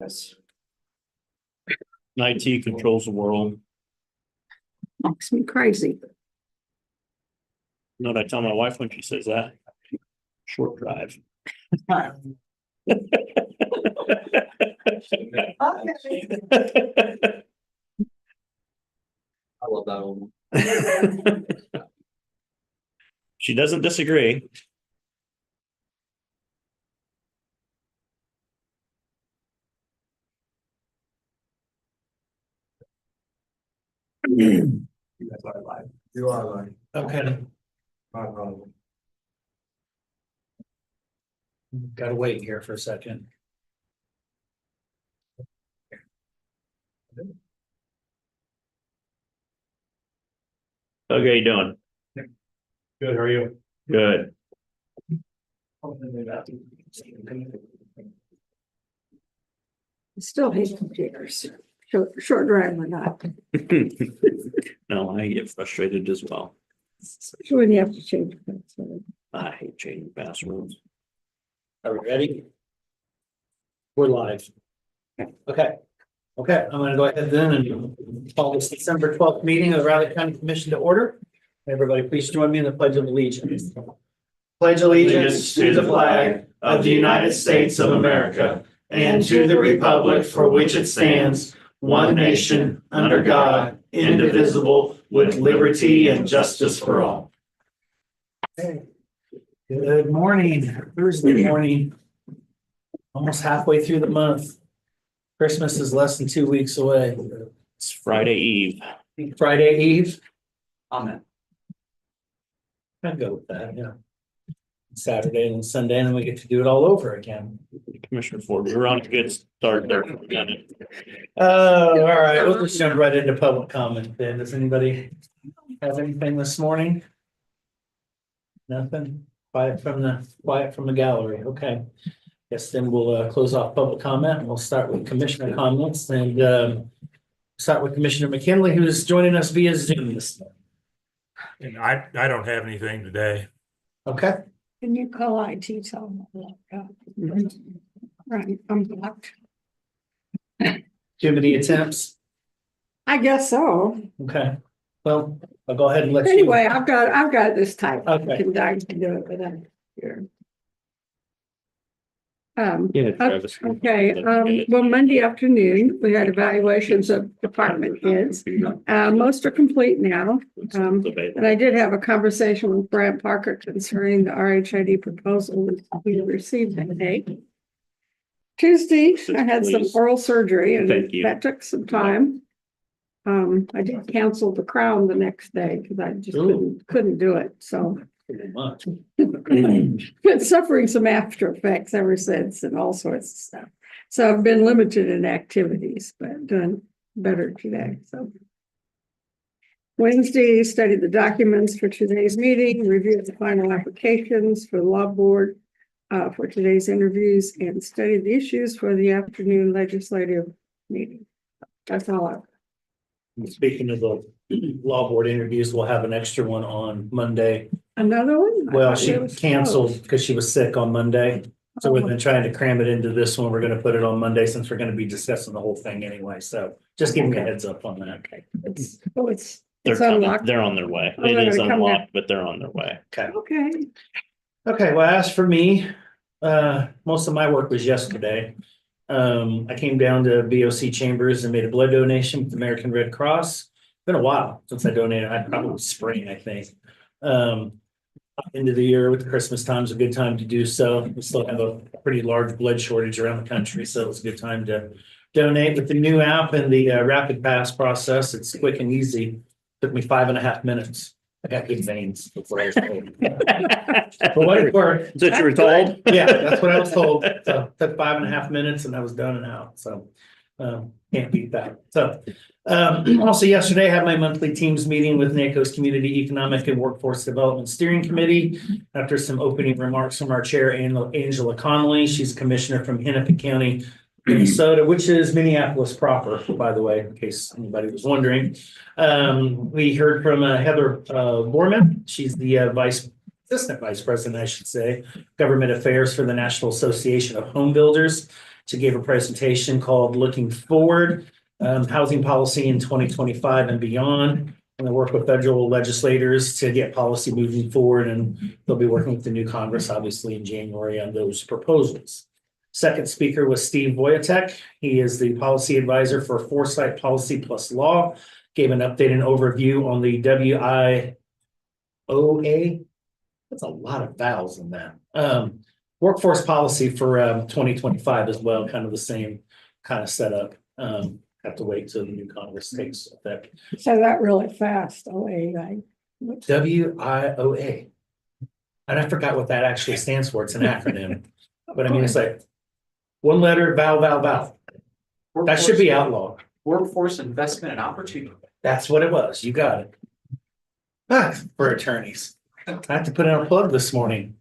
Yes. IT controls the world. Makes me crazy. You know what I tell my wife when she says that? Short drive. I love that one. She doesn't disagree. You guys are live. You are live. Okay, Not wrong. gotta wait here for a second. Okay, you doing? Good, how are you? Good. I still hate computers, short drive or not, No, I get frustrated as well. especially when you have to change the password. I hate changing passwords. Are we ready? We're live. Okay, I'm gonna go ahead then and call this December 12th meeting of the Riley County Commission to order. Everybody, please join me in the Pledge of Allegiance. Pledge allegiance to the flag of the United States of America and to the republic for which it stands, one nation, under God, indivisible, with liberty and justice for all. Good morning, Thursday morning. Almost halfway through the month. Christmas is less than 2 weeks away. It's Friday Eve. Friday Eve, Amen. I'd go with that, yeah. Saturday and Sunday, and then we get to do it all over again. Commissioner Ford, we're on a good start there. Oh, all right, we'll just jump right into public comment then. Does anybody have anything this morning? Nothing? Quiet from the gallery, okay. Yes, then we'll close off public comment and we'll start with commissioner comments and start with Commissioner McKinley, who is joining us via Zoom this morning. And I don't have anything today. Okay, Can you call IT, tell them right, I'm blocked. too many attempts. I guess so. Okay, well, I'll go ahead and let you. Anyway, I've got this type. Okay. Can Doug can do it without here. Yeah, Travis. Okay, well, Monday afternoon, we had evaluations of department heads. Most are complete now. And I did have a conversation with Brad Parker concerning the RHID proposal we received today. Tuesday, I had some Please. oral surgery and Thank you. that took some time. I did cancel the crown the next day because I just couldn't do it, so. Pretty much. Been suffering some after effects ever since and all sorts of stuff. So I've been limited in activities, but done better today, so. Wednesday, studied the documents for today's meeting, reviewed the final applications for the law board for today's interviews, and studied the issues for the afternoon legislative meeting. That's all I've. Speaking of the law board interviews, we'll have an extra one on Monday. Another one? I Well, thought she it was canceled closed. because she was sick on Monday. So we've Oh. been trying to cram it into this one. We're gonna put it on Monday since we're gonna be discussing the whole thing anyway. So just giving you a heads up on that. It's They're it's coming. unlocked. They're on their way. Oh, It they're is gonna come down. unlocked, but they're on their way. Okay. Okay. Okay, well, as for me, most of my work was yesterday. I came down to BOC Chambers and made a blood donation with the American Red Cross. Been a while since I donated. I probably spring, I think. End of the year with Christmas time is a good time to do so. We still have a pretty large blood shortage around the country, so it's a good time to donate with the new app and the rapid pass process. It's quick and easy. Took me 5.5 minutes. I got good veins. That's what I was told. For what it's worth. Is that what you were told? Yeah, that's what I was told. So took 5.5 minutes and I was done and out. So can't beat that. So also yesterday I had my monthly teams meeting with NACO's Community Economic and Workforce Development Steering Committee. After some opening remarks from our chair, Angela Connolly, she's a commissioner from Hennepin County, Minnesota, which is Minneapolis proper, by the way, in case anybody was wondering. We heard from Heather Borman. She's the assistant vice president, I should say, government affairs for the National Association of Home Builders. She gave a presentation called Looking Forward, Housing Policy in 2025 and Beyond. And they work with federal legislators to get policy moving forward, and they'll be working with the new Congress, obviously, in January on those proposals. Second speaker was Steve Voyatek. He is the policy advisor for Foresight Policy Plus Law. Gave an update and overview on the WIOA. That's a lot of vowels in that. Workforce policy for 2025 as well, kind of the same kind of setup. Have to wait till the new Congress takes effect. So that really fast, like. WIOA. And I forgot what that actually stands for. It's an acronym. But I mean, it's like one letter, vowel. That should be outlawed. Workforce Investment and Opportunity. That's what it was. You got it. For attorneys. I have to put in a plug this morning.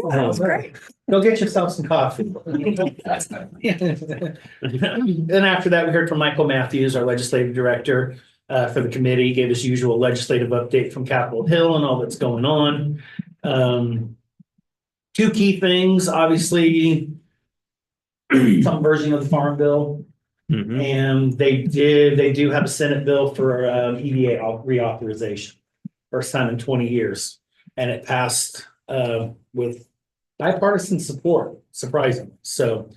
That was great. Go get yourself some coffee. Then after that, we heard from Michael Matthews, our legislative director for the committee. He gave us usual legislative update from Capitol Hill and all that's going on. Two key things, obviously, some version of the Farm Bill. And they do have a Senate bill for EDA reauthorization. First time in 20 years. And it passed with bipartisan support, surprisingly. So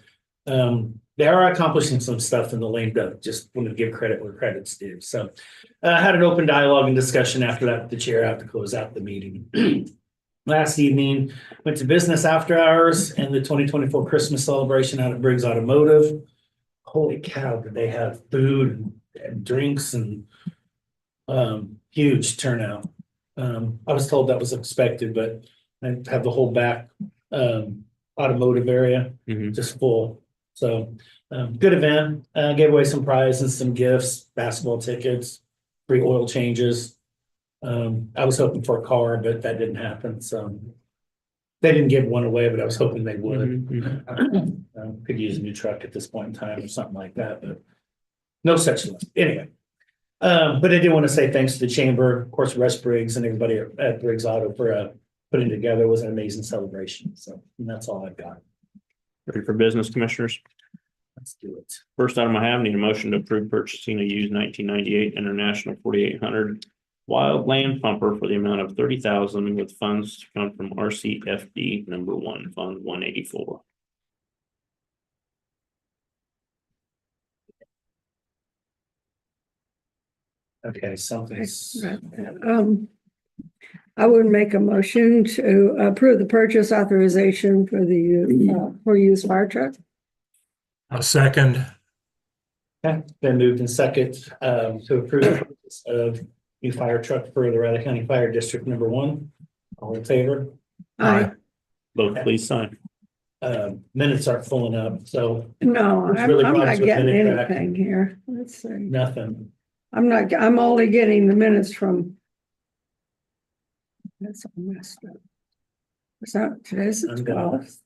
they are accomplishing some stuff in the lame duck. Just want to give credit where credit's due. So I had an open dialogue and discussion after that with the chair after close out the meeting. Last evening, went to business after hours and the 2024 Christmas celebration out at Briggs Automotive. Holy cow, did they have food and drinks and huge turnout. I was told that was expected, but I have the whole back automotive area just full. So good event. Gave away some prizes and some gifts, basketball tickets, free oil changes. I was hoping for a car, but that didn't happen. So they didn't give one away, but I was hoping they would. Could use a new truck at this point in time or something like that, but no such luck. Anyway. But I did want to say thanks to the chamber, of course, Russ Briggs and everybody at Briggs Auto for putting together. It was an amazing celebration. So that's all I've got. Ready for business, commissioners? Let's do it. First item I have, need a motion to approve purchasing a used 1998 International 4800 wildland pumper for the amount of $30,000 with funds to come from RCFD number 1, Fund 184. Okay, something's. I would make a motion to approve the purchase authorization for the for used fire truck. A second. Okay, been moved in second to approve the purchase of new fire truck for the Riley County Fire District number 1. All in favor? Aye. Vote please sign. Minutes aren't filling up, so No, There's I'm really not problems with getting minute track. anything here. Let's see. nothing. I'm only getting the minutes from. That's all messed up. Is that today's the I'm gonna- 12th?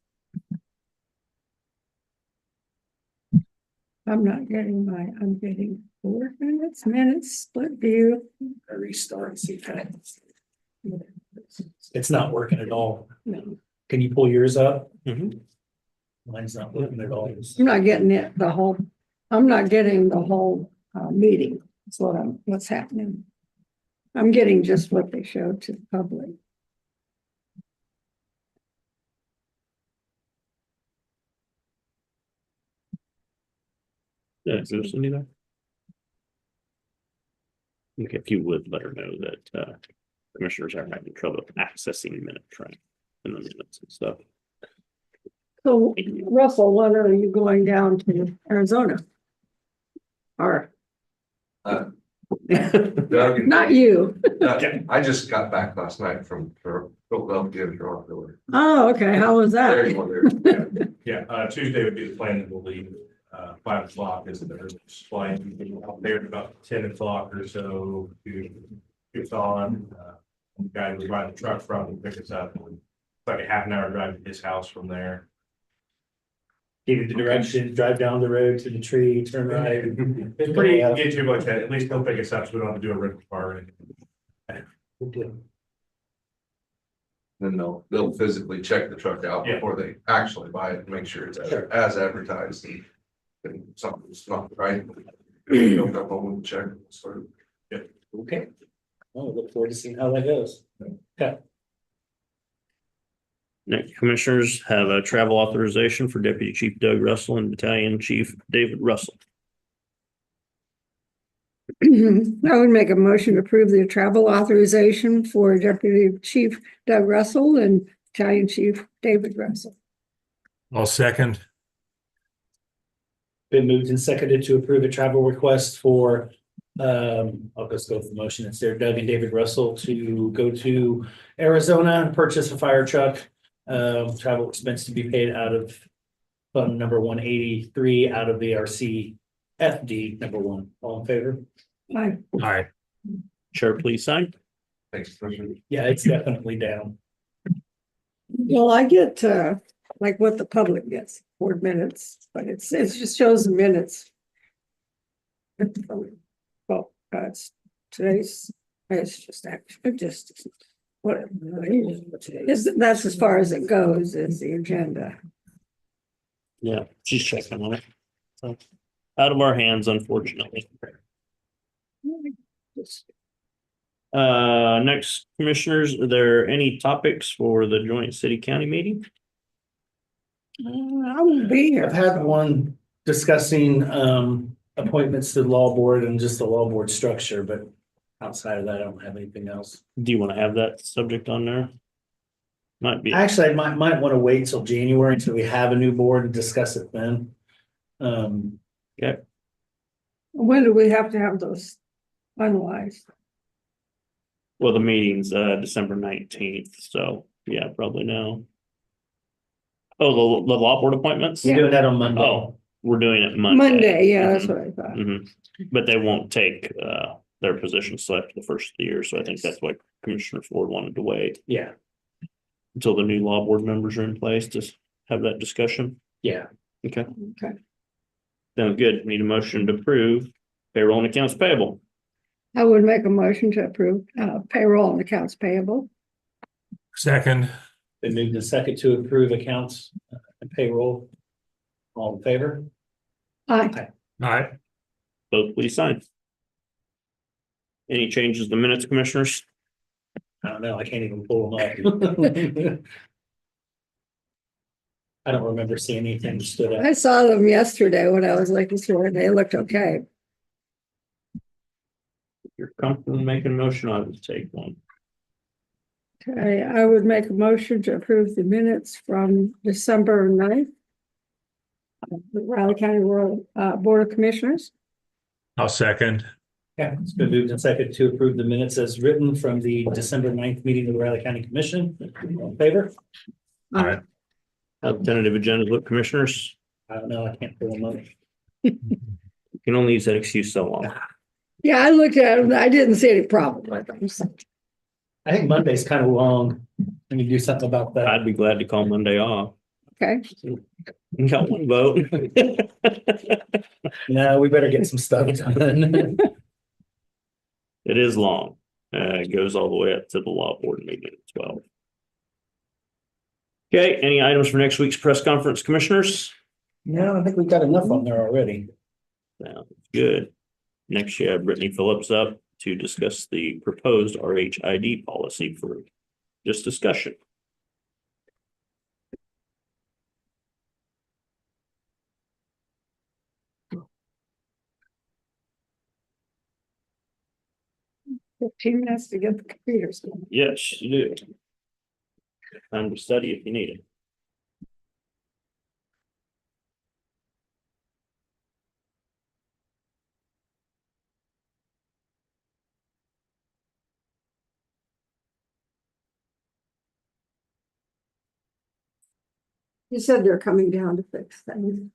I'm not getting I'm getting 4 minutes, split view. I restart and see if it's not working at all. No, Can you pull yours up? Mhm. Mine's not working at all. I'm not getting I'm not getting the whole meeting. That's what's happening. I'm getting just what they showed to the public. Yeah, is there Cindy there? Okay, if you would let her know that commissioners are having trouble accessing minutes, right? In the minutes and stuff. So Russell, when are you going down to Arizona? Or Doug and- not you? I just got back last night from Philadelphia to Toronto. Oh, okay. How was There you that? go, there. Yeah, Tuesday would be the plan that we'll leave, 5 o'clock is the earliest flight. We'll be out there at about 10 o'clock or so to get on. The guy we buy the truck from will pick us up. It's like a half an hour drive to his house from there. Give you the direction, drive down the road to the tree, turn right. It's pretty, get too much, at least he'll pick us up, so we don't have to do a rental car or anything. Then they'll physically check the truck out Yeah. before they actually buy it and make sure it's as advertised. And something's not right. They'll come home and check. So, Okay. Well, look forward to seeing how that goes. Okay. Next, commissioners have a travel authorization for Deputy Chief Doug Russell and Battalion Chief David Russell. I would make a motion to approve the travel authorization for Deputy Chief Doug Russell and Battalion Chief David Russell. I'll second. Been moved and seconded to approve a travel request for, I'll just go with the motion. It's there, Doug and David Russell to go to Arizona and purchase a fire truck. Travel expense to be paid out of fund number 183 out of the RC FD number 1. All in favor? Aye. Aye. Chair, please sign. thanks, Commissioner. Yeah, it's definitely down. Well, I get like what the public gets, 4 minutes, but it just shows the minutes. Well, it's just actually just whatever. That's as far as it goes, is the agenda. Yeah, she's checking on it. So, out of our hands, unfortunately. Next, commissioners, are there any topics for the joint city county meeting? I won't be I've here. had one discussing appointments to the law board and just the law board structure, but outside of that, I don't have anything else. Do you want to have that subject on there? Might be. Actually, I might want to wait till January until we have a new board and discuss it then. When do we have to have those finalized? Well, the meeting's December 19th, so yeah, probably now. Oh, the law board appointments? Yeah. Doing that on Monday. Oh, we're doing it Monday. Monday, yeah, that's what I thought. Mhm. But they won't take their position select the first of the year, so I think that's why Commissioner Ford wanted to wait Yeah, until the new law board members are in place to have that discussion. yeah. Okay, Okay. sounds good. Need a motion to approve payroll and accounts payable. I would make a motion to approve payroll and accounts payable. Second. Been moved and second to approve accounts and payroll. All in favor? Aye. Aye. Both please sign. Any changes to minutes, commissioners? I don't know, I can't even pull them up. I don't remember seeing anything that stood out. I saw them yesterday when I was looking through it. They looked okay. If you're comfortable making a motion, I would take one. Okay, I would make a motion to approve the minutes from December 9th. The Riley County Board of Commissioners. I'll second. Yeah, it's been moved and seconded to approve the minutes as written from the December 9th meeting of the Riley County Commission. All in favor? Aye. How the tentative agenda look, commissioners? I don't know, I can't pull them up. You can only use that excuse so long. Yeah, I looked at them. I didn't see any problem with them. So, I think Monday's kind of long. Let me do something about that. I'd be glad to call Monday off. okay, You got one vote. No, we better get some stuff done. It is long. It goes all the way up to the law board meeting as well. Okay, any items for next week's press conference, commissioners? No, I think we've got enough on there already. Sounds good. Next, you have Brittany Phillips up to discuss the proposed RHID policy for just discussion. $15 minutes to get the computers going. Yes, you do. Time to study if you need it. You said they're coming down to fix things.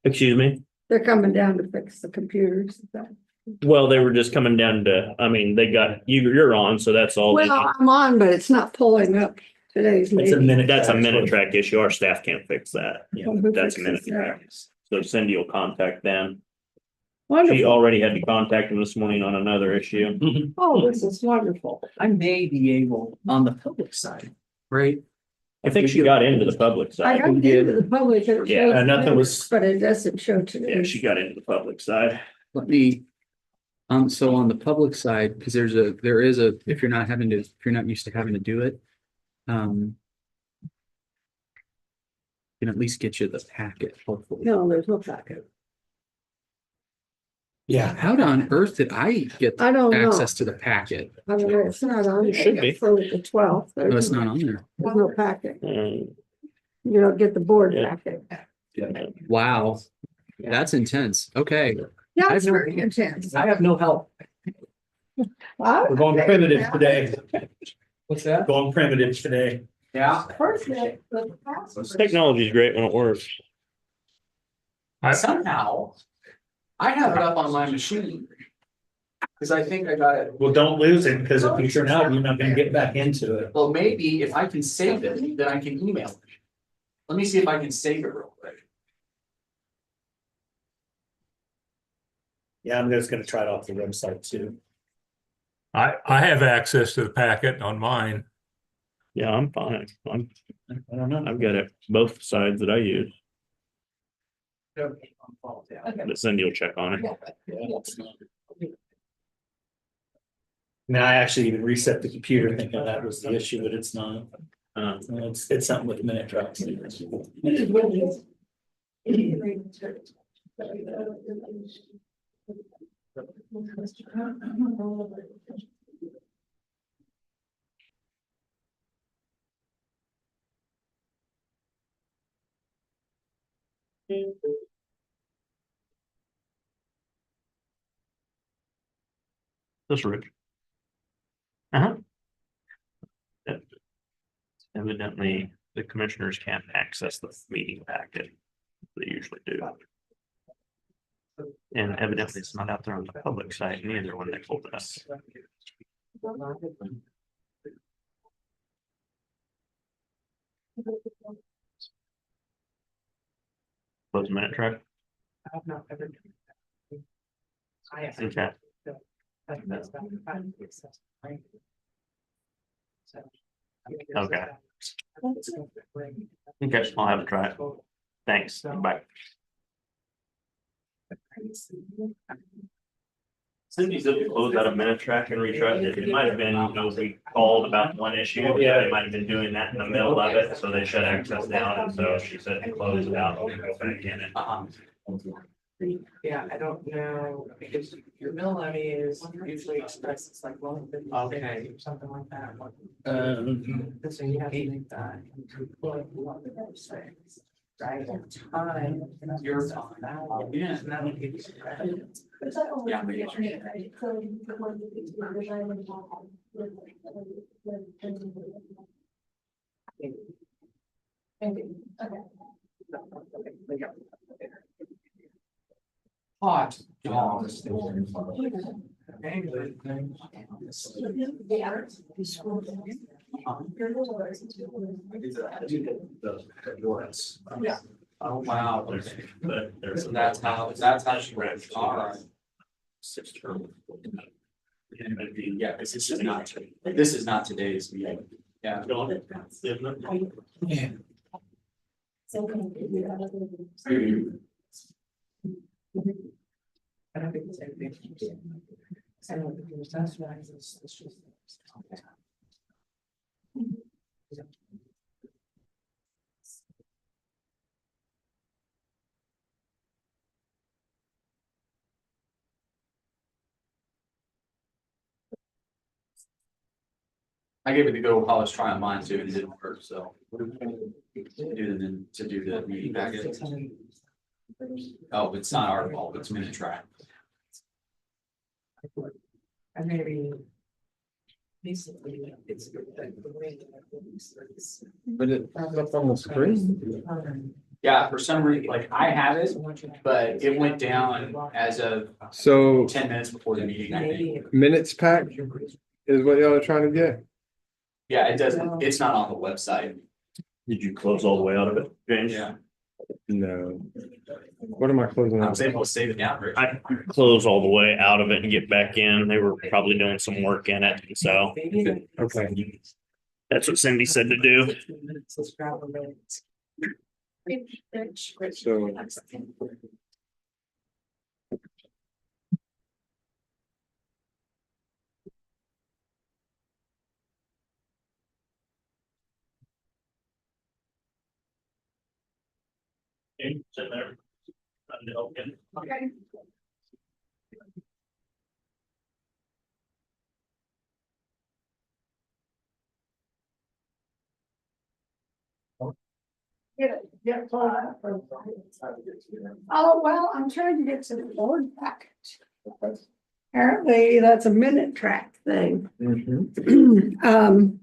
Excuse me? They're coming down to fix the computers. Is that- Well, they were just coming down to, I mean, they got, you're on, so that's all. they Well, need. I'm on, but it's not pulling up today's It's a meeting. minute. That's a track. minute track issue. Our staff can't fix that. Yeah. Who That's a minute fixes that? track. So Cindy will contact them. Wonderful. already had to contact him this morning on another issue. Oh, this is wonderful. I may be able on the public side, right? I think she got into the public I side. got into the public. and it Yeah, shows nothing was- But it doesn't show today. Yeah, she got into the public side. Let me. So on the public side, because there is a, if you're not used to having to do it. Can at least get you the packet, hopefully. No, there's no packet. Yeah. How on earth did I get I don't know. access to the packet? I don't know, it's not on. It should be. For the 12th. No, it's not on there. There's no packet. Um, You don't get the board Yeah. packet. Wow, that's intense. Okay, Yeah, I've it's never- very intense. I have no help. Wow. We're going primitive today. What's that? Going primitive today. Yeah. Perfect. The password. Technology is great when it works. Somehow, I have it up on my machine. Cause I think I got it. Well, don't lose it, because if you turn out, you're not gonna get back into it. Well, maybe if I can save it, then I can email it. Let me see if I can save it real quick. Yeah, I'm just gonna try it off the website too. I have access to the packet on mine. Yeah, I'm fine. I don't know. I've got it, both sides that I use, but Cindy will check on it. Now, I actually even reset the computer thinking that was the issue, but it's not. It's something with minute drops. This Rich. Uh-huh. Yep. Evidently, the commissioners can't access the meeting packet. They usually do. And evidently it's not out there on the public site neither when they pulled it up. Close minute track. Okay. Okay. Okay, I'll have it try it. Thanks. Bye. Cindy said to close out a minute track and retry it. It might have been, we called about one issue. Yeah. They might have been doing that in the middle of it, so they shut access down. And so she said to close it out and go back in it. Yeah, I don't know, because your mill levy is usually expressed as like one fifty Okay. or something like that. Um, So you have to make that. Right, time. Your time. Yeah. And that'll give you some credit. Yeah. Hot dogs. Oh, wow. But there's. So that's how she read it. All right. Six term. Yeah, this is not today's meeting. Yeah. yeah. I don't think it's anything. I don't think there's that's right. It's just. I gave it the good old college try on mine too, and it didn't work, so. To do the meeting packet. Oh, it's not our fault, it's minute track. And maybe. Basically, it's. The way that. But it up on the screen. Yeah, for some reason, like I have it, but it went down as of So 10 minutes before the meeting, I think. minutes pack is what y'all are trying to get? Yeah, it doesn't, it's not on the website. Did you close all the way out of it, James? Yeah. No. What am I closing I out? was able to save it down. Rich. I close all the way out of it and get back in. They were probably doing some work in it, so Okay. that's what Cindy said to do. So. Okay. Oh, well, I'm trying to get to the board package. Apparently, that's a minute track thing.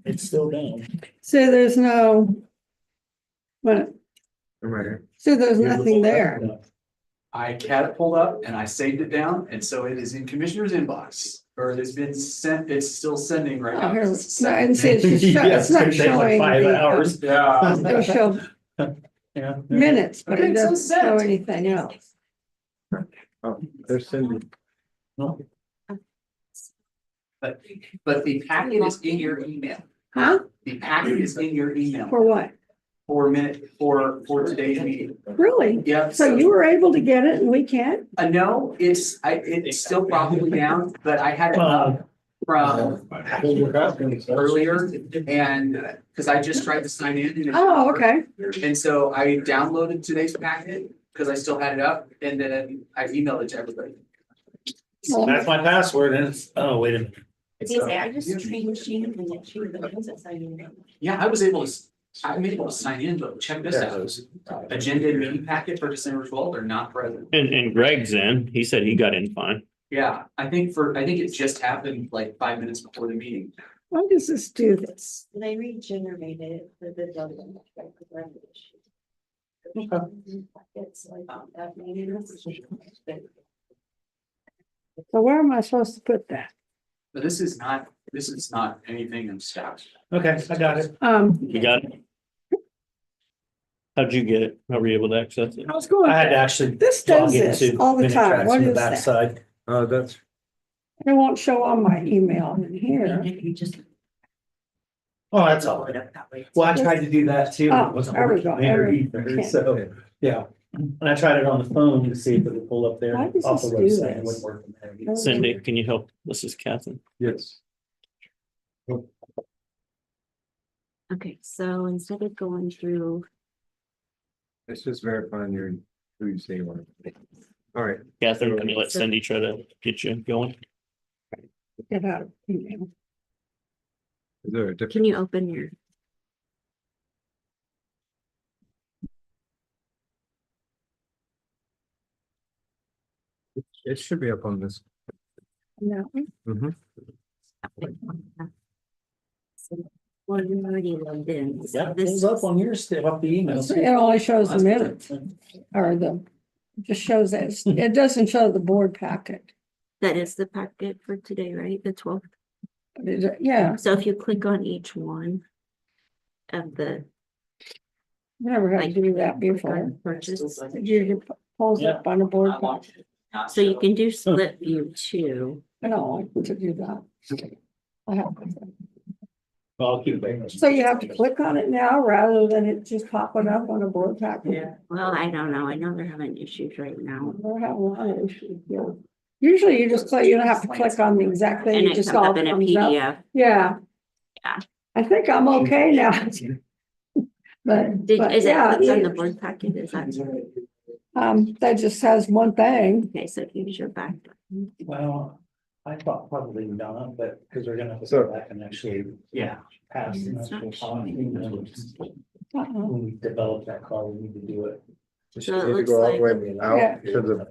It's still down. So there's no. But, I'm right here. so there's nothing there. I had it pulled up and I saved it down, and so it is in Commissioner's inbox, or it's been sent, it's still sending right Oh, now. here, no, I didn't see it. It's just Yeah, it's not it's gonna take like showing. 5 the, hours. Yeah. It'll show Yeah. minutes, but Okay, it so doesn't show sent. anything else. Oh, there's Cindy. But the packet is in your email. Huh? The packet is in your email For what? for today's meeting. Really? Yep. So you were able to get it and we can't? No, it's still probably down, but I had it up from earlier, and because I just tried to sign in. And it Oh, worked. okay. And so I downloaded today's packet because I still had it up, and then I emailed it to everybody. Well, That's my password and it's, oh, wait a minute. I just changed you and then she was signing in. Yeah, I'm able to sign in, but check this out. Agenda and meeting packet for December 12th are not present. And Greg's in. He said he got in fine. Yeah, I think it just happened like 5 minutes before the meeting. why does this do this? They regenerated it for the building. It's like that meeting. So where am I supposed to put that? But this is not anything in stock. Okay, I got it. You got it? How'd you get it? How were you able to access it? I was going. I had to actually. This does log this into all the Minitrax time. What on the is that? backside. That's, It won't show on my email in here. You just. Oh, that's all. Put it that way. Well, I tried to do that too. Oh, It wasn't there we working go. there Every- either, okay. so, yeah. And I tried it on the phone to see if it would pull up there Why does off the this do website. It this? wouldn't work from there either. Cindy, can you help? This is Catherine. yes. Okay, so instead of going through, It's just verifying who you say you want. All right. Catherine, can you let Cindy try to get you going? Get out of email. Is there a different? can you open your, It should be up on this. No. Mhm. well, you already logged in. So Yeah, it this pulls up on your still up the email. It only shows the minutes or just shows that it doesn't show the board packet. That is the packet for today, right? The 12th. Yeah, So if you click on each one of the. never had to do that click before. on Purchase. It usually pulls up on the board. packet. So you can do split view too. I don't like to do that. I have to. Well, I'll keep waiting. So you have to click on it now rather than it just popping up on a board packet? Well, I don't know. I know they're having issues right now. We're having a lot of issues here. Usually you just click, you don't have to click on the exact thing, And it it just comes all up in a comes up. PDF. Yeah. Yeah. I think I'm okay now. But, Did, but is yeah, that on the board packet? Is that? that just has one thing. Okay, so use your back. Well, I thought probably not, but because we're gonna have to So- go back and actually. Yeah. Pass. the It's not actual policy. Uh-uh. When we develop that car, we need to do it. Just So it need to looks go all like- the way out to the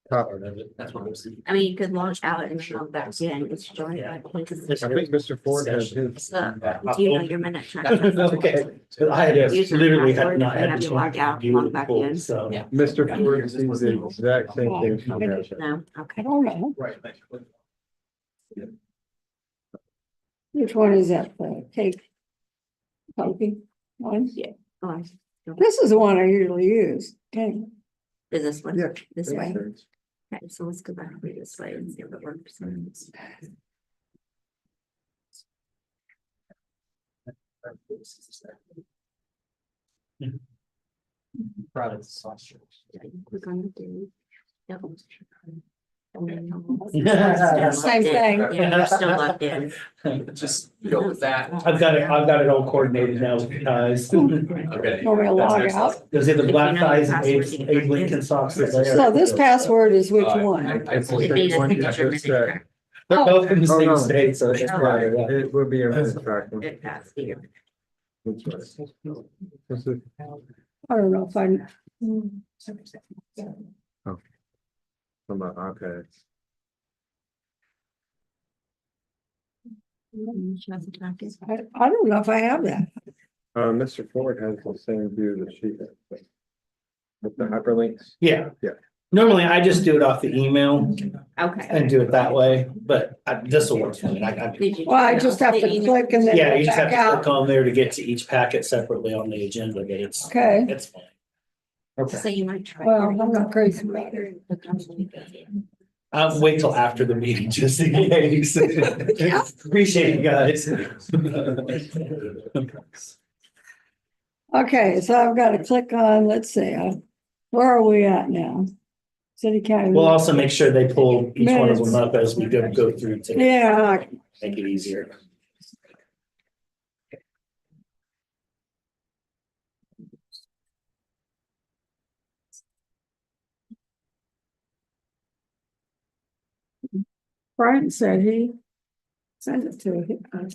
top. That's what I'm saying. I mean, you could launch out and then log back in. It's joined. I think Mr. Ford has his. So, do you know your minute track? Okay, so I had Use your literally had password not and had. have the you log chance out, to do log it back full, in. So. Yeah. Mr. Ford sees the exact same thing she has. No, I okay. don't know. Right. Which one is that? The cake? Coffee one? Oh, This is the one I usually use. Okay. Is this one? Yeah. This way? Okay, so let's go back this way and see if it works. Private sauce. Yeah, you click on the date. Yep. And then Same thing. Yeah, you're still logged in. Just go with that. I've got it all coordinated now with the ties. Okay. Want me to log out? Those are the If black you know ties your and password, you can Abe type Lincoln in. socks. So this password is which one? I fully It'd be agree. the signature minute They're both in the Oh, same no. state, so it's Right, right. it will be a minute tracking. It passed here. That's right. This is- I don't know if I. Okay. I don't know if I have that. Mr. Ford has the same view that she has. With the hyperlinks. Yeah. Yeah. Normally I just do it off the email Okay. and do it that way, but this will work for me. Did you? Well, I just have to click and then Yeah, you go just have back to click out. on there to get to each packet separately on the agenda, but Okay, it's fine. So Okay, you might try. well, I'm not crazy about it. I'll wait till after the meeting just in case. Appreciate you guys. Okay, so I've got to click on, let's see, where are we at now? City County. We'll also make sure they pull each one of them up as we go through to Yeah, make it easier. Brian said he sent it to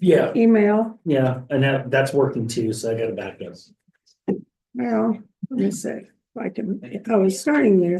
Yeah, email. yeah, and that's working too, so I gotta back up. Well, let me see if I can, I was starting there.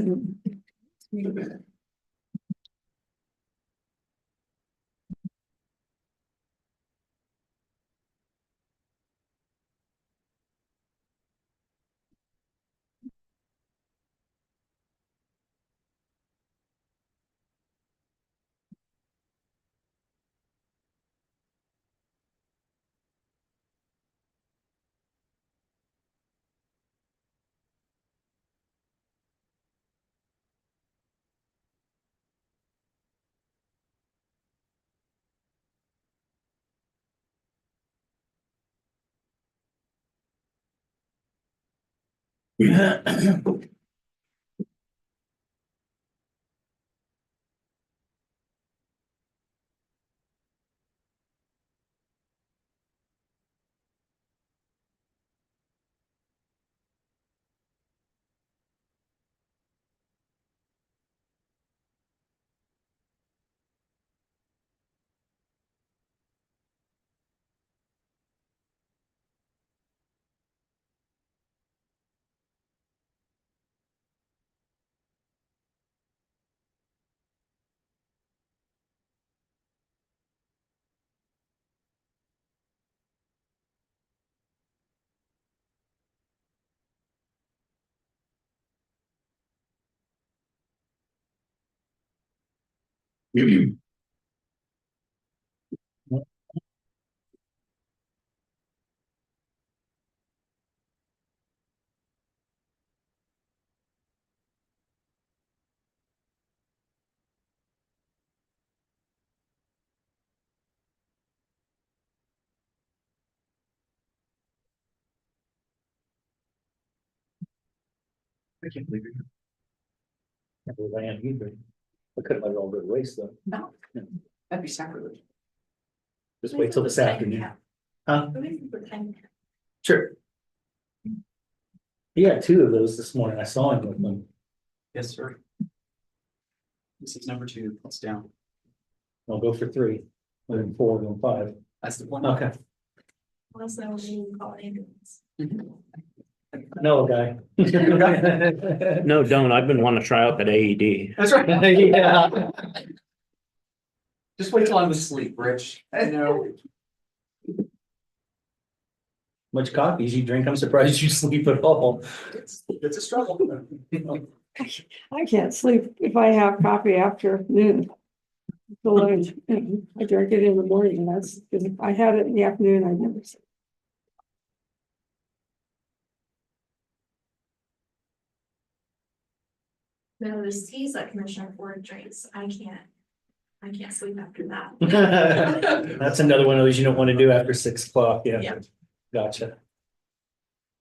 I can't believe it. I couldn't let it all go to waste though. No, that'd be sacrilege. Just wait till this afternoon. Huh? Sure. He had two of those this morning. I saw him with them. Yes, sir. This is number 2, it's down. I'll go for 3, then 4, then 5. That's the one. Okay. Also, we call ambulance. I know a guy. No, don't. I've been wanting to try out that AED. That's right. Yeah. Just wait till I'm asleep, Rich. I know. Much coffee as you drink, I'm surprised you sleep at all. It's a struggle. I can't sleep if I have coffee after noon. So I drink it in the morning, and that's, because if I had it in the afternoon, I'd never sleep. No, the teas that Commissioner Ford drinks, I can't sleep after that. That's another one of those you don't want to do after 6 o'clock, yeah. Yeah. Gotcha.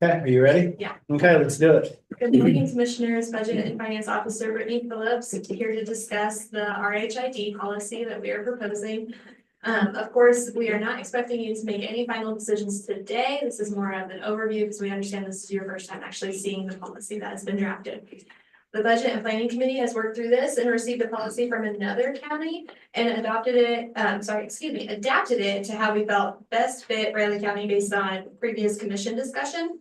Okay, are you ready? Yeah. Okay, let's do it. Good morning, Commissioners. Budget and Finance Officer Brittany Phillips here to discuss the RHID policy that we are proposing. Of course, we are not expecting you to make any final decisions today. This is more of an overview because we understand this is your first time actually seeing the policy that has been drafted. The Budget and Planning Committee has worked through this and received a policy from another county and adopted it, adapted it to how we felt best fit Riley County based on previous commission discussion.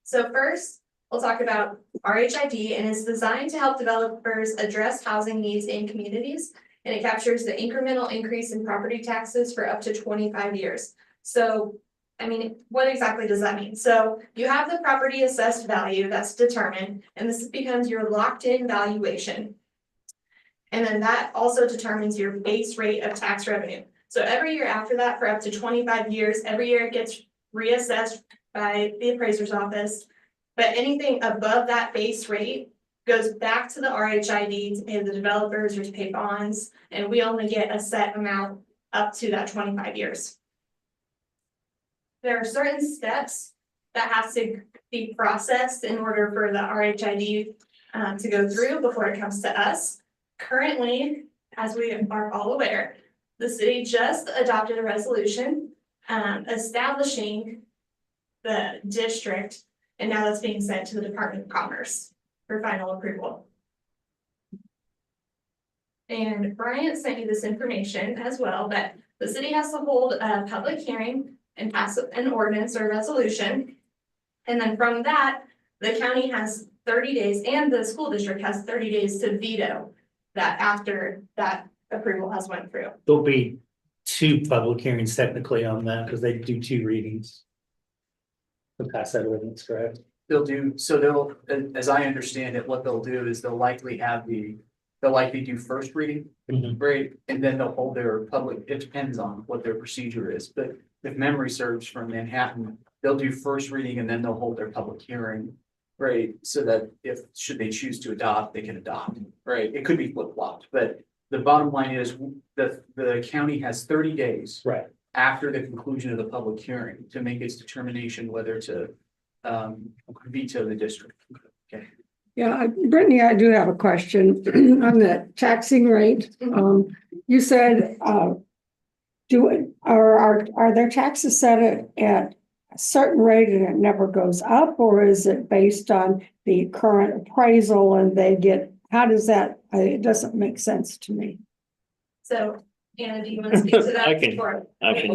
So first, we'll talk about RHID, and it's designed to help developers address housing needs in communities. And it captures the incremental increase in property taxes for up to 25 years. So, I mean, what exactly does that mean? So you have the property assessed value that's determined, and this becomes your locked-in valuation. And then that also determines your base rate of tax revenue. So every year after that, for up to 25 years, every year it gets reassessed by the appraiser's office. But anything above that base rate goes back to the RHID to pay the developers or to pay bonds, and we only get a set amount up to that 25 years. There are certain steps that have to be processed in order for the RHID to go through before it comes to us. Currently, as we are all aware, the city just adopted a resolution establishing the district, and now that's being sent to the Department of Commerce for final approval. And Brian sent you this information as well, but the city has to hold a public hearing and pass an ordinance or resolution. And then from that, the county has 30 days and the school district has 30 days to veto that after that approval has went through. There'll be 2 public hearings technically on that because they do 2 readings. To pass that ordinance, correct? They'll, as I understand it, what they'll do is they'll likely do first reading, right? And then they'll hold their public, it depends on what their procedure is, but if memory serves from Manhattan, they'll do first reading and then they'll hold their public hearing, right? So that should they choose to adopt, they can adopt, right? It could be flip-flopped, but the bottom line is the county has 30 days. Right. After the conclusion of the public hearing to make its determination whether to veto the district. Okay. Yeah, Brittany, I do have a question on the taxing rate. You said, are their taxes set at a certain rate and it never goes up, or is it based on the current appraisal and they get, how does that, it doesn't make sense to me. So Anna, do you want to speak to that? I can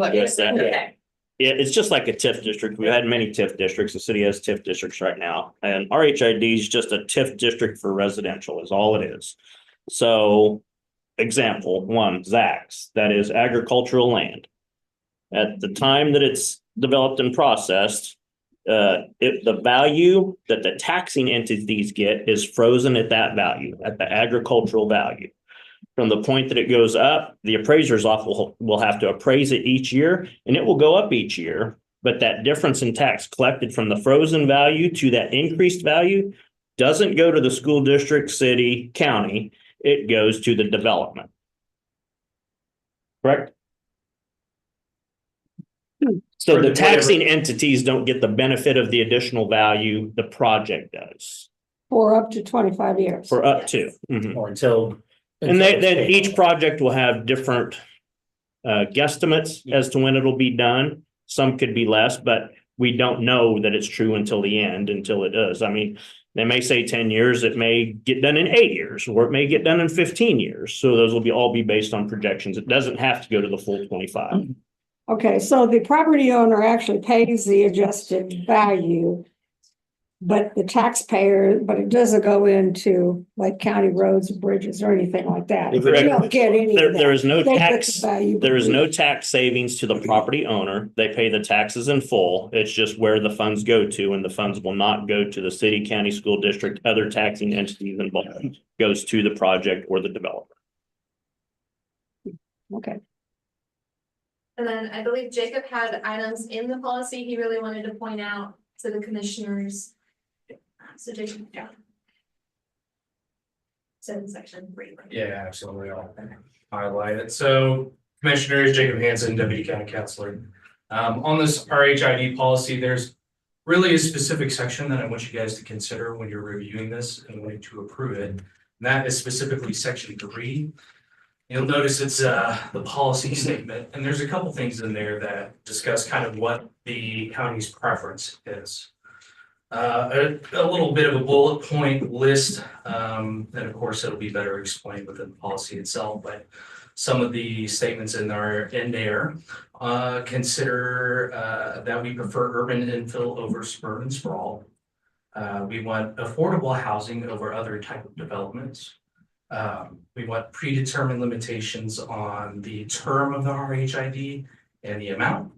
address that. Okay. Yeah, it's just like a TIF district. We had many TIF districts. The city has TIF districts right now. And RHID is just a TIF district for residential is all it is. So example 1, ZACs, that is agricultural land. At the time that it's developed and processed, the value that the taxing entities get is frozen at that value, at the agricultural value. From the point that it goes up, the appraiser's office will have to appraise it each year, and it will go up each year. But that difference in tax collected from the frozen value to that increased value doesn't go to the school district, city, county. It goes to the development. Correct? So the taxing entities don't get the benefit of the additional value, the project does. For up to 25 years. For up to. Or until. And then each project will have different guesstimates as to when it'll be done. Some could be less, but we don't know that it's true until the end, until it does. I mean, they may say 10 years, it may get done in 8 years, or it may get done in 15 years. So those will all be based on projections. It doesn't have to go to the full 25. Okay, so the property owner actually pays the adjusted value, but the taxpayer, but it doesn't go into like county roads, bridges, or anything like that. You don't get any of that. There is no They get tax. the value. There is no tax savings to the property owner. They pay the taxes in full. It's just where the funds go to, and the funds will not go to the city, county, school district, other taxing entities involved. Goes to the project or the developer. Okay. And then I believe Jacob had items in the policy he really wanted to point out to the commissioners. So Jacob, yeah. in section 3. Yeah, absolutely. I'll highlight it. So Commissioners, Jacob Hansen, Deputy County Counselor. On this RHID policy, there's really a specific section that I want you guys to consider when you're reviewing this and when to approve it. And that is specifically section 3. You'll notice it's the policy statement, and there's a couple things in there that discuss kind of what the county's preference is. A little bit of a bullet point list, and of course, it'll be better explained within the policy itself, but some of the statements in there consider that we prefer urban infill over suburban sprawl. We want affordable housing over other type of developments. We want predetermined limitations on the term of the RHID and the amount.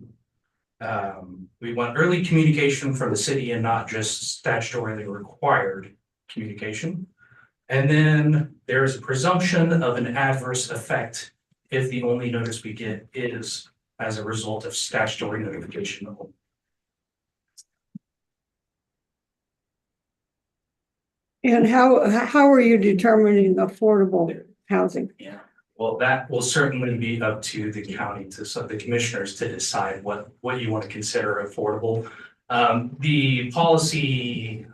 We want early communication from the city and not just statutorily required communication. And then there is a presumption of an adverse effect if the only notice we get is as a result of statutory notification. And how are you determining affordable housing? Yeah, well, that will certainly be up to the county so the commissioners to decide what you want to consider affordable. The policy,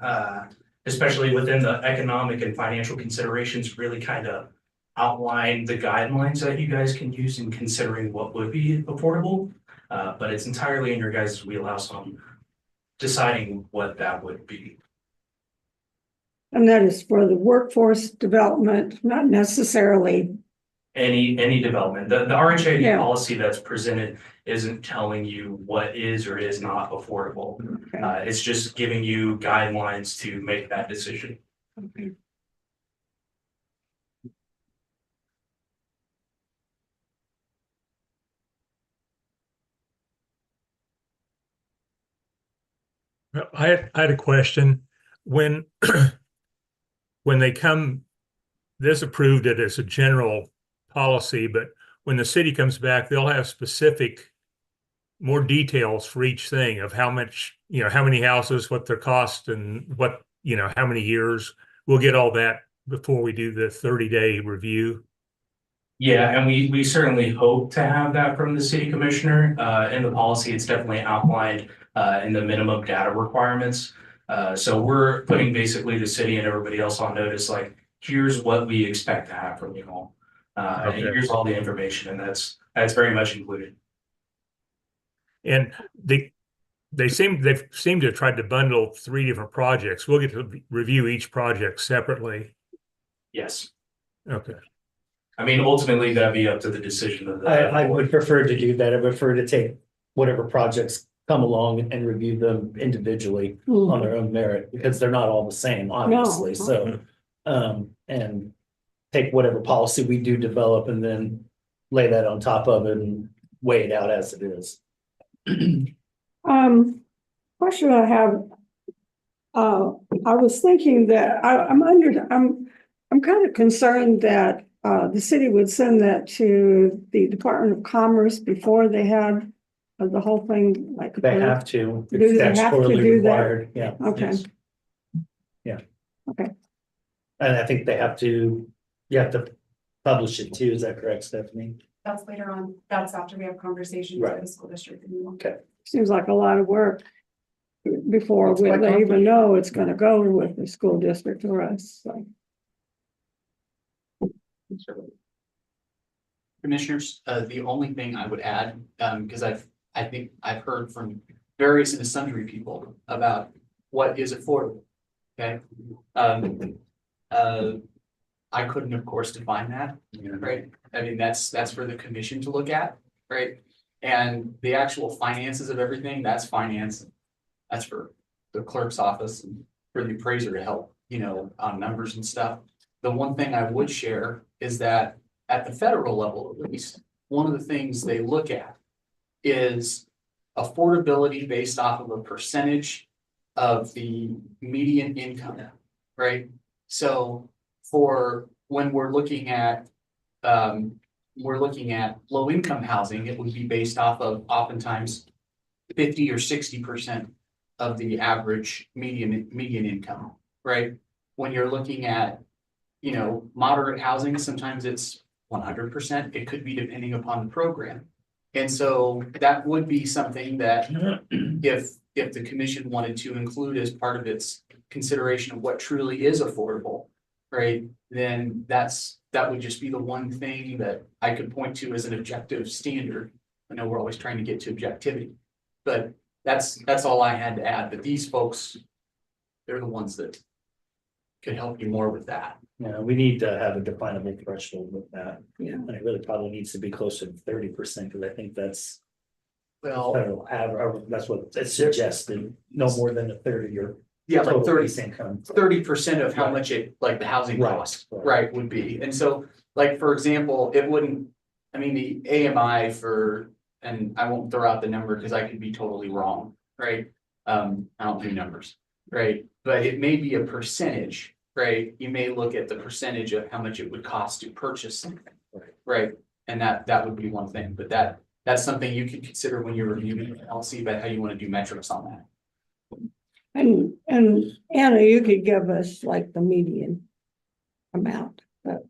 especially within the economic and financial considerations, really kind of outline the guidelines that you guys can use in considering what would be affordable. But it's entirely in your guys' wheelhouse on deciding what that would be. And that is for the workforce development, not necessarily. Any development. The RHID Yeah. policy that's presented isn't telling you what is or is not affordable. Okay. It's just giving you guidelines to make that decision. Okay. I had a question. When when they come, this approved it as a general policy, but when the city comes back, they'll have specific more details for each thing of how much, how many houses, what their cost, and what, how many years. We'll get all that before we do the 30-day review. Yeah, and we certainly hope to have that from the city commissioner. In the policy, it's definitely outlined in the minimum data requirements. So we're putting basically the city and everybody else on notice, like, here's what we expect to have from you all. And Okay. here's all the information, and that's very much included. And they seem to have tried to bundle 3 different projects. We'll get to review each project separately. Yes. Okay. I mean, ultimately, that'd be up to the decision of the. I would prefer to do that. I prefer to take whatever projects come along and review them individually on their own merit, because they're not all the same, obviously, so. And take whatever policy we do develop and then lay that on top of it and weigh it out as it is. Question I have. I was thinking that I'm kind of concerned that the city would send that to the Department of Commerce before they have the whole thing, like. They have to. Do they have to Statutorily do that? required, yeah. Okay. Yes. Yeah. Okay. And I think you have to publish it too, is that correct, Stephanie? That's later on. That's after we have conversations with the school district. Seems like a lot of work before It's quite they even know it's gonna go with the school district or us, so. Commissioners, the only thing I would add, because I think I've heard from various and sundry people about what is affordable. Okay. I couldn't, of course, define that, right? I mean, that's for the commission to look at, right? And the actual finances of everything, that's finance. That's for the clerk's office and for the appraiser to help, on numbers and stuff. The one thing I would share is that at the federal level, at least, one of the things they look at is affordability based off of a percentage of the median income, right? So for when we're looking at low income housing, it would be based off of oftentimes 50 or 60% of the average median income, right? When you're looking at you know, moderate housing, sometimes it's 100%. It could be depending upon the program. And so that would be something that if the commission wanted to include as part of its consideration of what truly is affordable, right? Then that would just be the one thing that I could point to as an objective standard. I know we're always trying to get to objectivity, but that's all I had to add. But these folks, they're the ones that could help you more with that. Yeah, we need to have a definable threshold with that. Yeah. And it really probably needs to be closer to 30%, because I think that's Well, that's what it suggested, no more than a third of your yeah, like total base income. 30% of how much it, like the housing Right, cost, right. right, would be. And so, like, for example, it wouldn't, I mean, the AMI for, and I won't throw out the number because I could be totally wrong, right? I don't do numbers, right? But it may be a percentage, right? You may look at the percentage of how much it would cost to purchase something, right? And that would be one thing, but that's something you could consider when you're reviewing it. I'll see about how you want to do metrics on that. And Anna, you could give us like the median amount of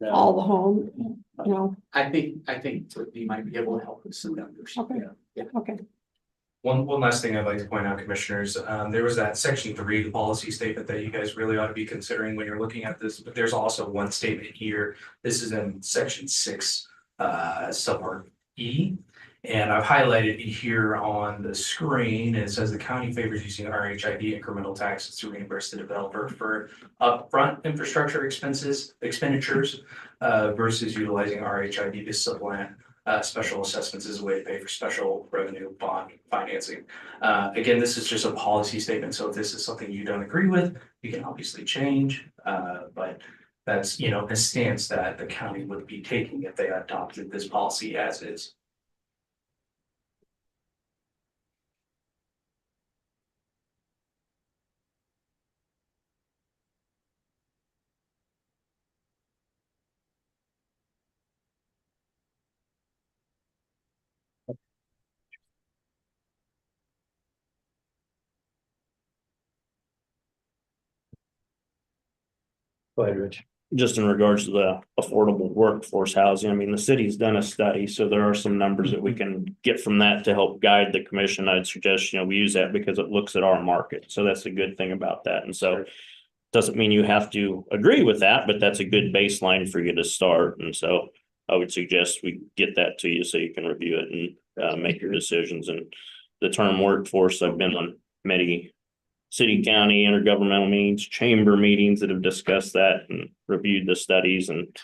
No. all the home, you know, I think Tiffany might be able to help with some numbers. Okay. Yeah. okay. One last thing I'd like to point out, commissioners, there was that section 3 policy statement that you guys really ought to be considering when you're looking at this, but there's also one statement here. This is in section 6, subpart E. And I've highlighted it here on the screen. It says the county favors using RHID incremental taxes to reimburse the developer for upfront infrastructure expenditures versus utilizing RHID to supplant special assessments as a way to pay for special revenue bond financing. Again, this is just a policy statement. So if this is something you don't agree with, you can obviously change. But that's, you know, a stance that the county would be taking if they adopted this policy as is. Go ahead, Rich. Just in regards to the affordable workforce housing, I mean, the city's done a study, so there are some numbers that we can get from that to help guide the commission. I'd suggest, we use that because it looks at our market. So that's a good thing about that. And so doesn't mean you have to agree with that, but that's a good baseline for you to start. And so I would suggest we get that to you so you can review it and make your decisions. And the term workforce, I've been on many city, county, intergovernmental meetings, chamber meetings that have discussed that and reviewed the studies, and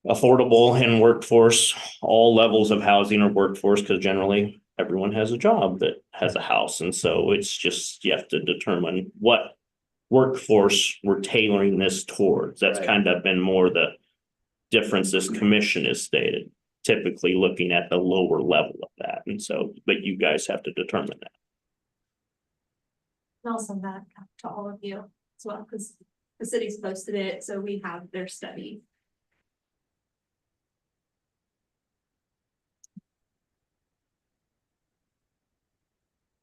affordable and workforce, all levels of housing or workforce, because generally everyone has a job that has a house. And so it's just, you have to determine what workforce we're tailoring this towards. That's Right. kind of been more the difference this commission has stated, typically looking at the lower level of that. And so, but you guys have to determine that. And I'll send that to all of you as well, because the city's posted it, so we have their study.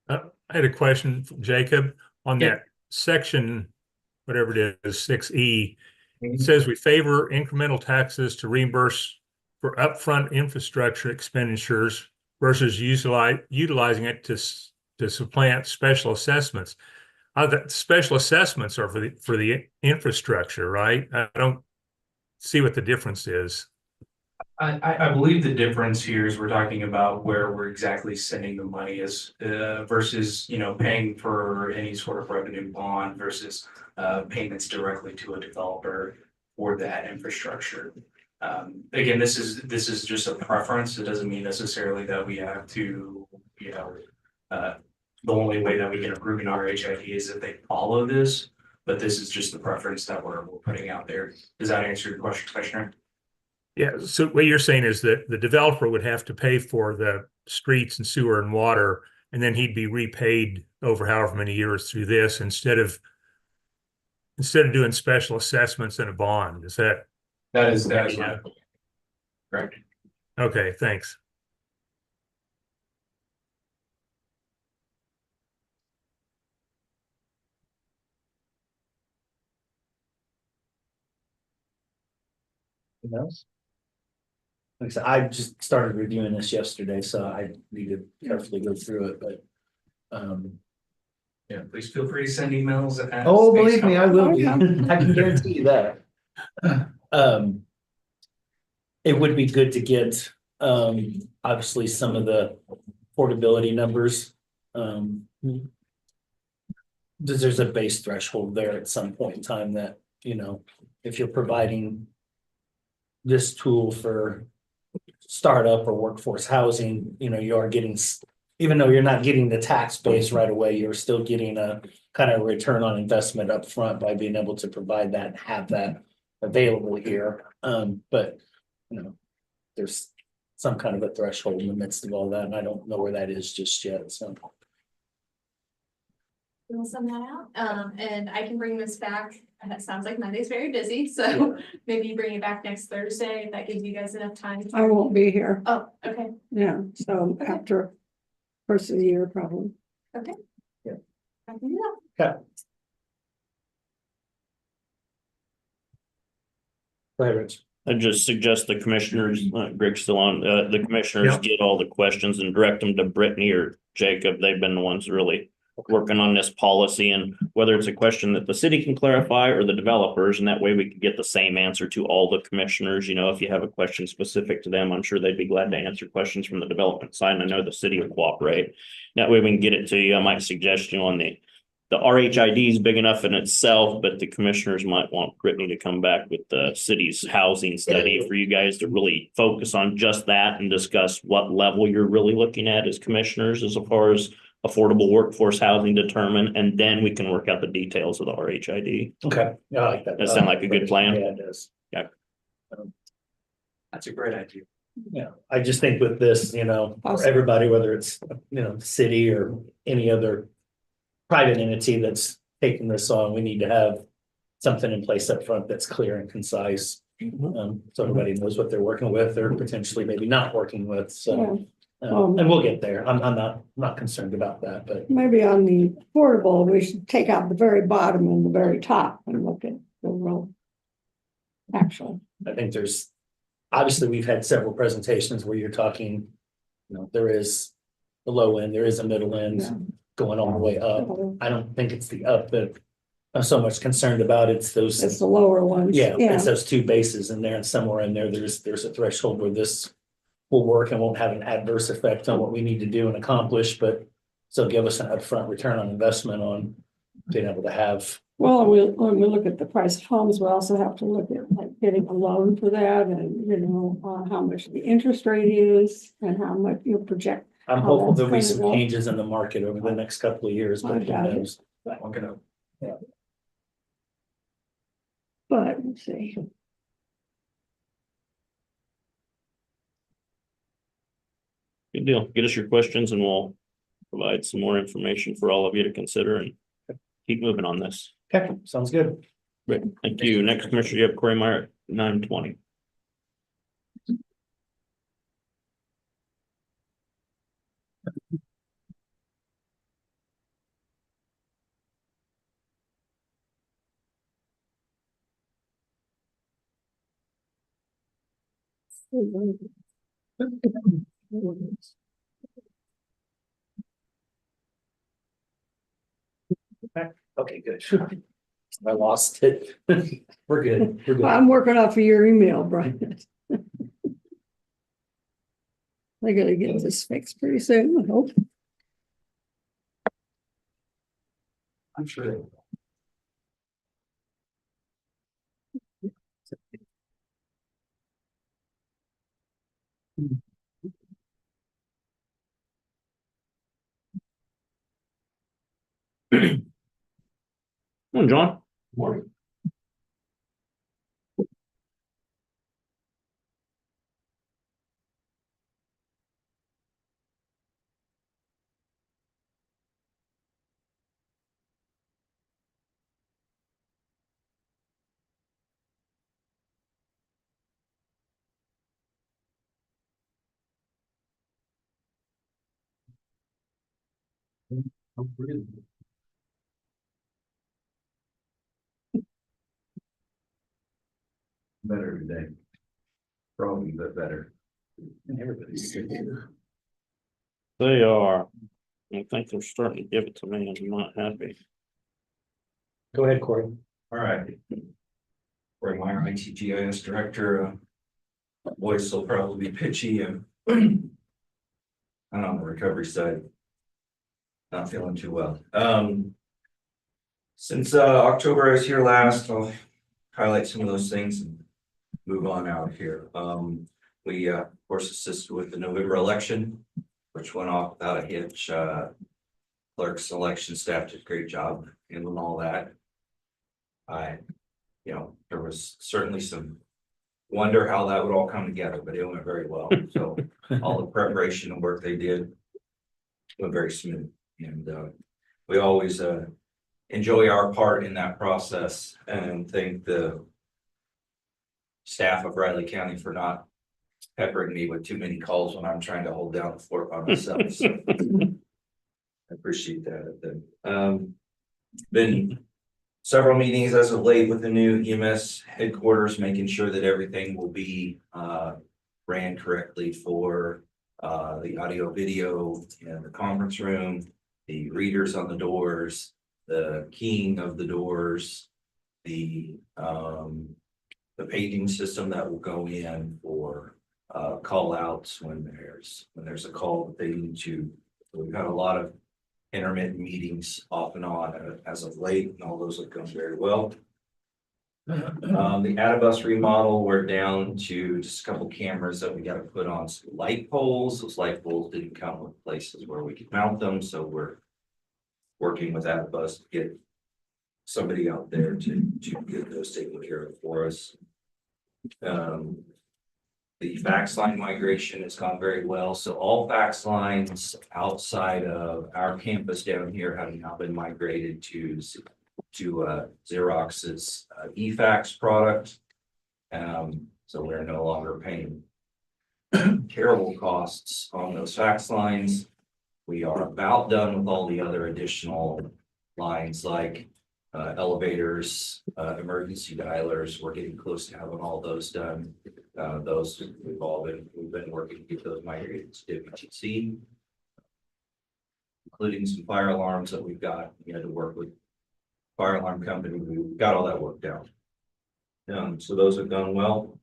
I had a question from Jacob on Yeah. that section, whatever it is, 6E. It says we favor incremental taxes to reimburse for upfront infrastructure expenditures versus utilizing it to supplant special assessments. The special assessments are for the infrastructure, right? I don't see what the difference is. I believe the difference here is we're talking about where we're exactly sending the money is versus, paying for any sort of revenue bond versus payments directly to a developer for that infrastructure. Again, this is just a preference. It doesn't mean necessarily that we have to, the only way that we can approve an RHID is if they follow this, but this is just the preference that we're putting out there. Does that answer your question, Commissioner? Yeah, so what you're saying is that the developer would have to pay for the streets and sewer and water, and then he'd be repaid over however many years through this instead of doing special assessments and a bond. Is that? That is correct. Okay, thanks. Anything else? Like I said, I just started reviewing this yesterday, so I need to carefully go through it, but. Yeah, please feel free to send emails. Oh, believe me, I will be. Oh, I can guarantee you that. Um. It would be good to get, obviously some of the portability numbers. There's a base threshold there at some point in time that, you know, if you're providing this tool for startup or workforce housing, you know, you are getting, even though you're not getting the tax base right away, you're still getting a kind of return on investment up front by being able to provide that and have that available here. But, you know, there's some kind of a threshold in the midst of all that, and I don't know where that is just yet, so. We'll send that out, and I can bring this back. It sounds like Monday's very busy, so maybe you bring it back next Thursday, if that gives you guys enough time. I won't be here. Oh, okay, Yeah, so after first of the year, probably. okay. Yeah. I can do that. Go ahead, Rich. I just suggest the commissioners, Greg's still on, the commissioners Yep. get all the questions and direct them to Brittany or Jacob. They've been the ones really working on this policy, and whether it's a question that the city can clarify or the developers, and that way we can get the same answer to all the commissioners. You know, if you have a question specific to them, I'm sure they'd be glad to answer questions from the development side. And I know the city will cooperate. That way we can get it to you. I might suggest you on the RHID is big enough in itself, but the commissioners might want Brittany to come back with the city's housing study for you guys to really focus on just that and discuss what level you're really looking at as commissioners as far as affordable workforce housing determined, and then we can work out the details of the RHID. Okay, yeah, I like that. That sound like a good plan? Yeah, it does. That's a great idea. Yeah, I just think with this, you know, for Awesome. everybody, whether it's, you know, the city or any other private entity that's taking this on, we need to have something in place up front that's clear and concise. So everybody knows what they're working with or potentially maybe not working with, so. And we'll get there. I'm not concerned about that, but Maybe on the portable, we should take out the very bottom and the very top and look at the real actual. I think there's, obviously, we've had several presentations where you're talking, you know, there is the low end, there is a middle end going all the way up. I don't think it's the up that I'm so much concerned about. It's those, It's the lower ones. yeah, it's those two bases in there, and somewhere in there, there's a threshold where this will work and won't have an adverse effect on what we need to do and accomplish, but still give us an upfront return on investment on being able to have. Well, when we look at the price of homes, we also have to look at like getting a loan for that and, you know, how much the interest rate is and how much you project. I'm how hopeful that's there'll be gonna some go. changes in the market over the next couple of years, I but who doubt it. knows? But let's see. Good deal. Get us your questions and we'll provide some more information for all of you to consider and keep moving on this. Okay, sounds good. Great. Thank you. Next commissioner, you have Corey Meyer, 920. Okay, good. I lost it. We're good. We're good. I'm working off of your email, Brian. I gotta get this fixed pretty soon, I hope. I'm sure. Come on, John. Morning. Better today. probably a bit better. And everybody's sick. They are. I think they're starting to give it to me. I'm not happy. Go ahead, Corey. All right. Corey Meyer, ITGIS Director. Voice will probably be pitchy and I'm on the recovery side. Not feeling too well. Since October I was here last, I'll highlight some of those things and move on out of here. We of course assisted with the November election, which went off without a hitch. Clerk's election staff did a great job handling all that. There was certainly some wonder how that would all come together, but it went very well. So all the preparation and work they did went very smooth. And we always enjoy our part in that process and thank the staff of Riley County for not peppering me with too many calls when I'm trying to hold down the fort by myself. So I appreciate that. Been several meetings as of late with the new EMS headquarters, making sure that everything will be ran correctly for the audio, video in the conference room, the readers on the doors, the keying of the doors, the paging system that will go in for call outs when there's a call that they need to. We've had a lot of intermittent meetings off and on as of late, and all those have gone very well. The Adibus remodel, we're down to just a couple cameras that we got to put on some light poles. Those light poles didn't come with places where we could mount them, so we're working with Adibus to get somebody out there to get those taken care of for us. The fax line migration has gone very well. So all fax lines outside of our campus down here have now been migrated to Xerox's eFax product. So we're no longer paying terrible costs on those fax lines. We are about done with all the other additional lines like elevators, emergency dialers. We're getting close to having all those done. Those we've been working to get those migrated to WTC, including some fire alarms that we've got. We had to work with fire alarm company. We've got all that worked out. So those have gone well.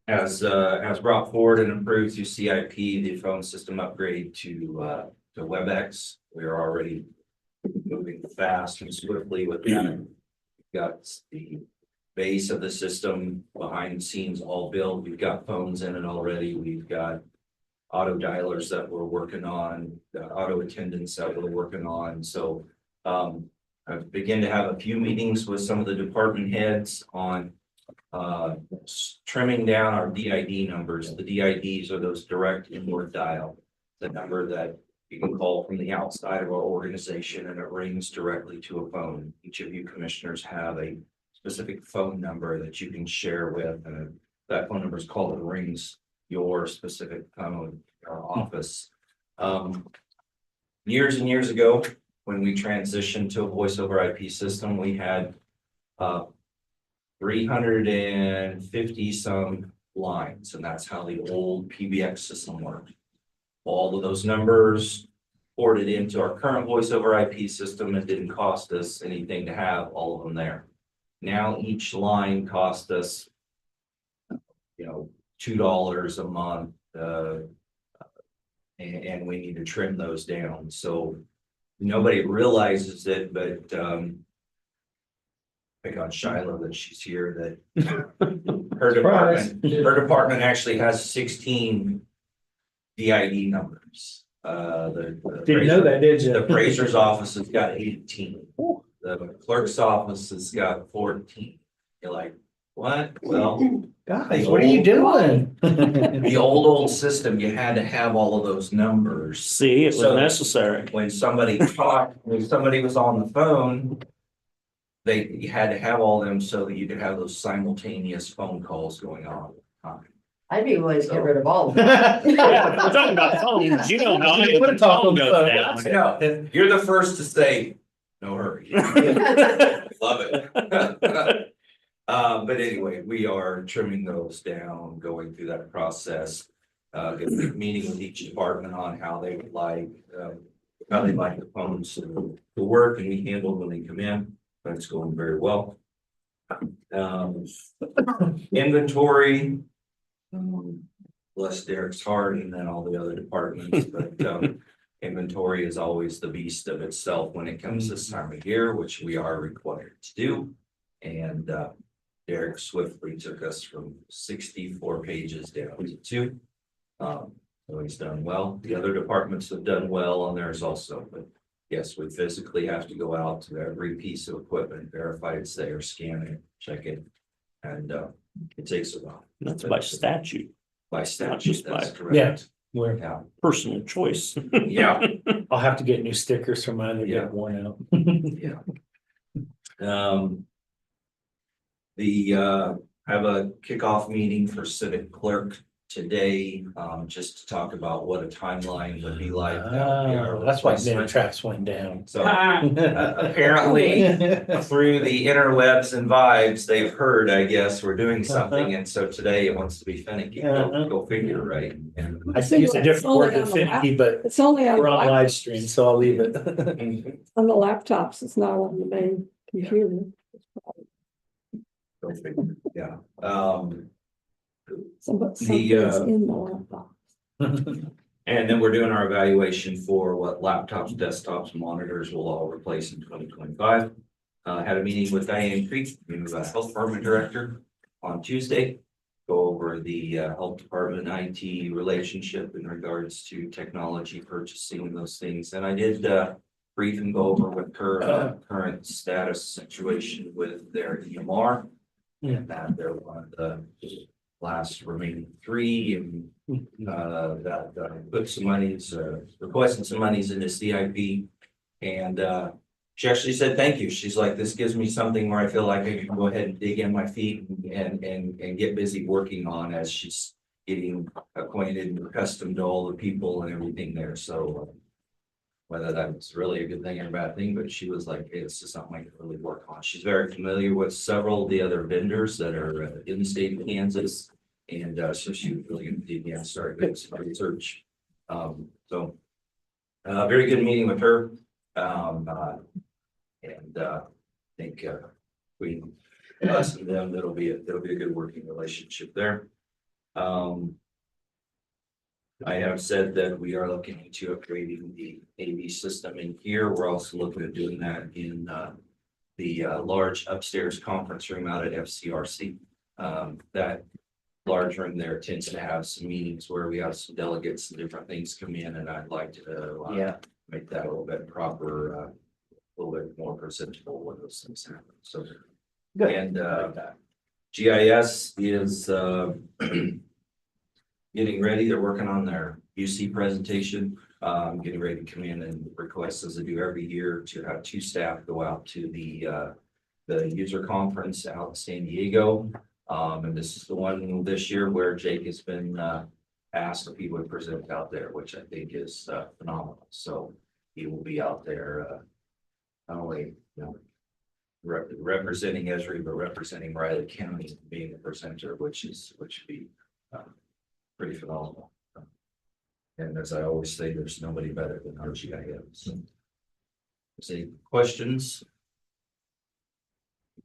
As brought forward and approved through CIP, the phone system upgrade to WebEx. We are already moving fast and swiftly with that. We've got the base of the system behind the scenes all built. We've got phones in it already. We've got auto dialers that we're working on, auto attendants that we're working on. So I've begun to have a few meetings with some of the department heads on trimming down our DID numbers. The DIDs are those direct inward dial, the number that you can call from the outside of our organization and it rings directly to a phone. Each of you commissioners have a specific phone number that you can share with, and that phone number is called and rings your specific phone or office. Years and years ago, when we transitioned to a voice over IP system, we had 350 some lines, and that's how the old PBX system worked. All of those numbers ported into our current voice over IP system. It didn't cost us anything to have all of them there. Now each line cost us, $2 a month, and we need to trim those down. So nobody realizes it, but pick on Shiloh that she's here, that her department actually has 16 DID numbers. Didn't know that, did you? The appraiser's office has got 18. The clerk's office has got 14. You're like, what? Well, guys, what are you doing? The old system, you had to have all of those numbers. See, it was So necessary. when somebody was on the phone, you had to have all them so that you could have those simultaneous phone calls going on. I'd be willing to get rid of all of them. We're talking about phones. You know how You wanna talk on the phone. goes down. No, you're the first to say, no hurry. Love it. But but anyway, we are trimming those down, going through that process. Meeting with each department on how they would like, how they'd like the phones to work and we handle when they come in, but it's going very well. Inventory. Bless Derek's heart and then all the other departments, but inventory is always the beast of itself when it comes this time of year, which we are required to do. And Derek swiftly took us from 64 pages down to 2. So he's done well. The other departments have done well on theirs also, but yes, we physically have to go out to every piece of equipment, verify it's there, scan it, check it. And it takes a while. That's by statute, By not statute, just that's by correct. Yeah. Where Yeah, personal choice. yeah, I'll have to get new stickers for mine, they're Yeah. getting worn out. yeah. I have a kickoff meeting for civic clerk today, just to talk about what a timeline would be like. That's why Minitraps went down. So apparently through the interwebs and vibes, they've heard, I guess, we're doing something, and so today it wants to be finicky. Go figure, right? And I use a different word than finicky, but It's only on, we're on the live stream, so I'll leave it. on the laptops, it's not on the main computer. go figure, yeah. Somebody's The, in the laptop. And then we're doing our evaluation for what laptops, desktops, monitors will all replace in 2025. Had a meeting with Diane Creek, new health department director, on Tuesday. Go over the health department IT relationship in regards to technology purchasing and those things. And I did brief and go over with her current status situation with their EMR. And that they're one of the last remaining 3 and that put some monies, requesting some monies in the CIP. And she actually said, thank you. She's like, this gives me something where I feel like I can go ahead and dig in my feet and get busy working on as she's getting acquainted and accustomed to all the people and everything there. So whether that's really a good thing or a bad thing, but she was like, hey, it's just something I can really work on. She's very familiar with several of the other vendors that are in the state of Kansas. And so she was really going to dig in, start doing some research. Very good meeting with her. I think between us and them, that'll be a good working relationship there. I have said that we are looking into upgrading the AV system in here. We're also looking at doing that in the large upstairs conference room out at FCRC. That large room there tends to have some meetings where we have some delegates and different things come in, and I'd like to make that a little bit proper, a little bit more presentable when those things happen. So, Good. And GIS is getting ready. They're working on their UC presentation, getting ready to come in and request, as they do every year, to have 2 staff go out to the user conference out in San Diego. And this is the one this year where Jake has been asked if he would present out there, which I think is phenomenal. So he will be out there not only, representing Esri, but representing Riley County, being a presenter, which would be pretty phenomenal. And as I always say, there's nobody better than our GIS. Any questions?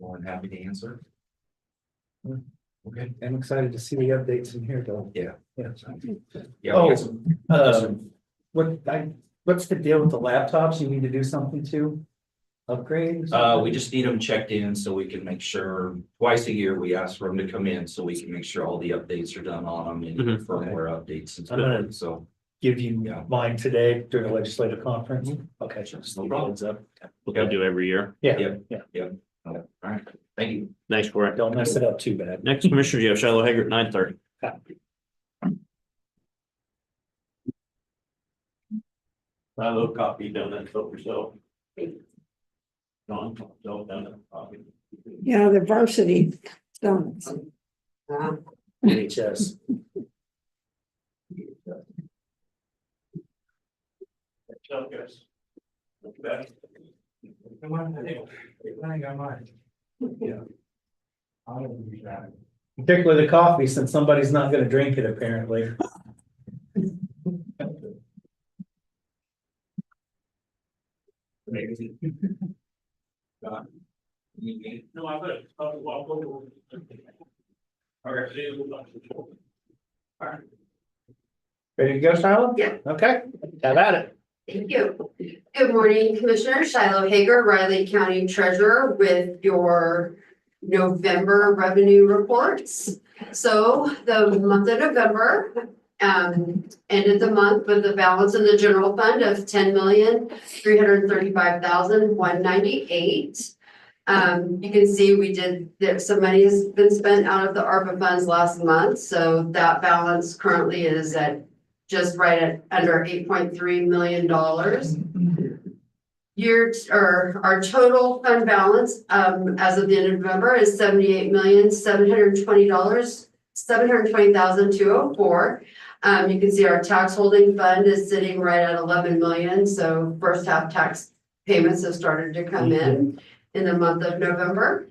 More than happy to answer. Okay. I'm excited to see the updates in here, though. Yeah. Yeah. Yeah. What's the deal with the laptops? You need to do something to upgrade? We just need them checked in so we can make sure twice a year we ask for them to come in so we can make sure all the updates are done on them and firmware updates and stuff. So Give you mine today during the legislative conference. Okay, just No no problem. heads up. What they do every year. Yeah, all right, thank you. Thanks for it. don't mess it up too bad. Next commissioner, you have Shiloh Hager at 9:30. I will copy down that vote yourself. John, down that copy. Yeah, the varsity donuts. HS. Guys. Look back. Come on, I got mine. Yeah. Particularly the coffee, since somebody's not gonna drink it apparently. No, I bet. I'll go. Ready to go, Shiloh? Yeah. Okay, have at it. Thank you. Good morning, Commissioner Shiloh Hager, Riley County Treasurer, with your November revenue reports. So the month of November ended the month with a balance in the general fund of $10,335,198. You can see some money has been spent out of the ARPA funds last month, so that balance currently is at just right at under $8.3 million. Our total fund balance, as of the end of November is $78,720,204. You can see our tax holding fund is sitting right at 11 million. So first half tax payments have started to come in the month of November.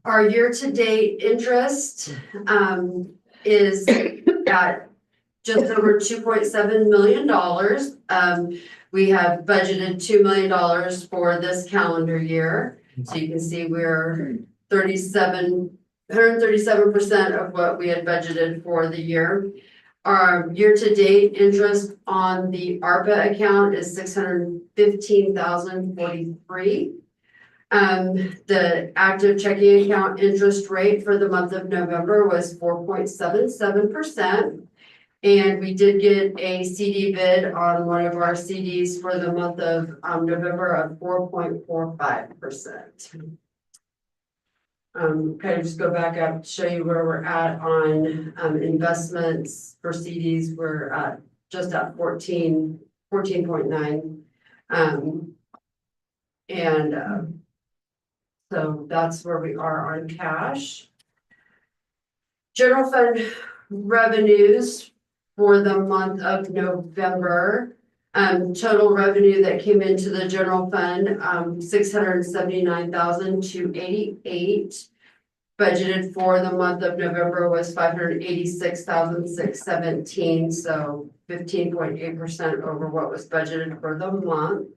Our year-to-date interest, is at just over $2.7 million. We have budgeted $2 million for this calendar year. So you can see we're 137% of what we had budgeted for the year. Our year-to-date interest on the ARPA account is $615,043. The active checking account interest rate for the month of November was 4.77%. And we did get a CD bid on one of our CDs for the month of November of 4.45%. Kind of just go back up to show you where we're at on investments for CDs. We're at just at 14.9. So that's where we are on cash. General fund revenues for the month of November. Total revenue that came into the general fund, $679,288. Budgeted for the month of November was $586,617, so 15.8% over what was budgeted for the month.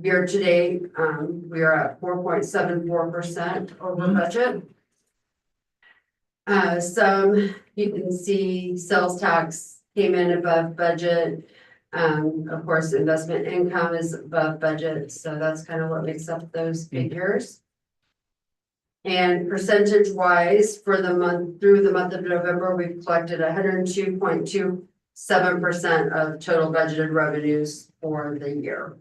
Year to date, we are at 4.74% over budget. You can see sales tax came in above budget. Of course, investment income is above budget, so that's kind of what makes up those figures. And percentage wise, for the month through the month of November, we've collected 102.27% of total budgeted revenues for the year.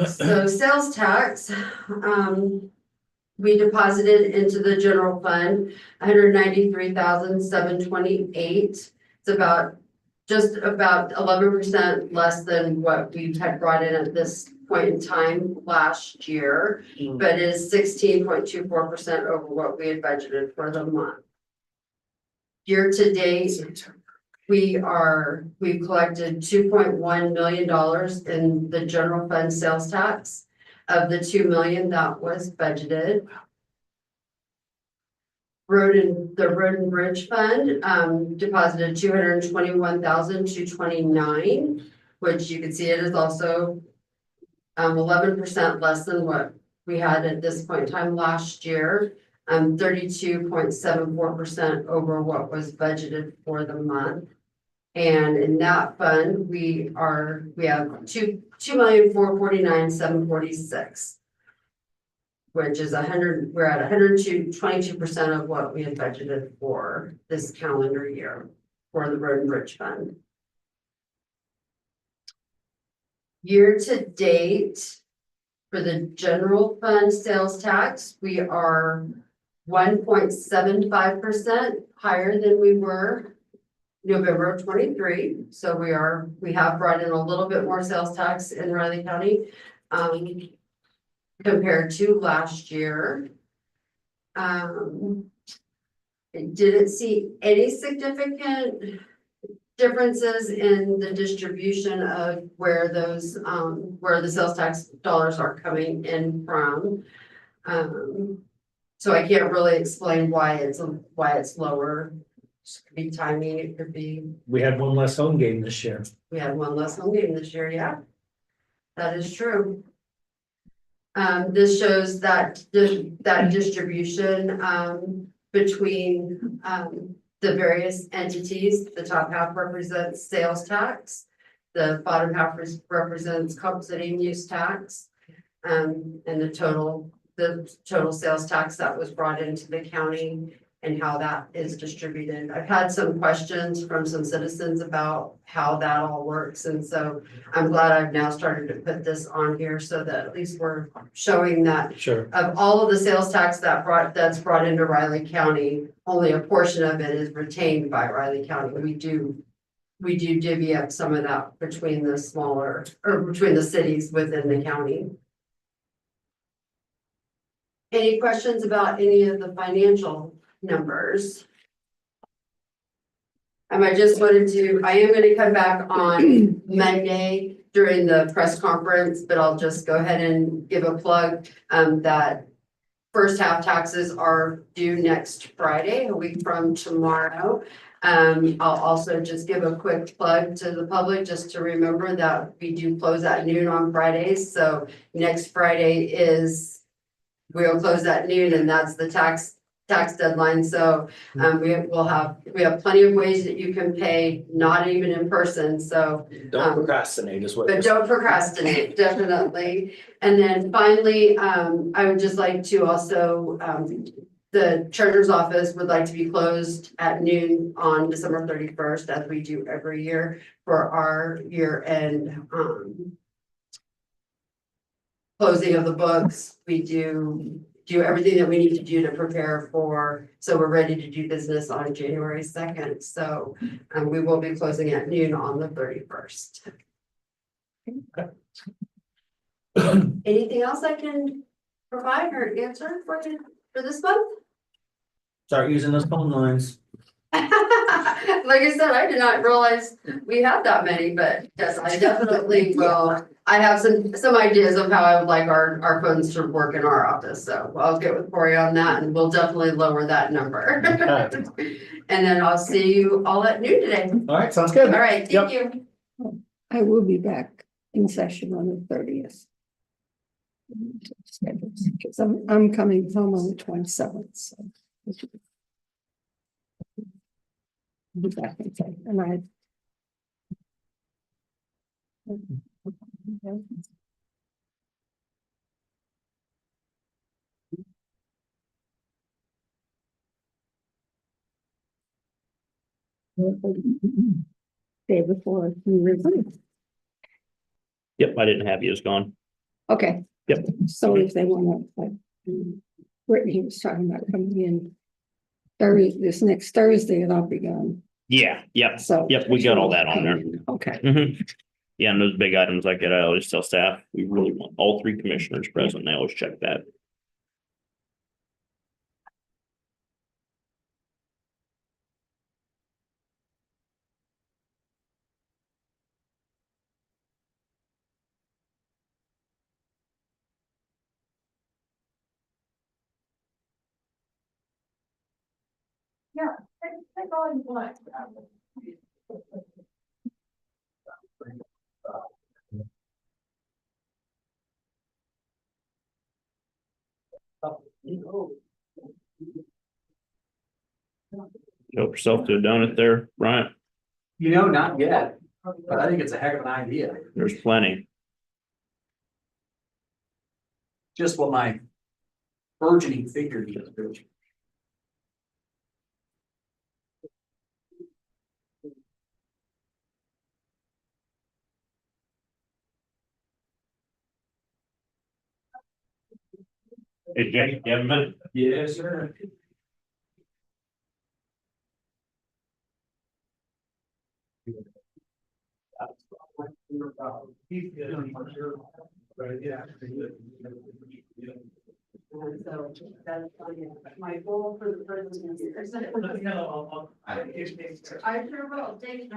So sales tax, we deposited into the general fund $193,728. It's just about 11% less than what we had brought in at this point in time last year, but is 16.24% over what we had budgeted for the month. Year to date, we've collected $2.1 million in the general fund sales tax of the $2 million that was budgeted. The Road and Bridge Fund deposited $221,229, which you can see it is also 11% less than what we had at this point in time last year. 32.74% over what was budgeted for the month. And in that fund, we have $2,449,746, which is we're at 122% of what we had budgeted for this calendar year for the Road and Bridge Fund. Year to date, for the general fund sales tax, we are 1.75% higher than we were November of 23. So we have brought in a little bit more sales tax in Riley County compared to last year. Didn't see any significant differences in the distribution of where those, where the sales tax dollars are coming in from. So I can't really explain why it's lower. It could be timing, it could be, We had one less home game this year. we had one less home game this year, yeah. That is true. This shows that, that distribution, between, the various entities. The top half represents sales tax. The bottom half represents compensating use tax. And the total sales tax that was brought into the county and how that is distributed. I've had some questions from some citizens about how that all works. And so I'm glad I've now started to put this on here so that at least we're showing that Sure. of all of the sales tax that's brought into Riley County, only a portion of it is retained by Riley County. We do divvy up some of that between the smaller, or between the cities within the county. Any questions about any of the financial numbers? I am gonna come back on Monday during the press conference, but I'll just go ahead and give a plug, that first half taxes are due next Friday, a week from tomorrow. I'll also just give a quick plug to the public, just to remember that we do close at noon on Fridays. So next Friday we'll close at noon, and that's the tax deadline. So we have plenty of ways that you can pay, not even in person. So Don't procrastinate is what. but don't procrastinate, definitely. And then finally, I would just like to also, the treasurer's office would like to be closed at noon on December 31st, as we do every year for our year-end closing of the books. We do everything that we need to do to prepare for, so we're ready to do business on January 2nd. So we will be closing at noon on the 31st. Anything else I can provide or answer for you for this month? Start using those phone lines. Like I said, I did not realize we had that many, but yes, I definitely will. I have some ideas of how I would like our phones to work in our office, so I'll get with Corey on that and we'll definitely lower that number. And then I'll see you all at noon today. All right, sounds good. All right, thank you. I will be back in session on the 30th. Because I'm coming home on the 27th, so. Be back in time, and I. Day before New Year's Eve. Yep, I didn't have you as gone. Okay. Yep. So if they want to, like, Brittany was talking about coming in this next Thursday, and I'll be gone. Yeah, yep, So. yep, we got all that on there. Okay. Mhm. Yeah, and those big items like that, I always tell staff, we really want all three commissioners present. They always check that. Yeah, take all you want. Help yourself to a donut there, Bryant. You know, not yet, but I think it's a heck of an idea. There's plenty. Just what my burgeoning figure needs. Hey, Jake, you have a minute? Yes, sir. So that's my goal for the first 2 years. I sure will. Thank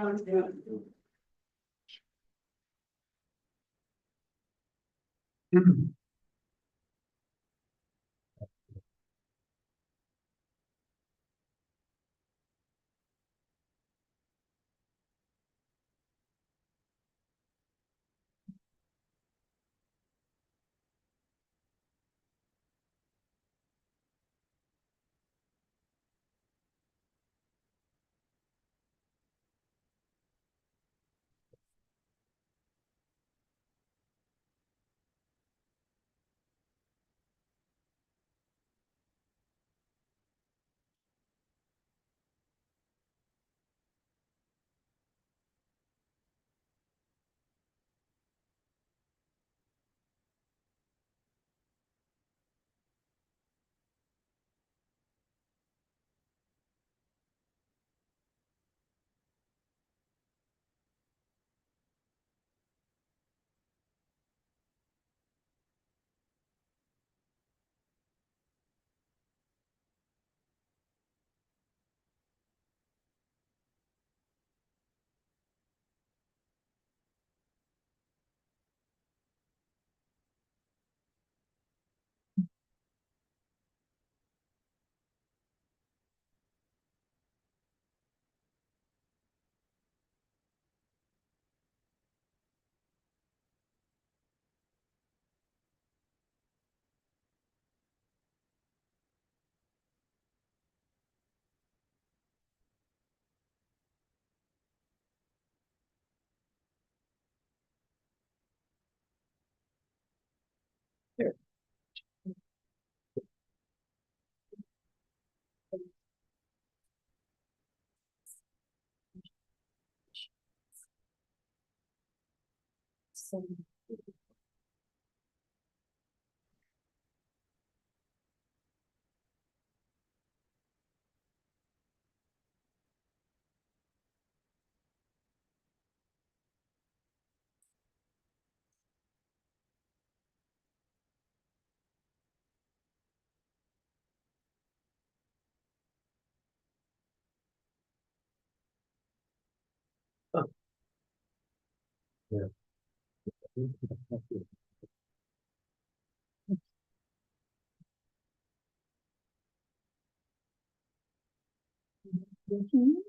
you.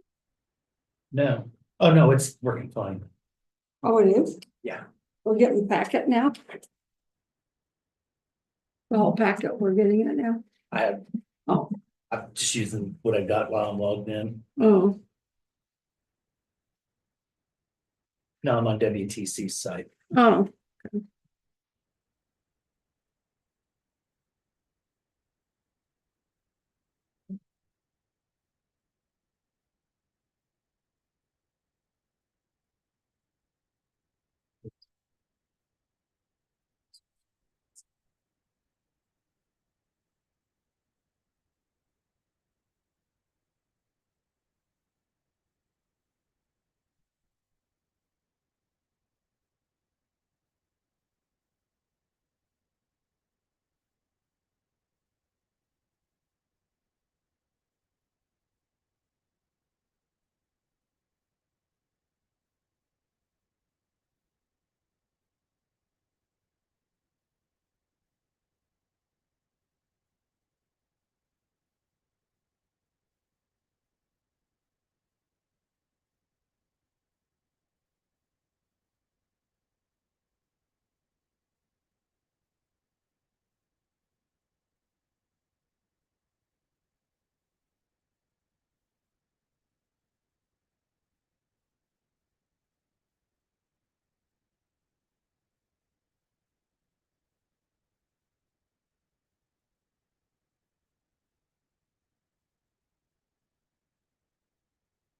No. Oh, no, it's working fine. Oh, it is? Yeah. We're getting the packet now? The whole packet, we're getting it now? I'm just using what I got while I'm logged in. Oh, Now I'm on WTC's site. oh.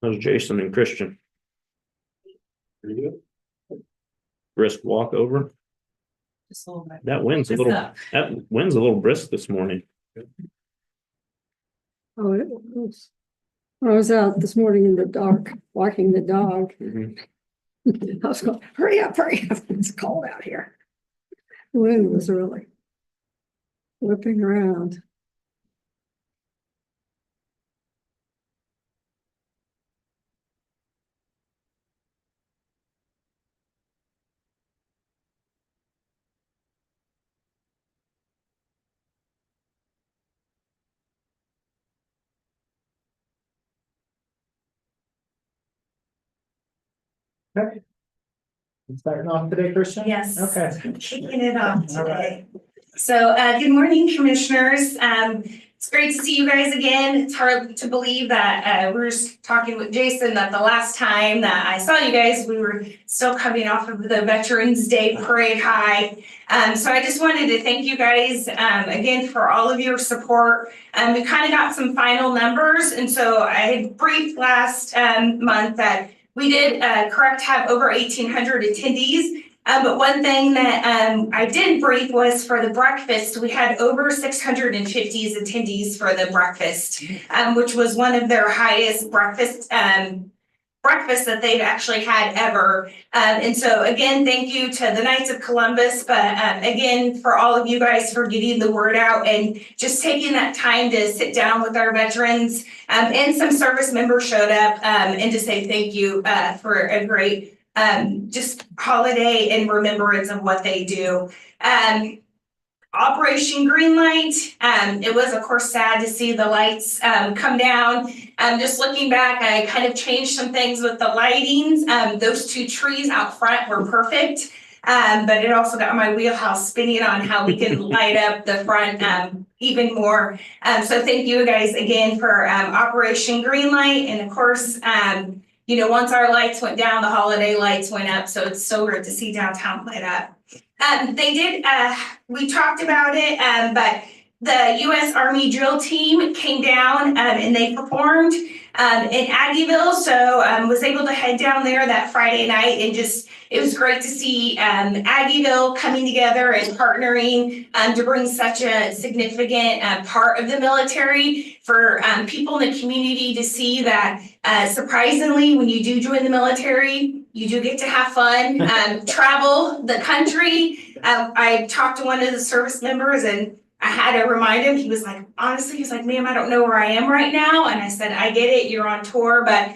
Those Jason and Christian. Brisk walk over. Just a little bit. That wind's a What's little, up? that wind's a little brisk this morning. Oh, it was. I was out this morning in the dark, walking the dog. Mhm. I was going, hurry up, it's cold out here. The wind was really. Whipping around. Starting off today, Christian? Yes. Okay. Kicking it off All right. today. So, good morning, commissioners. It's great to see you guys again. It's hard to believe that, we were just talking with Jason that the last time that I saw you guys, we were still coming off of the Veterans Day Parade High. So I just wanted to thank you guys, again, for all of your support. We kind of got some final numbers, and so I had briefed last, month that we did, correct have over 1,800 attendees. But one thing that I did brief was for the breakfast, we had over 650 attendees for the breakfast, which was one of their highest breakfasts that they've actually had ever. And so again, thank you to the Knights of Columbus, but again, for all of you guys for getting the word out and just taking that time to sit down with our veterans. And some service members showed up and to say thank you for a great just holiday and remembrance of what they do. Operation Greenlight, it was of course sad to see the lights come down. Just looking back, I kind of changed some things with the lightings. Those two trees out front were perfect. But it also got my wheelhouse spinning on how we can light up the front even more. So thank you guys again for Operation Greenlight. And of course, you know, once our lights went down, the holiday lights went up. So it's so great to see downtown lit up. They did, we talked about it, but the U.S. Army drill team came down and they performed in Aggieville. So was able to head down there that Friday night and just, it was great to see Aggieville coming together and partnering to bring such a significant part of the military for people in the community to see that surprisingly, when you do join the military, you do get to have fun, travel the country. I talked to one of the service members and I had to remind him, he was like, honestly, he's like, ma'am, I don't know where I am right now. And I said, I get it, you're on tour, but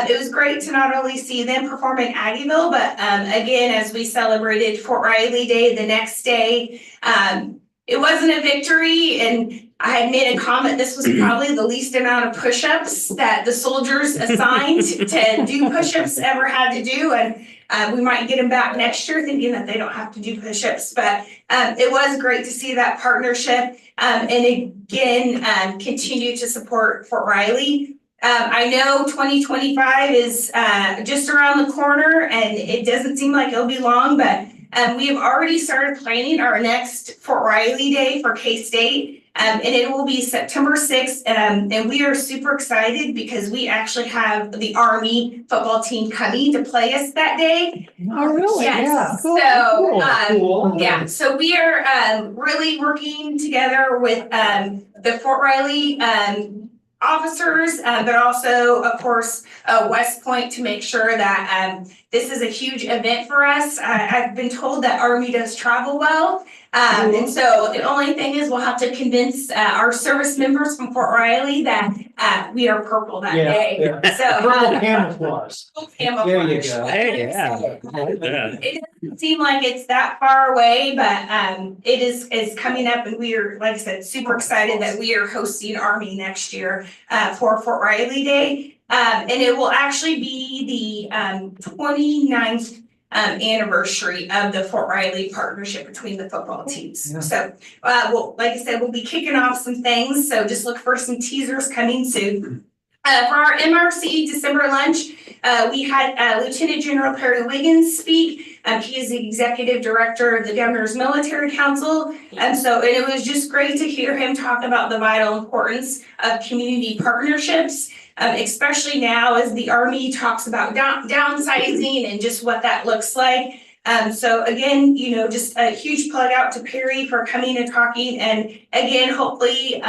it was great to not only see them perform in Aggieville, but again, as we celebrated Fort Riley Day the next day, it wasn't a victory. And I had made a comment, this was probably the least amount of push-ups that the soldiers assigned to do push-ups ever had to do. And we might get them back next year thinking that they don't have to do push-ups. But it was great to see that partnership and again, continue to support Fort Riley. I know 2025 is just around the corner and it doesn't seem like it'll be long, but we have already started planning our next Fort Riley Day for K-State. And it will be September 6th. And we are super excited because we actually have the Army football team coming to play us that day. Oh, really? Yes. Yeah. So, yeah, so we are really working together with the Fort Riley officers, but also, of course, West Point to make sure that this is a huge event for us. I've been told that Army does travel well. And so the only thing is we'll have to convince our service members from Fort Riley that we are purple that day. Yeah. So Purple camouflage. camouflage. There you go. Hey, yeah. It doesn't seem like it's that far away, but it is coming up, and we are, like I said, super excited that we are hosting Army next year for Fort Riley Day. And it will actually be the 29th anniversary of the Fort Riley partnership between the football teams. Yeah. So, well, like I said, we'll be kicking off some things. So just look for some teasers coming soon. For our MRC December lunch, we had Lieutenant General Perry Wiggins speak. He is the executive director of the Governor's Military Council. And it was just great to hear him talk about the vital importance of community partnerships. Especially now as the Army talks about downsizing and just what that looks like. So again, you know, just a huge plug out to Perry for coming and talking, and again, hopefully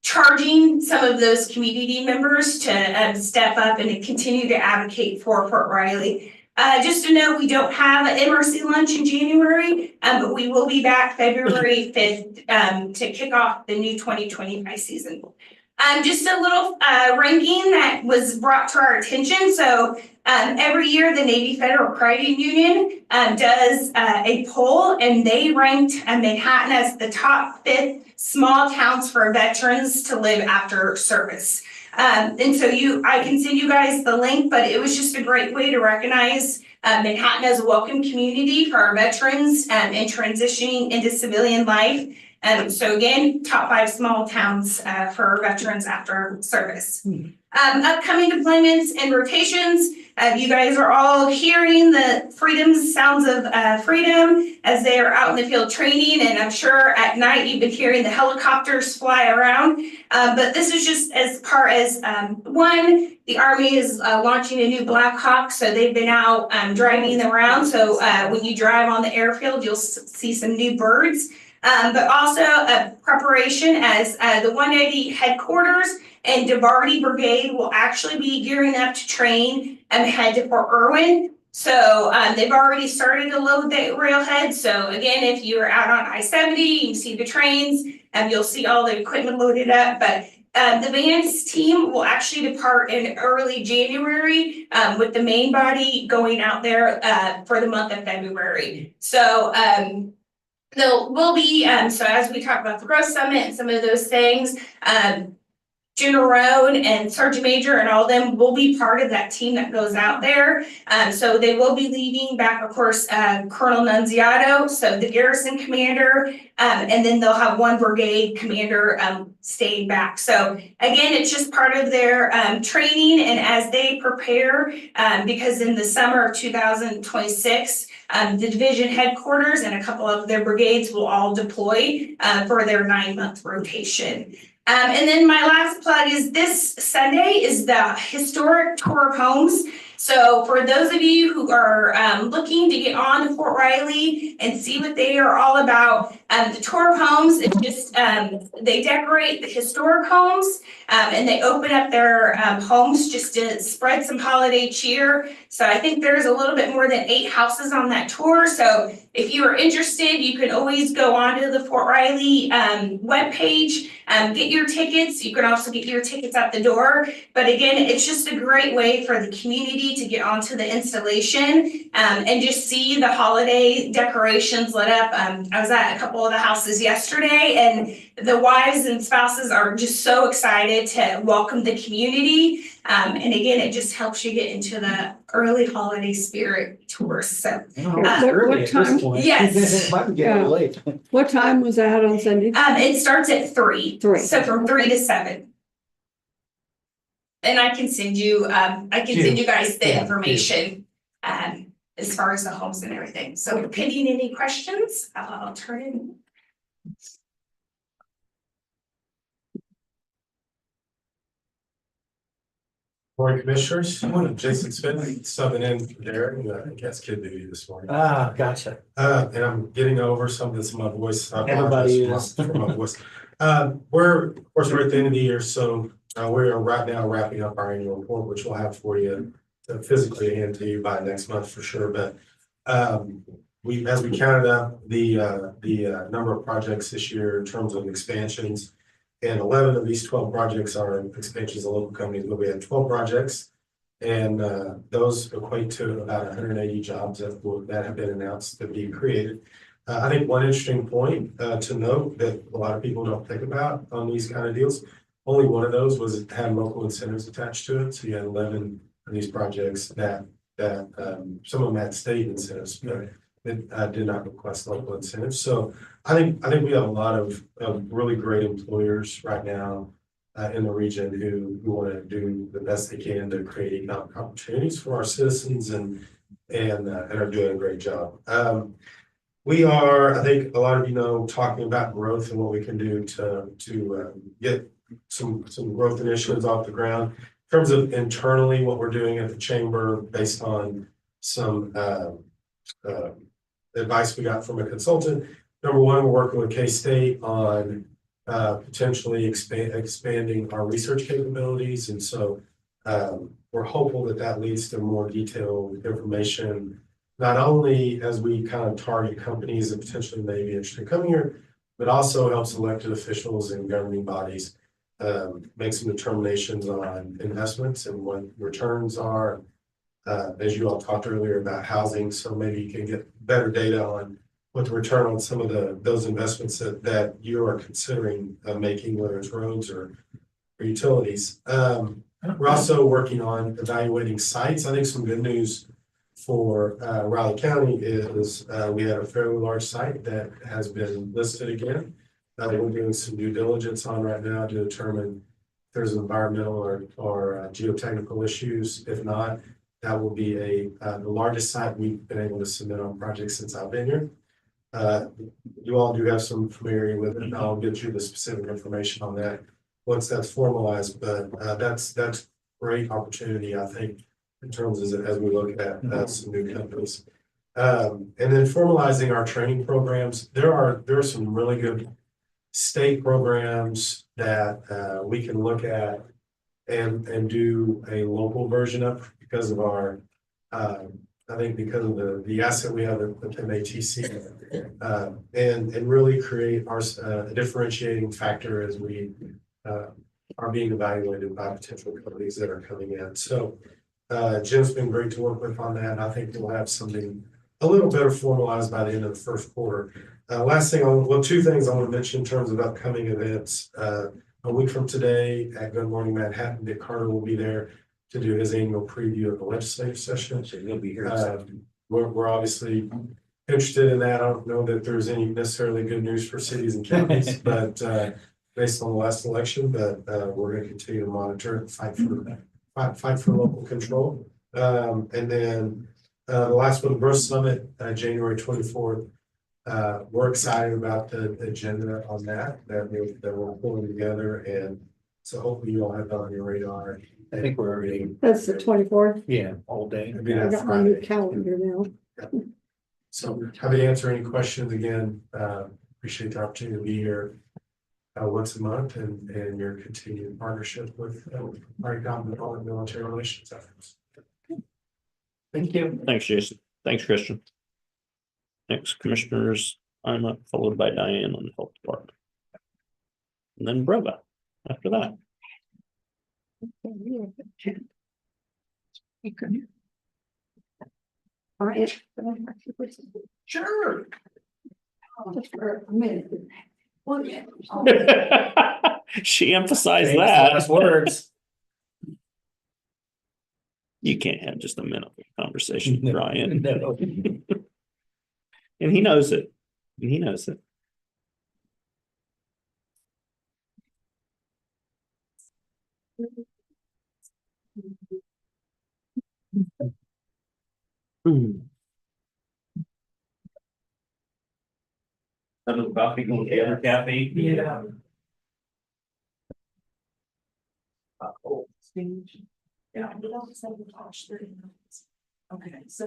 charging some of those community members to step up and to continue to advocate for Fort Riley. Just to know, we don't have an MRC lunch in January, but we will be back February 5th to kick off the new 2025 season. Just a little ranking that was brought to our attention. So every year, the Navy Federal Credit Union does a poll, and they ranked Manhattan as the top 5th small towns for veterans to live after service. And so I can send you guys the link, but it was just a great way to recognize Manhattan as a welcome community for our veterans and transitioning into civilian life. So again, top 5 small towns for veterans after service. Upcoming deployments and rotations. You guys are all hearing the sounds of freedom as they are out in the field training, and I'm sure at night you've been hearing the helicopters fly around. But this is just as part as one, the Army is launching a new Black Hawk, so they've been out driving them around. So when you drive on the airfield, you'll see some new birds. But also a preparation as the 180 headquarters and DeVarty Brigade will actually be gearing up to train and head to Fort Irwin. So they've already started to load the railhead. So again, if you're out on I-70, you see the trains, and you'll see all the equipment loaded up. But the Vance team will actually depart in early January with the main body going out there for the month of February. So will be, so as we talk about the Growth Summit and some of those things, General Roan and Sergeant Major and all of them will be part of that team that goes out there. So they will be leading back, of course, Colonel Nunziato, so the garrison commander, and then they'll have one brigade commander staying back. So again, it's just part of their training, and as they prepare, because in the summer of 2026, the division headquarters and a couple of their brigades will all deploy for their 9-month rotation. And then my last plug is this Sunday is the historic tour of homes. So for those of you who are looking to get on to Fort Riley and see what they are all about, the tour of homes, it's just, they decorate the historic homes and they open up their homes just to spread some holiday cheer. So I think there's a little bit more than 8 houses on that tour. So if you are interested, you can always go onto the Fort Riley webpage, get your tickets. You can also get your tickets at the door. But again, it's just a great way for the community to get onto the installation and just see the holiday decorations lit up. I was at a couple of the houses yesterday, and the wives and spouses are just so excited to welcome the community. And again, it just helps you get into the early holiday spirit tours. So What time? Yes. Might be getting late. What time was that on Sunday? It starts at 3. 3. So from 3 to 7. And I can send you guys the information as far as the homes and everything. So pending any questions, I'll turn it in. Morning, Commissioners. Morning, Jason Smith, subbing in for Darren, I guess kid duty this morning. Ah, gotcha. And I'm getting over some of this in my voice. I Everybody apologize is. for my voice. We're, of course, we're at the end of the year, so we're right now wrapping up our annual report, which we'll have for you to physically hand to you by next month for sure. But as we counted up the number of projects this year in terms of expansions, and 11 of these 12 projects are expansions of local companies, but we have 12 projects. And those equate to about 180 jobs that have been announced to be created. I think one interesting point to note that a lot of people don't think about on these kind of deals, only one of those had local incentives attached to it. So you had 11 of these projects that some of them had state incentives, but that did not request local incentives. So I think we have a lot of really great employers right now in the region who want to do the best they can to create economic opportunities for our citizens and are doing a great job. We are, I think a lot of you know, talking about growth and what we can do to get some growth initiatives off the ground. In terms of internally, what we're doing at the chamber based on some advice we got from a consultant. Number one, we're working with K-State on potentially expanding our research capabilities. And so we're hopeful that that leads to more detailed information, not only as we kind of target companies that potentially may be interested in coming here, but also helps elected officials and governing bodies make some determinations on investments and what returns are. As you all talked earlier about housing, so maybe you can get better data on what the return on some of those investments that you are considering making, whether it's roads or utilities. We're also working on evaluating sites. I think some good news for Raleigh County is we had a fairly large site that has been listed again. We're doing some due diligence on right now to determine if there's environmental or geotechnical issues. If not, that will be the largest site we've been able to submit on projects since I've been here. You all do have some familiarity with it, and I'll get you the specific information on that once that's formalized, but that's great opportunity, I think, in terms of as we look at some new companies. And then formalizing our training programs. There are some really good state programs that we can look at and do a local version of because of our I think because of the asset we have at MATC, and really create our a differentiating factor as we are being evaluated by potential companies that are coming in. So Jim's been great to work with on that. And I think we'll have something a little better formalized by the end of the first quarter. Last thing, two things I want to mention in terms of upcoming events. A week from today at Good Morning Manhattan, Dick Carter will be there to do his annual preview of the legislative session. So he'll be here. We're obviously interested in that. I don't know that there's any necessarily good news for cities and counties, but based on the last election, but we're going to continue to monitor and fight for local control. And then the last one, Bruce Summit, January 24th. We're excited about the agenda on that we're pulling together, and so hopefully you all have that on your radar. I think we're already. That's the 24th. Yeah, all day. I got my new calendar now. So happy to answer any questions again. Appreciate the opportunity to be here once a month and your continued partnership with our government and military relations efforts. Thank you. Thanks, Jason. Thanks, Christian. Next, commissioners, I'm up, followed by Diane on the health department. And then Breva after that. Sure. Just for a minute. She emphasized Famous that. last words. You can't have just a minute of conversation, No, Brian. no. And he knows it. And he knows it. Another coffee, the other cafe. Yeah. Yeah, we don't send the cash 30 minutes. Okay, so.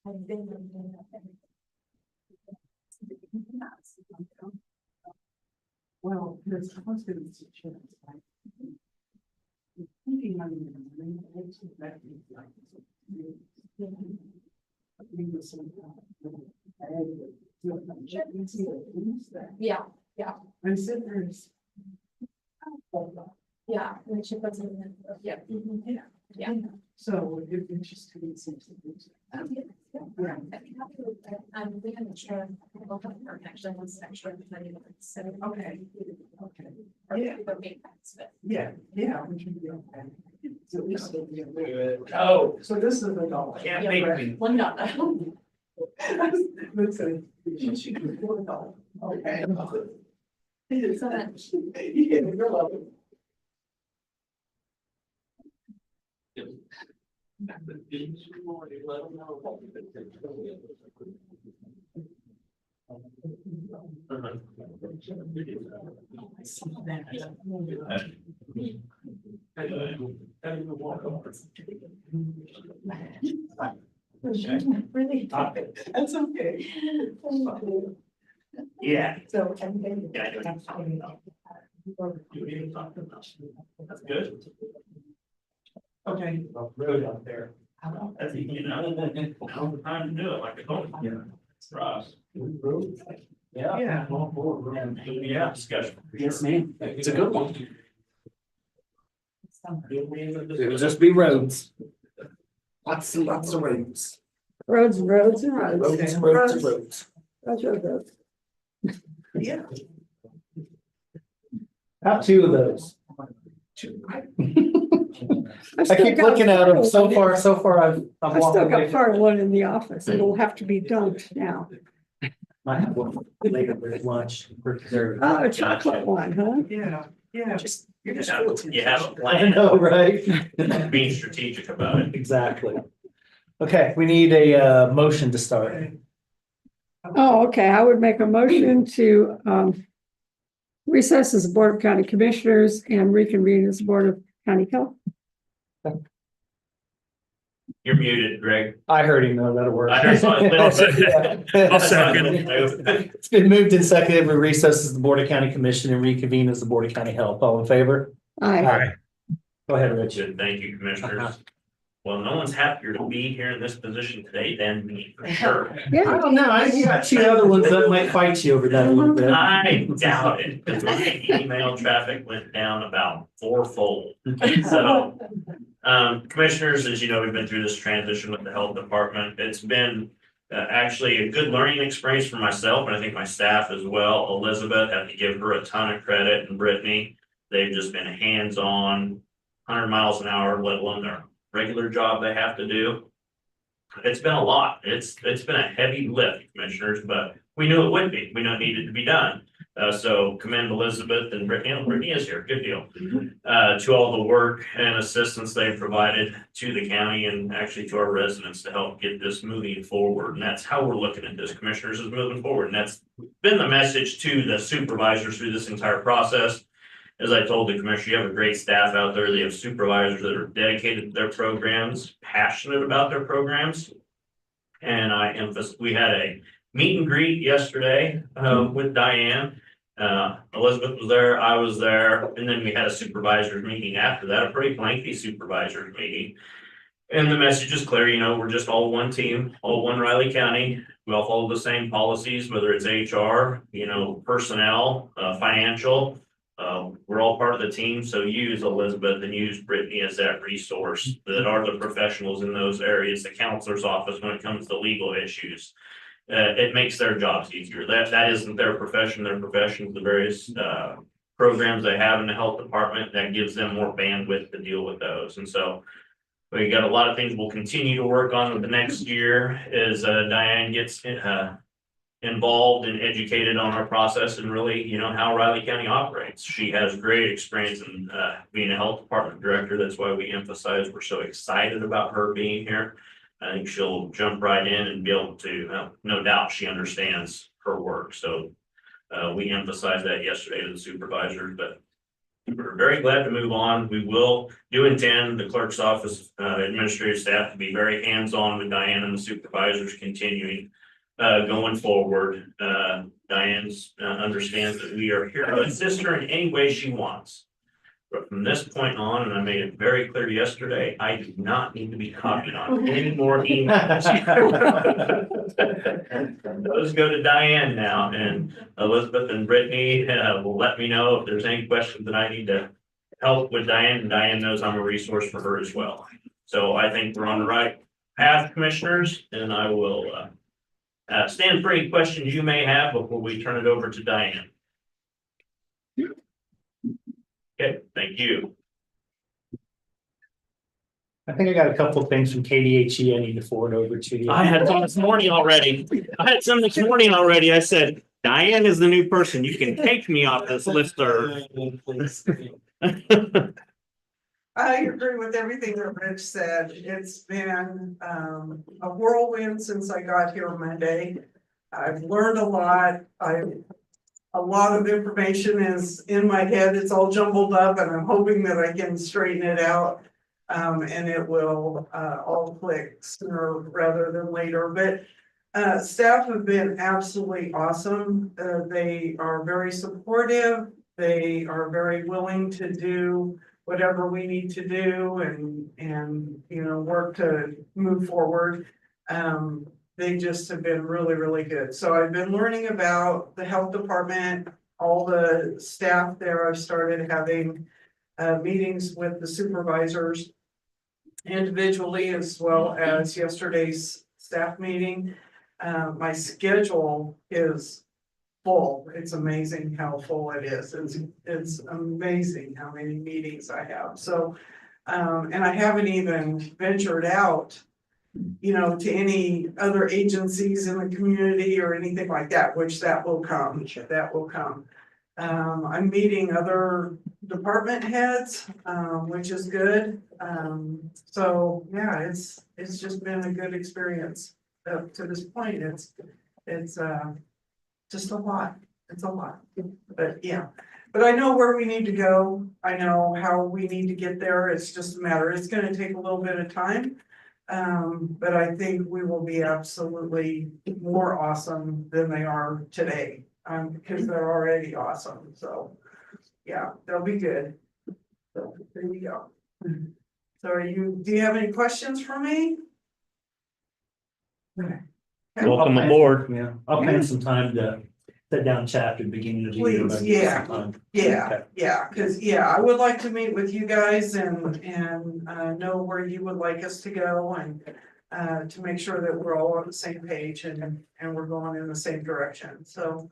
I've been doing that. Well, there's supposed to be some chance, right? Yeah, yeah, And so there's. yeah, and she puts it in, yeah. Yeah. Yeah. So it's just to be something. Yeah. We have a chair, actually, wants extra. So, Okay. Okay. yeah. Yeah, yeah. We can be okay. So at least it'll be a little bit. Oh, So this is a dollar. can't Yeah, make right. me. Well, no. Listen, she can afford it all. Okay. So then- Yeah, you're welcome. Really? That's okay. Yeah. So, and then. That's good. Okay. Road out there. That's, you know, now's the time to do it, like a golf. Yeah. For us. Yeah. Yeah, discussion. Yes, ma'am. It's a good one. It'll just be roads. Lots and lots of roads. Roads, roads and roads. Roads, roads, roads. Roads, roads, roads. Yeah. How two of those? I've I still keep got looking at them. So part far, I've I walked still away. got part of one in the office. It'll have to be dumped now. I have one later at lunch for dessert. Oh, a chocolate one, huh? Yeah, yeah. Just, you're just. You have a I plan, know, right? being strategic about it. Exactly. Okay, we need a motion to start. Oh, okay. I would make a motion to recess as the Board of County Commissioners and reconvene as the Board of County Health. You're muted, Greg. I heard him, though, that'll work. I heard something. I'll second. It's been moved and seconded. We recess as the Board of County Commission and reconvene as the Board of County Health. All in favor? Aye. Aye. Go ahead, Rich. Good, thank you, commissioners. Well, no one's happier to be here in this position today than me, for sure. I Yeah, don't know. I got two other ones that might fight you over that a little bit. I doubt it, because my email traffic went down about fourfold. So, commissioners, as you know, we've been through this transition with the health department. It's been actually a good learning experience for myself, and I think my staff as well. Elizabeth, I have to give her a ton of credit, and Brittany, they've just been hands-on, 100 miles an hour, let alone their regular job they have to do. It's been a lot. It's been a heavy lift, commissioners, but we knew it would be. We knew it needed to be done. So commend Elizabeth and Brittany. Oh, Brittany is here. Good deal. To all the work and assistance they've provided to the county and actually to our residents to help get this moving forward. And that's how we're looking at this, commissioners, is moving forward. And that's been the message to the supervisors through this entire process. As I told the commissioner, you have a great staff out there. They have supervisors that are dedicated to their programs, passionate about their programs. And I emphasize, we had a meet and greet yesterday with Diane. Elizabeth was there, I was there, and then we had a supervisors meeting after that, a pretty lengthy supervisors meeting. And the message is clear, you know, we're just all one team, all one Riley County. We all follow the same policies, whether it's HR, you know, personnel, financial. We're all part of the team, so use Elizabeth and use Brittany as that resource that are the professionals in those areas, the counselor's office when it comes to legal issues. It makes their jobs easier. That isn't their profession. Their profession is the various programs they have in the health department that gives them more bandwidth to deal with those. And so we got a lot of things we'll continue to work on with the next year as Diane gets involved and educated on our process and really, you know, how Riley County operates. She has great experience in being a health department director. That's why we emphasize we're so excited about her being here. I think she'll jump right in and be able to, no doubt she understands her work. So we emphasized that yesterday to the supervisors, but we're very glad to move on. We do intend the clerk's office, administrative staff to be very hands-on with Diane and the supervisors continuing going forward. Diane's understands that we are here to assist her in any way she wants. But from this point on, and I made it very clear yesterday, I do not need to be copied on any more emails. Those go to Diane now, and Elizabeth and Brittany will let me know if there's any questions that I need to help with Diane, and Diane knows I'm a resource for her as well. So I think we're on the right path, commissioners, and I will stand for any questions you may have before we turn it over to Diane. Okay, thank you. I think I got a couple of things from KDHE I need to forward over to you. I had some this morning already. I said, Diane is the new person. You can take me off this list. I agree with everything that Rich said. It's been a whirlwind since I got here Monday. I've learned a lot. A lot of information is in my head. It's all jumbled up and I'm hoping that I can straighten it out. And it will all click sooner rather than later. But staff have been absolutely awesome. They are very supportive. They are very willing to do whatever we need to do and, you know, work to move forward. They just have been really, really good. So I've been learning about the health department, all the staff there. I've started having meetings with the supervisors individually as well as yesterday's staff meeting. My schedule is full. It's amazing how full it is. It's amazing how many meetings I have. So, and I haven't even ventured out, you know, to any other agencies in the community or anything like that, which that will come. That will come. I'm meeting other department heads, which is good. So yeah, it's just been a good experience up to this point. It's just a lot. It's a lot, but yeah. But I know where we need to go. I know how we need to get there. It's just a matter. It's gonna take a little bit of time. But I think we will be absolutely more awesome than they are today. Because they're already awesome, so, yeah, they'll be good. So, there you go. So do you have any questions for me? Okay. Welcome aboard. Yeah, I'll plan some time to sit down and chat at the beginning of the year. Please, yeah, cause yeah, I would like to meet with you guys and know where you would like us to go and to make sure that we're all on the same page and we're going in the same direction, so.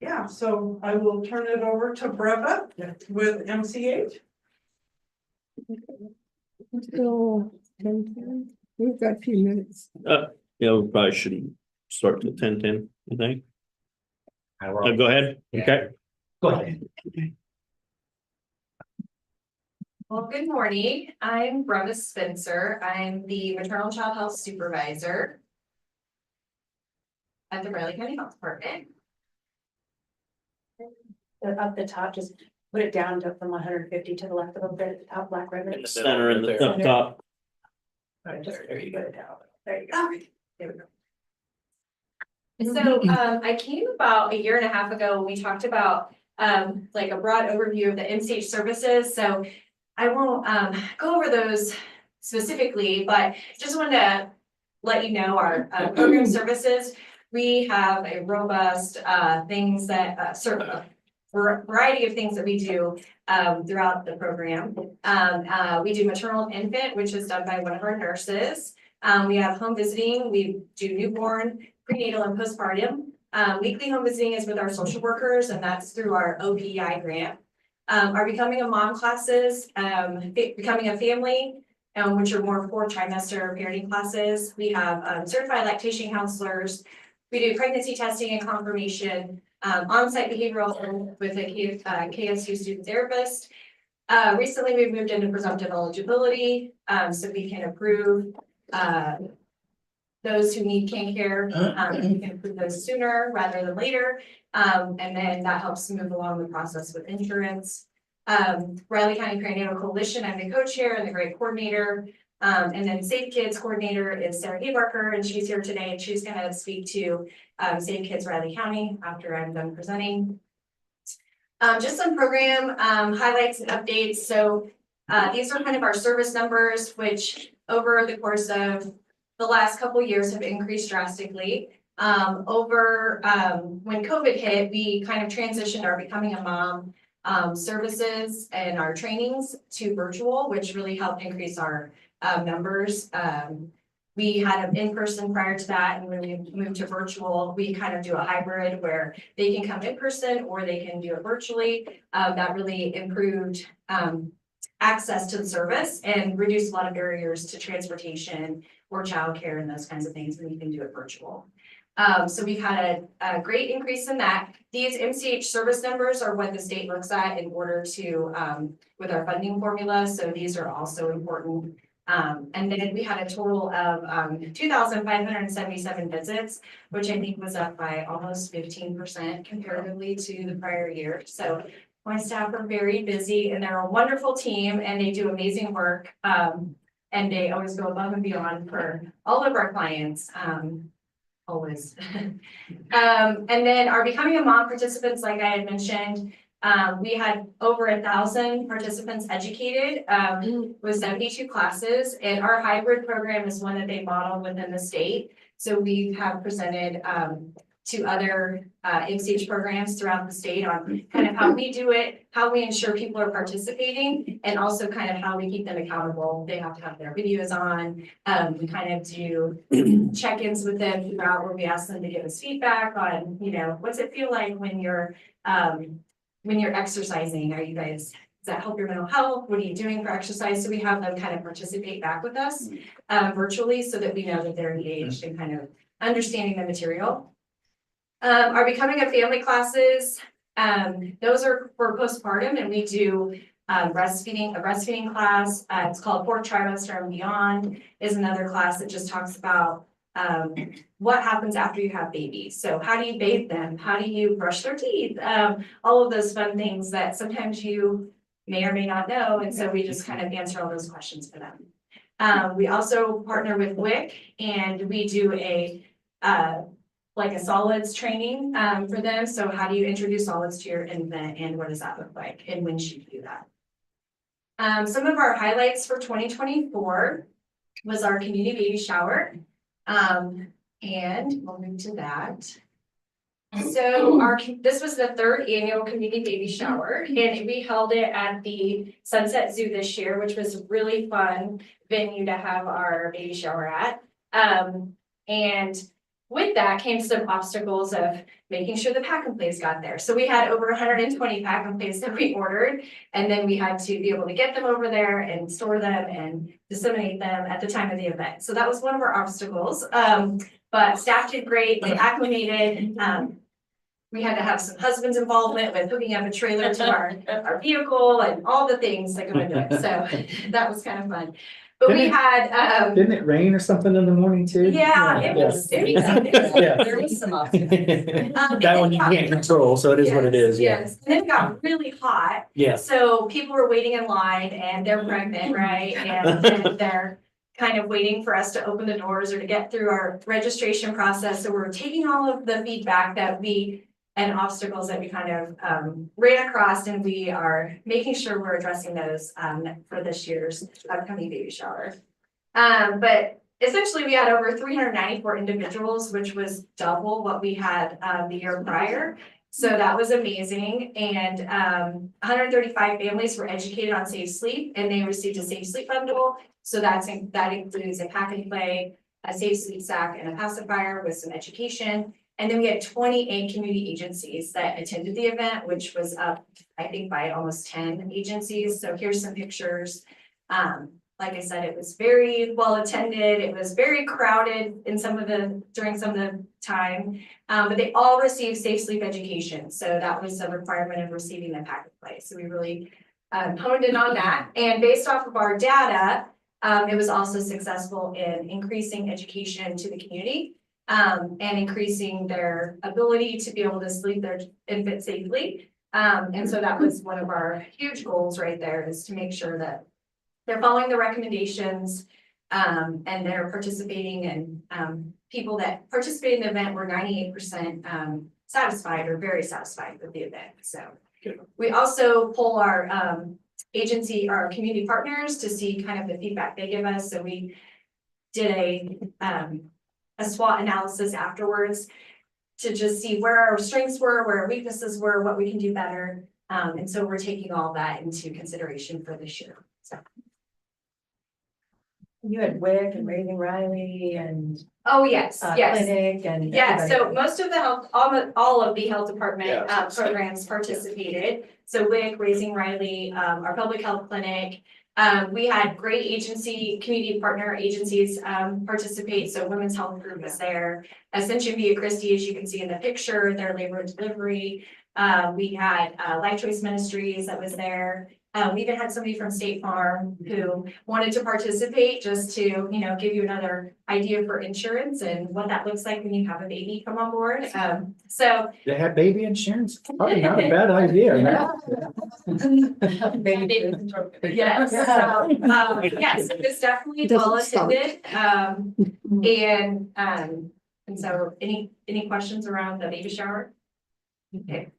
Yeah, so I will turn it over to Breva with MCH. Until 10:10. We've got a few minutes. Yeah, we probably shouldn't start till 10:10, I think. Go ahead. Yeah. Okay. Go ahead. Well, good morning. I'm Brenda Spencer. I'm the maternal child health supervisor at the Riley County Health Department. Up the top, just put it down to from 150 to the left a little bit, at the top black ribbon. In the center and the up top. All right, just there you go. There you go. There we go. So I came about a year and a half ago, when we talked about like a broad overview of the MCH services. So I won't go over those specifically, but just wanted to let you know our program services. We have a robust things that serve a variety of things that we do throughout the program. We do maternal and infant, which is done by one of our nurses. We have home visiting. We do newborn, prenatal, and postpartum. Weekly home visiting is with our social workers, and that's through our OPI grant. Our Becoming a Mom classes, Becoming a Family, which are more 4-trimester parenting classes. We have certified lactation counselors. We do pregnancy testing and confirmation, on-site behavioral health with a KSU student therapist. Recently, we've moved into presumptive eligibility, so we can approve those who need cane care. We can approve those sooner rather than later, and then that helps move along the process with insurance. Riley County Perinatal Coalition, I'm the co-chair and the grade coordinator. And then Safe Kids coordinator is Sarah Haybarker, and she's here today, and she's gonna speak to Safe Kids Riley County after I'm done presenting. Just some program highlights and updates. So these are kind of our service numbers, which over the course of the last couple years have increased drastically. When COVID hit, we kind of transitioned our Becoming a Mom services and our trainings to virtual, which really helped increase our numbers. We had an in-person prior to that, and when we moved to virtual, we kind of do a hybrid where they can come in person or they can do it virtually. That really improved access to the service and reduced a lot of barriers to transportation or childcare and those kinds of things, and you can do it virtual. So we've had a great increase in that. These MCH service numbers are what the state looks at in order to, with our funding formula, so these are also important. And then we had a total of 2,577 visits, which I think was up by almost 15% comparatively to the prior year. So my staff are very busy and they're a wonderful team and they do amazing work. And they always go above and beyond for all of our clients. Always. And then our Becoming a Mom participants, like I had mentioned, We had over 1,000 participants educated, with 72 classes, and our hybrid program is one that they modeled within the state. So we have presented, to other MCH programs throughout the state on kind of how we do it, how we ensure people are participating, and also kind of how we keep them accountable. They have to have their videos on. We kind of do check-ins with them throughout where we ask them to give us feedback on, you know, what's it feel like when you're exercising? Are you guys, does that help your mental health? What are you doing for exercise? So we have them kind of participate back with us virtually so that we know that they're engaged and kind of understanding the material. Our Becoming a Family classes, those are for postpartum, and we do a breastfeeding class. It's called 4th Trimester and Beyond is another class that just talks about what happens after you have babies. So how do you bathe them? How do you brush their teeth? All of those fun things that sometimes you may or may not know. And so we just kind of answer all those questions for them. We also partner with WIC, and we do like a solids training for them. So how do you introduce solids to your infant, and what does that look like, and when should you do that? Some of our highlights for 2024 was our community baby shower. And we'll move to that. So this was the 3rd annual community baby shower, and we held it at the Sunset Zoo this year, which was a really fun venue to have our baby shower at. And with that came some obstacles of making sure the pack and plays got there. So we had over 120 pack and plays that we ordered, and then we had to be able to get them over there and store them and disseminate them at the time of the event. So that was one of our obstacles. But staff did great. They acclimated. We had to have some husband's involvement with hooking up a trailer to our vehicle and all the things that go into it. So that was kind of fun. But we had Didn't it rain or something in the morning too? yeah, it was Yeah. There was some obstacles. That one you can't control, so it is what it is, yeah. Yes, and then it got really hot. Yes. So people were waiting in line, and they're pregnant, right? And they're kind of waiting for us to open the doors or to get through our registration process. So we're taking all of the feedback and obstacles that we kind of ran across, and we are making sure we're addressing those for this year's upcoming baby shower. But essentially we had over 394 individuals, which was double what we had the year prior. So that was amazing. And 135 families were educated on safe sleep, and they received a safe sleep bundle. So that includes a pack and play, a safe sleep sack, and a pacifier with some education. And then we had 28 community agencies that attended the event, which was up, I think, by almost 10 agencies. So here's some pictures. Like I said, it was very well attended. It was very crowded during some of the time, but they all received safe sleep education. So that was a requirement of receiving the pack and play. So we really honed in on that. And based off of our data, it was also successful in increasing education to the community. And increasing their ability to be able to sleep their infant safely. And so that was one of our huge goals right there, is to make sure that they're following the recommendations and they're participating, and people that participated in the event were 98% satisfied or very satisfied with the event. So we also poll our our community partners to see kind of the feedback they give us. So we did a SWOT analysis afterwards to just see where our strengths were, where our weaknesses were, what we can do better. And so we're taking all that into consideration for this year. So. You had WIC and Raising Riley and Oh, yes, clinic and. Yeah, so everybody. most of the all of the health department programs participated. So WIC, Raising Riley, our public health clinic. We had great community partner agencies participate. So Women's Health Group was there. Ascension Via Christi, as you can see in the picture, their labor and delivery. We had Life Choice Ministries that was there. We even had somebody from State Farm who wanted to participate, just to, give you another idea for insurance and what that looks like when you have a baby come on board. So They have baby insurance, probably not a bad idea. yes, yes, it was definitely well attended. And so any questions around the baby shower? Okay.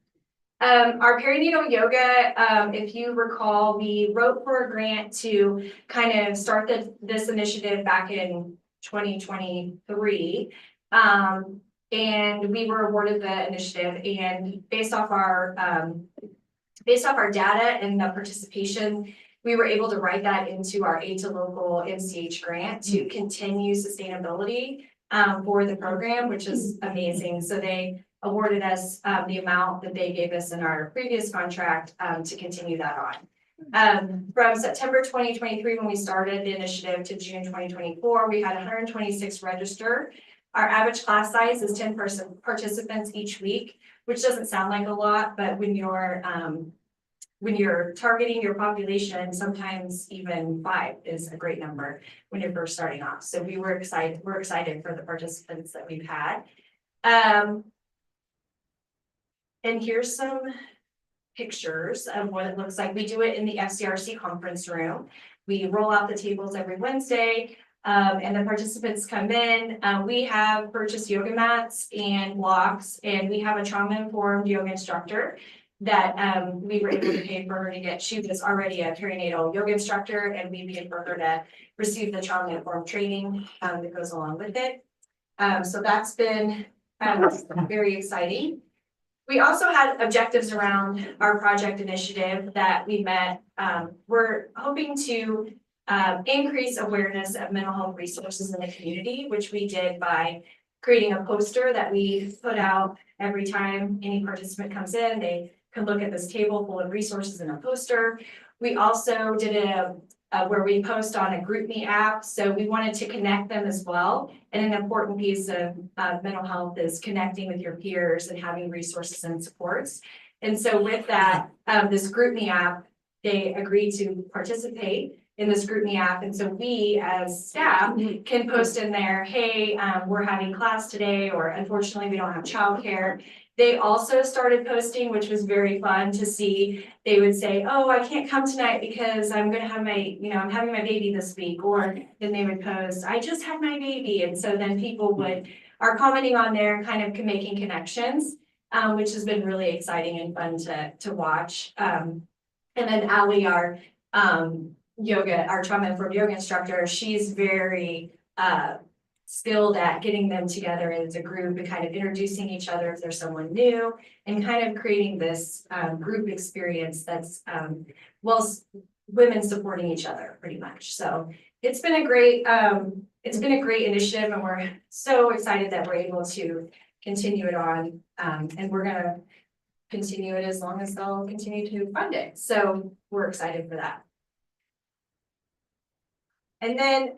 Our perinatal yoga, if you recall, we wrote for a grant to kind of start this initiative back in 2023. And we were awarded the initiative, and based off our data and the participation, we were able to write that into our aid to local MCH grant to continue sustainability for the program, which is amazing. So they awarded us the amount that they gave us in our previous contract to continue that on. From September 2023, when we started the initiative, to June 2024, we had 126 register. Our average class size is 10 participants each week, which doesn't sound like a lot, but when you're targeting your population, sometimes even 5 is a great number when you're first starting off. So we're excited for the participants that we've had. And here's some pictures of what it looks like. We do it in the FCRC conference room. We roll out the tables every Wednesday. And the participants come in. We have purchased yoga mats and blocks, and we have a trauma-informed yoga instructor that we were able to pay for her to get. She was already a perinatal yoga instructor, and we paid for her to receive the trauma-informed training that goes along with it. So that's been very exciting. We also had objectives around our project initiative that we met. We're hoping to increase awareness of mental health resources in the community, which we did by creating a poster that we put out every time any participant comes in. They can look at this table full of resources in a poster. We also did where we post on a GroupMe app, so we wanted to connect them as well. And an important piece of mental health is connecting with your peers and having resources and supports. And so with that, this GroupMe app, they agreed to participate in this GroupMe app. And so we as staff can post in there, hey, we're having class today, or unfortunately we don't have childcare. They also started posting, which was very fun to see. They would say, oh, I can't come tonight because I'm going to have I'm having my baby this week. Or then they would post, I just had my baby. And so then people are commenting on there and kind of making connections, which has been really exciting and fun to watch. And then Ali, our trauma-informed yoga instructor, she's very skilled at getting them together as a group and kind of introducing each other if there's someone new, and kind of creating this group experience that's women supporting each other pretty much. So it's been a great initiative, and we're so excited that we're able to continue it on, and we're going to continue it as long as they'll continue to fund it. So we're excited for that. And then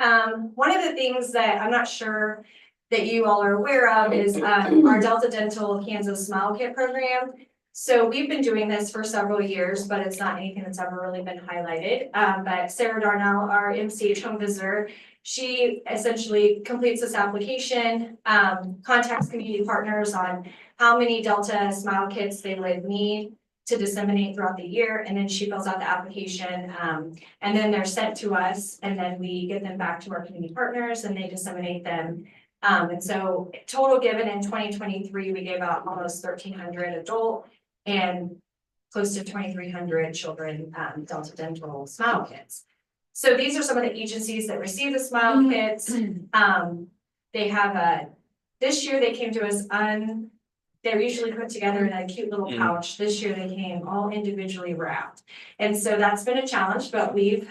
one of the things that I'm not sure that you all are aware of is our Delta Dental Kansas Smile Kit program. So we've been doing this for several years, but it's not anything that's ever really been highlighted. But Sarah Darnell, our MCH home visitor, she essentially completes this application, contacts community partners on how many Delta Smile Kits they would need to disseminate throughout the year, and then she fills out the application, and then they're sent to us, and then we get them back to our community partners, and they disseminate them. And so total given in 2023, we gave out almost 1,300 adult and close to 2,300 children Delta Dental Smile Kits. So these are some of the agencies that receive the Smile Kits. They have this year they came to us they're usually put together in a cute little pouch. This year they came all individually wrapped. And so that's been a challenge, but we've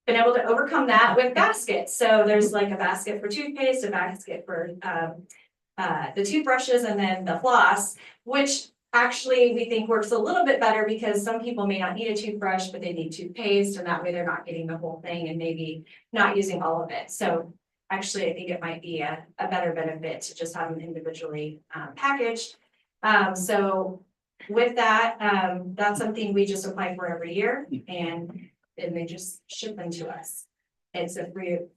been able to overcome that with baskets. So there's like a basket for toothpaste, a basket for the toothbrushes, and then the floss, which actually we think works a little bit better because some people may not need a toothbrush, but they need toothpaste, and that way they're not getting the whole thing and maybe not using all of it. So actually, I think it might be a better benefit to just have them individually packaged. So with that, that's something we just apply for every year, and they just ship them to us. It's a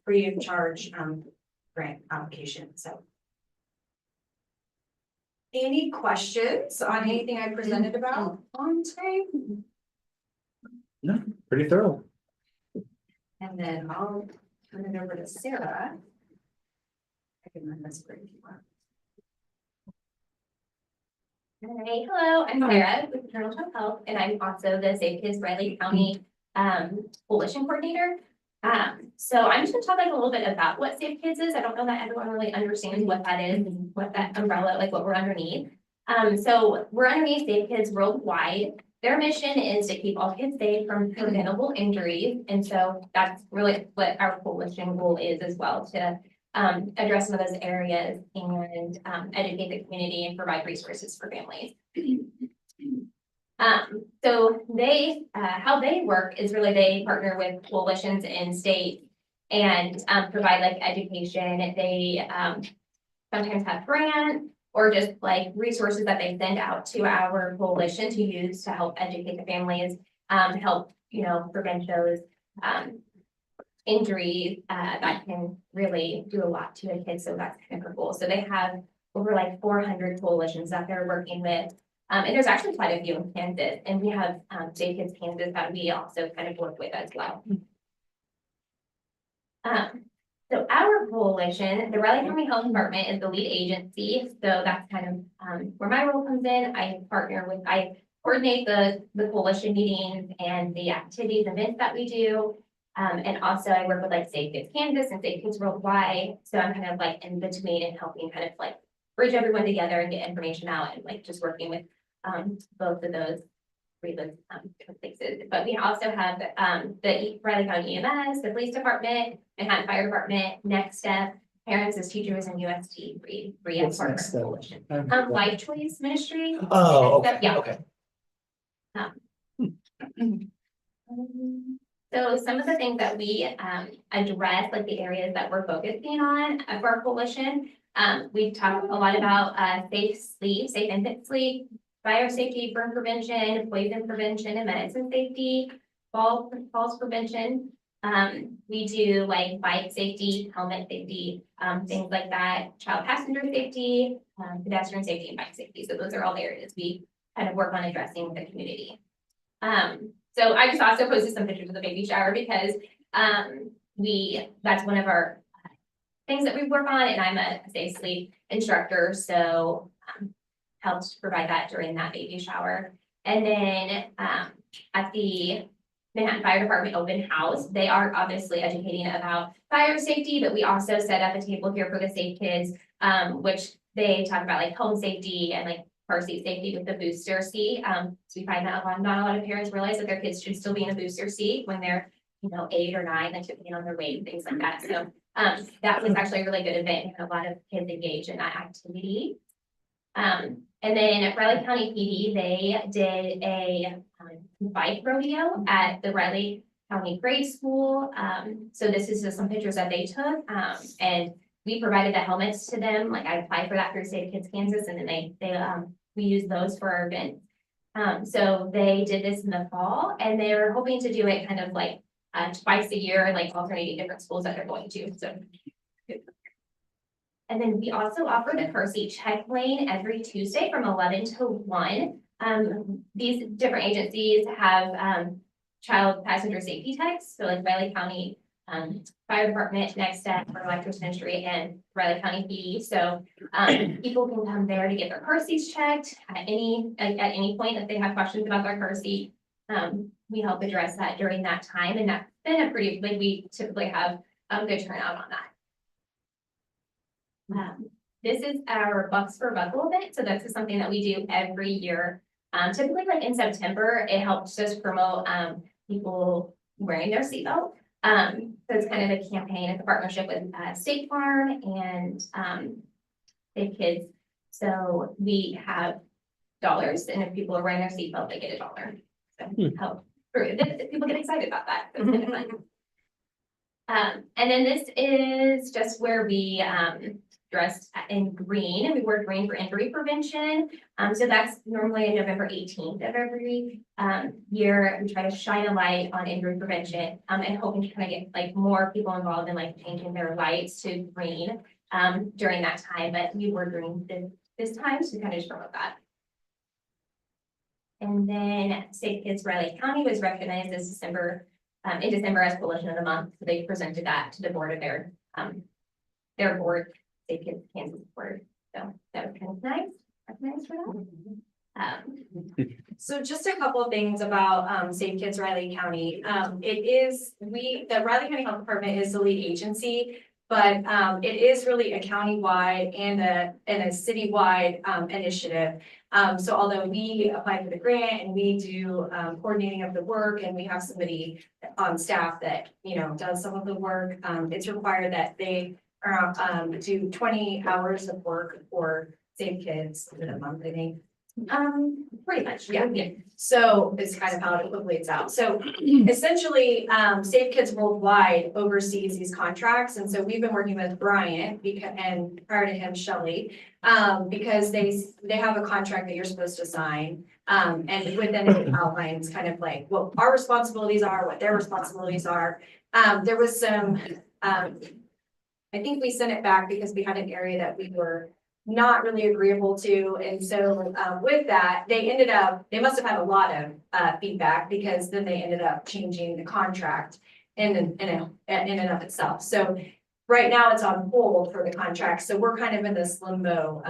free of charge grant application. So any questions on anything I presented about on today? No, pretty thorough. And then I'll turn it over to Sarah. I can run this for you if you want. Hi, hello, I'm Sarah with Maternal Child Health, and I'm also the Safe Kids Riley County Coalition Coordinator. So I'm just gonna talk like a little bit about what Safe Kids is. I don't know that everyone really understands what that is and what that umbrella, like what we're underneath. So we're underneath Safe Kids worldwide. Their mission is to keep all kids safe from preventable injuries, and so that's really what our coalition goal is as well, to address some of those areas and educate the community and provide resources for families. So they, how they work is really they partner with coalitions in states and provide like education. They sometimes have grants or just like resources that they send out to our coalition to use to help educate the families, help, you know, prevent those injuries that can really do a lot to a kid. So that's kind of our goal. So they have over like 400 coalitions that they're working with. And there's actually quite a few in Kansas, and we have Safe Kids Kansas that we also kind of work with as well. So our coalition, the Riley County Health Department is the lead agency. So that's kind of where my role comes in. I coordinate the coalition meetings and the activities, events that we do. And also I work with like Safe Kids Kansas and Safe Kids Worldwide. So I'm kind of like in between and helping kind of like bridge everyone together and get information out and like just working with both of those different places. But we also have the Riley County EMS, the police department, Manhattan Fire Department, Next Step, parents as teachers, and UST free as part of our coalition. Life Choice Ministry. Oh, okay, Yeah. okay. So some of the things that we address, like the areas that we're focusing on for our coalition, we've talked a lot about safe sleep, safe infant sleep, fire safety, burn prevention, poison prevention, and medicine safety, falls prevention. We do like bike safety, helmet safety, things like that, child passenger safety, pedestrian safety, and bike safety. So those are all the areas we kind of work on addressing with the community. So I just also posted some pictures of the baby shower because that's one of our things that we work on, and I'm a safe sleep instructor, so helped provide that during that baby shower. And then at the Manhattan Fire Department open house, they are obviously educating about fire safety, but we also set up a table here for the Safe Kids, which they talk about like home safety and like car seat safety with the booster seat. So we find that not a lot of parents realize that their kids should still be in a booster seat when they're, you know, 8 or 9, like depending on their weight and things like that. So that was actually a really good event and had a lot of kids engaged in that activity. And then at Riley County PD, they did a bike rodeo at the Riley County Grade School. So this is just some pictures that they took, and we provided the helmets to them. Like I applied for that through Safe Kids Kansas, and then we used those for our event. So they did this in the fall, and they were hoping to do it kind of like twice a year, like alternating different schools that they're going to. So. And then we also offer the car seat check lane every Tuesday from 11 to 1. These different agencies have child passenger safety techs. So like Riley County Fire Department, Next Step, or Electric Ministry, and Riley County PD. So people can come there to get their car seats checked at any point if they have questions about their car seat. We help address that during that time, and that's been a pretty, like we typically have a good turnout on that. This is our Bucks for Buckle event. So that's something that we do every year. Typically like in September, it helps us promote people wearing their seatbelt. So it's kind of a campaign. It's a partnership with State Farm and Safe Kids. So we have dollars, and if people are wearing their seatbelt, they get $1. So help people get excited about that. So it's kind of fun. And then this is just where we dressed in green, and we wear green for injury prevention. So that's normally November 18th of every year. We try to shine a light on injury prevention and hoping to kind of get like more people involved in like changing their lights to green during that time. But we were green this time, so kind of just promote that. And then Safe Kids Riley County was recognized as in December as Coalition of the Month. So they presented that to the board of their board, Safe Kids Kansas board. So that was kind of nice. Recognized for that. So just a couple of things about Safe Kids Riley County. The Riley County Health Department is the lead agency, but it is really a countywide and a citywide initiative. So although we apply for the grant and we do coordinating of the work and we have somebody on staff that, does some of the work, it's required that they do 20 hours of work for Safe Kids in a month, I think. Pretty much, yeah. So it's kind of how it equates out. So essentially, Safe Kids Worldwide oversees these contracts. And so we've been working with Brian and prior to him, Shelley, because they have a contract that you're supposed to sign. And within it outlines kind of like what our responsibilities are, what their responsibilities are. There was some, I think we sent it back because we had an area that we were not really agreeable to. And so with that, they must have had a lot of feedback, because then they ended up changing the contract in and of itself. So right now it's on hold for the contract. So we're kind of in this limbo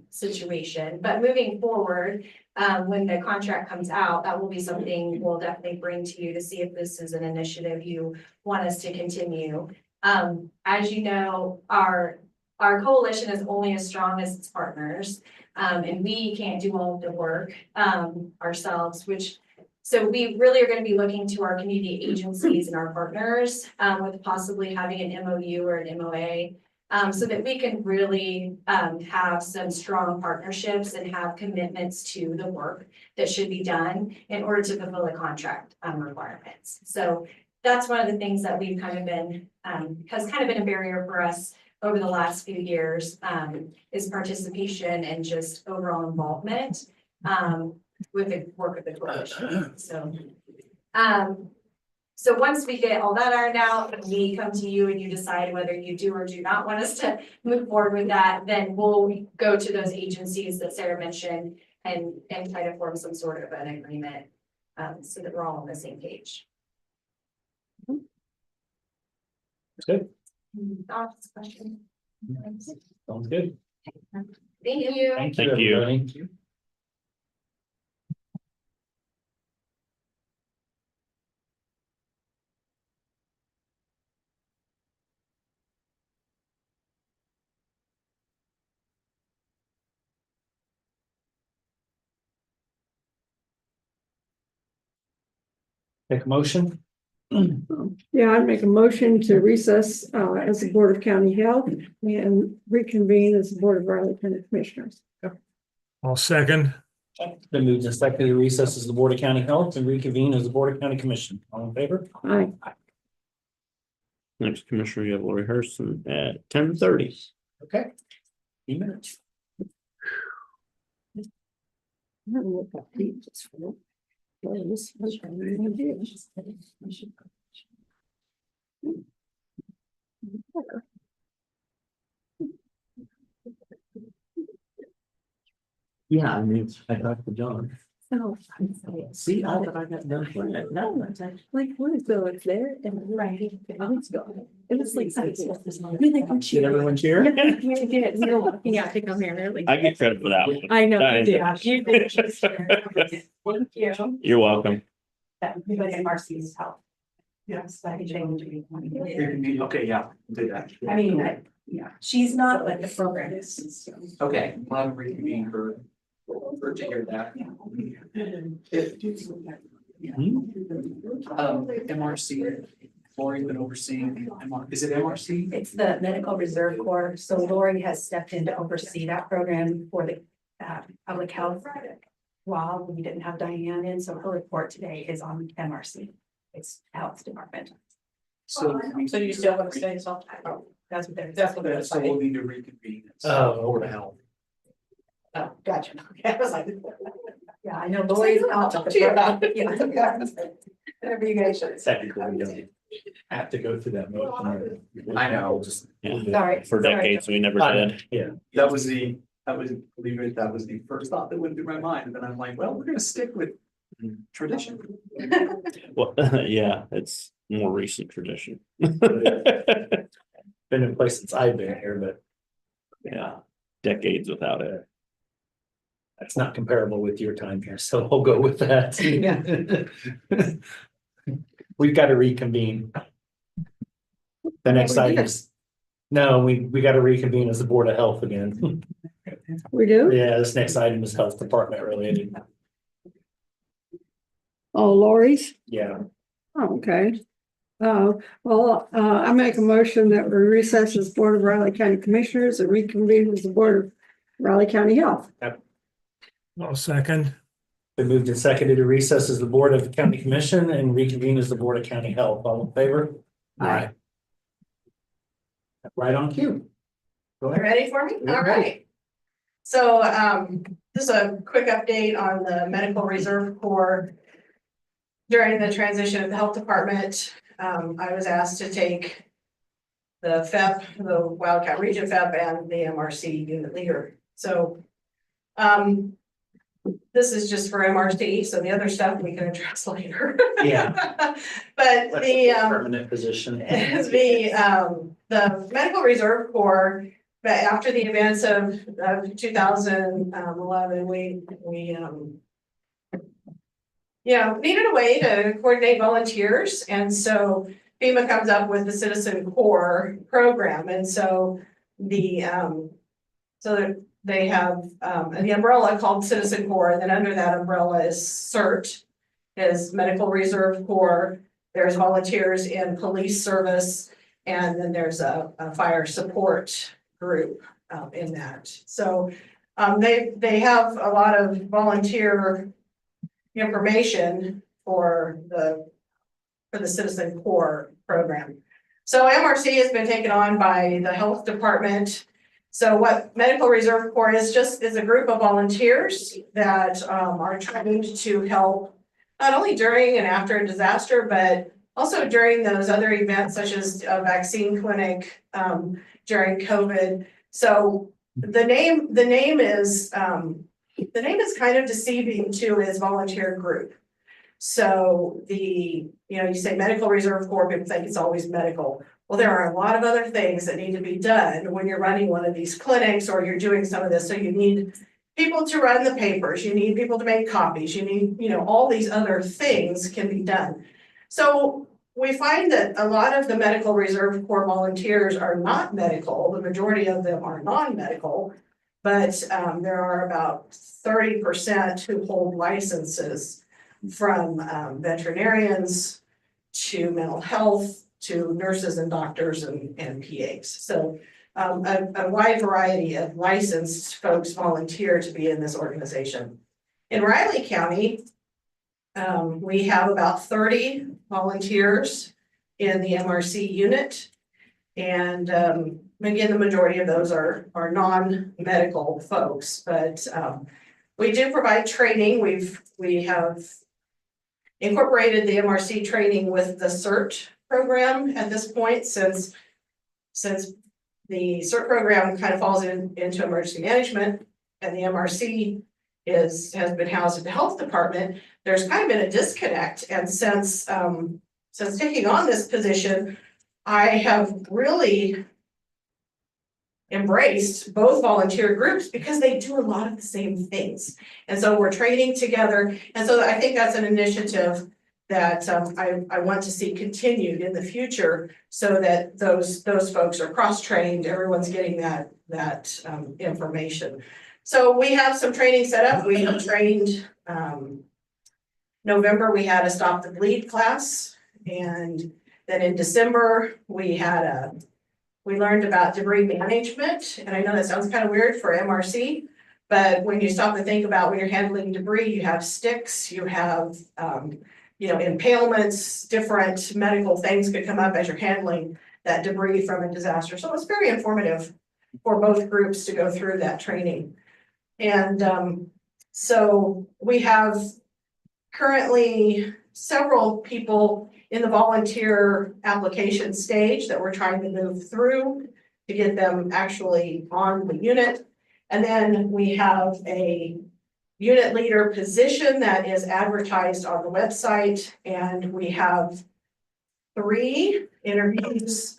situation. But moving forward, when the contract comes out, that will be something we'll definitely bring to you to see if this is an initiative you want us to continue. As you know, our coalition is only as strong as its partners, and we can't do all of the work ourselves, so we really are going to be looking to our community agencies and our partners with possibly having an MOU or an MOA, so that we can really have some strong partnerships and have commitments to the work that should be done in order to fulfill the contract requirements. So that's one of the things that we've kind of been, has kind of been a barrier for us over the last few years, is participation and just overall involvement with the work of the coalition. So once we get all that ironed out, and we come to you and you decide whether you do or do not want us to move forward with that, then we'll go to those agencies that Sarah mentioned and try to form some sort of an agreement, so that we're all on the same page. Good. Thoughts, questions? Sounds good. Thank you. Thank Thank you, you. everybody. Take a motion. Yeah, I'd make a motion to recess as the Board of County Health and reconvene as the Board of Riley County Commissioners. I'll second. Then moved and seconded to recess as the Board of County Health and reconvene as the Board of County Commission. All in favor? Aye. Next commissioner, you have Lori Hurston at 10:30. Okay. few minutes. Yeah, I mean, I talked to John. So, See, all that I got done for it. No, like, what is though, it's there and right, it's gone. It was like, really good. did everyone cheer? Yeah, you did. We were walking out to come here, they're like. I get credit for that one. I know, you did. Nice. You did. Thank you. You're welcome. Everybody at Marcy's help. Yes, I can change. Okay, yeah, do that. I mean, yeah, she's not like the program is. Okay, we'll have a reconvene for to hear that. MRC, Lori's been overseeing, is it MRC? It's the Medical Reserve Corps, so Lori has stepped in to oversee that program for the public health. While we didn't have Diane in, so her report today is on MRC, it's health department. So you still want to stay as well? That's what they're. So we'll need to reconvene. Board of Health. Oh, gotcha. Okay, I was like, yeah, I know Lori's. I'll talk to you about it. Yeah. Whatever you guys should. Technically, we don't have to go through that motion. I know, just, Yeah. Sorry. For decades, we never did. Yeah. that was the first thought that went through my mind, and then I'm like, well, we're gonna stick with tradition. Well, yeah, it's more recent tradition. Been in place since I've been here, but Yeah, decades without it. That's not comparable with your time here, so we'll go with that. We've got to reconvene. The next item is, no, we got to reconvene as the Board of Health again. We do? Yeah, this next item is Health Department related. Oh, Lori's? Yeah. Oh, okay. I make a motion that we recess as Board of Riley County Commissioners and reconvene as the Board of Riley County Health. I'll second. Been moved and seconded to recess as the Board of County Commission and reconvene as the Board of County Health. All in favor? Aye. Right on cue. Go You ahead. ready for me? Yeah. All right. So, just a quick update on the Medical Reserve Corps. During the transition of the Health Department, I was asked to take the FEP, the Wildcat Region FEP, and the MRC unit leader. So, this is just for MRC, so the other stuff we can address later. Yeah. But That's the, a permanent position. the Medical Reserve Corps, but after the events of 2011, we needed a way to coordinate volunteers, and so FEMA comes up with the Citizen Corps program, and so they have the umbrella called Citizen Corps, and then under that umbrella is CERT, is Medical Reserve Corps. There's volunteers in police service, and then there's a fire support group in that. So they have a lot of volunteer information for the Citizen Corps program. So MRC has been taken on by the Health Department. So what Medical Reserve Corps is a group of volunteers that are trained to help not only during and after a disaster, but also during those other events such as a vaccine clinic during COVID. So the name is kind of deceiving to his volunteer group. So you say Medical Reserve Corps, people think it's always medical. Well, there are a lot of other things that need to be done when you're running one of these clinics or you're doing some of this. So you need people to run the papers, you need people to make copies, you need, all these other things can be done. So we find that a lot of the Medical Reserve Corps volunteers are not medical. The majority of them are non-medical, but there are about 30% who hold licenses, from veterinarians to mental health to nurses and doctors and PAs. So a wide variety of licensed folks volunteer to be in this organization. In Riley County, we have about 30 volunteers in the MRC unit. And again, the majority of those are non-medical folks, but we do provide training. We have incorporated the MRC training with the CERT program at this point, since the CERT program kind of falls into emergency management and the MRC has been housed at the health department. There's kind of been a disconnect, and since taking on this position, I have really embraced both volunteer groups because they do a lot of the same things. And so we're training together. And so I think that's an initiative that I want to see continued in the future, so that those folks are cross-trained, everyone's getting that information. So we have some training set up. We have trained, November, we had a Stop the Bleed class. And then in December, we learned about debris management. And I know that sounds kind of weird for MRC, but when you stop to think about when you're handling debris, you have sticks, you have, impalements, different medical things could come up as you're handling that debris from a disaster. So it's very informative for both groups to go through that training. And so we have currently several people in the volunteer application stage that we're trying to move through to get them actually on the unit. And then we have a unit leader position that is advertised on the website, and we have 3 interviews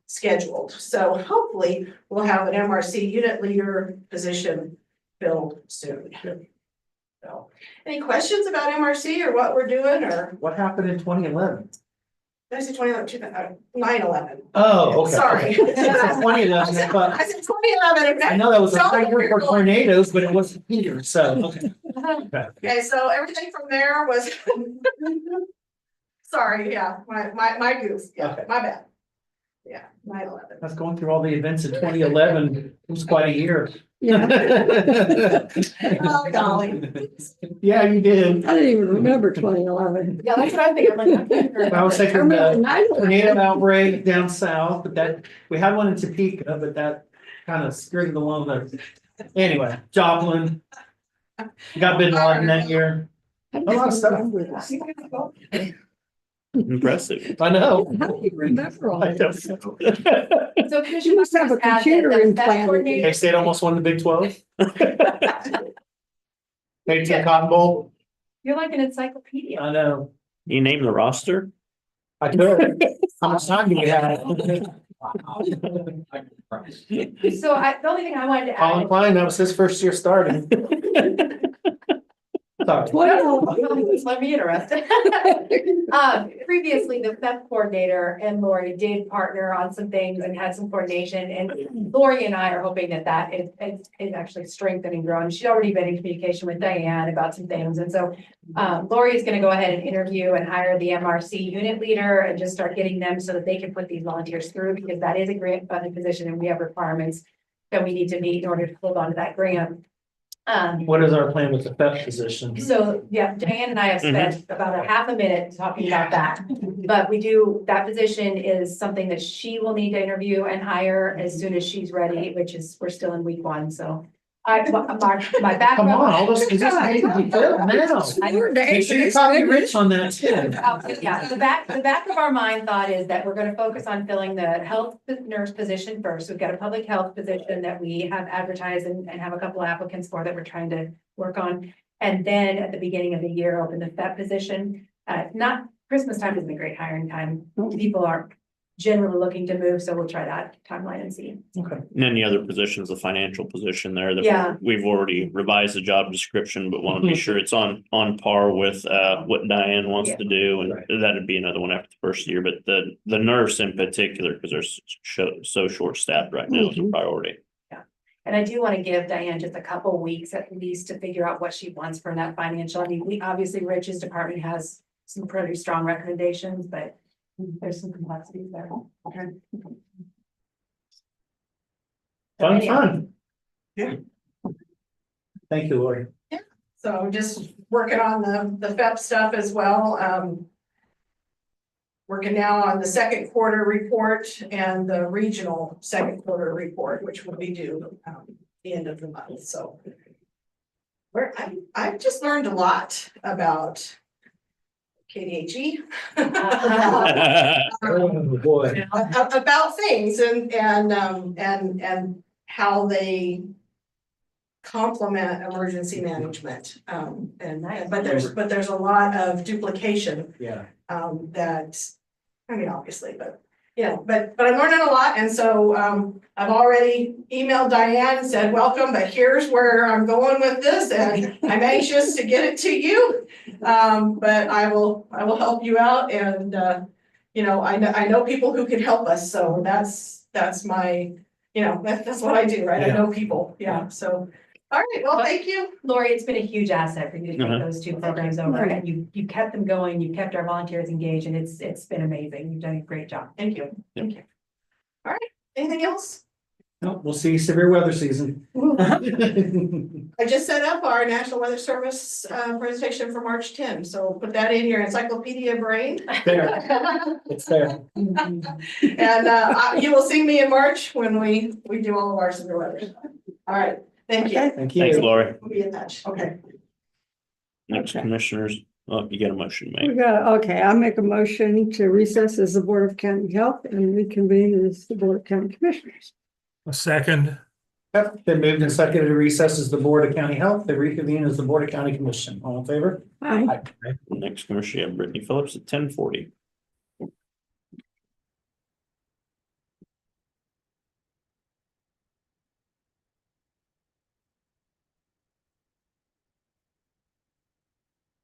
scheduled. So hopefully we'll have an MRC unit leader position filled soon. So, any questions about MRC or what we're doing, or What happened in 2011? did I say 2011, 9/11? Oh, okay. Sorry. 2011, I I said thought, 2011. I know that was a Don't high get year me for wrong. tornadoes, but it wasn't here, so, okay. Okay, so everything from there was. Sorry, yeah, my goose, yeah, Okay. my bad. Yeah, 9/11. I was going through all the events in 2011. It was quite a year. Yeah, Oh, golly. Yeah, you did. I didn't even remember 2011. Yeah, that's what I think. I'm like, I can't remember. I was I thinking remember the 9/11. tornado outbreak down south, but that, we had one in Topeka, but that kind of screwed along the, anyway, Joplin. Got Bin Laden that year. I A lot of stuff. remember that. Impressive. I know. How do you remember all I this? don't know. So You Commissioner must have a Buckner's add that computer the implanted. FEP coordinator- K-State almost won the Big 12. Maybe to Cotton Bowl. You're like an encyclopedia. I know. You name the roster? I could. How much time do we have? So the only thing I wanted to Colin add. Klein, that was his first year starting. Sorry. Let me interrupt. Previously, the FEP coordinator and Lori did partner on some things and had some coordination, and Lori and I are hoping that is actually strengthening and growing. She's already been in communication with Diane about some things, and so Lori is gonna go ahead and interview and hire the MRC unit leader and just start getting them so that they can put these volunteers through, because that is a grant funded position and we have requirements that we need to meet in order to hold on to that grant. What is our plan with the PEP position? So, yeah, Diane and I have spent about a half a minute talking about that. But that position is something that she will need to interview and hire as soon as she's ready, which is, we're still in week 1, so. My background. Come on, all those positions need to be filled now. Make sure you copy Rich on that too. Yeah, the back of our mind thought is that we're gonna focus on filling the health nurse position first. We've got a public health position that we have advertised and have a couple of applicants for that we're trying to work on. And then at the beginning of the year, open the FEP position. Not Christmas time isn't a great hiring time. People are generally looking to move, so we'll try that timeline and see. Okay. And then the other position's the financial position there. that Yeah. We've already revised the job description, but want to be sure it's on par with what Diane wants Yeah. to do. And Right. that'd be another one after the first year, but the nurse in particular, because they're so short staffed right now is a priority. And I do want to give Diane just a couple weeks at least to figure out what she wants from that financial. I mean, we obviously Rich's department has some pretty strong recommendations, but there's some complexities there. Okay. Fun. Yeah. Thank you, Lori. So just working on the FEP stuff as well. Working now on the second quarter report and the regional second quarter report, which will be due the end of the month, so. I've just learned a lot about KDHE. Oh, boy. About things and how they complement emergency management. But there's a lot of duplication. Yeah. That, I mean, obviously, but, but I'm learning a lot, and so, I've already emailed Diane and said, welcome, but here's where I'm going with this, and I'm anxious to get it to you. But I will help you out, and, I know people who can help us, so that's my, that's what I do, right? I know people, so. All right, well, thank you. Lori, it's been a huge asset for you to take those 2 programs over, Right. and you kept them going, you kept our volunteers engaged, and it's been amazing. You've done a great job. Thank you. Thank you. All right, anything else? No, we'll see severe weather season. I just set up our National Weather Service presentation for March 10, so put that in your encyclopedia brain. There, it's there. And you will see me in March when we do all of our severe weather. All right, thank you. Thank you. Thanks, Lori. We'll be in touch. Okay. Next commissioners, you got a motion to We make. okay, I'll make a motion to recess as the Board of County Health and reconvene as the Board of County Commissioners. A second. Yep, been moved and seconded to recess as the Board of County Health, they reconvene as the Board of County Commission. All in favor? Aye. Next commissioner, you have Brittany Phillips at 10:40.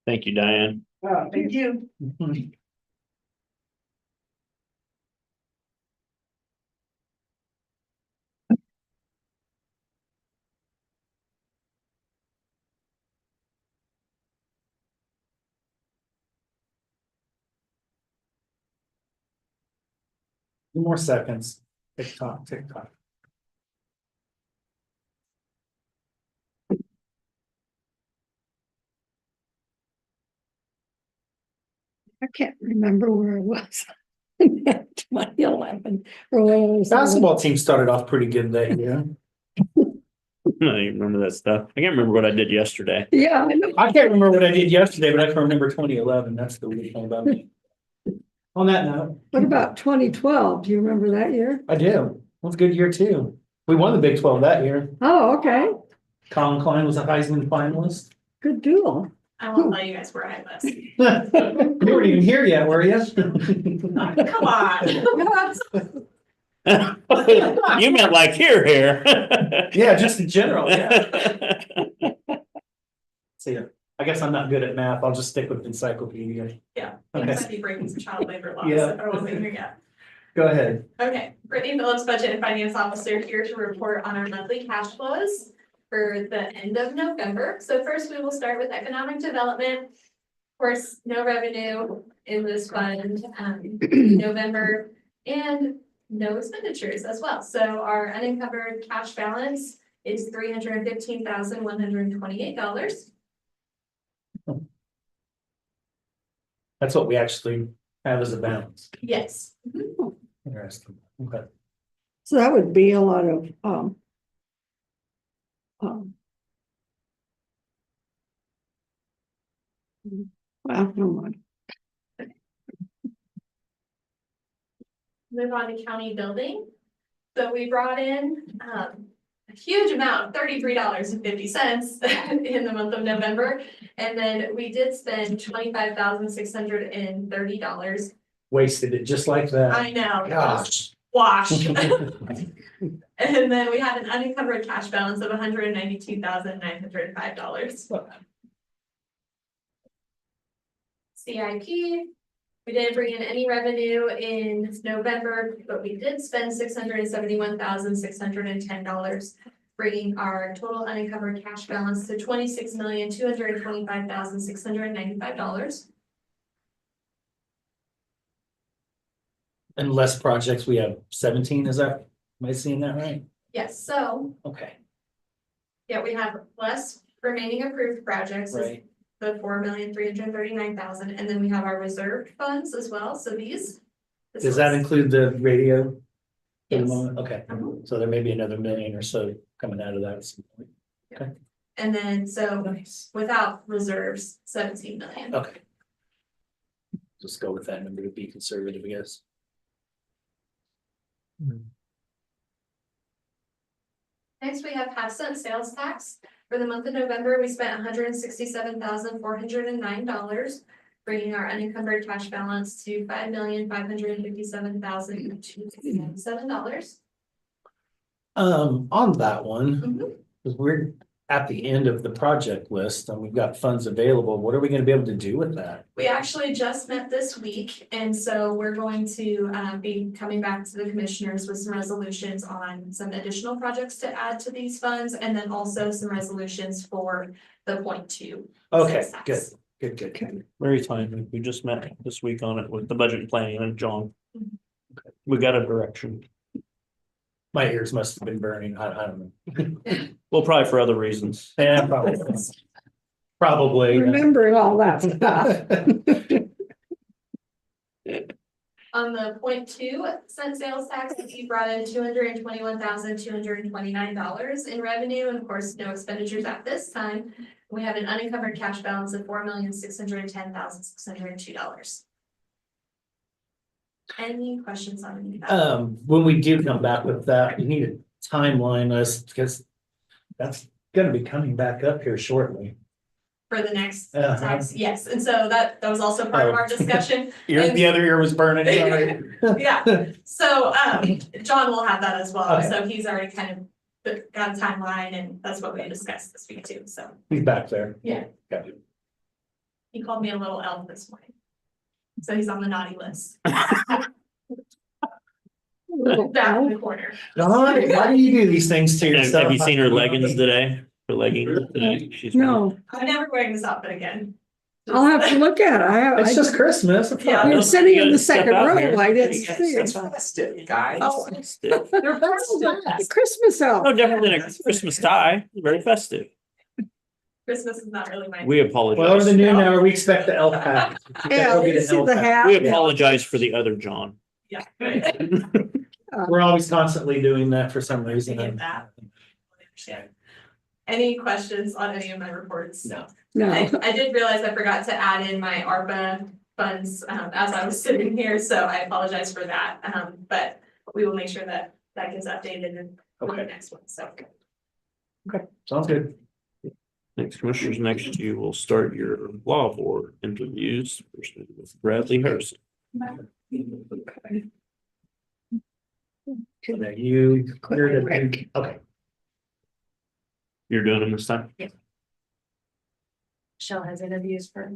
Thank you, Diane. Thank you. Two more seconds. Tick tock, tick tock. I can't remember where I was. 2011 or when I was- Basketball team started off pretty good that year. I don't even remember that stuff. I can't remember what I did yesterday. Yeah, I know. I can't remember what I did yesterday, but I can remember 2011. That's the weird thing about me. On that note, What about 2012? Do you remember that year? I do. It was a good year too. We won the Big 12 that year. Oh, okay. Colin Klein was a Heisman finalist. Good deal. I won't tell you guys where I was. You weren't even here yet, were you? Come on. You meant like here. Yeah, just in general, yeah. See, I guess I'm not good at math. I'll just stick with encyclopedia. Yeah, Okay. it might be breaking some child labor laws. Yeah. I wasn't here yet. Go ahead. Okay, Brittany Phillips, Budget and Finance Officer, here to report on our monthly cash flows for the end of November. So first, we will start with economic development. Of course, no revenue in this fund, November, and no expenditures as well. So our unencumbered cash balance is $315,128. That's what we actually have as a balance. Yes. Interesting. Okay. So that would be a lot of, well, no mind. Move on to county building. So we brought in a huge amount, $33.50 in the month of November. And then we did spend $25,630. Wasted it just like that. I know. Gosh. Wash. And then we had an unencumbered cash balance of $192,905. CIP, we didn't bring in any revenue in November, but we did spend $671,610, bringing our total unencumbered cash balance to $26,225,695. And less projects, we have 17, is that, am I seeing that right? Yes, so, Okay, yeah, we have less remaining approved projects. right. The $4,339,000, and then we have our reserved funds as well, so these. Does that include the radio? For the Yes. moment? Okay, so there may be another million or so coming out of that at some point. Okay, And then, so nice. without reserves, 17 million. Okay. Just go with that number to be conservative, I guess. Next, we have half-cent sales tax. For the month of November, we spent $167,409, bringing our unencumbered cash balance to $5,557,267. On that one, because we're at the end of the project list and we've got funds available, what are we gonna be able to do with that? We actually just met this week, and so we're going to be coming back to the commissioners with some resolutions on some additional projects to add to these funds, and then also some resolutions for the 0.2. Okay, sales good, tax. good. Very timely. We just met this week on it with the budget and planning and John. We got a direction. My ears must have been burning, I don't know. Well, probably for other reasons. Yeah, probably. Probably. Remembering all that stuff. On the 0.2 cent sales tax, we brought in $221,229 in revenue, and of course, no expenditures at this time. We have an unencumbered cash balance of $4,610,602. Any questions on any of that? When we do come back with that, we need a timeline us, because that's gonna be coming back up here shortly. For the next Uh-huh. tax, yes, and so that was also part of our discussion. The other ear was burning, sorry. Yeah, so John will have that as well, Okay. so he's already kind of got a timeline, and that's what we discussed this week too, so. He's back there. Yeah. Got it. He called me a little elf this morning. So he's on the naughty list. Back in the corner. Dawn, why do you do these things to yourself? Have you seen her leggings today? Her leggings today? She's No, I'm never wearing this outfit again. I'll have to look at it. It's just Christmas. It's Yeah. fine. You're sitting in the Step second out row, here. I didn't You see gotta it. step Festive, guys. Oh, festive. they're festive. Christmas elf. No different than a Christmas tie. Very festive. Christmas is not really my. We Well, in apologize. the new hour, we expect the elf hat. Yeah, Go get you an see elf the hat. We apologize for the other John. Yeah. We're always constantly doing that for some I reason. get that. I understand. Any questions on any of my reports? No. No, I did realize I forgot to add in my ARPA funds, as I was sitting here, so I apologize for that. But we will make sure that that gets updated in the Okay. next one, so. Sounds good. Next, commissioners, next you will start your law board interviews first with Bradley Harrison. You're okay. You're doing them this time? Michelle has interviews for.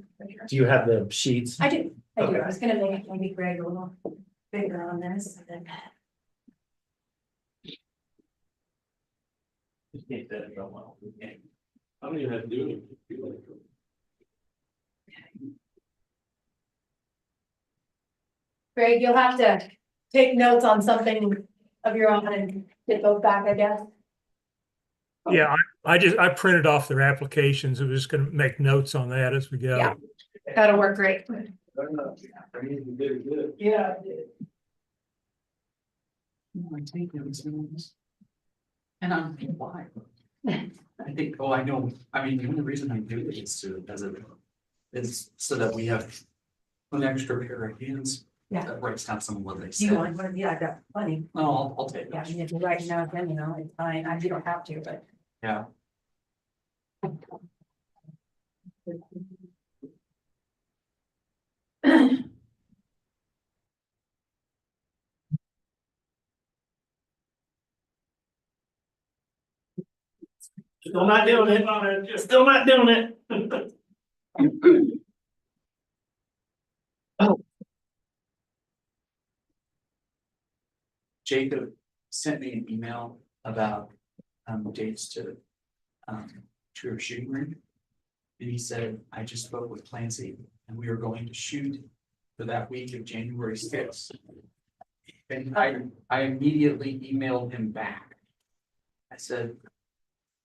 Do you have the sheets? I do. Okay. I was gonna make maybe Greg a little bigger on this and then. I don't even have to do it. Greg, you'll have to take notes on something of your own and get those back, I guess. Yeah, I printed off their applications. I was just gonna make notes on that as we go. Yeah. That'll work great. Yeah. And I'm why? I think, oh, I know, I mean, the only reason I do it is to, is so that we have an extra pair of hands. Yeah. That writes down some of what they Do say. you want one? Yeah, I've got plenty. No, I'll take Yeah, I it. mean, if you write it down, then, you know, it's fine. You don't have to, but. Yeah. Still not doing it. Still not doing it. Jacob sent me an email about dates to a shooting range. And he said, I just spoke with Clancy and we are going to shoot for that week of January 6th. And I immediately emailed him back. I said,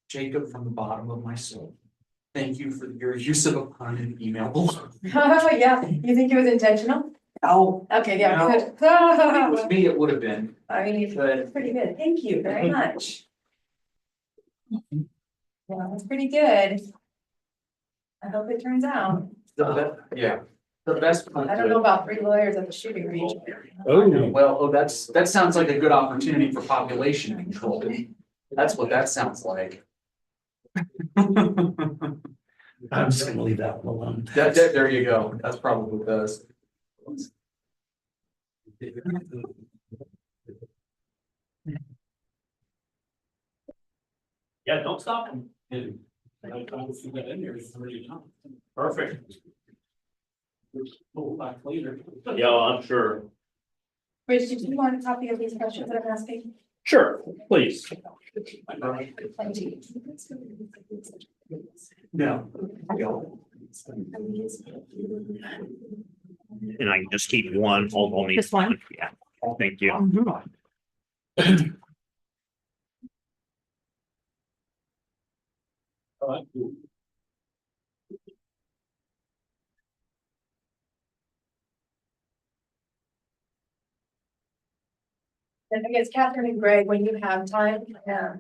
Jacob, from the bottom of my soul, thank you for your use of a pun in email. Yeah, you think it was intentional? Oh, Okay, yeah, No. good. if it was me, it would have been, I mean, it's but pretty good. Thank you very much. Yeah, that's pretty good. I hope it turns out. yeah, the best pun. I don't know about 3 lawyers at the shooting range. Well, that sounds like a good opportunity for population control. That's what that sounds like. I'm just gonna leave that one alone. There you go. That's probably what does. Yeah, don't stop them. Perfect. Yeah, I'm sure. Rich, did you want a copy of these questions that I'm asking? Sure, please. No. And I can just keep one, I'll need. Just one? Yeah, thank you. And I guess Catherine and Greg, when you have time, I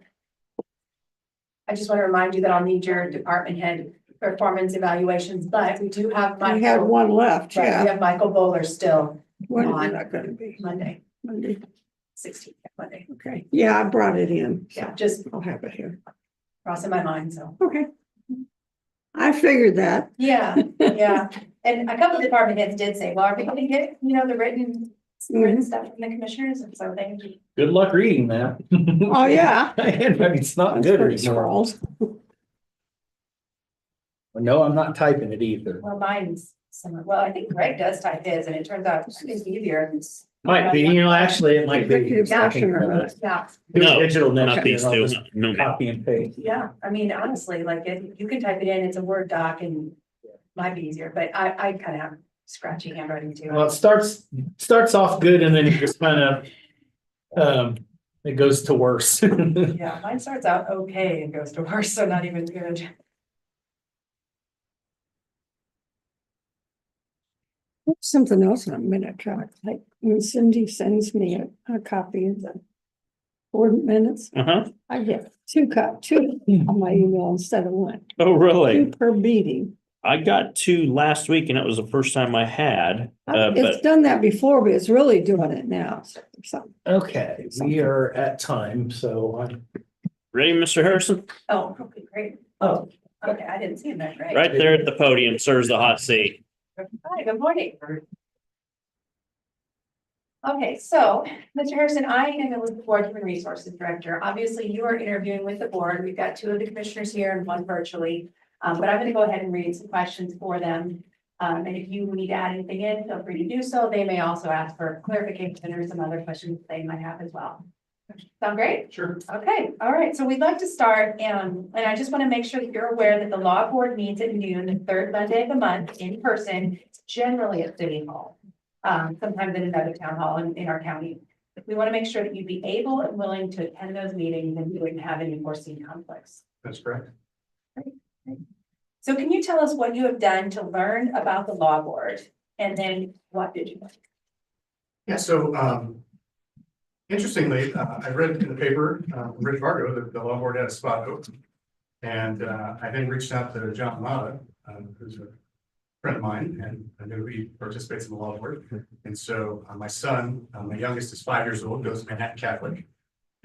just want to remind you that I'll need your department head performance evaluations, but we do have. we had one left, Right, we yeah. have Michael Bowler still When is on that gonna be? Monday, Monday, 16th, Monday. okay. Yeah, I brought it in. so Yeah, just I'll have it here. crossing my mind, so. Okay. I figured that. Yeah, yeah. And a couple of department heads did say, well, are we gonna get, the written stuff from the commissioners? And so they. Good luck reading that. Oh, yeah. It's not It's good pretty anymore. scrawled. No, I'm not typing it either. Well, mine's similar. Well, I think Greg does type his and it turns out it's easier. Might be, actually, it might be. Executive session or not. Yeah, Do No, digital next not year, these and I'll two. just No, ma'am. copy and paste. yeah. I mean, honestly, like you can type it in, it's a Word doc and might be easier, but I kind of have scratchy handwriting too. Well, it starts off good and then it just kind of, it goes to worse. Yeah, mine starts out okay and goes to worse, so not even good. Something else on a minute track, like when Cindy sends me a copy of the board minutes, I get two on my email instead of one. Oh, really? 2 per meeting. I got 2 last week and it was the first time I had, It's but done that before, but it's really doing it now. So, Okay, we are at time, so I'm. ready, Mr. Harrison? Oh, okay, great. Oh. Okay, I didn't see that, right? Right there at the podium, sirs, the hot seat. Hi, good morning. Okay, so, Mr. Harrison, I am the Board Human Resources Director. Obviously, you are interviewing with the board. We've got 2 of the commissioners here and 1 virtually. But I'm gonna go ahead and read some questions for them. And if you need to add anything in, feel free to do so. They may also ask for clarification or some other questions they might have as well. Sound great? Sure. Okay, all right, so we'd like to start, and I just want to make sure that you're aware that the law board meets at noon, the 3rd Monday of the month in person, generally at City Hall. Sometimes in another town hall in our county. We want to make sure that you'd be able and willing to attend those meetings and you wouldn't have any foreseen conflicts. That's correct. So can you tell us what you have done to learn about the law board? And then what did you learn? Yeah, so, interestingly, I read in the paper, Rich Vargo, that the law board had a spot open. And, I then reached out to John Mata, who's a friend of mine, and I know he participates in the law board. And so, my son, my youngest is 5 years old, goes to Manhattan Catholic.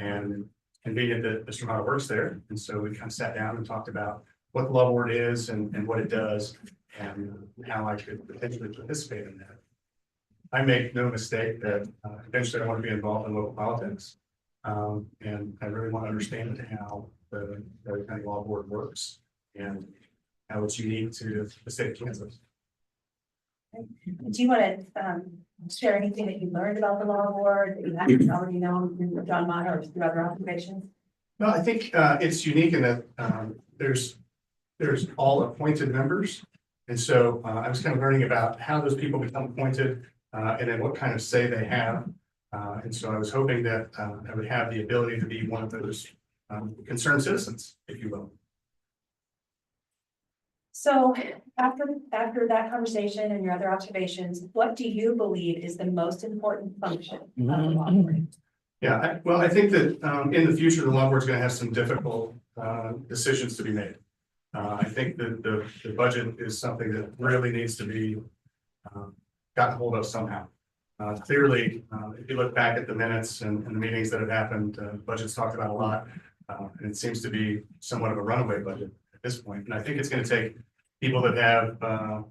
And convenient that Mr. Mata works there. And so we kind of sat down and talked about what the law board is and what it does and how I could potentially participate in that. I make no mistake that eventually I want to be involved in local politics. And I really want to understand how the county law board works and how it's unique to the state of Kansas. Do you want to share anything that you learned about the law board that you haven't already known from John Mata or through other observations? No, I think it's unique in that there's all appointed members. And so I was kind of learning about how those people become appointed and then what kind of say they have. And so I was hoping that I would have the ability to be one of those concerned citizens, if you will. So after that conversation and your other observations, what do you believe is the most important function of the law board? Yeah, well, I think that in the future, the law board is going to have some difficult decisions to be made. I think that the budget is something that really needs to be gotten hold of somehow. Clearly, if you look back at the minutes and the meetings that have happened, budget's talked about a lot. And it seems to be somewhat of a runaway budget at this point. And I think it's going to take people that have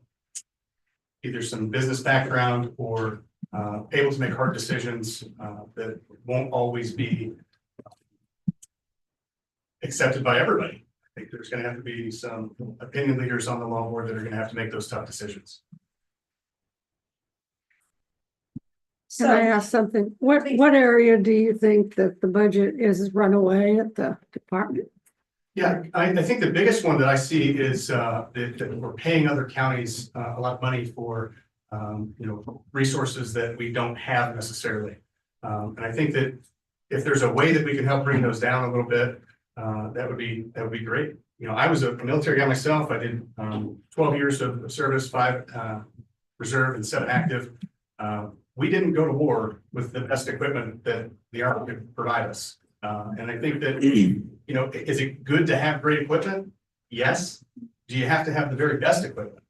either some business background or able to make hard decisions that won't always be accepted by everybody. I think there's going to have to be some opinion leaders on the law board that are going to have to make those tough decisions. Can I ask something? What area do you think that the budget is runaway at the department? Yeah, I think the biggest one that I see is that we're paying other counties a lot of money for resources that we don't have necessarily. And I think that if there's a way that we can help bring those down a little bit, that would be great. You know, I was a military guy myself. I did 12 years of service, 5 reserve and 7 active. We didn't go to war with the best equipment that the Army could provide us. And I think that, is it good to have great equipment? Yes. Do you have to have the very best equipment?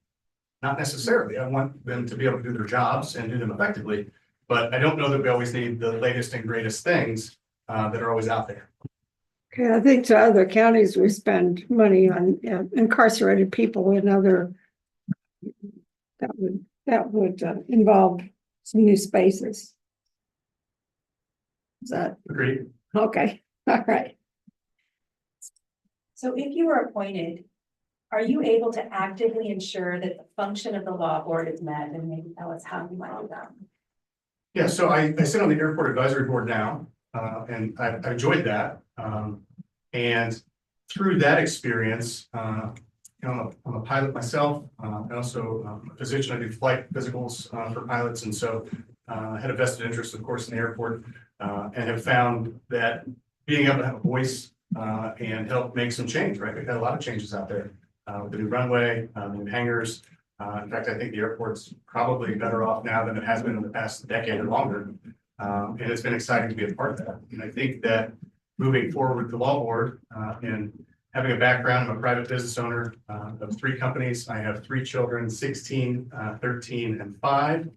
Not necessarily. I want them to be able to do their jobs and do them effectively, but I don't know that we always need the latest and greatest things that are always out there. Okay, I think to other counties, we spend money on incarcerated people and other that would involve some new spaces. Is that Agreed? okay? All right. So if you were appointed, Are you able to actively ensure that the function of the law board is met, and maybe tell us how you might do that? Yeah, so I sit on the airport advisory board now, and I enjoyed that. And through that experience, you know, I'm a pilot myself, and also a physician. I do flight physicals for pilots, and so I had a vested interest, of course, in the airport, and have found that being able to have a voice and help make some change, right? We've had a lot of changes out there, with the new runway, the new hangars. In fact, I think the airport's probably better off now than it has been in the past decade or longer. And it's been exciting to be a part of that. And I think that moving forward with the law board, and having a background, I'm a private business owner of 3 companies. I have 3 children, 16, 13, and 5.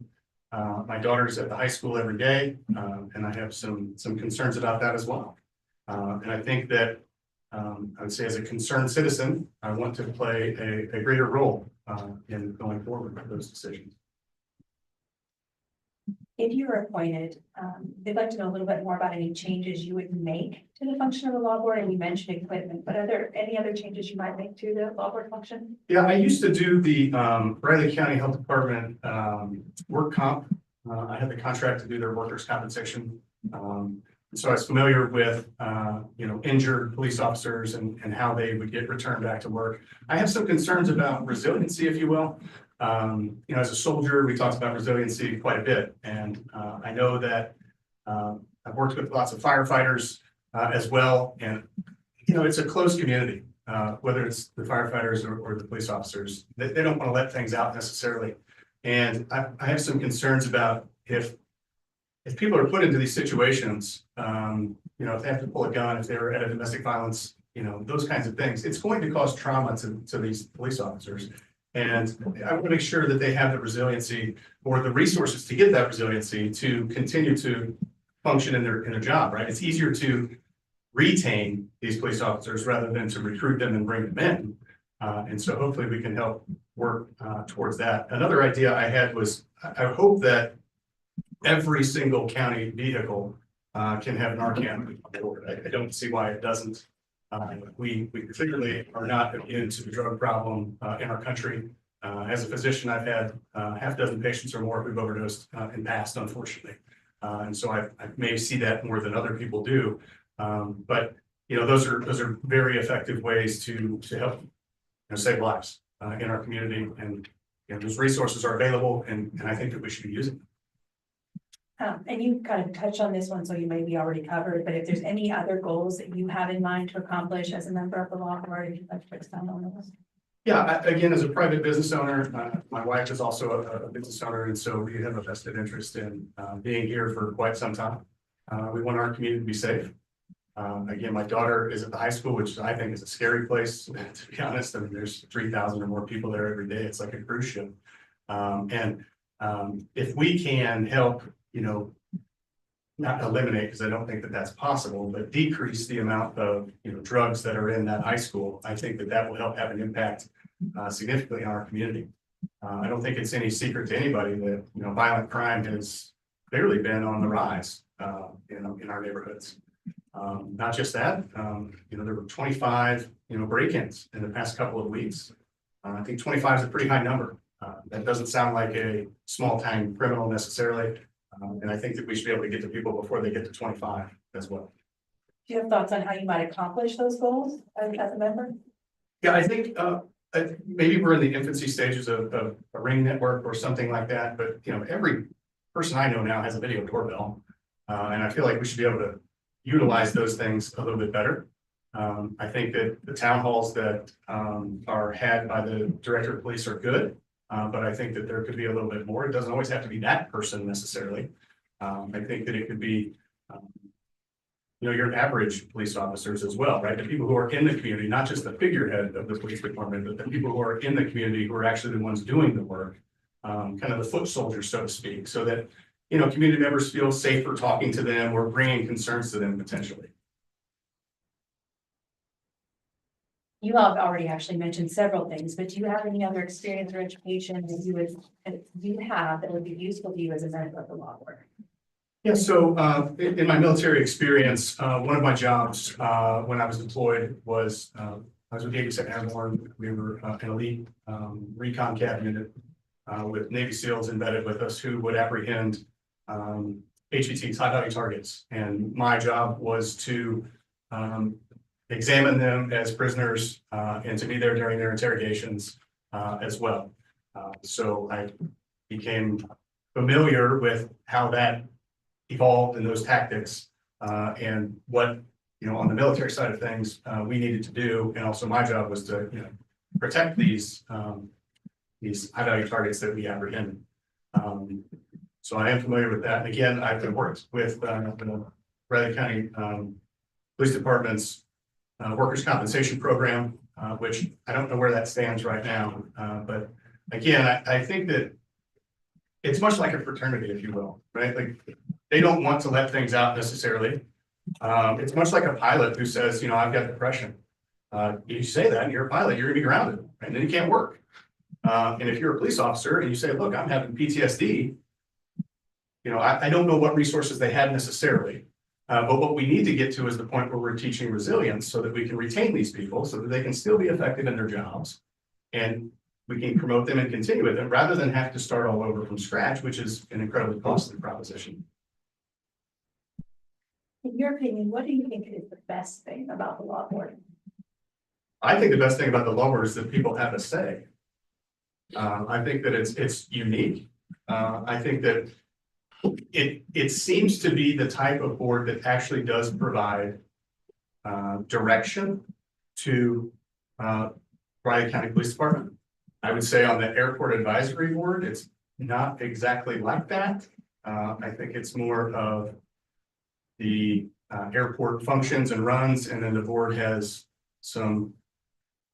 My daughter's at the high school every day, and I have some concerns about that as well. And I think that I would say as a concerned citizen, I want to play a greater role in going forward with those decisions. If you were appointed, they'd like to know a little bit more about any changes you would make to the function of the law board, and you mentioned equipment, but are there any other changes you might make to the law board function? Yeah, I used to do the Riley County Health Department work comp. I had the contract to do their workers' compensation. So I was familiar with, you know, injured police officers and how they would get returned back to work. I have some concerns about resiliency, if you will. You know, as a soldier, we talked about resiliency quite a bit. And I know that I've worked with lots of firefighters as well. And, you know, it's a close community, whether it's the firefighters or the police officers. They don't want to let things out necessarily. And I have some concerns about if people are put into these situations, you know, if they have to pull a gun, if they were at a domestic violence, you know, those kinds of things, it's going to cause trauma to these police officers. And I want to make sure that they have the resiliency or the resources to get that resiliency to continue to function in their job, right? It's easier to retain these police officers rather than to recruit them and bring them in. And so hopefully we can help work towards that. Another idea I had was, I hope that every single county vehicle can have Narcan. I don't see why it doesn't. We clearly are not immune to the drug problem in our country. As a physician, I've had half dozen patients or more who've overdosed in the past, unfortunately. And so I may see that more than other people do. But you know, those are very effective ways to help, you know, save lives in our community. And you know, those resources are available, and I think that we should be using them. And you kind of touched on this one, so you may be already covered, but if there's any other goals that you have in mind to accomplish as a member of the law board, if you'd like to expound on those. Yeah, again, as a private business owner, my wife is also a business owner, and so we have a vested interest in being here for quite some time. We want our community to be safe. Again, my daughter is at the high school, which I think is a scary place, to be honest. I mean, there's 3,000 or more people there every day. It's like a cruise ship. And if we can help, you know, not eliminate, because I don't think that that's possible, but decrease the amount of, you know, drugs that are in that high school, I think that that will help have an impact significantly on our community. I don't think it's any secret to anybody that, you know, violent crime has clearly been on the rise, you know, in our neighborhoods. Not just that, you know, there were 25, you know, break-ins in the past couple of weeks. I think 25 is a pretty high number. That doesn't sound like a small-time criminal necessarily. And I think that we should be able to get to people before they get to 25 as well. Do you have thoughts on how you might accomplish those goals as a member? Yeah, I think maybe we're in the infancy stages of a Ring network or something like that. But, you know, every person I know now has a video doorbell. And I feel like we should be able to utilize those things a little bit better. I think that the town halls that are had by the director of police are good. But I think that there could be a little bit more. It doesn't always have to be that person necessarily. I think that it could be, you know, your average police officers as well, right? The people who are in the community, not just the figurehead of the police department, but the people who are in the community who are actually the ones doing the work, kind of the foot soldiers, so to speak, so that, you know, community members feel safer talking to them or bringing concerns to them potentially. You have already actually mentioned several things, but do you have any other experience or education that you have that would be useful to you as a member of the law board? Yeah, so in my military experience, one of my jobs when I was deployed was I was with the 82nd Airborne. We were an elite recon CAV unit with Navy SEALs embedded with us who would apprehend HVTs, high value targets. And my job was to examine them as prisoners and to be there during their interrogations as well. So I became familiar with how that evolved in those tactics and what, on the military side of things, we needed to do. And also my job was to, protect these high value targets that we apprehend. So I am familiar with that. And again, I've worked with the Bradley County Police Department's workers' compensation program, which I don't know where that stands right now. But again, I think that it's much like a fraternity, if you will, right? Like they don't want to let things out necessarily. It's much like a pilot who says, I've got depression. You say that and you're a pilot, you're gonna be grounded, right? And then you can't work. And if you're a police officer and you say, look, I'm having PTSD, I don't know what resources they have necessarily. But what we need to get to is the point where we're teaching resilience so that we can retain these people so that they can still be effective in their jobs. And we can promote them and continue with them rather than have to start all over from scratch, which is an incredibly costly proposition. In your opinion, what do you think is the best thing about the law board? I think the best thing about the law board is that people have a say. I think that it's unique. I think that it seems to be the type of board that actually does provide direction to Bradley County Police Department. I would say on the airport advisory board, it's not exactly like that. I think it's more of the airport functions and runs, and then the board has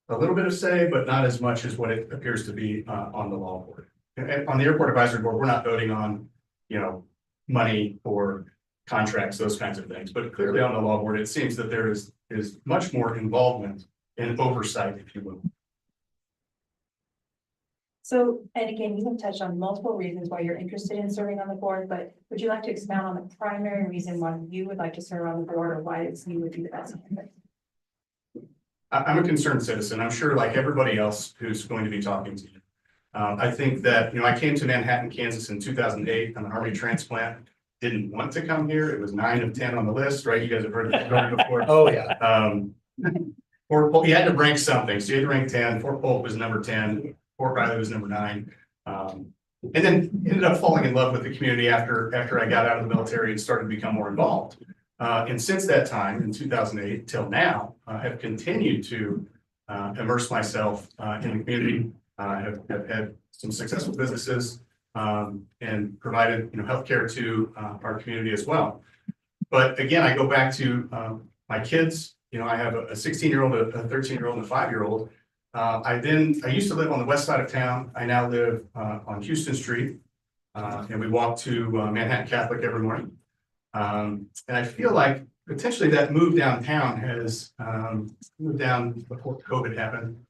a little bit of say, but not as much as what it appears to be on the law board. And on the airport advisory board, we're not voting on, money or contracts, those kinds of things. But clearly on the law board, it seems that there is much more involvement and oversight, if you will. So, and again, you have touched on multiple reasons why you're interested in serving on the board, but would you like to expound on the primary reason why you would like to serve on the board, or why you would be the best candidate? I'm a concerned citizen. I'm sure like everybody else who's going to be talking to you. I think that, I came to Manhattan, Kansas in 2008. I'm an Army transplant. Didn't want to come here. It was 9 of 10 on the list, right? You guys have heard the story before. Oh, yeah. Fort Polk, you had to rank something. So you had to rank 10. Fort Polk was number 10. Fort Riley was number 9. And then ended up falling in love with the community after I got out of the military and started to become more involved. And since that time, in 2008 till now, I have continued to immerse myself in the community. Have had some successful businesses and provided healthcare to our community as well. But again, I go back to my kids. I have a 16-year-old, a 13-year-old, and a 5-year-old. I used to live on the west side of town. I now live on Houston Street, and we walk to Manhattan Catholic every morning. And I feel like potentially that move downtown has moved down before COVID happened.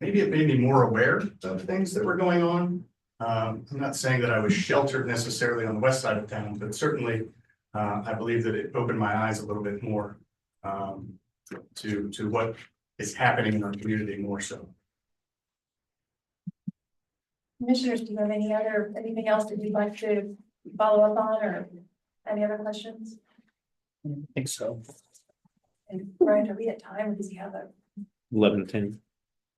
Maybe it made me more aware of things that were going on. I'm not saying that I was sheltered necessarily on the west side of town, but certainly I believe that it opened my eyes a little bit more to what is happening in our community more so. Commissioners, do you have anything else that you'd like to follow up on, or any other questions? I think so. And Brian, are we at time, or does he have a? 11:10.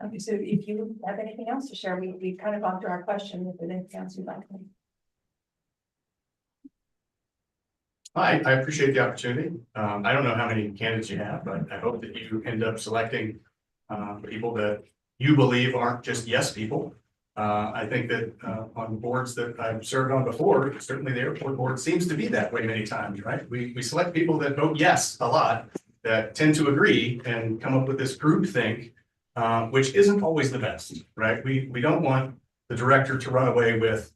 Okay, so if you have anything else to share, we've kind of gone through our question. If there's anything else you'd like to. I appreciate the opportunity. I don't know how many candidates you have, but I hope that you end up selecting people that you believe aren't just yes people. I think that on boards that I've served on before, certainly the airport board seems to be that way many times, right? We select people that vote yes a lot, that tend to agree and come up with this group think, which isn't always the best, right? We don't want the director to run away with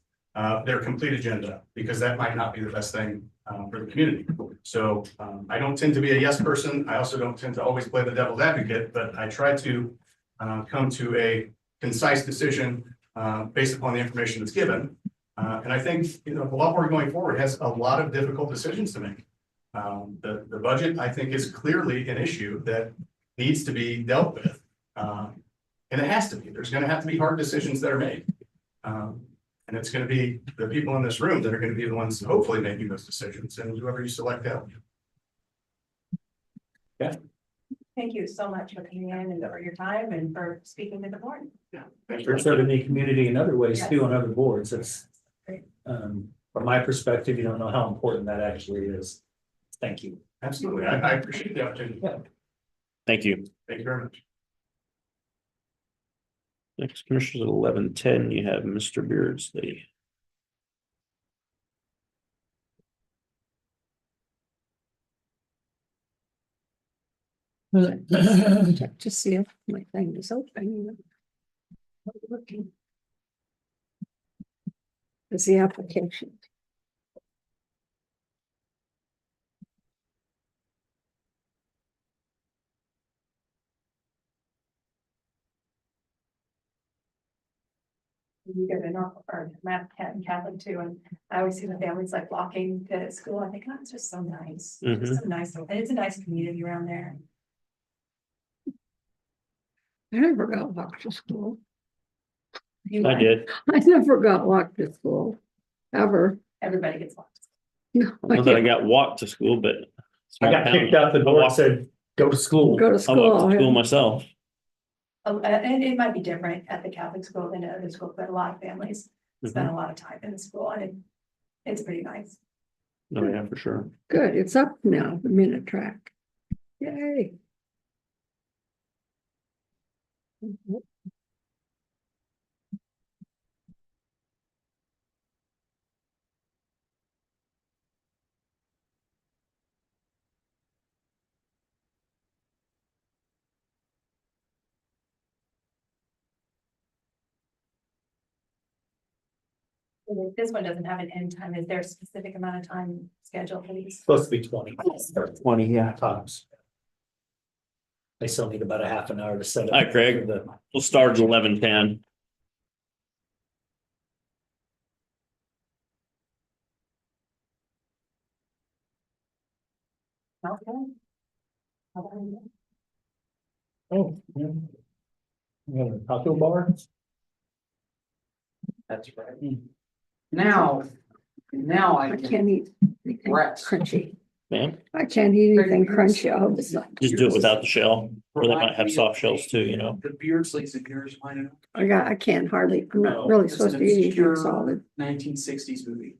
their complete agenda, because that might not be the best thing for the community. So I don't tend to be a yes person. I also don't tend to always play the devil's advocate, but I try to come to a concise decision based upon the information that's given. And I think the law board going forward has a lot of difficult decisions to make. The budget, I think, is clearly an issue that needs to be dealt with. And it has to be, there's gonna have to be hard decisions that are made. And it's gonna be the people in this room that are gonna be the ones hopefully making those decisions, and whoever you select out. Thank you so much for coming in and for your time and for speaking with the board. For serving the community in other ways too, on other boards, it's, from my perspective, you don't know how important that actually is. Thank you. Absolutely, I appreciate the opportunity. Thank you. Thank you very much. Next, Commissioners, at 11:10, you have Mr. Beardsley. Check to see if my thing is open. Looking. Is the application. You go to Norfolk or Catholic too, and I always see the families like walking to school. I think, oh, it's just so nice. It's just so nice, and it's a nice community around there. I never got walked to school. I did. I never got walked to school, ever. Everybody gets walked. No, Not that I got walked to school, but. I got kicked out the door and said, go to school. Go to I walked school. to school myself. Oh, and it might be different at the Catholic school than at other schools, but a lot of families spend a lot of time in the school, and it's pretty nice. Oh, yeah, for sure. Good, it's up now, the minute track. Yay. This one doesn't have an end time. Is there a specific amount of time scheduled for these? Supposed to be 20. 20, yeah. Tops. They still need about a half an hour to set up. Hi, Craig. We'll start at 11:10. Okay. Oh, yeah. You have a taco bar? That's right. Now I I can can't eat anything rest. crunchy. Man, I can't eat anything crunchy. I'll just just do it without the shell, or they might have soft shells too, you know. The Beardsley's and yours, mine. I can't hardly, I'm not really It's supposed an to eat anything obscure solid, 1960s movie.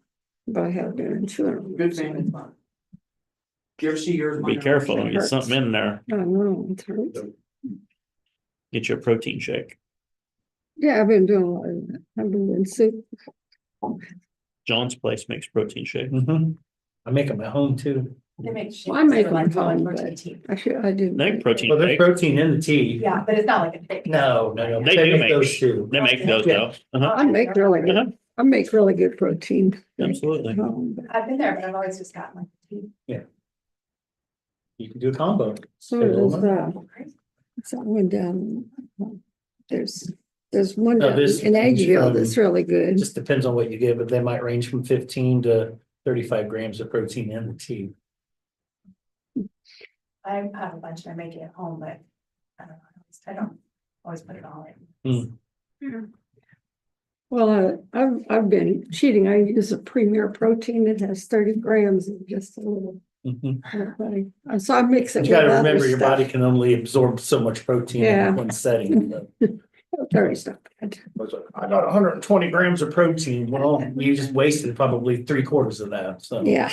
but I have been sure. Good family fun. Do you ever see yours? Be mine, careful, or get something in there. I know, it's hurt. Get you a protein shake. Yeah, I've been doing a lot of that. I've been doing soup. John's Place makes protein shake. I make them at home too. They make Well, I make them like at home, protein but tea. I do. They make protein Well, there's shake. protein in the tea. Yeah, but it's not like a thick. No. They do make those it. too. They make those though. I make really Uh-huh. good, I make really good protein. Absolutely. at home, but I've been there, but I've always just gotten like tea. You can do a combo. So there's, so I went down, there's one No, down this in Ageville comes that's from- really It good. just depends on what you get, but they might range from 15 to 35 grams of protein in the tea. I have a bunch and I make it at home, but I don't always put it all in. Yeah. Well, I've been cheating. I use a Premier Protein that has 30 grams of just a little. Mhm. So I mix it. You gotta with other remember, your stuff. body can only absorb so much protein Yeah. in one setting. 30's not bad. I got 120 grams of protein. Well, you just wasted probably 3/4 of that, so. Yeah.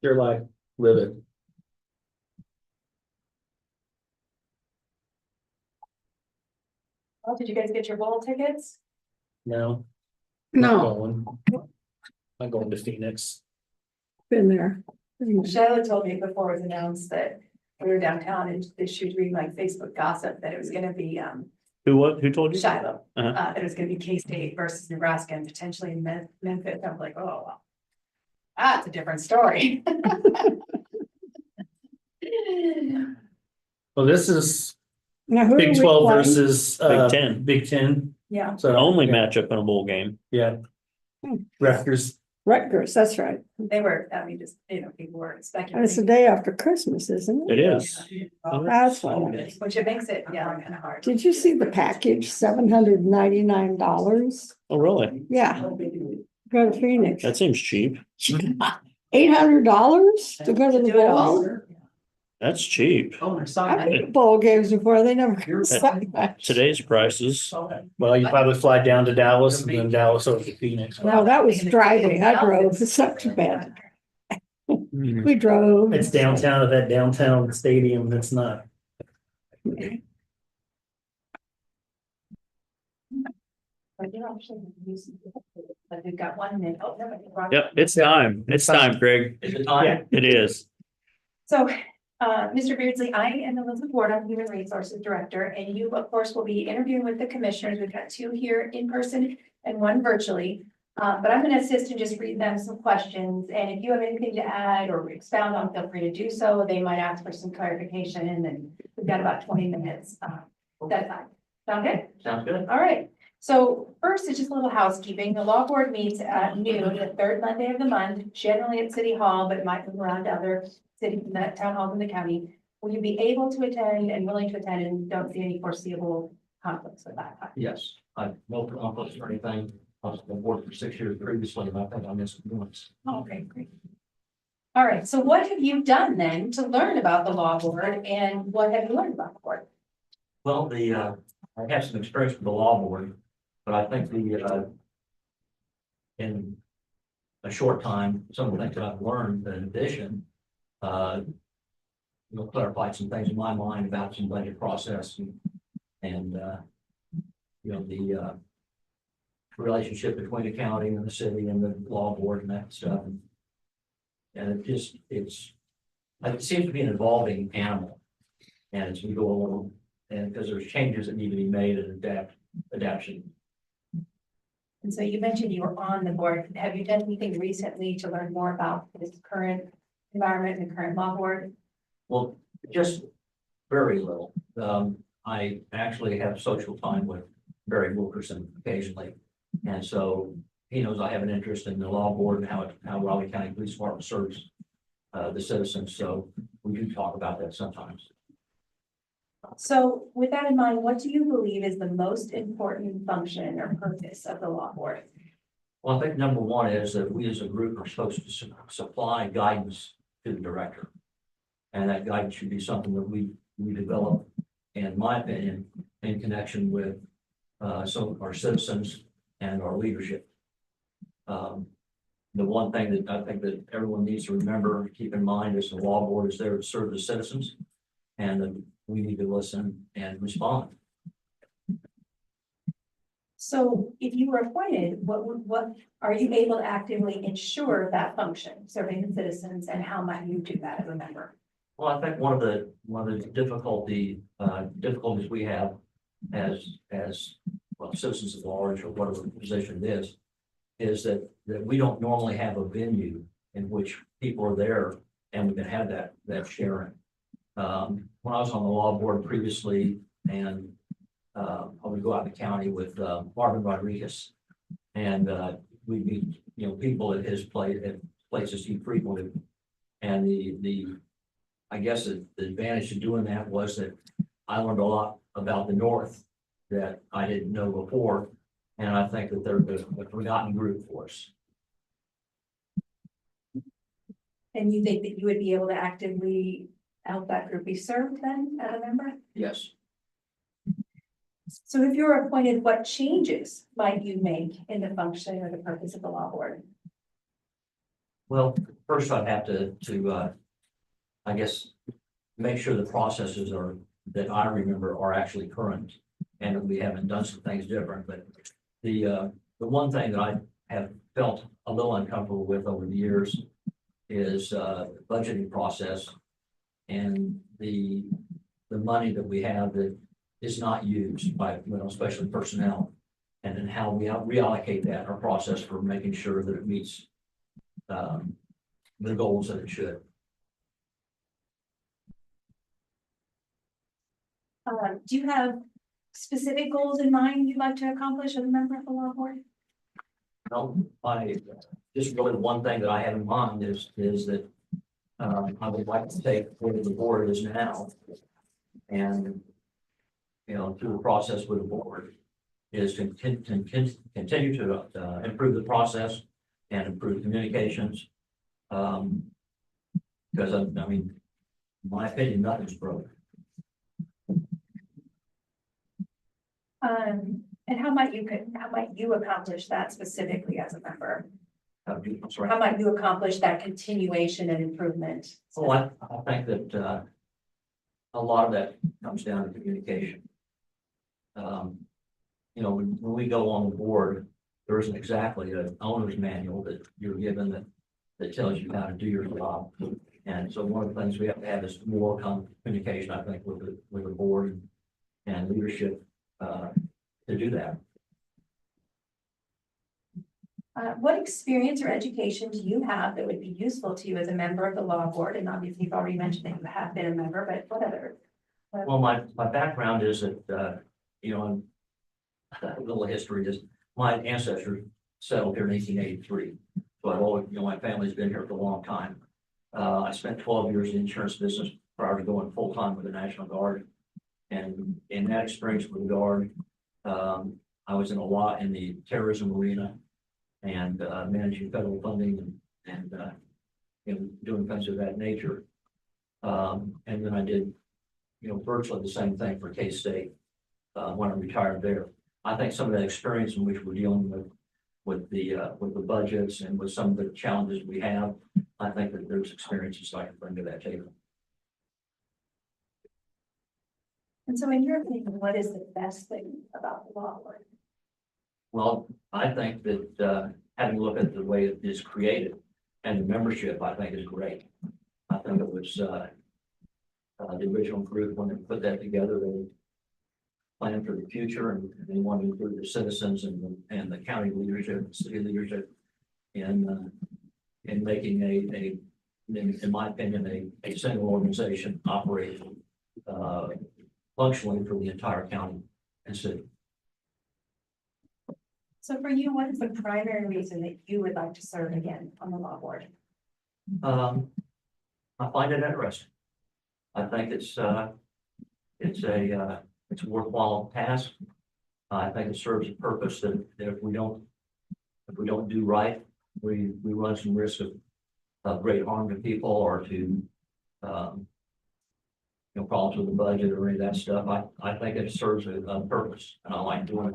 Your life, live it. Oh, did you guys get your bowl tickets? No. No, I'm going to Phoenix. been there. Shiloh told me before it was announced that we were downtown and that she was reading like Facebook gossip that it was gonna be Who told you? Shiloh. Uh-huh. That it was gonna be K-State versus Nebraska and potentially Memphis. I was like, oh, well. That's a different story. Well, this is Now, who Big are we 12 playing? versus Big 10. Big 10. Yeah. So The only yeah. matchup in a bowl game. Yeah. Rutgers Rutgers, that's right. They were, I mean, just, people were And it's speculating. the day after Christmas, isn't It it? is. That's what it is. Which it makes it, kind of hard. Did you see the package? $799? Oh, really? Yeah. Go to Phoenix. That seems cheap. $800 to go to the Do it all. bowl? That's cheap. Oh, I saw I've that. been to bowl games before. They never cost that much. Today's prices. Well, you probably fly down to Dallas and then Dallas over to Phoenix. No, that was driving. I drove. It's not too bad. We drove. It's downtown at that downtown stadium. That's not. But we've got 1 minute. Oh, no, but- Yep, it's time. It's time, Craig. Is it time? It is. So, Mr. Beardsley, I am Elizabeth Ward, I'm Human Resources Director, and you, of course, will be interviewing with the commissioners. We've got 2 here in person and 1 virtually. But I'm going to assist and just read them some questions, and if you have anything to add or expound on, feel free to do so. They might ask for some clarification, and then we've got about 20 minutes. That time. Sound good? Sounds good. All right. So first, it's just a little housekeeping. The law board meets at noon, the 3rd Monday of the month, generally at City Hall, but it might move around to other city, town halls in the county. Will you be able to attend and willing to attend and don't see any foreseeable conflicts with that? Yes, I've no conflicts or anything. I was on board for 6 years previously, and I think I missed it once. Okay, great. All right, so what have you done then to learn about the law board and what have you learned about the board? Well, I have some experience with the law board, but I think in a short time, some of the things that I've learned in addition, clarified some things in my mind about some budget process and the relationship between the county and the city and the law board and that stuff. And it seems to be an evolving animal. And as we go along, and because there's changes that need to be made and adaptation. And so you mentioned you were on the board. Have you done anything recently to learn more about this current environment and the current law board? Well, just very little. I actually have social time with Barry Wilkerson occasionally. And so he knows I have an interest in the law board and how Raleigh County Police Department serves the citizens. So we do talk about that sometimes. So with that in mind, what do you believe is the most important function or purpose of the law board? Well, I think number one is that we as a group are supposed to supply guidance to the director. And that guidance should be something that we develop, in my opinion, in connection with some of our citizens and our leadership. The one thing that I think that everyone needs to remember, keep in mind, is the law board is there to serve the citizens, and that we need to listen and respond. So if you were appointed, what are you able to actively ensure that function, serving the citizens, and how might you do that as a member? Well, I think one of the difficulties we have as well, citizens at large, or whatever the position is that we don't normally have a venue in which people are there and we can have that sharing. When I was on the law board previously, and I would go out in the county with Marvin Rodriguez, and we'd meet people at his place at places he frequented, and I guess the advantage of doing that was that I learned a lot about the North that I didn't know before, and I think that they're a forgotten group for us. And you think that you would be able to actively help that group be served then as a member? Yes. So if you're appointed, what changes might you make in the function or the purpose of the law board? Well, first I'd have to I guess, make sure the processes that I remember are actually current, and that we haven't done some things different. But the one thing that I have felt a little uncomfortable with over the years is the budgeting process and the money that we have that is not used by, especially personnel, and then how we reallocate that, our process for making sure that it meets the goals that it should. Do you have specific goals in mind you'd like to accomplish as a member of the law board? Well, just really one thing that I have in mind is that, I would like to take where the board is now. And, through the process with the board, is to continue to, improve the process and improve communications. Because I mean, in my opinion, nothing's broken. And how might you accomplish that specifically as a member? I'm sorry. How might you accomplish that continuation and improvement? Well, I think that, a lot of that comes down to communication. When we go on the board, there isn't exactly an owner's manual that you're given that tells you how to do your job. And so one of the things we have to have is more communication, I think, with the board and leadership, to do that. What experience or education do you have that would be useful to you as a member of the law board? And obviously, you've already mentioned that you have been a member, but what other? Well, my background is that, a little history is my ancestors settled here in 1883. So I've always, my family's been here for a long time. I spent 12 years in the insurance business prior to going full-time with the National Guard. And in that experience with the Guard, I was in a lot in the terrorism arena and managing federal funding and doing things of that nature. And then I did, virtually the same thing for K-State when I retired there. I think some of that experience in which we're dealing with the budgets and with some of the challenges we have, I think that there's experiences I can bring to that table. And so in your opinion, what is the best thing about the law board? Well, I think that having a look at the way it is created and the membership, I think is great. I think it was the original group, when they put that together, they planned for the future and they wanted to include the citizens and the county leadership, and city leadership in making in my opinion, a single organization operate functionally for the entire county and city. So for you, what is the primary reason that you would like to serve again on the law board? I find it interesting. I think it's a worthwhile task. I think it serves a purpose that if we don't do right, we run some risk of great harm to people or to problems with the budget or any of that stuff. I think it serves a purpose, and I like doing it.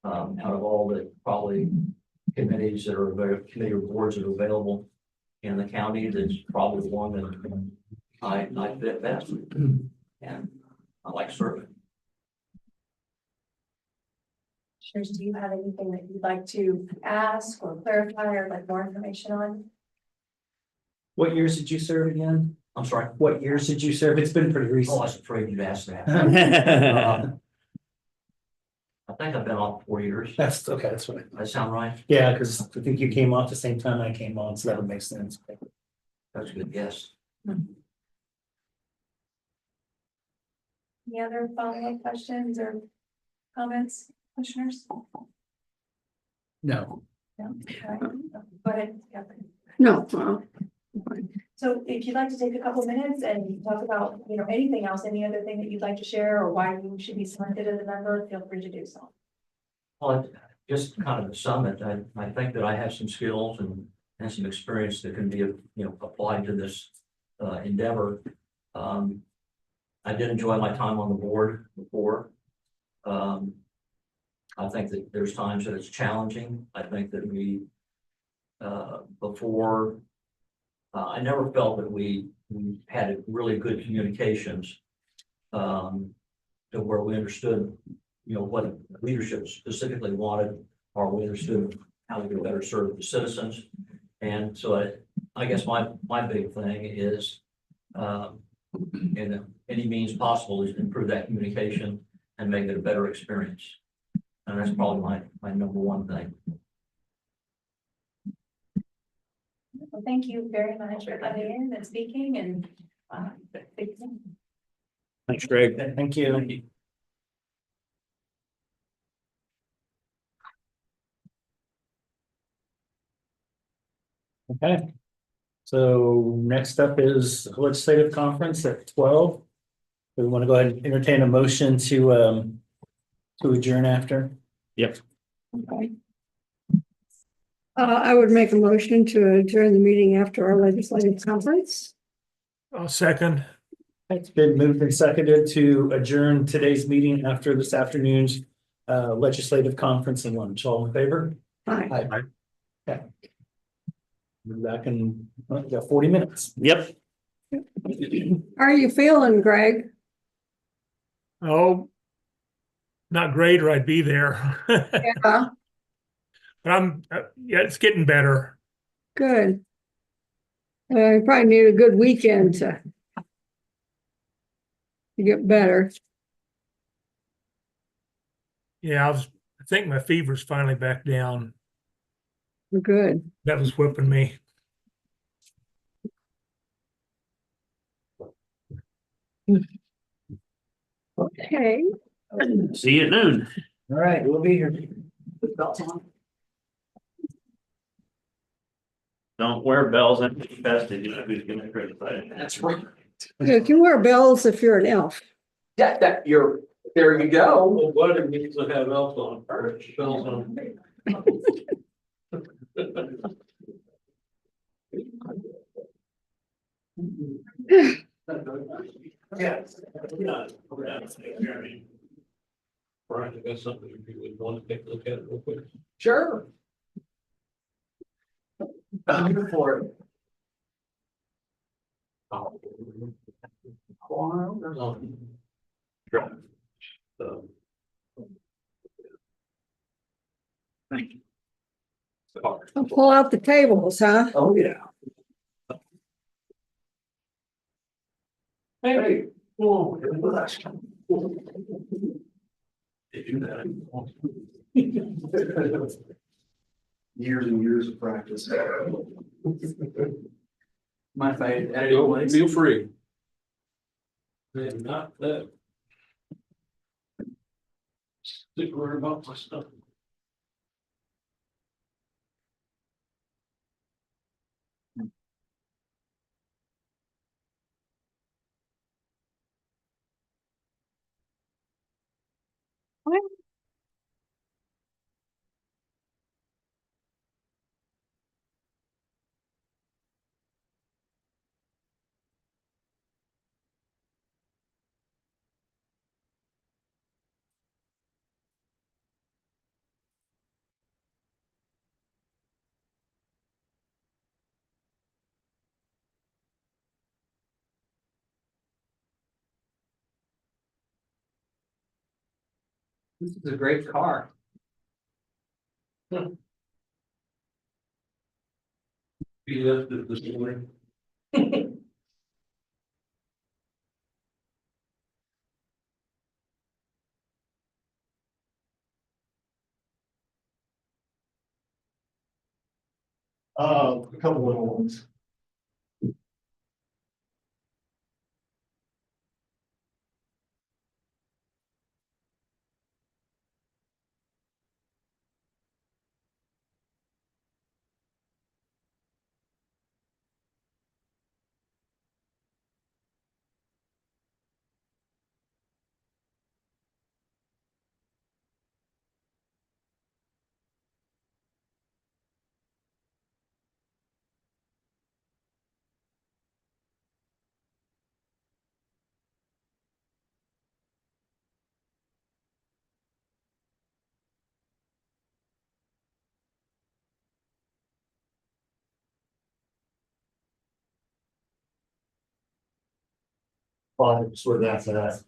Out of all the probably committees that are committee or boards that are available in the county, that's probably the one that I fit best, and I like serving. Commissioners, do you have anything that you'd like to ask or clarify or like more information on? What years did you serve again? I'm sorry. What years did you serve? It's been pretty Oh, I recent. was afraid you'd ask that. I think I've been on 4 years. That's okay, that's what I Does thought. that sound right? Yeah, because I think you came off the same time I came on, so that would make sense. That's a good guess. Any other follow-up questions or comments, commissioners? No. No? All right. Go ahead. Catherine. No, well, fine. So if you'd like to take a couple minutes and talk about, anything else, any other thing that you'd like to share or why you should be selected as a member, feel free to do so. Well, just kind of to sum it, I think that I have some skills and some experience that can be, applied to this endeavor. I did enjoy my time on the board before. I think that there's times that it's challenging. I think that I never felt that we had really good communications to where we understood, what leadership specifically wanted, or we understood how we could better serve the citizens. And so I guess my big thing is, in any means possible, is to improve that communication and make it a better experience. And that's probably my number one thing. Well, thank you very much for coming in and speaking and, Thanks, Greg. Thank you. Okay. So next up is legislative conference at 12. We want to go ahead and entertain a motion to adjourn after. Yep. Okay. I would make a motion to adjourn the meeting after our legislative conference. I'll second. It's been moved and seconded to adjourn today's meeting after this afternoon's legislative conference and lunch. All in favor? Aye. Aye. Okay. We're back in, well, we got 40 minutes. Yep. How are you feeling, Greg? Oh, not great, or I'd be there. Yeah. But yeah, it's getting better. Good. You probably need a good weekend to get better. Yeah, I think my fever's finally back down. Good. That was whipping me. Okay. See you at noon. All right, we'll be here. Don't wear bells and be festive. You know who's gonna criticize. That's right. You can wear bells if you're an elf. That you're, there you go. Well, what it means to have elves on first, bells on. Yeah. Brian, I got something you would want to take a look at real quick. Sure. I'm here for it. Thank you. I'll pull out the tables, huh? Oh, yeah. Hey. Oh, They do that. years and years of practice. Mind if I edit Go, one? feel free. And not that. Think worried about my stuff. This is a great car. Be up this morning. A couple little ones. Well, sort of after that.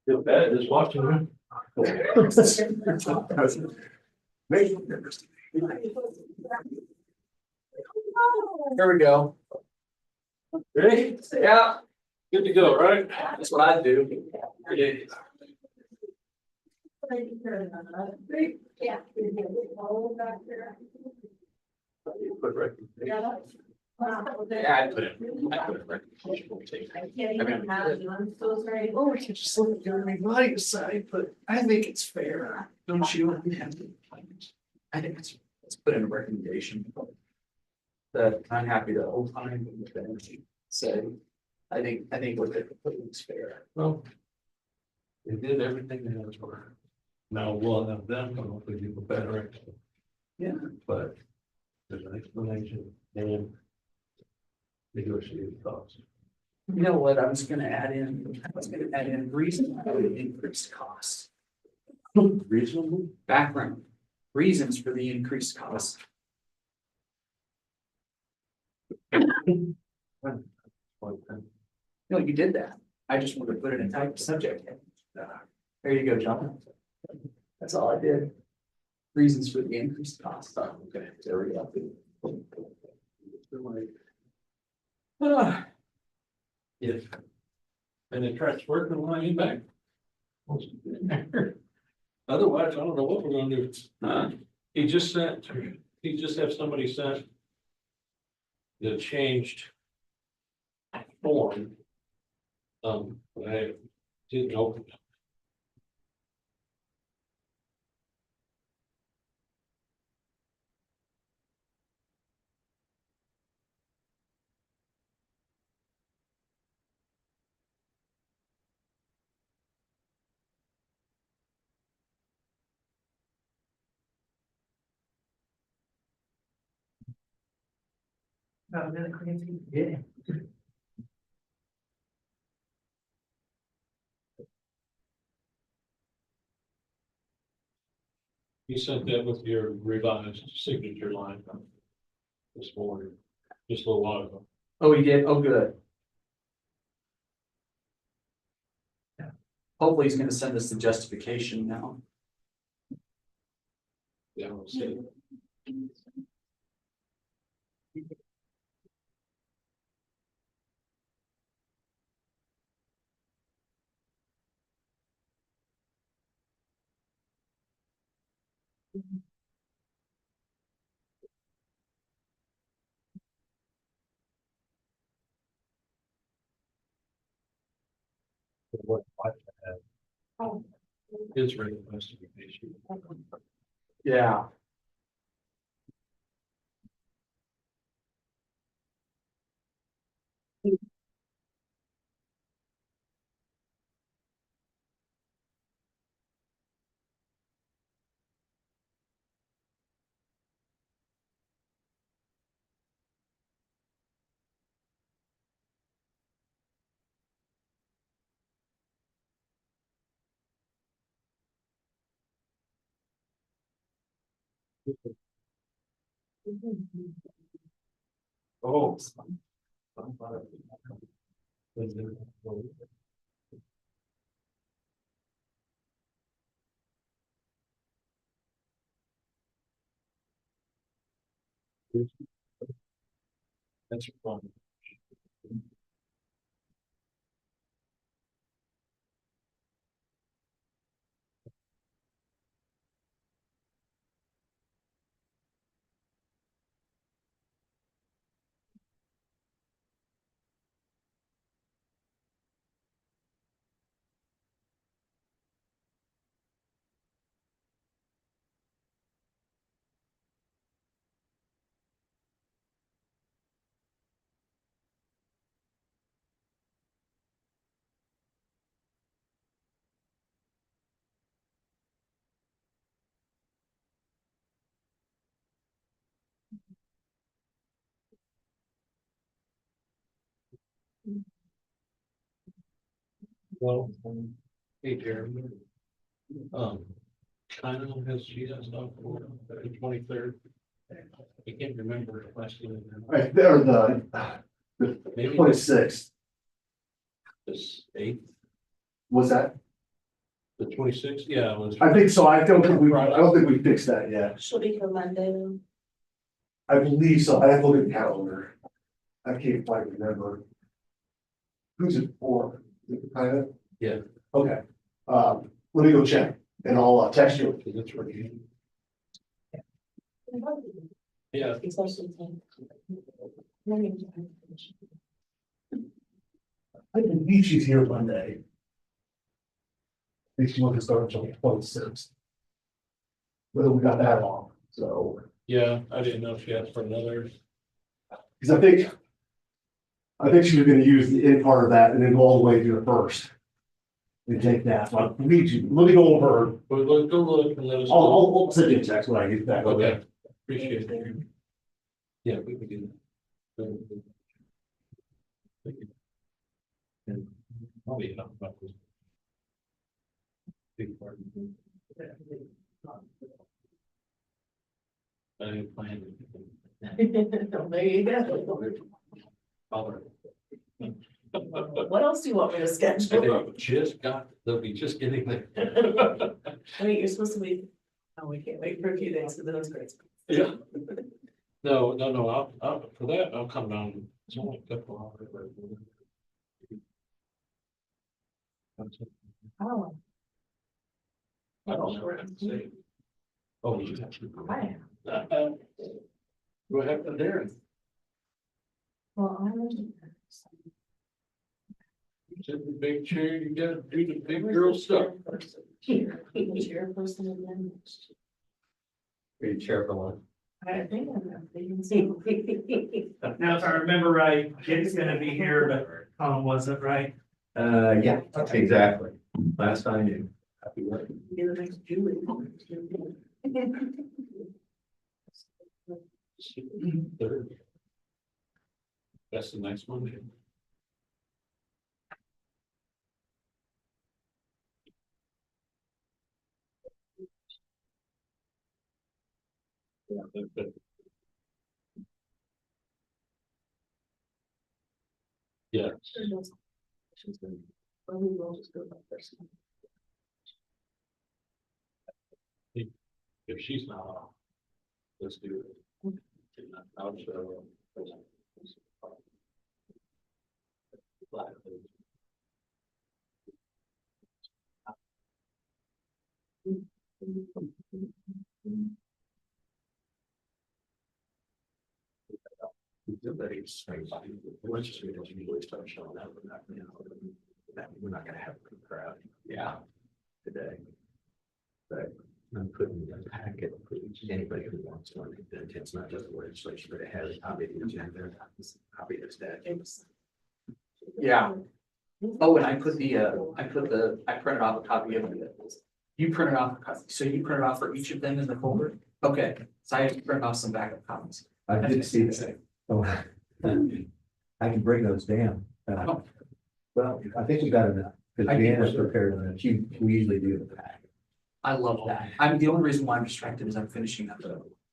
Feel bad just watching them. Here we go. Ready? Yeah, Good to go, right? that's what I do. Yeah. Yeah, I put it. Oh, we could just look at everybody aside, but I think it's fair, don't you? I think let's put in a recommendation. That I'm happy to opine with the energy, say, I think what they're putting is fair. Well, they did everything they had to. Now we'll have them come up with a better. Yeah. But there's an explanation and negotiated costs. You know what, I was gonna add in reason for the increased cost. Reasonable? Background, reasons for the increased cost. No, you did that. I just wanted to put it in type of subject. There you go, John. That's all I did. Reasons for the increased cost. Oh, okay, there we go. Yes. And the track's working when I get back. Otherwise, I don't know what we're gonna do. He just have somebody sent the changed form. But I didn't open it. Yeah. He sent that with your revised signature line this morning, just a little while ago. Oh, he did? Oh, good. Hopefully he's gonna send us the justification now. Yeah, we'll see. What I had. His investigation. Yeah. Oh. That's fun. Well, hey, Jeremy. China has, she has stuff for the 23rd. I can't remember the question. Right there, the Maybe 26th, this eighth, was that? the 26th, yeah, it was. I think so. I don't think we fixed that yet. She'll be here Monday. I believe so. I have to look at the calendar. I can't quite remember. Who's it for? Is it kind of? Yeah. Okay. Let me go check and I'll text you. That's right. Yeah. I believe she's here Monday. I think she wants to start until the 26th. Whether we got that wrong, so, Yeah, I didn't know if she asked for another. because I think she was gonna use the end part of that and then go all the way to the first. And take that, so I believe you, let me go over, Well, go look and let us. I'll send you a text when I get back. Okay, appreciate it. Yeah, we can do that. And probably enough about this. Big part. I didn't plan. There you go. What else do you want me to schedule? Just got, they'll be just getting there. I mean, you're supposed to be, oh, we can't wait for a few days, because then it's great. Yeah. No, I'll, for that, I'll come down. It's only a couple hours. Oh. I don't know what to say. Oh, you have to. Hi. What happened there? Well, I'm. Sit in the big chair, you gotta do the big girl stuff. Here, chairperson and then. Are you chairman? I think I'm. Now, if I remember right, Jake's gonna be here, but Colin wasn't, right? Yeah, exactly. Last I knew. Happy work. You're the next Julie. Third. That's the next one. Yeah, but. Yeah. If she's not off, let's do it. I'll show. Let's just wait until you start showing up. We're not gonna have a good crowd. Yeah. Today. But I'm putting in a packet for anybody who wants one. It's not just the legislation, but it has a copy of the agenda, copy of the statutes. Yeah. Oh, and I printed off a copy of it. You printed off a copy, so you printed off for each of them in the folder? Okay, so I printed off some backup copies. I did see that. Oh, I can bring those down. Well, I think we got enough, because Deanna's prepared enough. We usually do the pack. I love that. The only reason why I'm distracted is I'm finishing up.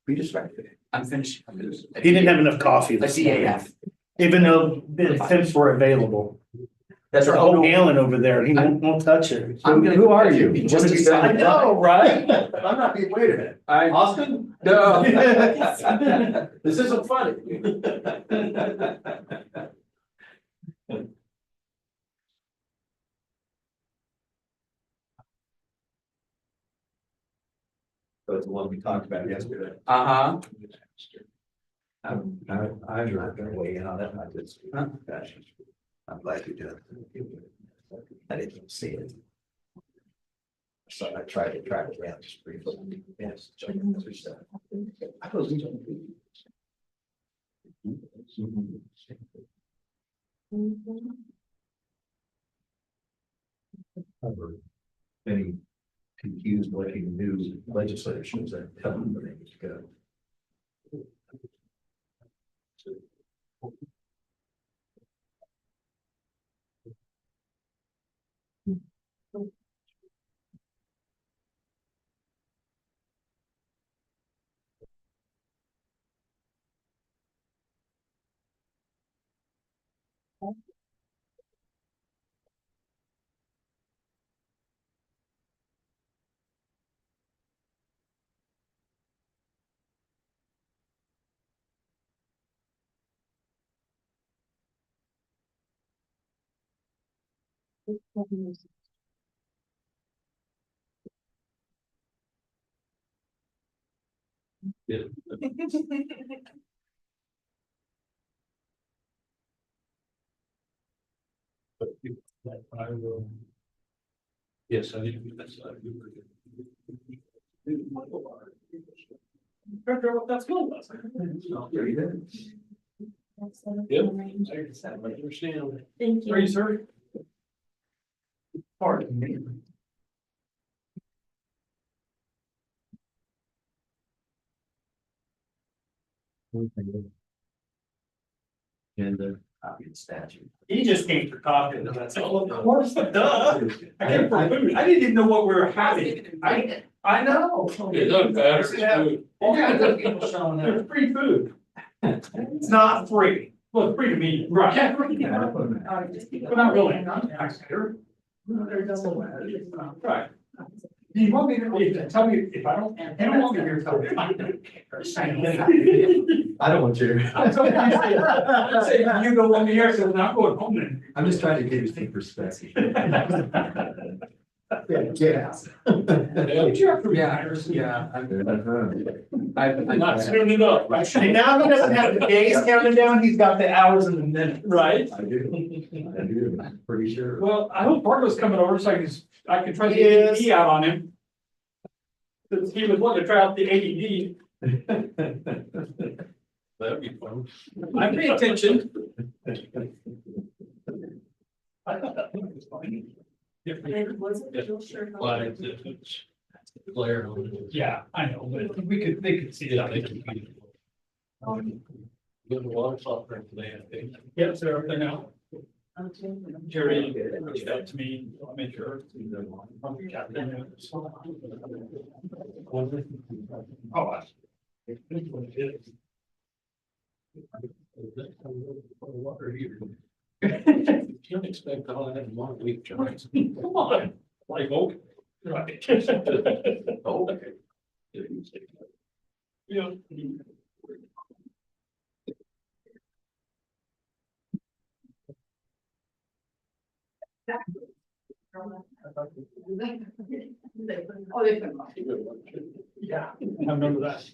Be distracted. I'm finishing. He didn't have enough coffee A this morning, DAF. even though the temps were available. That's There's a whole gallon over there, and he won't touch it. Who are you? Just What have you as done? I know, right? I'm not being, wait a minute. Austin? No. This isn't funny. So it's the one we talked about yesterday. Uh-huh. I'm not gonna weigh in on that, I just, I'm glad you did. I didn't see it. So I tried to track it down just briefly. Yes. I was. Many confused looking new legislators that tell them the names go. Yes, I need to. That's That's cool. Yep. I understand. Thank you. Ready, sir? Pardon me. And copy the statute. He just came for coffee, and that's all. Of course, duh. I came for food. I didn't even know what we were having. I know. It doesn't matter, it's food. All kinds of people showing up. It's free food. It's not free. Well, it's free to me, right? Yeah, free. But not really. I'm a taxpayer. Right. Do you want me to tell me if I don't, you don't want me here to tell me. I don't care. I don't want you. I'm saying you don't want me here, so I'm not going home then. I'm just trying to give you some perspective. Yeah, get out. Did you have to retire? Yeah. I'm Not soon enough. And now he doesn't have the days counted down, he's got the hours and the minutes. Right? I do, I'm pretty sure. Well, I hope Marco's coming over so I can try to get the AED out on him. Since he was wanting to try out the AED. That'd be fun. I pay attention. I thought that was fine. Glare. Yeah, I know, but they could see that. Get the water softener today, I think. Yep, so everything out. Jerry reached out to me, I made sure. Oh, I. Water heater. You don't expect all that in 1 week, John. Come on, like, okay. Right. Okay. Yeah. Yeah, I remember that.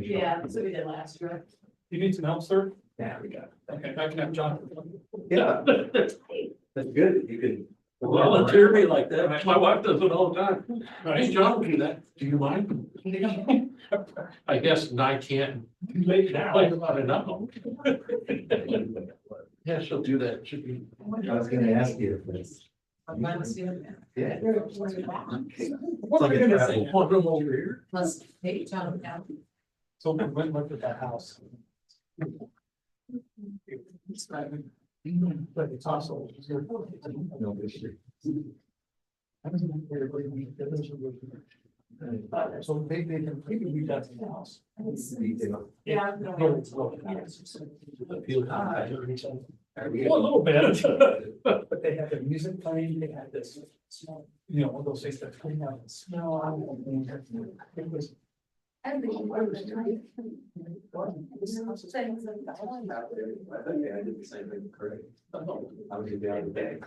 Yeah, that's what we did last year. You need some help, sir? Yeah, we got it. Okay, I can have John. Yeah. That's good, you can. Volunteer me like that. My wife does it all the time. Right. Hey, John, do that. Do you mind? I guess I can't. Late now. Like about it now. Yeah, she'll do that. Should be. I was gonna ask you if this. Yeah. What are we gonna say? Want them over here? Let's take John down. So we went and looked at that house. But it's also. No, this year. So they completely redone the house. Yeah. Well, a little bit, but they had the music playing, they had this, you know, one of those things that clean out and smell. It was. I think I did the same thing, correct. I was the other day.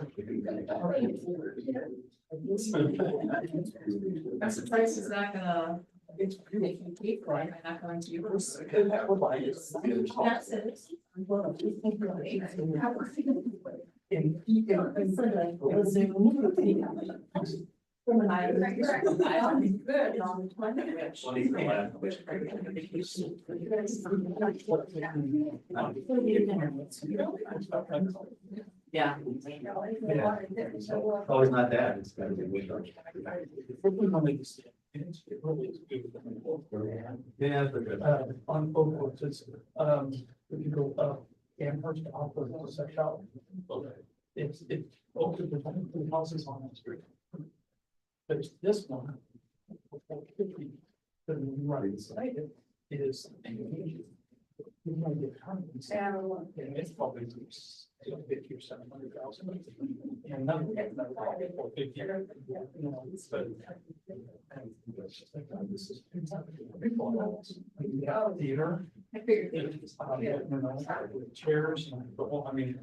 I'm surprised it's not gonna make you keep right, I'm not going to use. That's it. Yeah. Always not that, it's gotta be. Yeah, but, on both, it's, if you go up, Amherst to off of such out. It's, both of the two houses on that street. There's this one. The right beside it is. You might get hundreds. And it's probably 50 or 700,000. And none or 50. You know, but. This is. Theater. I figured. You know, with chairs and the whole, I mean.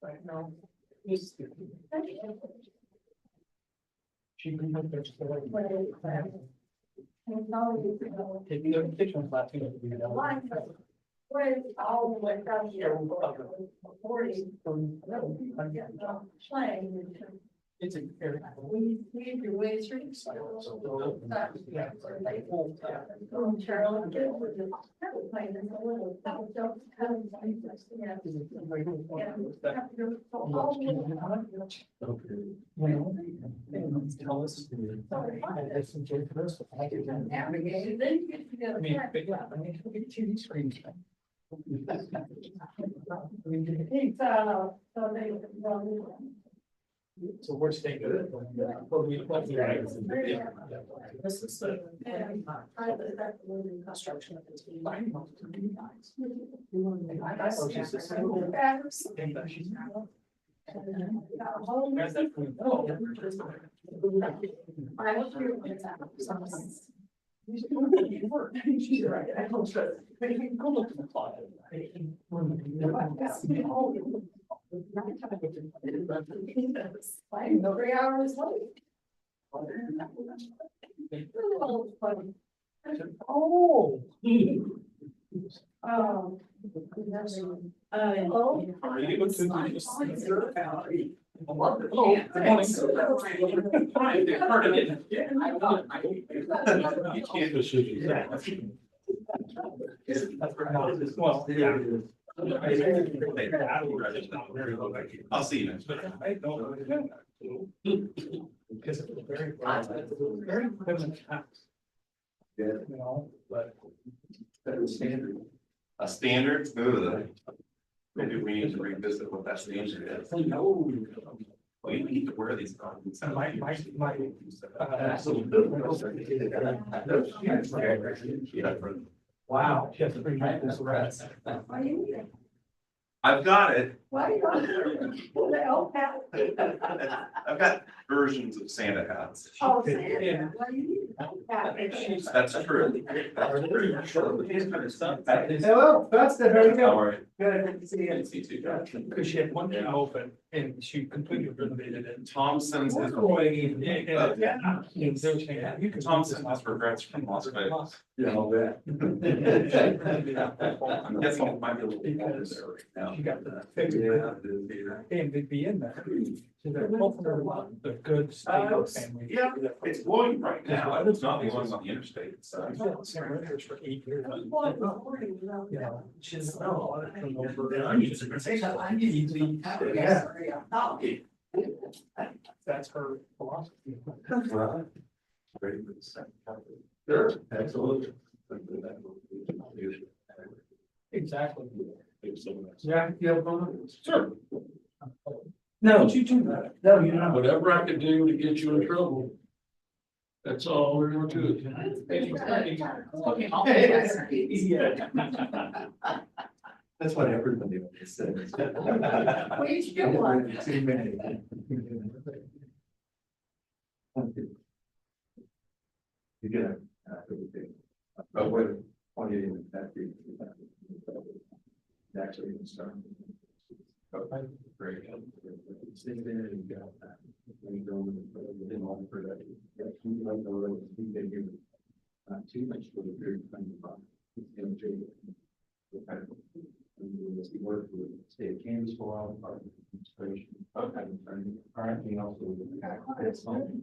Right now. She can have their story. Taking the kitchen class. When all the way down here. 40. It's a very. We do way through. Tell us. I mean, but yeah, I mean, look at TV screens. So we're staying good. This is the. Construction of the team. She's right. I don't trust. Go look in the closet. Like 3 hours late. Oh. Are you able to? I'll see you next. Because it's very equivalent tax. You know, but. Standard. A standard? Ugh. Maybe we need to revisit what that standard is. Well, you need to wear these. Wow. She has to bring back this rest. I've got it. Why you I've got versions of Santa hats. Oh, Santa. Why you need that? That's true. Hello, that's the very How are you? good to see you. See you too. Because she had one thing open and she completely renovated it. Thompson's is. Thompson has regrets from Las Vegas. Yeah, I'll bet. I'm guessing it might be a little older there right now. She got the figure. And they'd be in there. So they're both the good family. Yeah, it's blowing right now. It's not blowing on the interstate. So. For 8 years. Yeah. She's. That's her philosophy. Sure, absolutely. Exactly. Yeah, Sure. No, don't you do that. No, you don't. Whatever I could do to get you in trouble. That's all we're gonna do. That's what everybody says. We each get one. Too many. You get it. Oh, wait, 28 that big. Actually, you can start. Okay, great. Stay there and you got that. When you go in all for that. You like the road, you can give not too much for the period of time. It's gonna change. Okay. And you work with health department administration. Okay. All right, anything else? It's fine.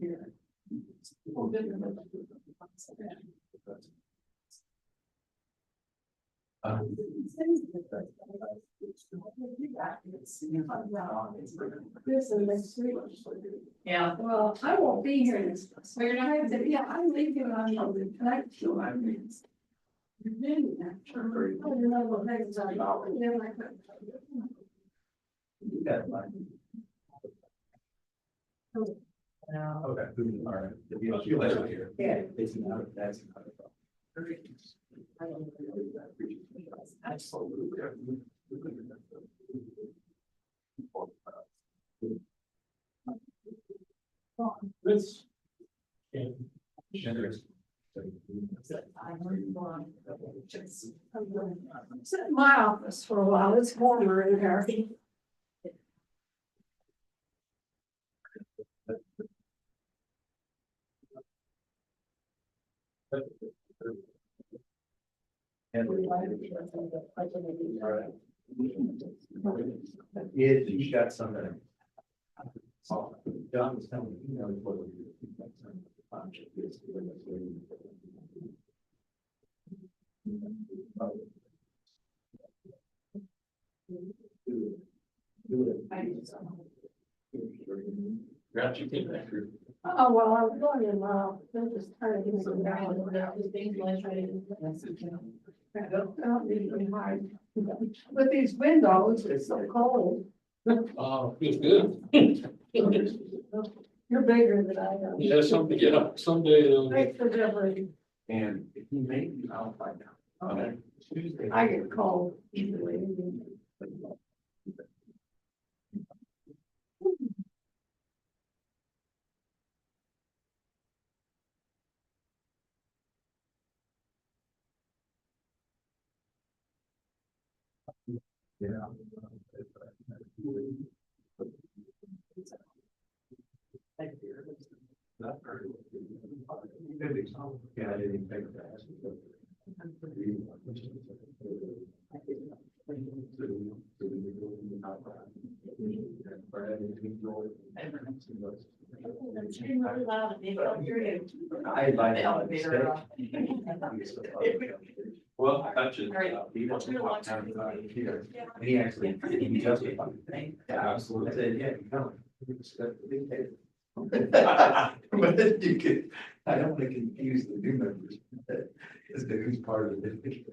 Yeah, well, I won't be here this, so you're not, yeah, I'm leaving on the tonight, so I'm. You're doing that. I don't know what things are about, but then I could. Okay, all right. If you later here. Yeah. It's not, that's not a problem. Absolutely. This. Generous. Sit in my office for a while, it's warmer in here. If you got something. John was telling me, you know, what. Oh, well, I was going in, they're just trying to give me some down. I don't need to be hard. With these windows, it's so cold. Oh, feels good. You're bigger than I am. Yeah, someday. Thanks for delivering. And if you make, I'll find out. Okay. Tuesday. I get cold easily. Yeah. Yeah, I didn't think that. I invited out to stay. Well, I got you. He actually, he justified it. Yeah, absolutely. I said, yeah, you know. But you could, I don't want to confuse the new members as to who's part of the division.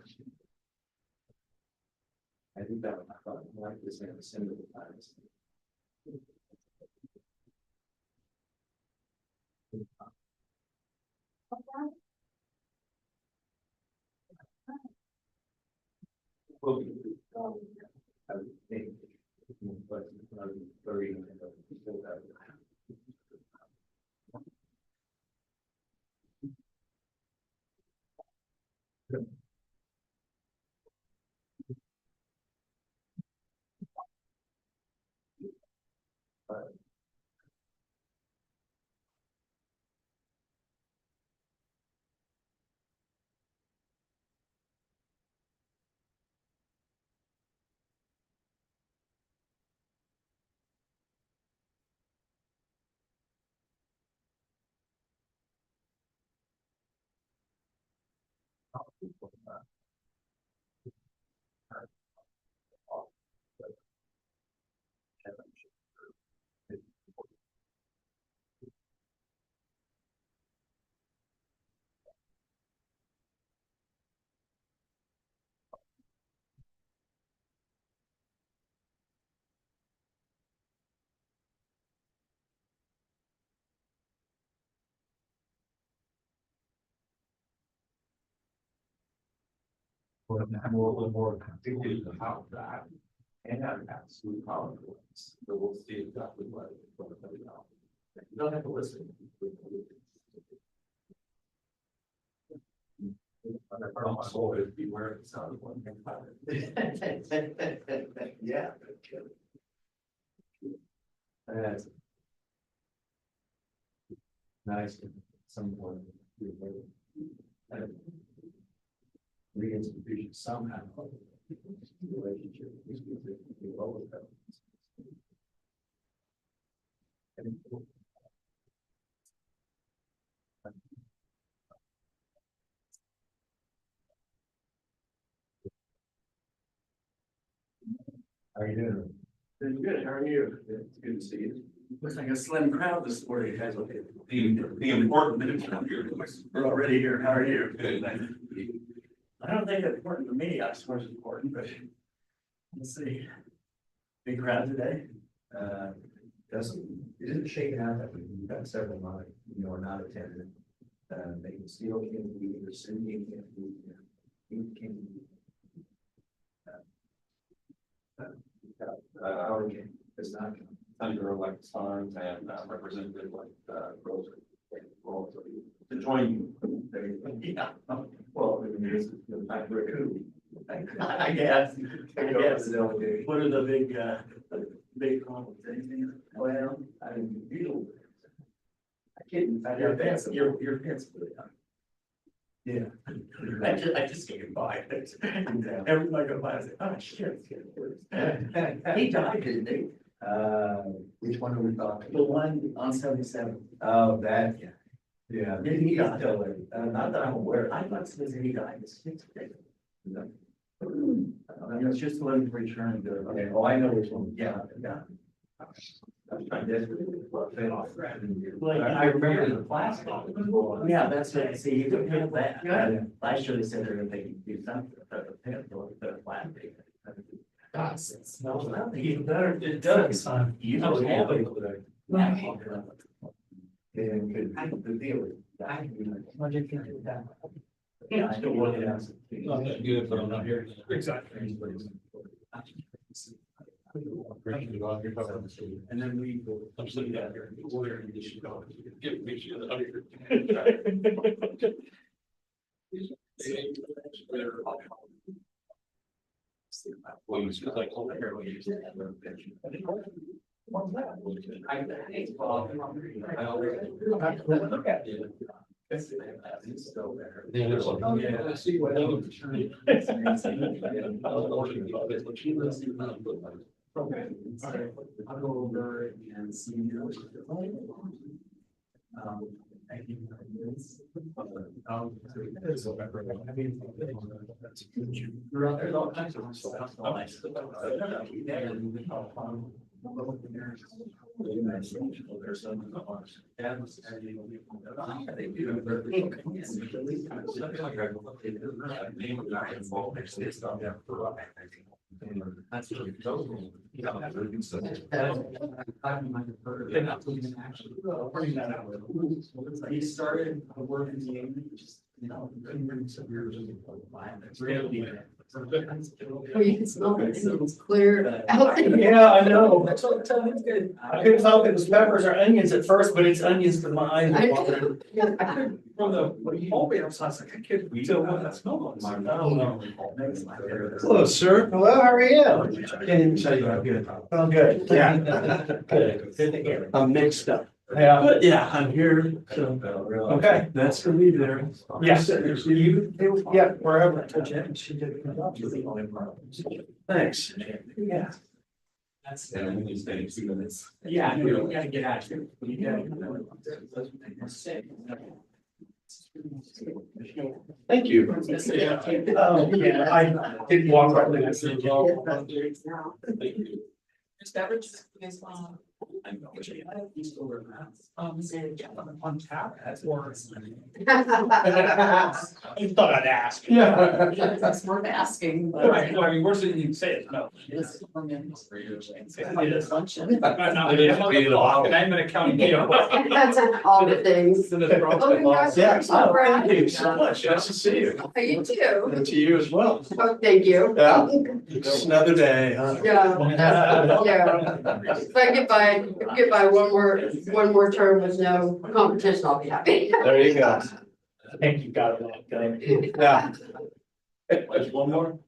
I think that I thought like this in a similar times. Well, I think, but very. More, a little more configured about that. And have absolute power. So we'll see exactly what. You don't have to listen. I'm sorry, beware of the sound of one. Yeah. That's nice. Someone. Reinstitution somehow. Relationship. How are you doing? Doing good, how are you? It's good to see you. Looks like a slim crowd this morning, guys. The important minutes around here. We're already here, how are you? Good. I don't think it's important to me, I suppose it's important, but let's see. Big crowd today? It isn't shaken out that we've got several are not attending. Megan Steele can't be either, Cindy can't be, Keith can't be. Howard is not. Under like Starnes and Representative like Rose. To join you. Yeah. Well, I mean, it's the fact we're cool. I guess. What are the big problems? Anything? Well, I mean, you. I can't. Your pants. Your pants. Yeah. I just can't buy it. Everybody go by and say, oh shit. He died, didn't he? Which one are we talking? The one on 77. Oh, that, yeah. Yeah. Maybe he got still there. Not that I'm aware. I thought he died. I mean, it's just letting return to. Okay. Oh, I know which one. Yeah. Yeah. I was trying desperately. Well, I remember the plastic. Yeah, that's what I see. You could have that. Last year they said they're gonna do something. The plastic. God, it smells even better. It does. You don't have it. And the deal is. Yeah, I still work it out. That's good, but I'm not here. Exactly. And then we go. I'm sitting down here. Where you should go. Give me the other. Well, you just like hold here when you use that. I'll go over and see you. There's all kinds of stuff. There's some. That's really he started working the English, just, couldn't bring some years of really. Oh, you can smell it, it's clear. Yeah, I know. That's what I'm telling you, it's good. I couldn't tell if it was peppers or onions at first, but it's onions because my eyes are watering. From the whole I was like, I can't tell what that smell was. Hello, sir. Hello, how are you? Can't even tell you I'm good. Oh, good. Yeah. Good. Good to hear. I'm mixed up. Yeah, but yeah, I'm here. So, okay, that's for me there. Yes, you, yeah, wherever I touch it, she did a good job. Thanks. Yeah. That's these things. Yeah, you gotta get out here. Thank you. Oh, yeah, I didn't walk right there. This beverage is on tap. Or. I thought I'd ask. Yeah. That's worth asking. Right, I mean, worse than you can say it, no. I'm in a county. That's all the things. Yeah, thank you so much. Nice to see you. You too. And to you as well. Oh, thank you. Yeah, just another day, huh? Yeah. Yeah. If I get by one more term with no competition, I'll be happy. There you go. I think you got it. Yeah. One more?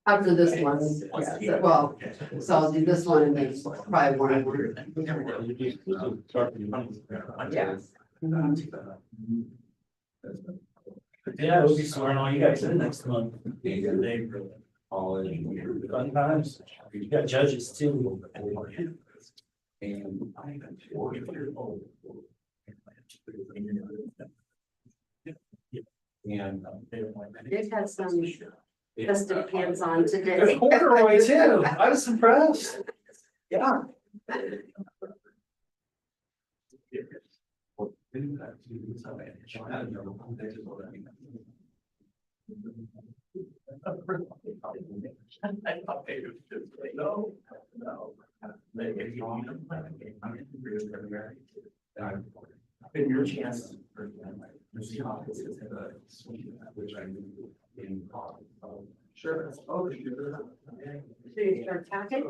After this one, yeah, well, so I'll do this one and then probably one more. Yeah. Yeah, we'll be swearing all you guys in next month. Fun times. You got judges too. And I am 4 years old. And. They've had some festive pants on today. Corduroy too. I was impressed. Yeah. In your chance. Which I in. Sure. Oh, sure. So you start talking?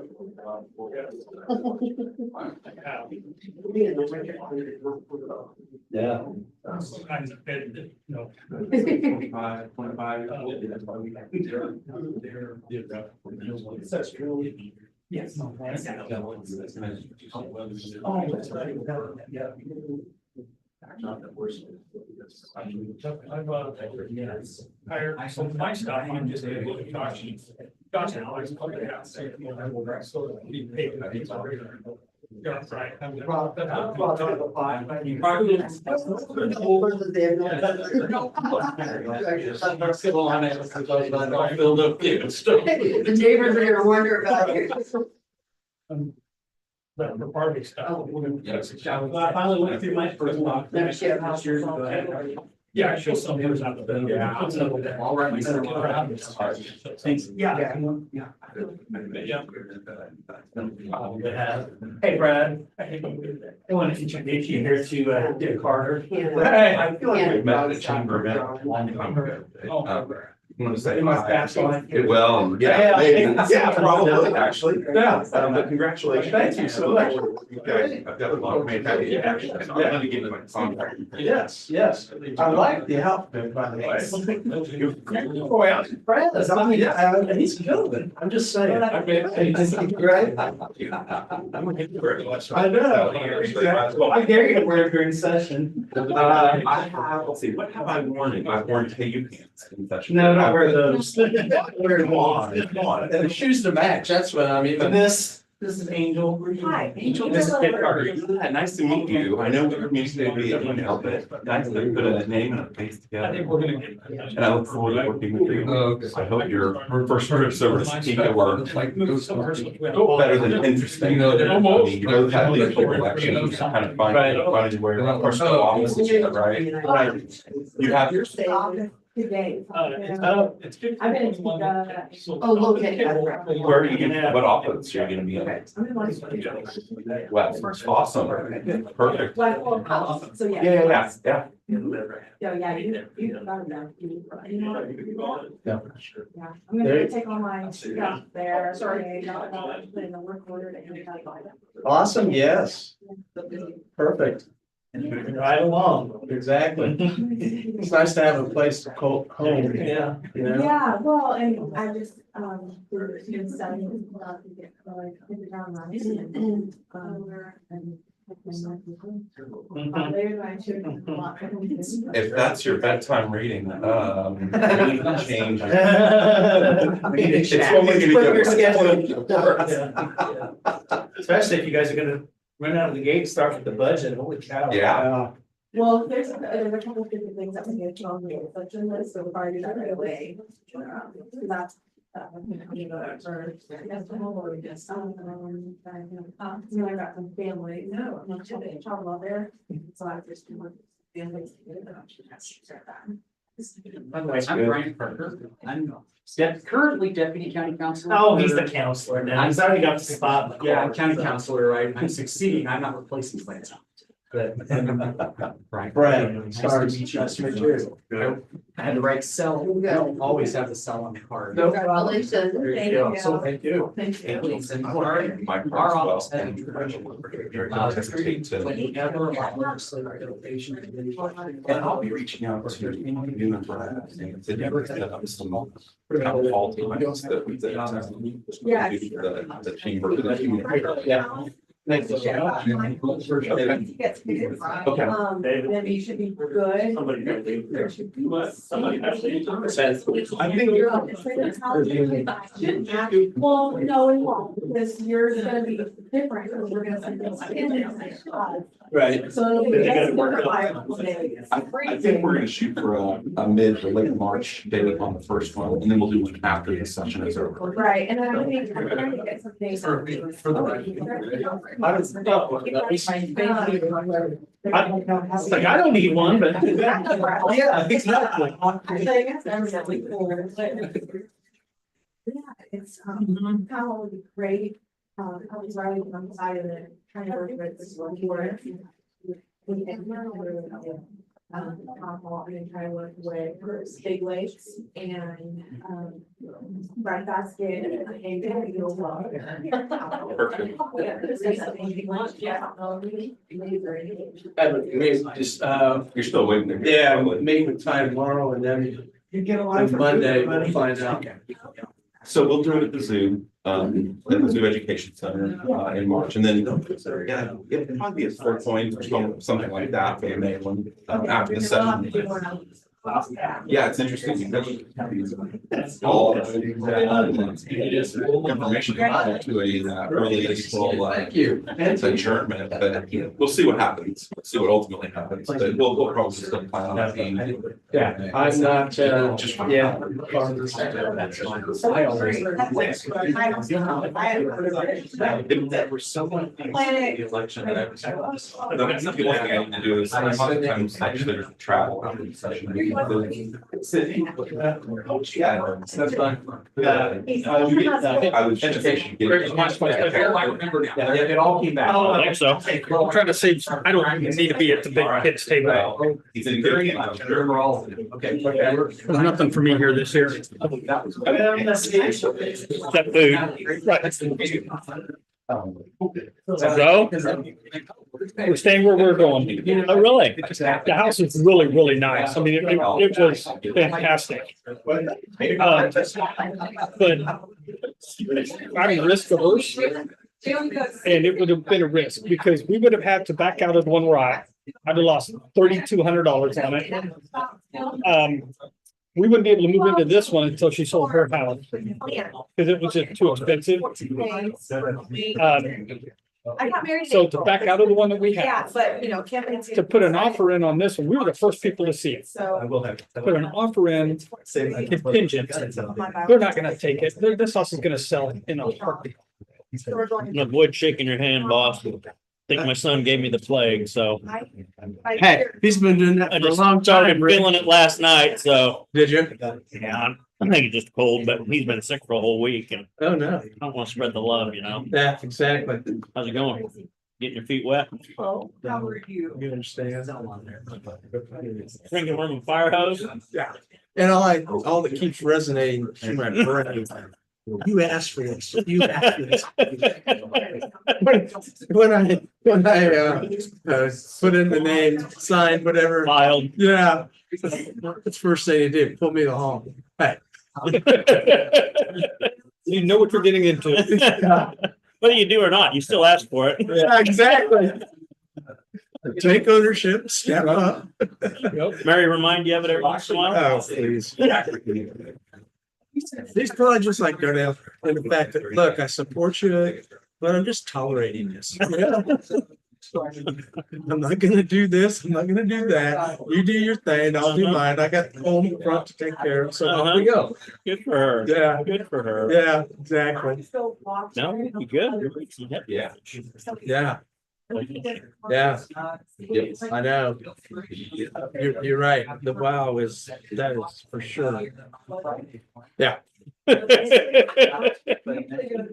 Yeah. Sometimes a bit, you know. 25. That's true. Yes. Oh, that's right. Yeah. I've hired some of my stuff, I'm just able to talk to you. Gosh, now I probably have to say, you know, I will write so that we pay the people. Yeah, that's right. The neighbors are gonna wonder about you. But for party stuff. Yes. I finally went through my first box. Yeah, I show some years out the bed. Yeah. All right. Thanks. Yeah. Yeah. Hey, Brad. I want to introduce you here to Dick Carter. Hey, I feel like we've met at a chamber event a long time ago. You want to say? In my past life. Well, yeah, maybe. Yeah, probably, actually. Yeah. But congratulations. Thank you so much. I've got a lot of made happy. I'm gonna give you my contact. Yes, yes. I like the outfit, by the way. Boy, I'm impressed. I mean, he's good. I'm just saying. Right? I know. I dare you to wear it during session. I have, let's see, what have I worn? I've worn KU pants in session. No, don't wear those. Wear them on. on. And the shoes to match, that's what I mean. And this is Angel. Hi. Angel. This is Dick Carter. Yeah, nice to meet you. I know we communicated via email, but nice to put a name and a face I think together. we're gonna get. And I look forward to working with you. I hope your first trips over to Topeka were better than interesting. I mean, you both have these collections, kind of finding where your personal office is, right? Right. You have your. Today. It's 50. I'm gonna take Oh, located. Where are you gonna, what office are you gonna be in? West, awesome, perfect. So, yeah. Yeah. So, yeah, you got it now. Yeah. Yeah, I'm gonna take all my stuff there, sorry, put in a work order to. Awesome, yes. Perfect. Right along, exactly. It's nice to have a place to call home. Yeah. You know? Yeah, well, and I just, we're studying about to get like the ground running and, If that's your bedtime reading, we can change. It's only Especially if you guys are gonna run out of the gate, start with the budget, holy cow. Yeah. well, there's a couple of different things that we get on the budget list, so far, that right away. That's. You know, for, that's the whole, or just, I got some family, no, I'm not kidding, child love there, so I just. Families. By the way, I'm Brian Parker. I'm currently deputy county counselor. Oh, he's the counselor now. He's already got the spot. Yeah, I'm county counselor, right? I'm succeeding. I'm not replacing Lance. But. Brad, Sorry to meet you. Nice to meet you. I had the right cell. I don't always have the cell on the card. Congratulations. There you go. So thank you. Thank you. And My our parents office well, had and whenever And I'll be reaching out to you and Brad. And to never set up some town hall times that we did. Yeah. The chamber. Yeah. Thank you. Okay. Then you should be good. There should be. I think. Well, no, it won't, because you're gonna be different, because we're gonna send this. Right. So. I think we're gonna shoot for a mid to late March date on the first one, and then we'll do one after the session is over. Right, and I'm trying to get some things. Like, I don't need one, but. Yeah, exactly. Yeah, it's, how great, I was right on the side of it, trying to work with this one here. We can try to work with Big Lakes and, Brad Basket and Perfect. You're still waiting there. Yeah, meet with Ty tomorrow and then You get a lot on from Monday, we'll everybody. find out. So we'll do it at the Zoo, at the Zoo Education Center, in March, and then, yeah, it'll probably be a 4 point or something like that for the May one, after the session. Yeah, it's interesting. All information to a early April, adjournment, but we'll see what happens. We'll see what ultimately happens, but we'll probably still plan on being. Yeah, I'm not, Just. yeah. There was someone. The election that I was. The next thing I need to do is sometimes actually travel out of the session. Yeah, that's fine. I was education. It all came back. I think so. I'm trying to save, I don't need to be at the big kids table. He's in good. Okay. There's nothing for me here this year. Except food. Right. So, we're staying where we're going. Oh, really? The house is really, really nice. I mean, it was fantastic. But I'm risk averse. And it would have been a risk because we would have had to back out of the one where I'd have lost $3,200 on it. We wouldn't be able to move into this one until she sold her house because it was just too expensive. I got married. So to back out of the one that we Yeah, have, but you know, campaigns. to put an offer in on this one, we were the first people to see it. So. Put an offer in contingent. They're not gonna take it. This house is gonna sell in a heartbeat. And avoid shaking your hand, boss. I think my son gave me the plague, so. Hey, he's been doing that I for a just long started time. Rick. feeling it last night, so. Did you? Yeah, I think it's just cold, but he's been sick for a whole week and Oh, no. I don't want to spread the love, you know? Yeah, exactly. How's it going? Getting your feet wet? Oh, how are you? You understand? Drinking from a fire hose? Yeah. And all that keeps resonating in my brain. You asked for this. You asked for this. When I put in the name, signed, whatever. Filed. Yeah. That's the first thing you do. Pull me to home. Hey. You know what you're getting into. Whether you do or not, you still ask for it. Yeah, exactly. Take ownership, step up. Mary, remind you of it every once in a while? Oh, please. He's probably just like Darnell, and the fact that, look, I support you, but I'm just tolerating this. I'm not gonna do this, I'm not gonna do that. You do your thing, I'll do mine. I got home front to take care of, so off we go. Good for her. Yeah. Good for her. Yeah, exactly. No, you good? Yeah. Yeah. Yeah. Yep, I know. You're right. The wow that is for sure. Yeah.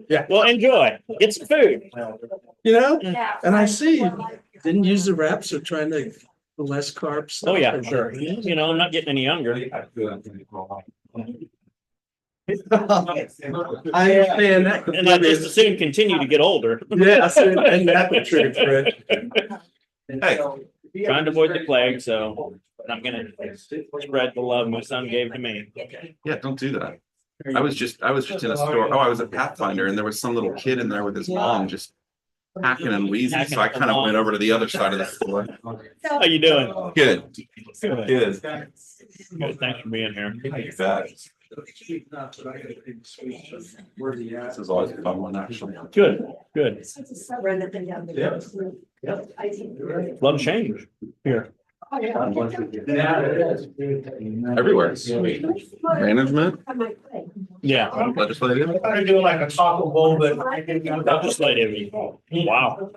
Yeah. Well, enjoy. Get some food. You know, and I see you didn't use the wraps, so trying to less carbs. Oh, yeah, for sure. You know, I'm not getting any younger. I understand that. And I just as soon continue to get older. Yes, and that's the truth, Fred. Hey, trying to avoid the plague, so I'm gonna spread the love my son gave to me. Yeah, don't do that. I was just in a store. Oh, I was at Pathfinder and there was some little kid in there with his mom just hacking and wheezing. So I kind of went over to the other side of the store. How you doing? Good. Good. Good. Good. Thanks for being here. You bet. This is always a fun one, actually. Good, good. Yep. Love change here. Everywhere. Management, Yeah. legislative. I'm doing like a taco bowl, but. Legislative. Wow.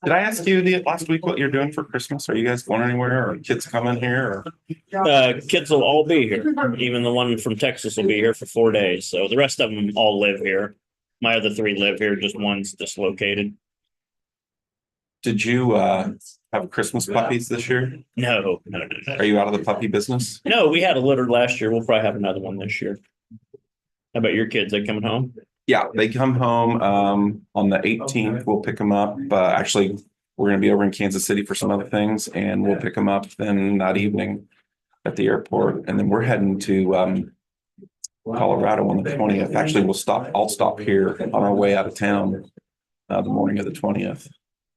Did I ask you the last week what you're doing for Christmas? Are you guys going anywhere or kids coming here or? Kids will all be here. Even the one from Texas will be here for 4 days. So the rest of them all live here. My other 3 live here, just one's dislocated. Did you have Christmas puppies this year? No. Are you out of the puppy business? No, we had a litter last year. We'll probably have another one this year. How about your kids? They coming home? Yeah, they come home on the 18th. We'll pick them up. Actually, we're gonna be over in Kansas City for some other things and we'll pick them up then that evening at the airport. And then we're heading to Colorado on the 20th. Actually, I'll stop here on our way out of town the morning of the 20th.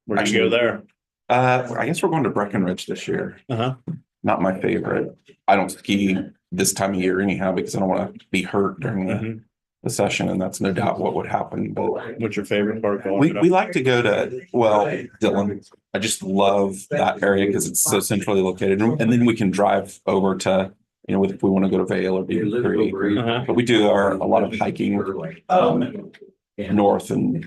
Where do you go there? I guess we're going to Breckenridge this year. Not my favorite. I don't ski this time of year anyhow because I don't want to be hurt during the session, and that's no doubt what would happen. But what's your favorite part? We like to go to Dillon. I just love that area because it's so centrally located, and then we can drive over to if we want to go to Vail or Beaver Creek. But we do a lot of hiking north and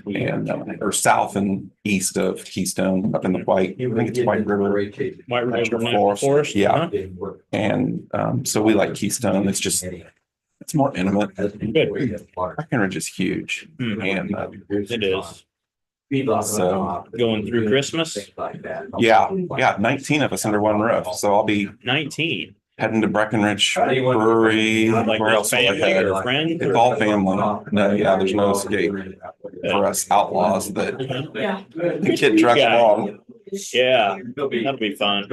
or south and east of Keystone up in the I think it's White River National Forest. Yeah. And so we like Keystone. It's more intimate. Breckenridge is huge. And it is. So going through Christmas. Yeah. 19 of us under one roof. So I'll be 19. Heading to Breckenridge Brewery. Where else? It's all family. No, yeah, there's no escape for us outlaws that the kid dressed wrong. Yeah, that'll be fun.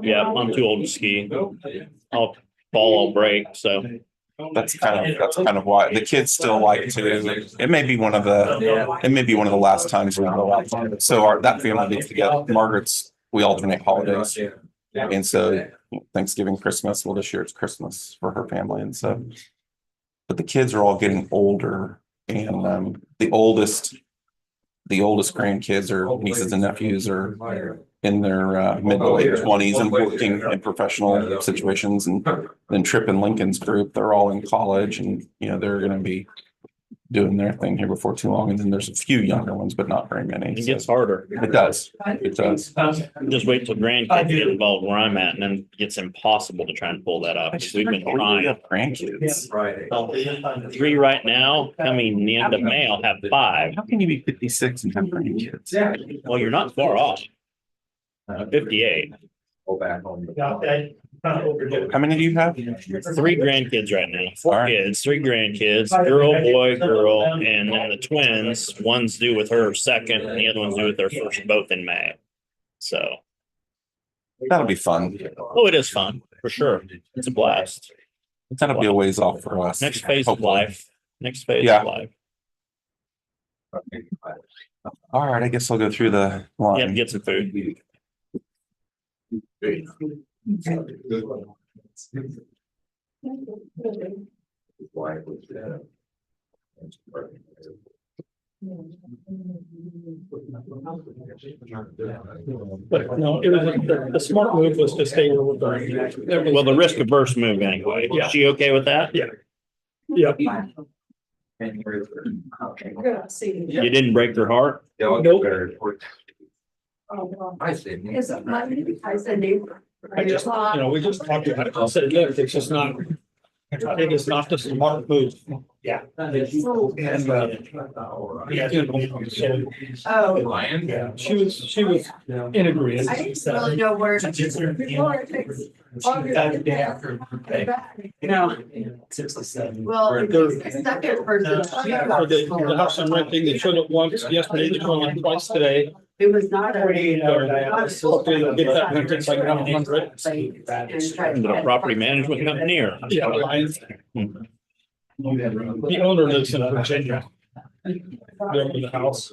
Yeah, I'm too old to ski. I'll fall, I'll break. So that's kind of why the kids still like to. It may be one of the last times we go out. So that family gets together. We alternate holidays. And so Thanksgiving, Christmas, well, this year it's Christmas for her family. And so, but the kids are all getting older and the oldest grandkids or nieces and nephews are in their mid to late 20s and working in professional situations. And then Tripp and Lincoln's group, they're all in college and, they're going to be doing their thing here before too long. And then there's a few younger ones, but not very many. It gets harder. It does. It does. Just wait till grandkids get involved where I'm at, and then it's impossible to try and pull that up. We've been trying. Grandkids. 3 right now. Coming the end of May, I'll have 5. How can you be 56 and have grandkids? Well, you're not far off. 58. Go back home. How many do you have? 3 grandkids right now. 4 kids, 3 grandkids, girl, boy, girl, and then the twins. One's due with her second, and the other one's due with their first, both in May. So that'll be fun. Oh, it is fun for sure. It's a blast. That'll be a ways off for us. Next phase of life. Next phase of life. All right, I guess I'll go through the line. Yeah, get some food. But no, it was the smart move was to stay where we're going. Well, the risk averse move anyway. Yeah. Is she okay with that? Yeah. Yeah. You didn't break her heart? Nope. I see. Is it Monday? I said neighbor. I just, we just talked about it. I said, look, it's just not, it is not the smart move. Yeah. And, yeah, she was in agreement. I didn't really know where. Well, the second person. The house I'm renting, they showed up once yesterday, they're showing up twice today. It was not. 48 hours. Hopefully they'll get that rented like 100. Is it a property management company or? Yeah. The owner lives in Virginia. They're in the house.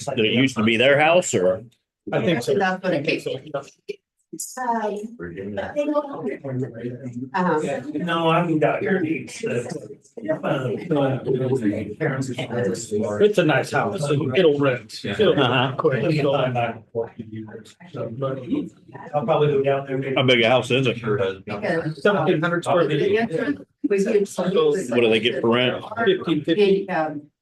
It used to be their house or? I think so. That's what it is. No, I'm down here. It's a nice house. It'll rent. Uh-huh. Quick. I'll probably go down there. How big a house is it? 1,700 square feet. What do they get for rent? 1550.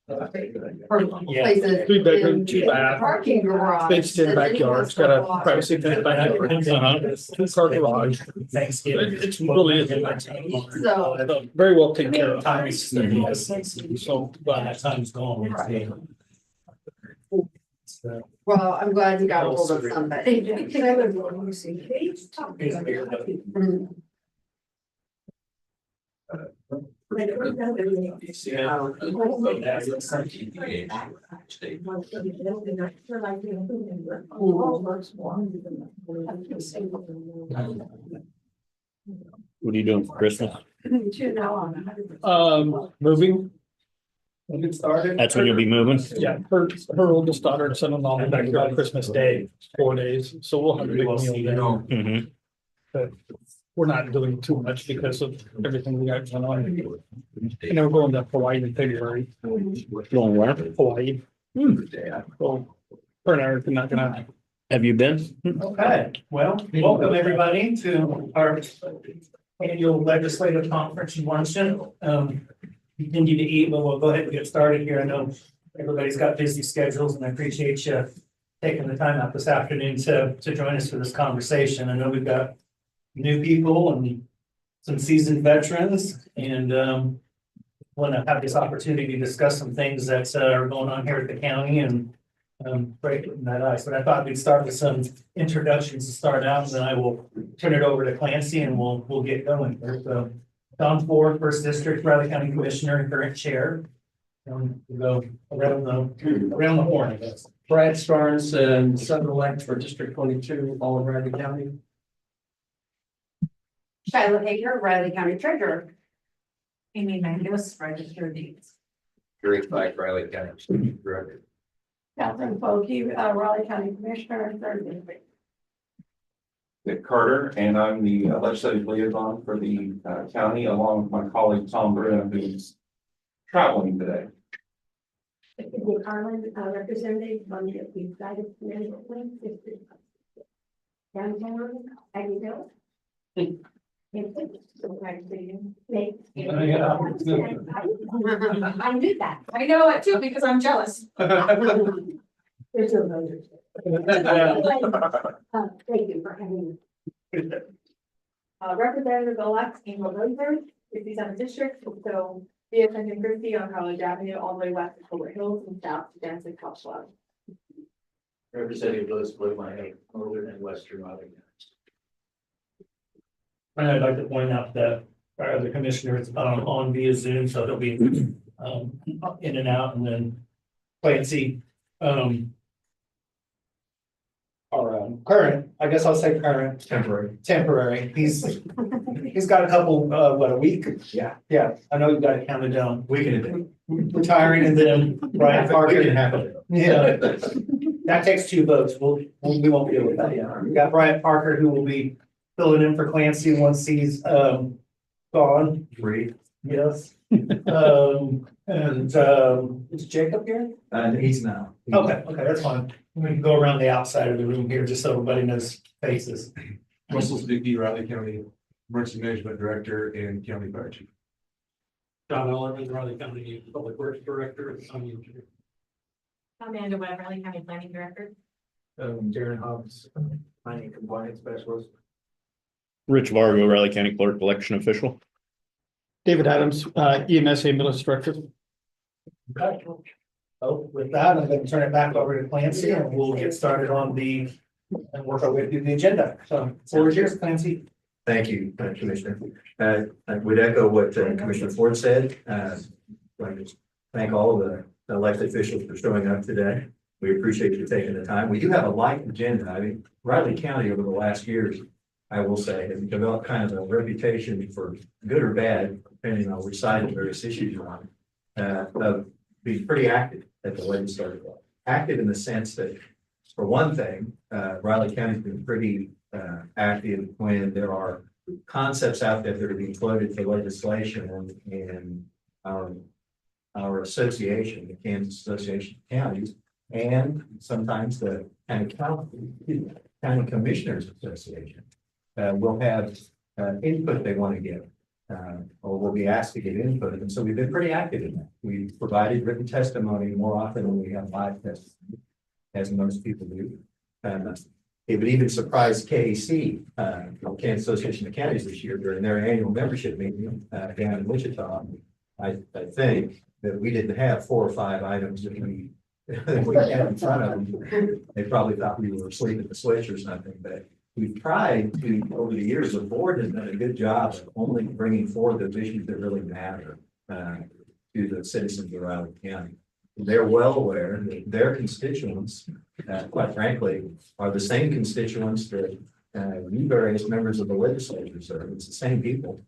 Places. 3 bedroom, 2 bath. Parking garage. Fenced in backyard. It's got a privacy fence backyard. 2-car garage. It's really is. So. Very well taken care of. So, By that time's gone. Well, I'm glad you got a hold of somebody. What are you doing for Christmas? Moving. We'll get started. That's when you'll be moving? Yeah, her oldest daughter and son-in-law will back on Christmas Day, 4 days, so we'll have a big meal there. Mm-hmm. But we're not doing too much because of everything we got going on. And then we're going to Hawaii in February. Going where? Hawaii. So, her and I are not gonna. Have you been? Okay, well, welcome everybody to our annual legislative conference in Washington. Continue to eat, but we'll go ahead and get started here. I know everybody's got busy schedules and I appreciate you taking the time out this afternoon to join us for this conversation. I know we've got new people and some seasoned veterans and want to have this opportunity to discuss some things that are going on here at the county and breaking that ice. But I thought we'd start with some introductions to start out, and then I will turn it over to Clancy and we'll get going. So, Don Ford, First District, Riley County Commissioner and current chair. We'll go around the horn, I guess. Brad Starnes, and son-elect for District 22, all of Riley County. Shiloh Hager, Riley County Treasurer. Amy Mangus, Register of Deeds. Great like Riley County. Director. Catherine Folke, Raleigh County Commissioner, Third District. Nick Carter, and I'm the legislative liaison for the county, along with my colleague Tom Bruno, who's traveling today. Carlin, representative on the east side of Connecticut. Downtown, Aggieville. I knew that. I know it too, because I'm jealous. There's no voters. Thank you for having me. Representative-elect Angel Rosenberg, 57th District, so be attending Christie on College Avenue, all the way west to Colbert Hills and south to Danzig, Colorado. Representative Louis Blue, my northern and western Raleigh. And I'd like to point out that our other commissioner is on via Zoom, so he'll be in and out, and then Clancy. Our current, I guess I'll say current. Temporary. He's got a couple, a week? Yeah. Yeah, I know you've got it counted down. Week and a day. Retiring, and then Brian Parker. We can have it. Yeah. That takes 2 votes. We won't deal with that. Yeah. We got Brian Parker, who will be filling in for Clancy once he's gone. Free. Yes. Is Jacob here? He's now. Okay, that's fine. We can go around the outside of the room here, just so everybody knows faces. Russell Stuckey, Riley County Emergency Management Director and County Fire Chief. John Ellerman, Riley County Public Works Director. Amanda Webb, Raleigh County Planning Director. Darren Hobbs, Planning and Compliance Specialist. Rich Vargo, Riley County Clerk, Election Official. David Adams, EMS ambulance director. Okay. So with that, I'm going to turn it back over to Clancy and we'll get started on and work our way through the agenda. So, floor is yours, Clancy. Thank you, Commissioner. I would echo what Commissioner Ford said. I'd like to thank all of the elected officials for showing up today. We appreciate you taking the time. We do have a light agenda. I mean, Riley County over the last years, I will say, has developed kind of a reputation for good or bad, depending on which side of the various issues you're on, of being pretty active at the legislative level. Active in the sense that, for one thing, Riley County's been pretty active when there are concepts out there that are being floated for legislation and our association, the Kansas Association of Counties, and sometimes the County Commissioners Association will have input they want to give, or will be asked to give input. And so we've been pretty active in that. We've provided written testimony more often than we have live testimony, as most people do. It would even surprise KAC, Kansas Association of Counties this year during their annual membership meeting down in Wichita. I think that we didn't have 4 or 5 items that we had in front of them. They probably thought we were asleep at the switch or something, but we've tried to, over the years, the board has done a good job of only bringing forward those issues that really matter to the citizens of Riley County. They're well aware that their constituents, quite frankly, are the same constituents that you various members of the legislature serve. It's the same people.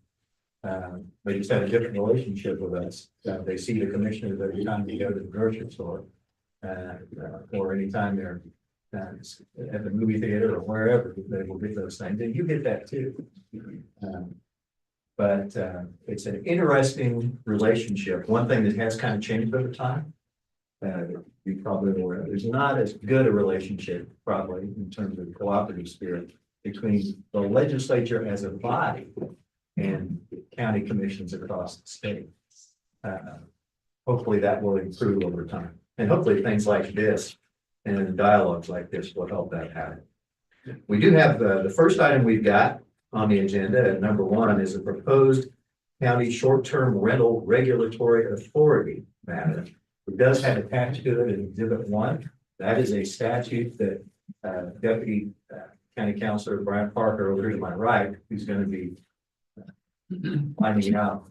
They just have a different relationship with us. They see the commissioners every time they go to the grocery store, or anytime they're at the movie theater or wherever they will get those things. And you get that too. But it's an interesting relationship. One thing that has kind of changed over time, you probably aware of, there's not as good a relationship probably in terms of cooperative spirit between the legislature as a body and county commissions across the state. Hopefully that will improve over time. And hopefully things like this and dialogues like this will help that happen. We do have the first item we've got on the agenda at number 1 is a proposed county short-term rental regulatory authority matter. It does have attached to it an exhibit 1. That is a statute that Deputy County Councilor Brian Parker over here to my right, who's going to be finding out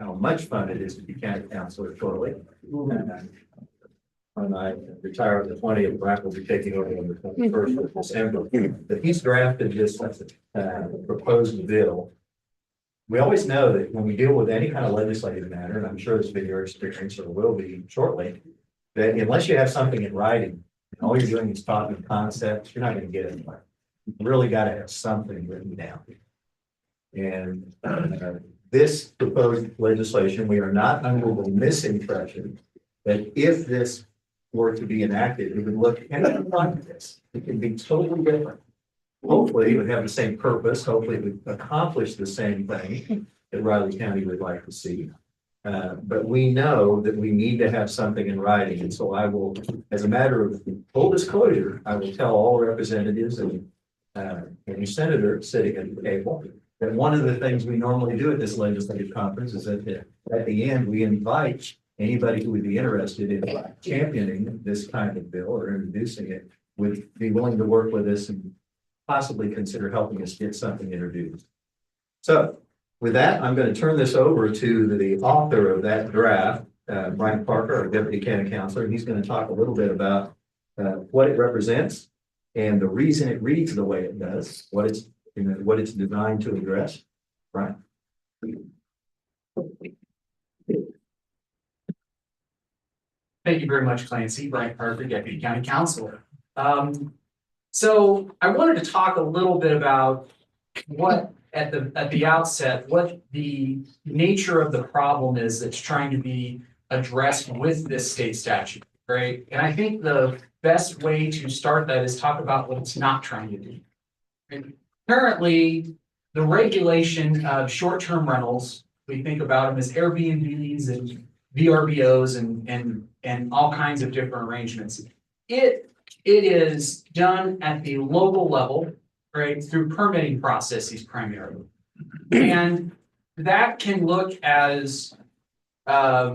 how much fun it is to be county councilor shortly. When I retire on the 20th, Brian will be taking over on the 21st of December. But he's drafted this proposed bill. We always know that when we deal with any kind of legislative matter, and I'm sure this has been your experience or will be shortly, that unless you have something in writing, and all you're doing is talking concepts, you're not going to get anywhere. You really got to have something written down. And this proposed legislation, we are not under the misimpression that if this were to be enacted, it would look anything like this. It could be totally different. Hopefully it would have the same purpose. Hopefully it would accomplish the same thing that Riley County would like to see. But we know that we need to have something in writing. And so I will, as a matter of full disclosure, I will tell all representatives and any senator sitting at the table that one of the things we normally do at this legislative conference is that at the end, we invite anybody who would be interested in championing this kind of bill or introducing it would be willing to work with us and possibly consider helping us get something introduced. So with that, I'm going to turn this over to the author of that draft, Brian Parker, our Deputy County Councilor. He's going to talk a little bit about what it represents and the reason it reads the way it does, what it's designed to address. Brian. Thank you very much, Clancy. Brian Parker, Deputy County Councilor. So I wanted to talk a little bit about what at the outset, what the nature of the problem is that's trying to be addressed with this state statute, right? And I think the best way to start that is talk about what it's not trying to do. And currently, the regulation of short-term rentals, we think about them as Airbnbs and VRBOs and all kinds of different arrangements. It is done at the local level, right, through permitting processes primarily. And that can look as, I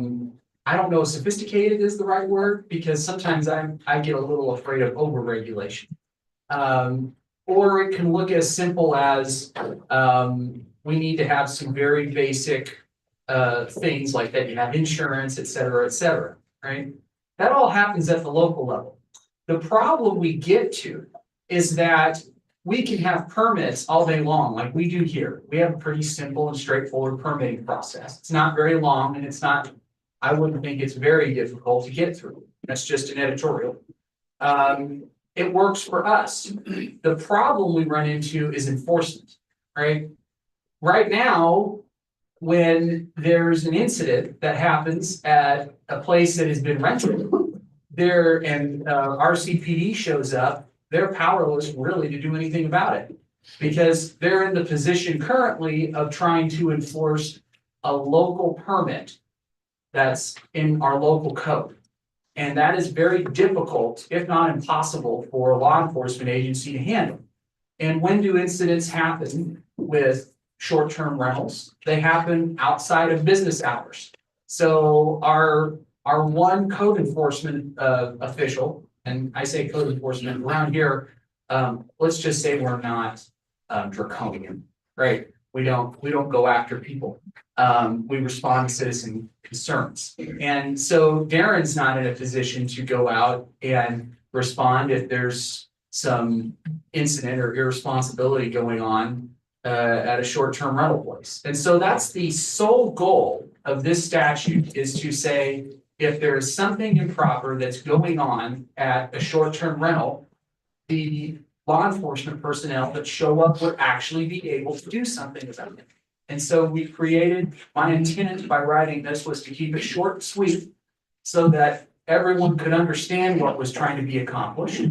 don't know if sophisticated is the right word, because sometimes I get a little afraid of over-regulation. Or it can look as simple as we need to have some very basic things like that. You have insurance, et cetera, right? That all happens at the local level. The problem we get to is that we can have permits all day long, like we do here. We have a pretty simple and straightforward permitting process. It's not very long, and it's not, I wouldn't think it's very difficult to get through. That's just an editorial. And it works for us. The problem we run into is enforcement, right? Right now, when there's an incident that happens at a place that has been rented, RCPD shows up, they're powerless really to do anything about it. Because they're in the position currently of trying to enforce a local permit that's in our local code. And that is very difficult, if not impossible, for a law enforcement agency to handle. And when do incidents happen with short-term rentals? They happen outside of business hours. So our one code enforcement official, and I say code enforcement around here, let's just say we're not draconian, right? We don't go after people. We respond to citizen concerns. And so Darren's not in a position to go out and respond if there's some incident or irresponsibility going on at a short-term rental place. And so that's the sole goal of this statute, is to say, if there is something improper that's going on at a short-term rental, the law enforcement personnel that show up would actually be able to do something about it. And so we created, my intent by writing this was to keep it short and sweet so that everyone could understand what was trying to be accomplished.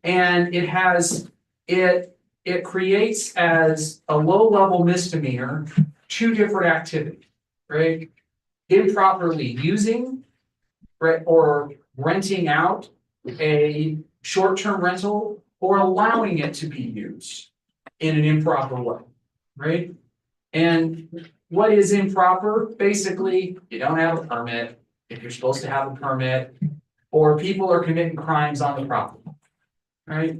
And it creates as a low-level misdemeanor 2 different activities, right? Improperly using, right, or renting out a short-term rental, or allowing it to be used in an improper way, right? And what is improper? Basically, you don't have a permit if you're supposed to have a permit, or people are committing crimes on the property, right?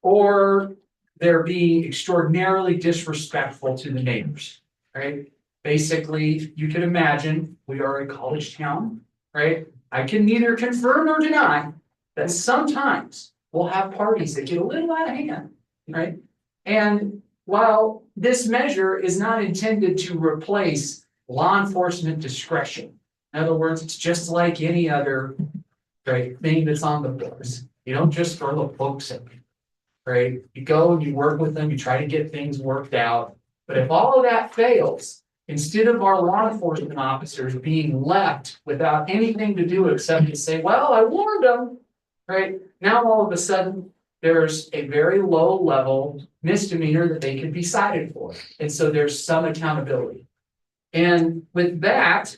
Or they're being extraordinarily disrespectful to the neighbors, right? Basically, you can imagine we are a college town, right? I can neither confirm nor deny that sometimes we'll have parties that get a little out of hand, right? And while this measure is not intended to replace law enforcement discretion, in other words, it's just like any other, right, thing that's on the books. You don't just throw the books at people, right? You go and you work with them, you try to get things worked out. But if all of that fails, instead of our law enforcement officers being left without anything to do except to say, well, I warned them, right? Now, all of a sudden, there's a very low level misdemeanor that they can be cited for. And so there's some accountability. And with that,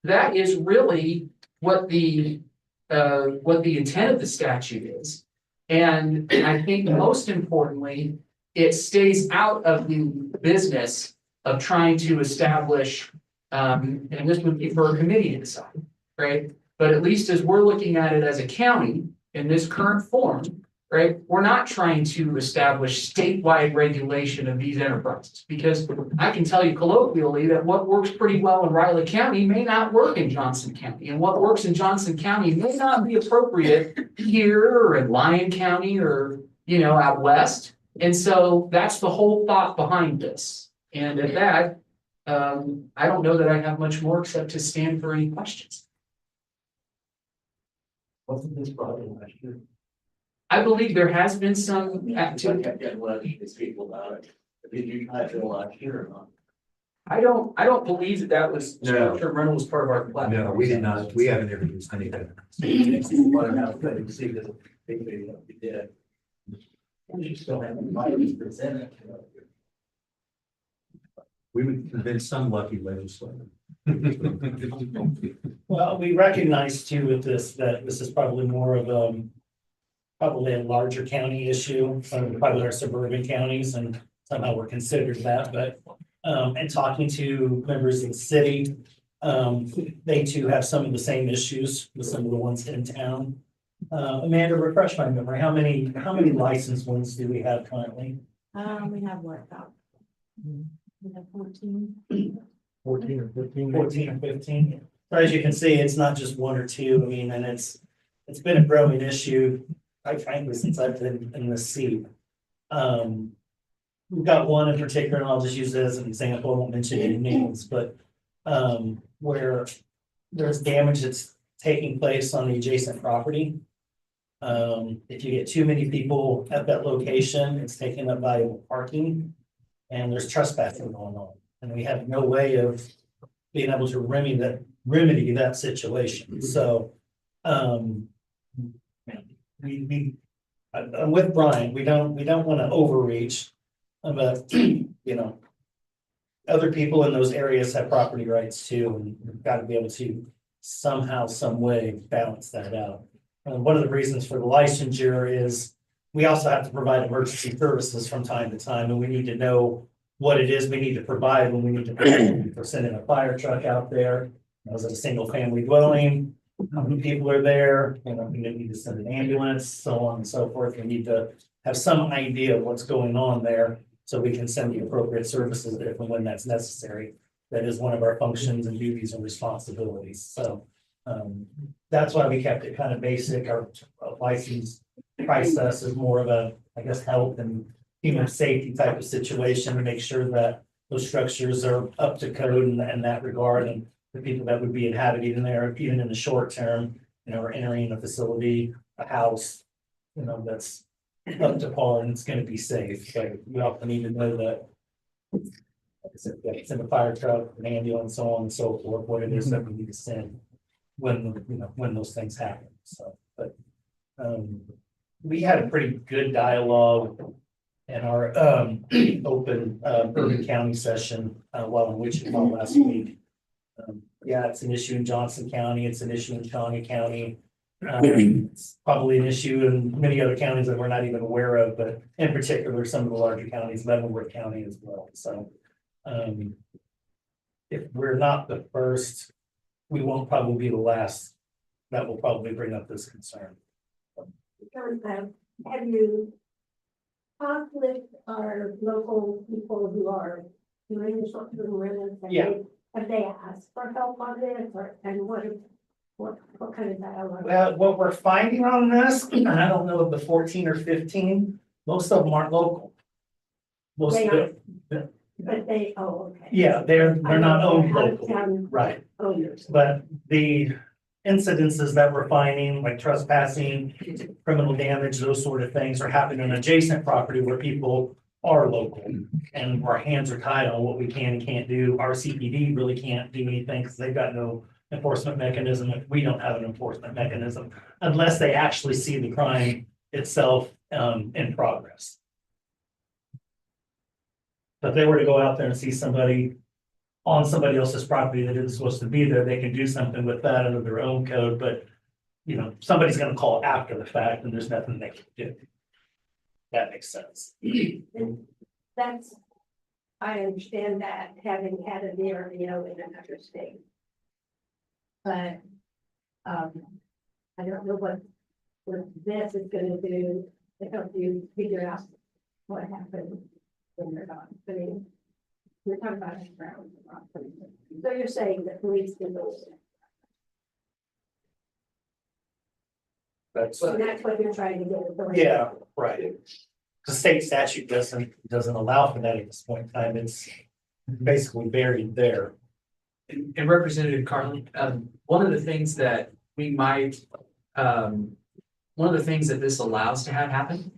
that is really what the intent of the statute is. And I think most importantly, it stays out of the business of trying to establish, and this would be for a committee to decide, right? But at least as we're looking at it as a county in this current form, right? We're not trying to establish statewide regulation of these enterprises, because I can tell you colloquially that what works pretty well in Riley County may not work in Johnson County, and what works in Johnson County may not be appropriate here or in Lyon County or, out west. And so that's the whole thought behind this. And at that, I don't know that I have much more except to stand for any questions. Wasn't this brought in last year? I believe there has been some activity. Did you try to last year or not? I don't believe that was, short-term rental was part of our plan. No, we did not. We haven't ever used anything. We still haven't presented. We would convince some lucky legislator. Well, we recognize too with this, that this is probably more of probably a larger county issue, probably our suburban counties, and somehow we're considered that, but and talking to members of the city, they too have some of the same issues with some of the ones in town. Amanda, refresh my memory, how many licensed ones do we have currently? We have what, about? We have 14. 14 or 15. 14 or 15. So as you can see, it's not just one or two. I mean, and it's been a growing issue, quite frankly, since I've been in this seat. We've got one in particular, and I'll just use it as an example. I won't mention any names, but where there's damage that's taking place on the adjacent property. If you get too many people at that location, it's taking up valuable parking. And there's trespassing going on, and we have no way of being able to remedy that situation, so. I'm with Brian, we don't want to overreach, but, other people in those areas have property rights too, and we've got to be able to somehow, some way balance that out. And one of the reasons for the licensure is we also have to provide emergency services from time to time, and we need to know what it is we need to provide when we need to, if we're sending a fire truck out there. Is it a single family dwelling? How many people are there? We need to send an ambulance, so on and so forth. We need to have some idea of what's going on there so we can send the appropriate services if and when that's necessary. That is one of our functions and duties and responsibilities. So that's why we kept it kind of basic. Our license process is more of a, I guess, health and human safety type of situation to make sure that those structures are up to code in that regard, and the people that would be inhabiting in there, even in the short term, are entering a facility, a house, that's up to par and it's going to be safe. But we also need to know that, like I said, that it's in a fire truck, an ambulance, so on and so forth, what it is that we need to send when, when those things happen. So, but we had a pretty good dialogue in our open urban county session while in Wichita last week. Yeah, it's an issue in Johnson County, it's an issue in Shawnee County. It's probably an issue in many other counties that we're not even aware of, but in particular, some of the larger counties, Leavenworth County as well. So if we're not the first, we won't probably be the last that will probably bring up this concern. Have you talked with our local people who are doing the short-term rentals? Yeah. Have they asked for help on this, and what kind of dialogue? Well, what we're finding on this, and I don't know if the 14 or 15, most of them aren't local. Most They of them, But they, okay. yeah, they're not owned locally, Out-of-town right? owners. But the incidences that we're finding, like trespassing, criminal damage, those sort of things are happening on adjacent property where people are local. And our hands are tied on what we can and can't do. Our CPD really can't do anything because they've got no enforcement mechanism. We don't have an enforcement mechanism unless they actually see the crime itself in progress. But if they were to go out there and see somebody on somebody else's property that isn't supposed to be there, they can do something with that under their own code, but somebody's gonna call after the fact and there's nothing they can do. That makes sense. And that's, I understand that, having had a VRBO in another state. But, I don't know what this is gonna do to help you figure out what happened when they're gone. I mean, we're talking about it around. So you're saying that police can go. That's what you're trying to get. yeah, right. The state statute doesn't allow for that at this point in time. It's basically buried there. And Representative Carlin, one of the things that we might, one of the things that this allows to have happen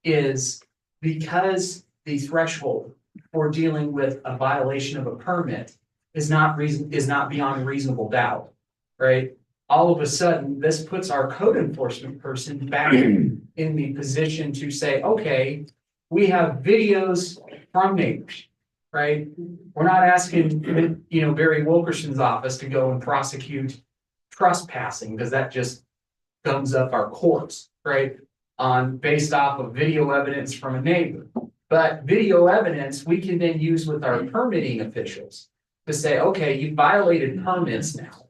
is because the threshold for dealing with a violation of a permit is not beyond reasonable doubt, right? All of a sudden, this puts our code enforcement person back in the position to say, okay, we have videos from neighbors, right? We're not asking, Barry Wilkerson's office to go and prosecute trespassing because that just gums up our courts, right? Based off of video evidence from a neighbor. But video evidence we can then use with our permitting officials to say, okay, you violated permits now,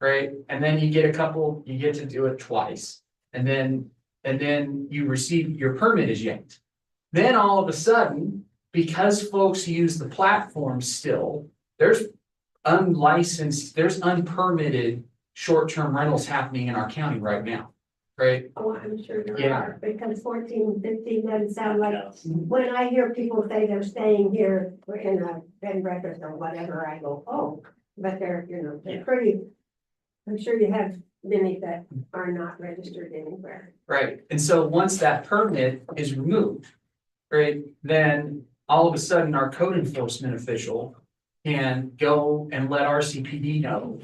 right? And then you get to do it twice. And then you receive your permit is yanked. Then all of a sudden, because folks use the platform still, there's unpermitted short-term rentals happening in our county right now, right? Oh, I'm sure there Yeah. are, because 14, 15 doesn't sound like, when I hear people say they're staying here in a bed and breakfast or whatever, I go, oh, but they're pretty, I'm sure you have many that are not registered anywhere. Right, and so once that permit is removed, right, then all of a sudden our code enforcement official can go and let RCPD know,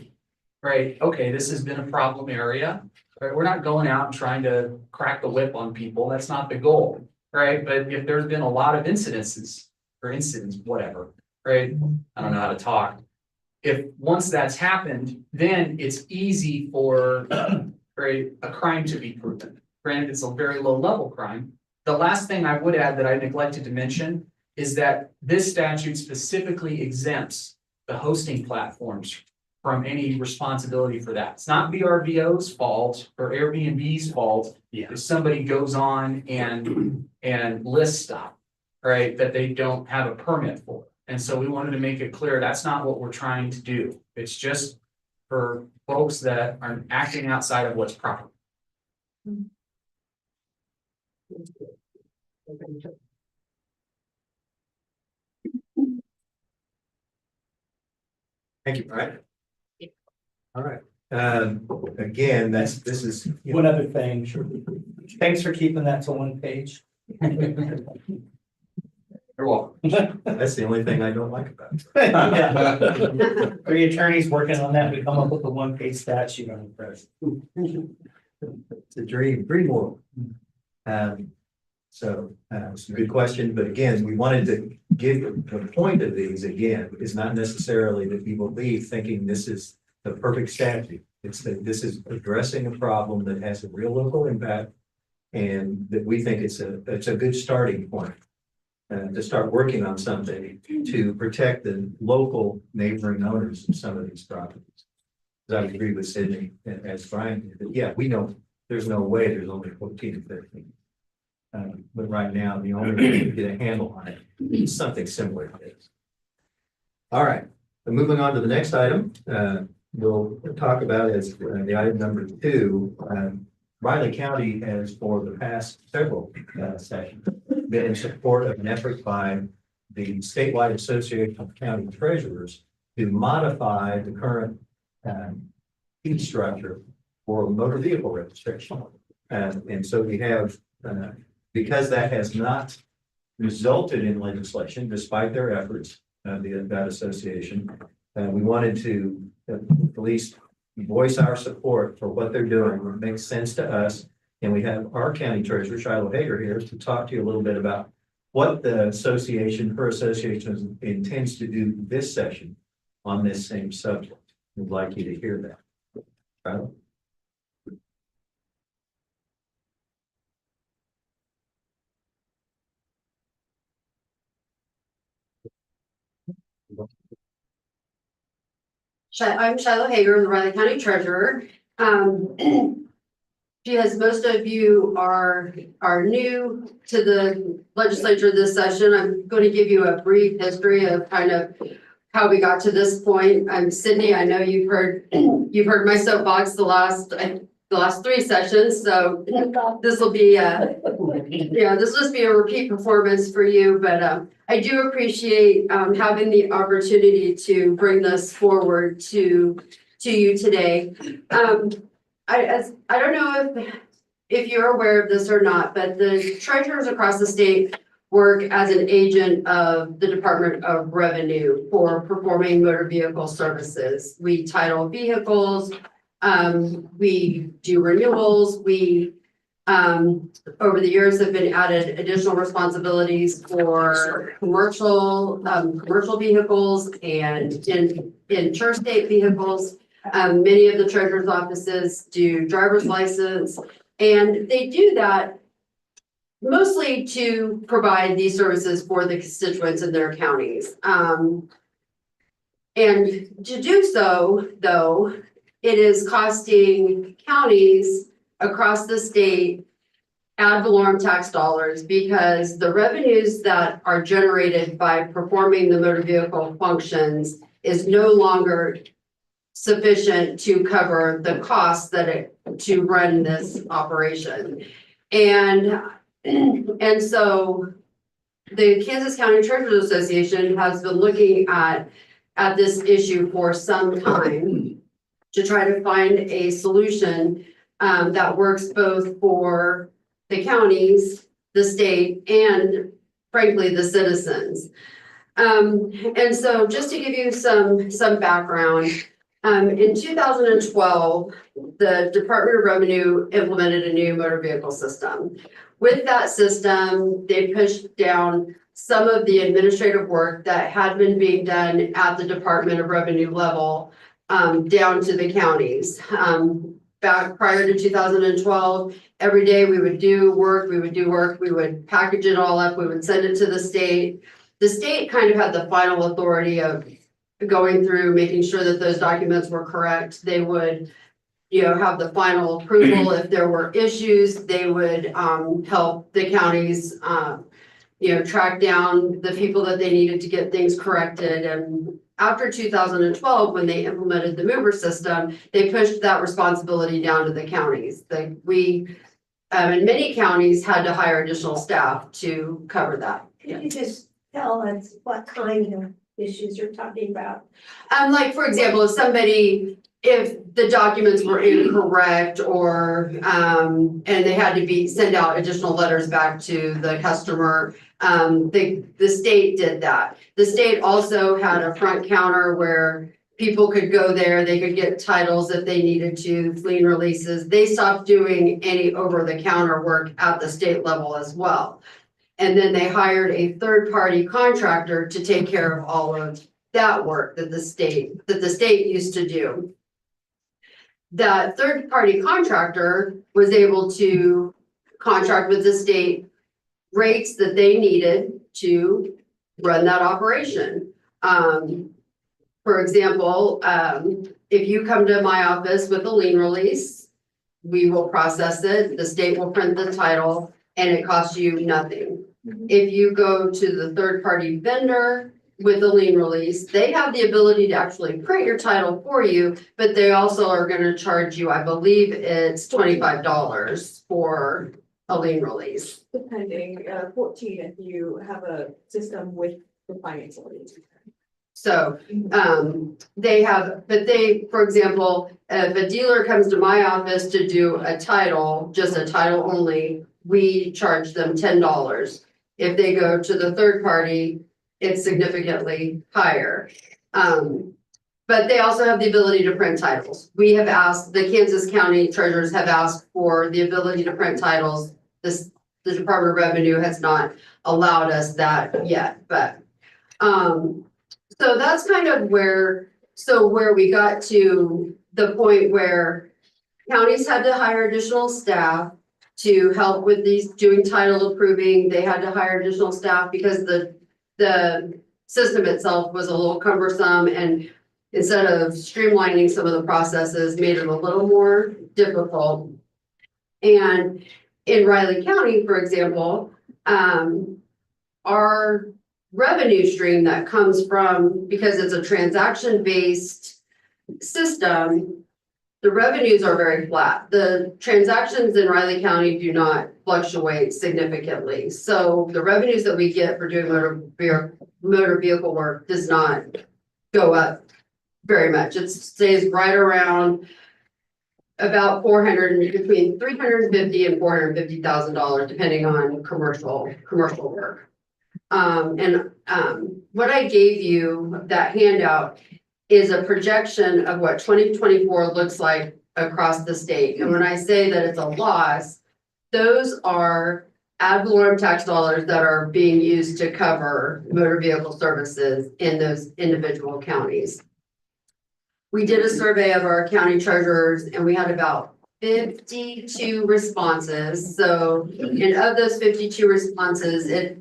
right, okay, this has been a problem area. Right, we're not going out and trying to crack the whip on people, that's not the goal, right? But if there's been a lot of incidents, whatever, right? I don't know how to talk. If once that's happened, then it's easy for, right, a crime to be proven. Granted, it's a very low level crime. The last thing I would add that I neglected to mention is that this statute specifically exempts the hosting platforms from any responsibility for that. It's not VRBO's fault or Airbnb's fault if somebody goes on and lists stuff, right, that they don't have a permit for. And so we wanted to make it clear that's not what we're trying to do. It's just for folks that are acting outside of what's proper. Thank you, Brian. All right, again, this is. One other thing, thanks for keeping that to one page. You're welcome. That's the only thing I don't like about it. Three attorneys working on that, we come up with a one-page statute on the press. It's a dream more. So it's a good question, but again, we wanted to give the point of these again is not necessarily that people leave thinking this is the perfect statute. It's that this is addressing a problem that has a real local impact, and that we think it's a good starting point to start working on something to protect the local neighboring owners of some of these properties. I would agree with Sydney as Brian did, that yeah, we know there's no way there's only 14 or 15. But right now, the only way to get a handle on it is something similar to this. All right, so moving on to the next item, we'll talk about as the item number 2. Riley County has for the past several sessions been in support of an effort by the statewide association of county treasurers to modify the current fee structure for motor vehicle registration. And so we have, because that has not resulted in legislation, despite their efforts, that association, we wanted to at least voice our support for what they're doing. It makes sense to us. And we have our county treasurer, Shiloh Hager, here to talk to you a little bit about what the association, her association intends to do this session on this same subject. We'd like you to hear that. Shiloh? I'm Shiloh Hager, the Riley County Treasurer. As most of you are new to the legislature this session, I'm going to give you a brief history of kind of how we got to this point. I'm Sydney. I know you've heard my soapbox the last 3 sessions, so this will be this will just be a repeat performance for you. But I do appreciate having the opportunity to bring this forward to you today. I don't know if you're aware of this or not, but the treasurers across the state work as an agent of the Department of Revenue for performing motor vehicle services. We title vehicles, we do renewals, we over the years have been added additional responsibilities for commercial vehicles and interstate vehicles. Many of the treasurer's offices do driver's license, and they do that mostly to provide these services for the constituents in their counties. And to do so, though, it is costing counties across the state ad valorem tax dollars, because the revenues that are generated by performing the motor vehicle functions is no longer sufficient to cover the costs to run this operation. And so the Kansas County Treasurers Association has been looking at this issue for some time. to try to find a solution that works both for the counties, the state, and frankly, the citizens. And so just to give you some background, in 2012, the Department of Revenue implemented a new motor vehicle system. With that system, they pushed down some of the administrative work that had been being done at the Department of Revenue level down to the counties. Back prior to 2012, every day we would do work, we would package it all up, we would send it to the state. The state kind of had the final authority of going through, making sure that those documents were correct. They would, have the final approval. If there were issues, they would help the counties, track down the people that they needed to get things corrected. And after 2012, when they implemented the mover system, they pushed that responsibility down to the counties. We, in many counties, had to hire additional staff to cover that. Could you just tell us what kind of issues you're talking about? Like, for example, if the documents were incorrect or, and they had to send out additional letters back to the customer, the state did that. The state also had a front counter where people could go there, they could get titles if they needed to, lien releases. They stopped doing any over-the-counter work at the state level as well. And then they hired a third-party contractor to take care of all of that work that the state used to do. That third-party contractor was able to contract with the state rates that they needed to run that operation. For example, if you come to my office with a lien release, we will process it, the state will print the title, and it costs you nothing. If you go to the third-party vendor with a lien release, they have the ability to actually print your title for you, but they also are gonna charge you, I believe it's $25 for a lien release. Depending, 14 if you have a system with the financial leads. So, for example, if a dealer comes to my office to do a title, just a title only, we charge them $10. If they go to the third party, it's significantly higher. But they also have the ability to print titles. We have asked, the Kansas County treasurers have asked for the ability to print titles. The Department of Revenue has not allowed us that yet, but, so that's kind of where we got to the point where counties had to hire additional staff to help with these doing title approving. They had to hire additional staff because the system itself was a little cumbersome, and instead of streamlining some of the processes, made it a little more difficult. And in Riley County, for example, our revenue stream that comes from, because it's a transaction-based system, the revenues are very flat. The transactions in Riley County do not fluctuate significantly. So the revenues that we get for doing motor vehicle work does not go up very much. It stays right around about between $350,000 and $450,000, depending on commercial work. What I gave you, that handout, is a projection of what 2024 looks like across the state. And when I say that it's a loss, those are ad valorem tax dollars that are being used to cover motor vehicle services in those individual counties. We did a survey of our county treasurers and we had about 52 responses. So, and of those 52 responses, it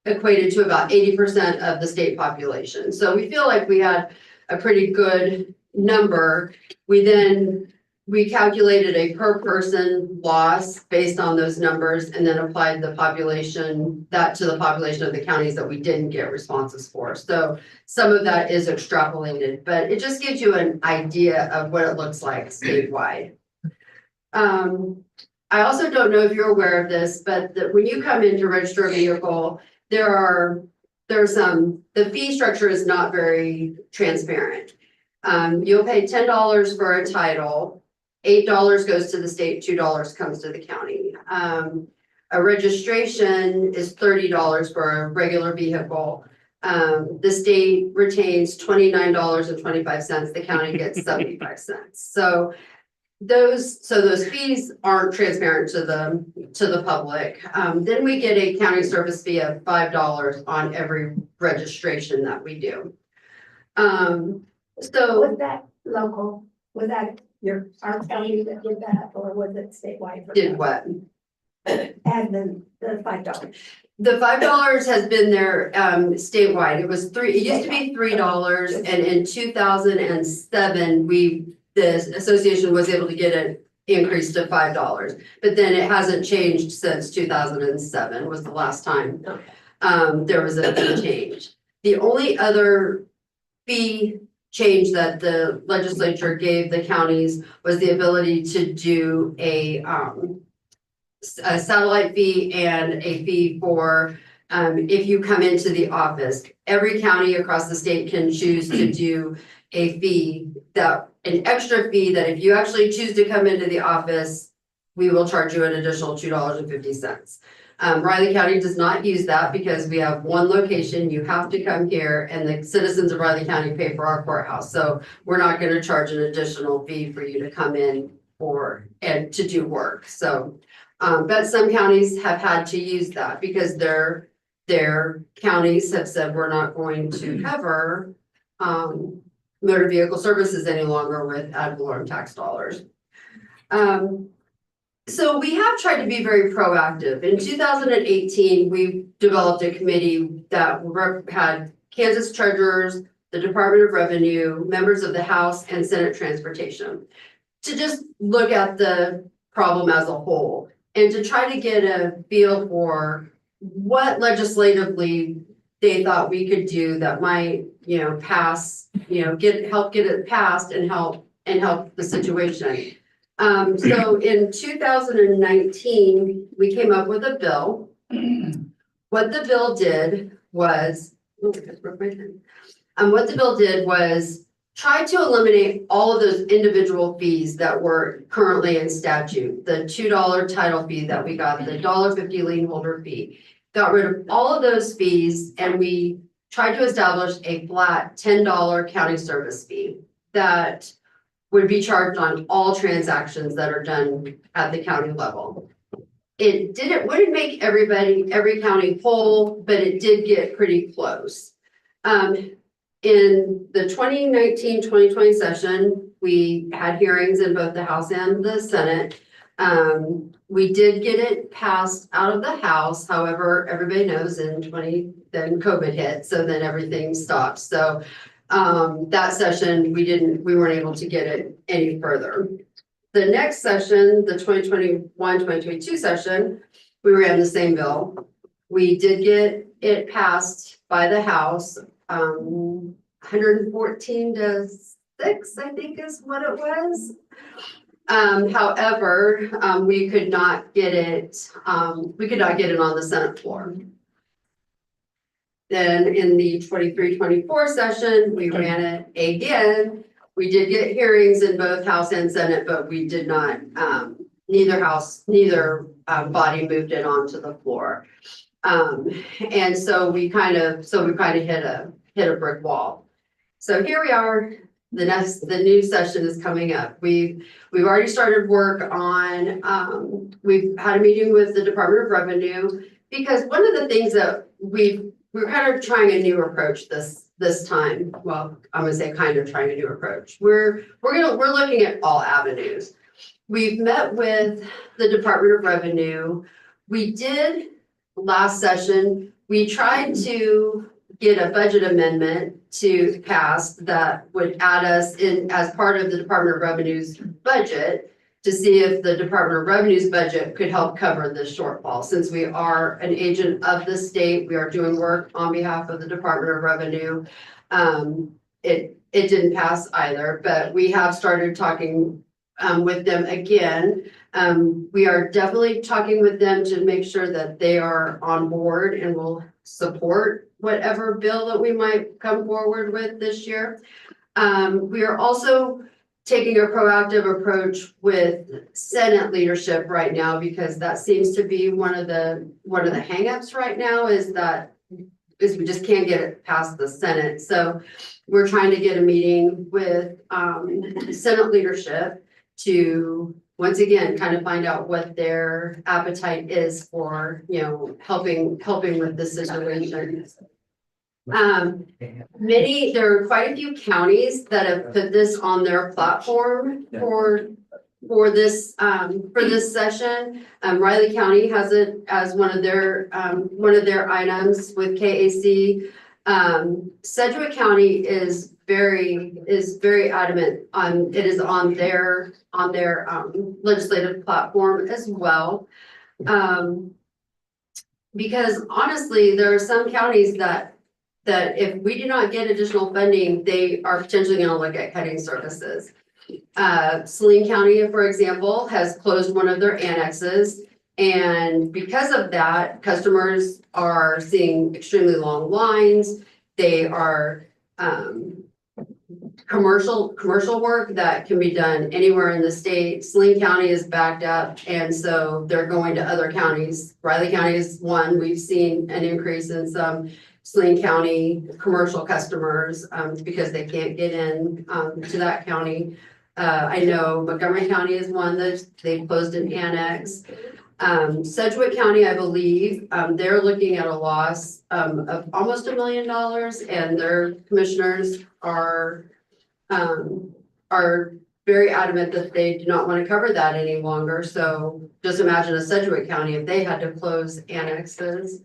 equated to about 80% of the state population. So we feel like we had a pretty good number. We calculated a per person loss based on those numbers and then applied the population, that to the population of the counties that we didn't get responses for. So some of that is extrapolated, but it just gives you an idea of what it looks like statewide. I also don't know if you're aware of this, but when you come in to register a vehicle, the fee structure is not very transparent. You'll pay $10 for a title. $8 goes to the state, $2 comes to the county. A registration is $30 for a regular vehicle. The state retains $29.25, the county gets 75 cents. So those fees aren't transparent to the public. Then we get a county service fee of $5 on every registration that we do. So Was that local? Was that our county that did that, or was it statewide? did what? And then the $5. The $5 has been there statewide. It was it used to be $3, and in 2007, the association was able to get it increased to $5. But then it hasn't changed since 2007 was the last time there was a fee change. The only other fee change that the legislature gave the counties was the ability to do a satellite fee and a fee for if you come into the office. Every county across the state can choose to do a fee, an extra fee that if you actually choose to come into the office, we will charge you an additional $2.50. Riley County does not use that because we have one location. You have to come here, and the citizens of Riley County pay for our courthouse. So we're not going to charge an additional fee for you to come in and to do work. So, but some counties have had to use that because their counties have said we're not going to cover motor vehicle services any longer with ad valorem tax dollars. So we have tried to be very proactive. In 2018, we developed a committee that had Kansas treasurers, the Department of Revenue, members of the House and Senate Transportation, to just look at the problem as a whole and to try to get a feel for what legislatively they thought we could do that might, pass, help get it passed and help the situation. So in 2019, we came up with a bill. What the bill did was, try to eliminate all of those individual fees that were currently in statute. The $2 title fee that we got, the $1.50 lien holder fee. Got rid of all of those fees, and we tried to establish a flat $10 county service fee that would be charged on all transactions that are done at the county level. Wouldn't make every county whole, but it did get pretty close. In the 2019-2020 session, we had hearings in both the House and the Senate. We did get it passed out of the House. However, everybody knows then COVID hit, so then everything stopped. So that session, we weren't able to get it any further. The next session, the 2021-2022 session, we ran the same bill. We did get it passed by the House, 114 to 6, I think is what it was. However, we could not get it on the Senate floor. Then in the 23-24 session, we ran it again. We did get hearings in both House and Senate, but we did not, neither body moved it onto the floor. And so we kind of hit a brick wall. So here we are. The new session is coming up. We've already started work on, we've had a meeting with the Department of Revenue, because one of the things that we're kind of trying a new approach this time. Well, I'm gonna say kind of trying a new approach. We're looking at all avenues. We've met with the Department of Revenue. We did last session, we tried to get a budget amendment to pass that would add us in as part of the Department of Revenue's budget to see if the Department of Revenue's budget could help cover this shortfall. Since we are an agent of the state, we are doing work on behalf of the Department of Revenue. It didn't pass either, but we have started talking with them again. We are definitely talking with them to make sure that they are on board and will support whatever bill that we might come forward with this year. We are also taking a proactive approach with Senate leadership right now, because that seems to be one of the hangups right now is we just can't get it past the Senate. So we're trying to get a meeting with Senate leadership to, once again, kind of find out what their appetite is for, helping with this situation. There are quite a few counties that have put this on their platform for this session. Riley County has it as one of their items with KAC. Sedgwick County is very adamant on, it is on their legislative platform as well. Because honestly, there are some counties that if we do not get additional funding, they are potentially gonna look at cutting services. Saline County, for example, has closed one of their annexes. And because of that, customers are seeing extremely long lines. They are, commercial work that can be done anywhere in the state. Saline County is backed up, and so they're going to other counties. Riley County is one. We've seen an increase in some Saline County commercial customers because they can't get in to that county. I know Montgomery County is one that they've closed an annex. Sedgwick County, I believe, they're looking at a loss of almost $1 million, and their commissioners are very adamant that they do not want to cover that any longer. So just imagine a Sedgwick County if they had to close annexes.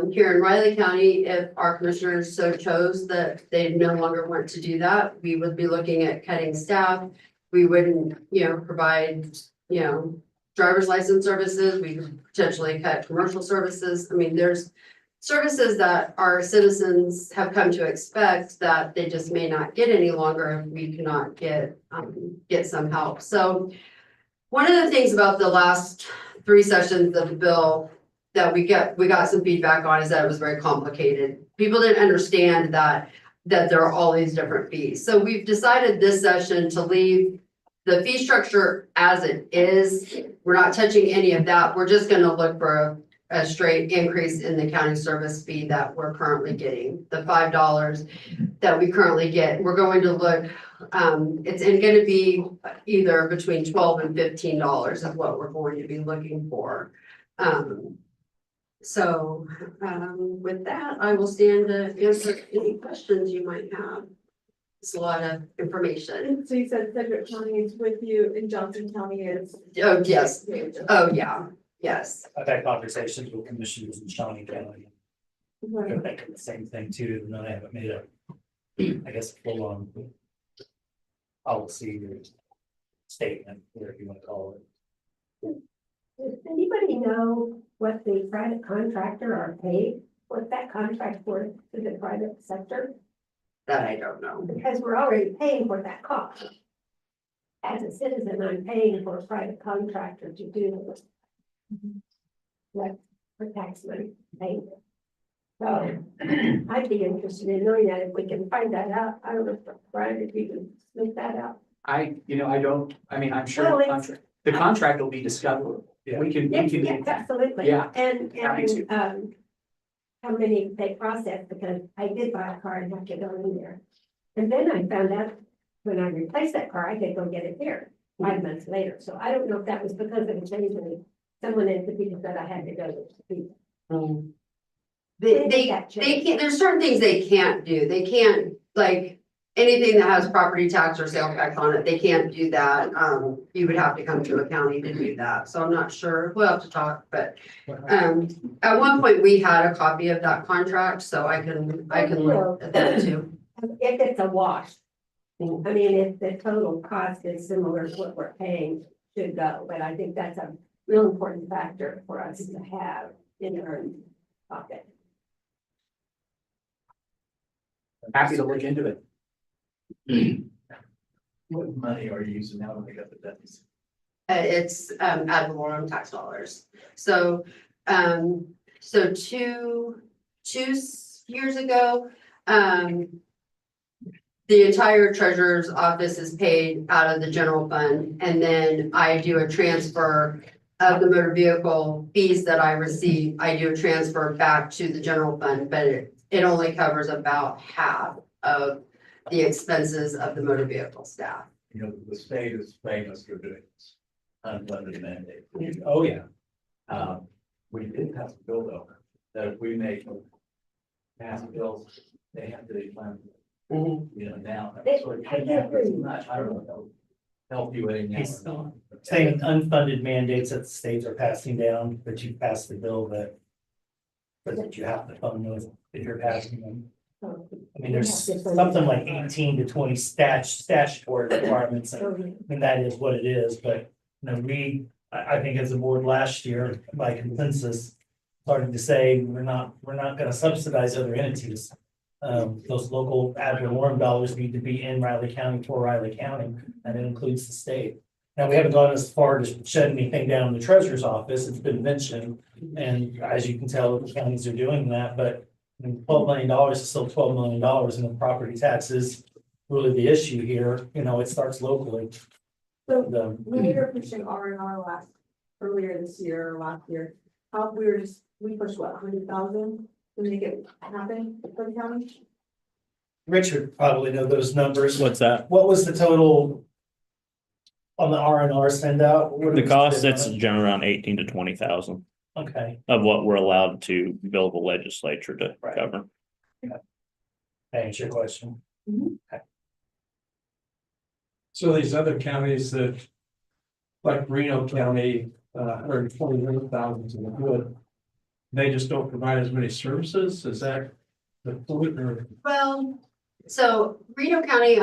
Here in Riley County, if our commissioners so chose that they no longer want to do that, we would be looking at cutting staff. We wouldn't, provide, driver's license services. We could potentially cut commercial services. I mean, there's services that our citizens have come to expect that they just may not get any longer if we cannot get some help. So one of the things about the last 3 sessions of the bill that we got some feedback on is that it was very complicated. People didn't understand that there are all these different fees. So we've decided this session to leave the fee structure as it is. We're not touching any of that. We're just gonna look for a straight increase in the county service fee that we're currently getting, the $5 that we currently get. We're going to look, it's gonna be either between $12 and $15 is what we're going to be looking for. So with that, I will stand to answer any questions you might have. It's a lot of information. So you said Sedgwick County is with you and Johnson County is? Oh, yes. Oh, yeah. Yes. I've had conversations with commissioners in Shawnee County. They're thinking the same thing too, even though they haven't made I guess, full on policy or statement, whatever you want to call it. Does anybody know what the private contractor are paid? What that contract for to the private sector? That I don't know. Because we're already paying for that cost. As a citizen, I'm paying for a private contractor to do what for tax money paid. So I'd be interested in knowing that if we can find that out. I don't know, Brian, if you can make that out. I'm sure Well, the contract will be discovered. We can. Yes, absolutely. Yeah. And, Happy how many they process, because I did buy a car and have to go in there. And then I found out when I replaced that car, I could go get it here 5 months later. So I don't know if that was because of the change when someone in the said I had to go to the. They can't, there's certain things they can't do. They can't, like, anything that has property tax or sales tax on it, they can't do that. You would have to come to a county to do that. So I'm not sure. We'll have to talk, but at one point we had a copy of that contract, so I can look at that too. If it's a wash, I mean, if the total cost is similar to what we're paying, should go, but I think that's a real important factor for us to have in our pocket. Happy to look into it. What money are you using now to make up the deficit? It's ad valorem tax dollars. So 2 years ago, the entire treasurer's office is paid out of the general fund, and then I do a transfer of the motor vehicle fees that I receive. I do a transfer back to the general fund, but it only covers about half of the expenses of the motor vehicle staff. You know, the state is famous for doing this, unfunded mandate. Oh, yeah. We did have a bill though, that if we make mass bills, they have to plan, you know, now. So it can happen much, I don't know, help you any now. Saying unfunded mandates that the states are passing down, but you pass the bill that you have to fund those, that you're passing them. I mean, there's something like 18 to 20 statutory requirements, and that is what it is, but, you know, I think as a board last year, by consensus, started to say, we're not gonna subsidize other entities. Those local ad valorem dollars need to be in Riley County for Riley County, and it includes the state. Now, we haven't gone as far to shut anything down in the treasurer's office, it's been mentioned, and as you can tell, the counties are doing that, but $12 million is still $12 million, and the property tax is really the issue here, you know, it starts locally. So we were pushing R&R earlier this year or last year, we pushed what, 100,000 to make it happen for the county? Richard probably know those numbers. What's that? What was the total on the R&R send out? What did The we cost, spend that's on it? generally around 18 to 20,000 Okay, of what we're allowed to bill the legislature to Right. cover. thanks your question. So these other counties that, like Reno County, 121,000 to the good. They just don't provide as many services, is that the point or? Well, so Reno County,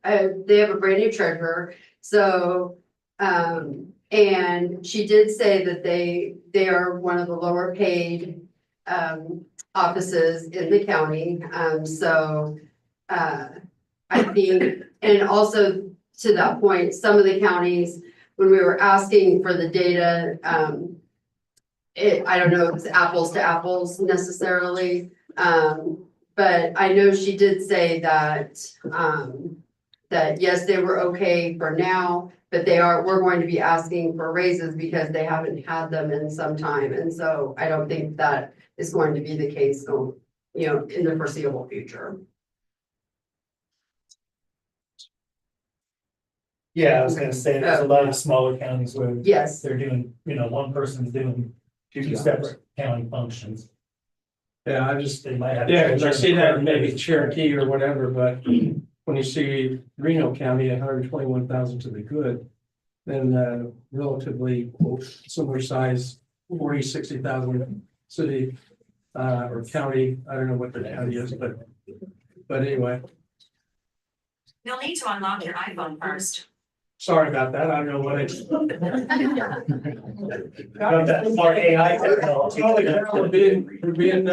they have a brand new treasurer, so, and she did say that they are one of the lower paid, offices in the county, I think, and also to that point, some of the counties, when we were asking for the data, I don't know if it's apples to apples necessarily. But I know she did say that, that yes, they were okay for now, but we're going to be asking for raises because they haven't had them in some time. And so I don't think that is going to be the case, so, you know, in the foreseeable future. Yeah, I was gonna say, there's a lot of smaller counties where Yes. they're doing, you know, one person's doing two separate county functions. Yeah, I just, They might have. yeah, 'cause I see that in maybe Cherokee or whatever, but when you see Reno County, 121,000 to the good. Then relatively similar size, 60,000 city or county, I don't know what the county is, but anyway, You'll need to unlock your iPhone first. sorry about that, I don't know what I. Got that smart AI technology. We're being,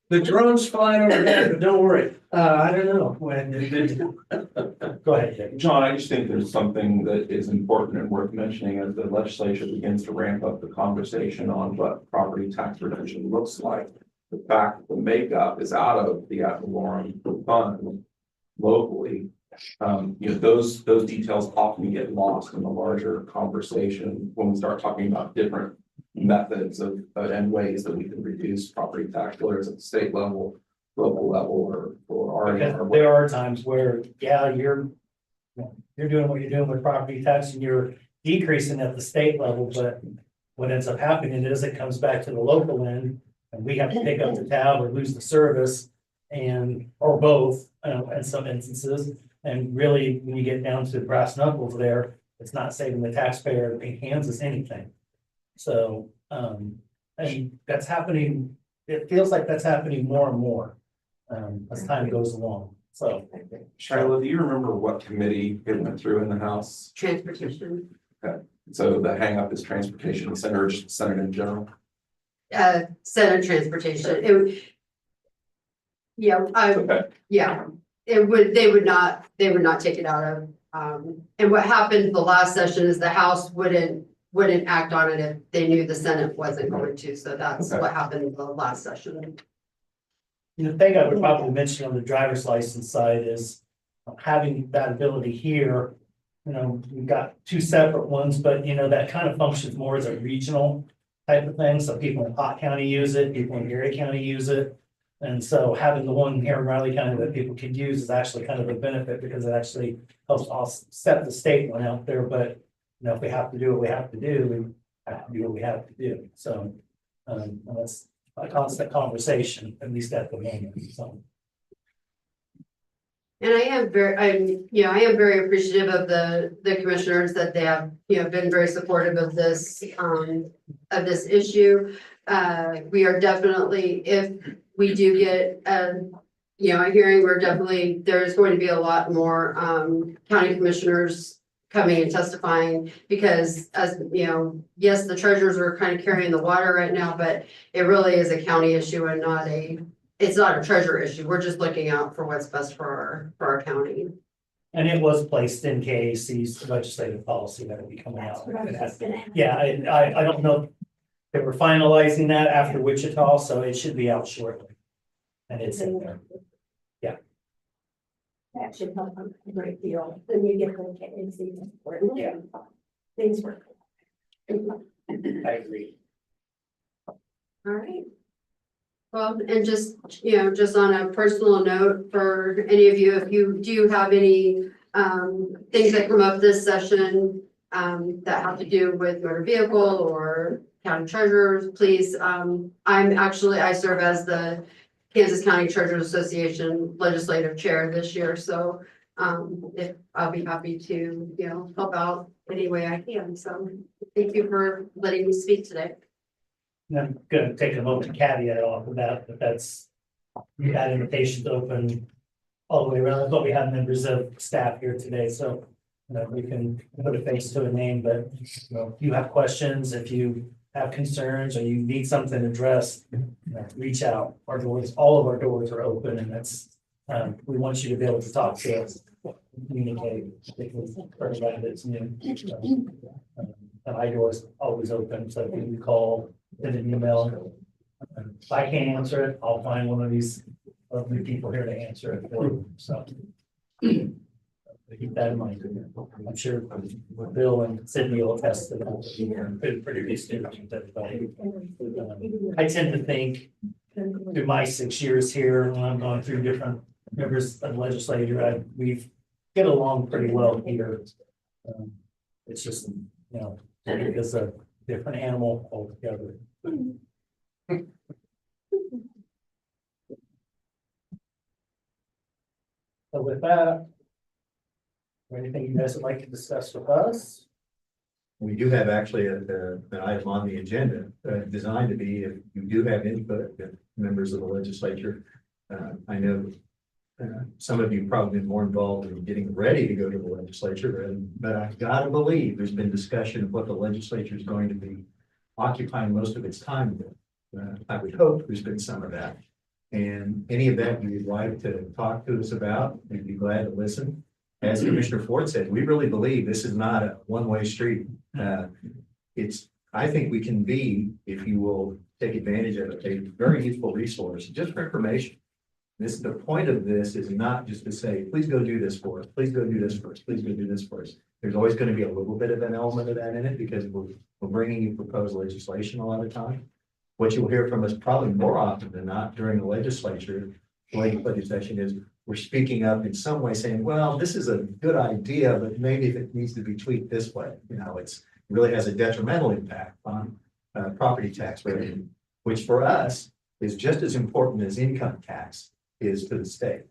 the drone's flying over there, but don't worry, I don't know when. Go ahead, Jake. John, I just think there's something that is important and worth mentioning as the legislature begins to ramp up the conversation on what property tax reduction looks like. The fact the makeup is out of the ad valorem fund locally. You know, those details often get lost in the larger conversation when we start talking about different methods of and ways that we can reduce property tax, whether it's at the state level, local level, or Because there are times where, yeah, you're doing what you're doing with property tax and you're decreasing at the state level, but what ends up happening is it comes back to the local end and we have to pick up the tab or lose the service or both, in some instances. And really, when you get down to brass knuckles there, it's not saving the taxpayer Kansas anything. So, and that's happening, it feels like that's happening more and more, as time goes along, so. Shiloh, do you remember what committee it went through in the House? Transportation. Okay, so the hang up is transportation, Senate or just Senate in general? Senate transportation, they would not take it out of, and what happened the last session is the House wouldn't act on it if they knew the Senate wasn't going to, so that's Okay. what happened the last session. The thing I would probably mention on the driver's license side is having that ability here. You know, we've got two separate ones, but you know, that kind of functions more as a regional type of thing. So people in Pot County use it, people in Erie County use it. And so having the one here in Riley County that people could use is actually kind of a benefit because it actually helps offset the state one out there. But you know, if we have to do what we have to do, we have to do what we have to do. So and that's a constant conversation, at least at the moment, so. And I am very appreciative of the commissioners that they have, been very supportive of this issue. We are definitely, if we do get a hearing, there's going to be a lot more, county commissioners coming and testifying because as you know, yes, the treasurers are kind of carrying the water right now, but it really is a county issue and it's not a treasurer issue. We're just looking out for what's best for our county. And it was placed in KAC's legislative policy that will be coming out. Yeah, I don't know. They were finalizing that after Wichita, so it should be out shortly. And it's in there. Yeah. That should help a great deal. Then you get the KAC support. Yeah. Things work. I agree. All right. Well, and just on a personal note for any of you, if you do have any things that come up this session that have to do with motor vehicle or county treasurers, please, I serve as the Kansas County Treasurers Association legislative chair this year. So if I'll be happy to, help out any way I can. So thank you for letting me speak today. And I'm gonna take a moment to caveat off of that, but we had invitations open all the way around. That's what we have members of staff here today, so we can put a face to a name, but if you have questions, if you have concerns or you need something addressed, reach out. All of our doors are open, and that's we want you to be able to talk to us, communicate, because for everybody that's new. And my door is always open, so if you call, send an email. If I can't answer it, I'll find one of these lovely people here to answer it for you. So keep that in mind. I'm sure Bill and Sydney will attest to that. Pretty good students with everybody. I tend to think through my 6 years here, when I'm going through different members of the legislature, we get along pretty well here. It's just, it's a different animal altogether. So with that, anything you guys would like to discuss with us? We do have actually an item on the agenda designed to be, if you do have input, members of the legislature. I know some of you have probably been more involved in getting ready to go to the legislature, but I've got to believe there's been discussion of what the legislature is going to be occupying most of its time with. I would hope there's been some of that. And any of that you'd like to talk to us about, we'd be glad to listen. As Commissioner Ford said, we really believe this is not a one-way street. I think we can be, if you will take advantage of it, a very useful resource just for information. The point of this is not just to say, please go do this for us, please go do this for us, please go do this for us. There's always going to be a little bit of an element of that in it because we're bringing you proposed legislation a lot of time. What you'll hear from us probably more often than not during the legislative session is we're speaking up in some way saying, well, this is a good idea, but maybe if it needs to be tweaked this way, it really has a detrimental impact on property tax revenue, which for us is just as important as income tax is to the state.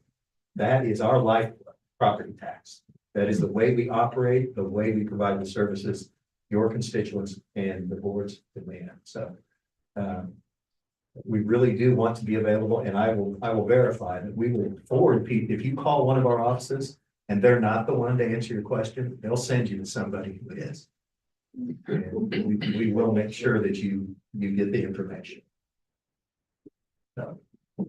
That is our lifeblood, property tax. That is the way we operate, the way we provide the services your constituents and the boards demand. So we really do want to be available, and I will verify that we will forward people. If you call one of our offices and they're not the one to answer your question, they'll send you to somebody who is. And we will make sure that you get the information. So,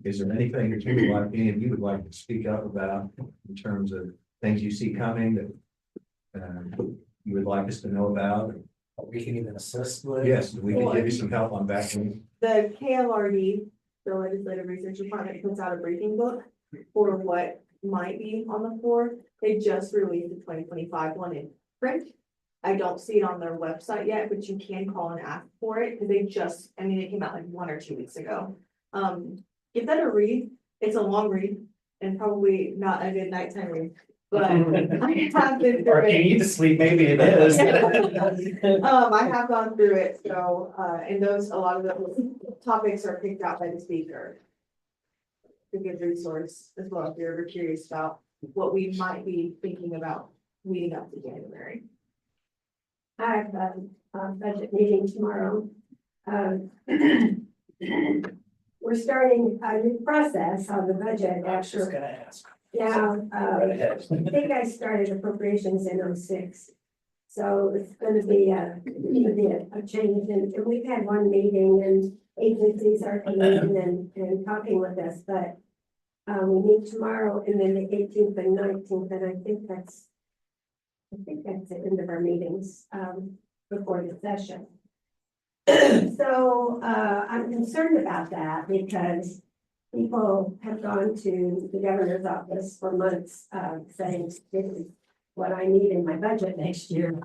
is there anything that you would like, any of you would like to speak up about in terms of things you see coming that you would like us to know about? We can even assist with. Yes, we can give you some help on back end. The KLRD the Legislative Research Department puts out a briefing book for what might be on the floor. They just released the 2025 one in print. I don't see it on their website yet, but you can call and ask for it, because it came out like 1 or 2 weeks ago. Give that a read. It's a long read and probably not a good nighttime read, but I have been through Or if you need to sleep, maybe it is. I have gone through it, so, and a lot of those topics are picked out by the speaker. A good resource as well, if you're ever curious about what we might be thinking about leading up to January. I have a budget meeting tomorrow. We're starting a new process on the budget I was just after, gonna ask. yeah, Right ahead. I think I started appropriations in '06. So it's gonna be a change, and we've had one meeting and agencies are coming and talking with us, but we meet tomorrow and then the 18th and 19th, and I think that's the end of our meetings, before the session. So, I'm concerned about that because people have gone to the governor's office for months, saying, this is what I need in my budget next year.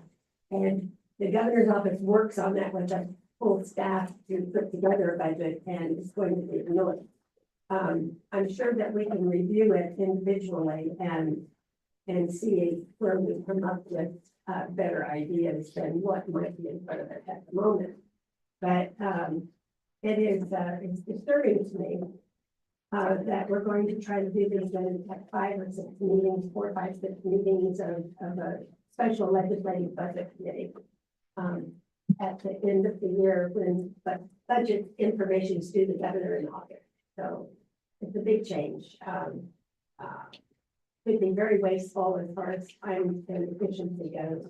And the governor's office works on that with a full staff to put together a budget, and it's going to be ignored. I'm sure that we can review it individually and see where we come up with better ideas than what might be in front of us at the moment. But it is it's disturbing to me that we're going to try to do this in like 5 or 6 meetings, 4, 5, 6 meetings of a special legislative budget committee at the end of the year when budget information is due to the governor in August. So it's a big change. Could be very wasteful as far as time and efficiency goes.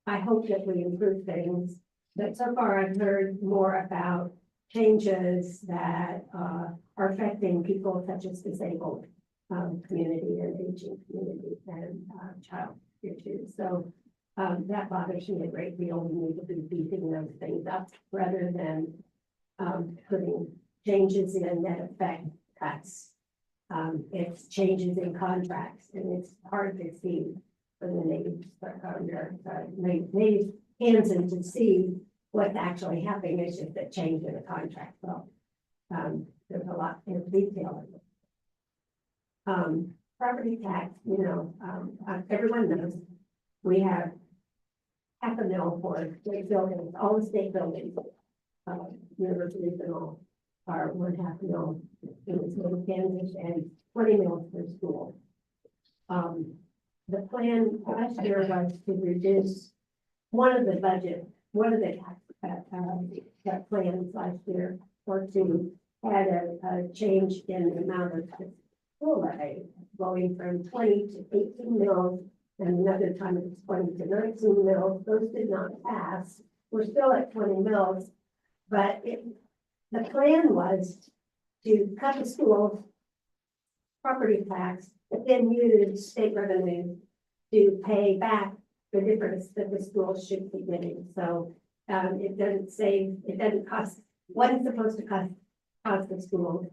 I hope that we improve things, but so far I've heard more about changes that are affecting people such as disabled community and aging community and child issues. So that bothers me a great deal. We need to be beefing those things up rather than putting changes in that affect cuts. It's changes in contracts, and it's hard to see when the natives are under native hands and to see what's actually happening. It's just a change in the contract. So there's a lot in detail. Property tax, everyone knows we have $500,000 for state buildings, all the state buildings, universities and all are $500,000 in the state of Kansas and $20 million for school. The plan last year was to reduce one of the plans last year, or to add a change in the amount of school levy going from 20 to 18 mils, and another time it was 20 to 19 mils. Those did not pass. We're still at 20 mils, but the plan was to cut the school property tax, but then use state revenue to pay back the difference that the schools should be getting. So it doesn't cost, wasn't supposed to cost the school,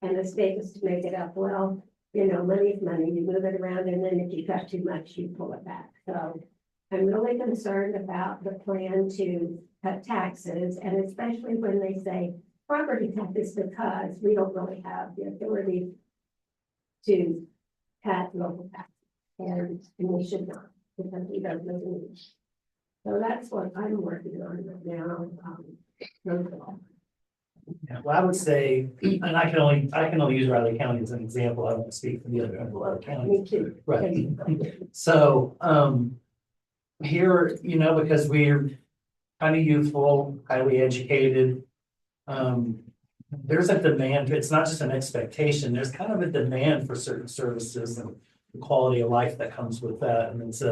and the state is to make it up. Well, money is money, you move it around, and then if you cut too much, you pull it back. So I'm really concerned about the plan to cut taxes, and especially when they say property taxes, because we don't really have the authority to cut local taxes, and we should not, because we don't know the need. So that's what I'm working on right now. Yeah, well, I would say, and I can only use Riley County as an example. I don't speak for the other counties. Me too. Right. So, here, because we're kind of youthful, highly educated, there's a demand. It's not just an expectation. There's kind of a demand for certain services and the quality of life that comes with that. And it's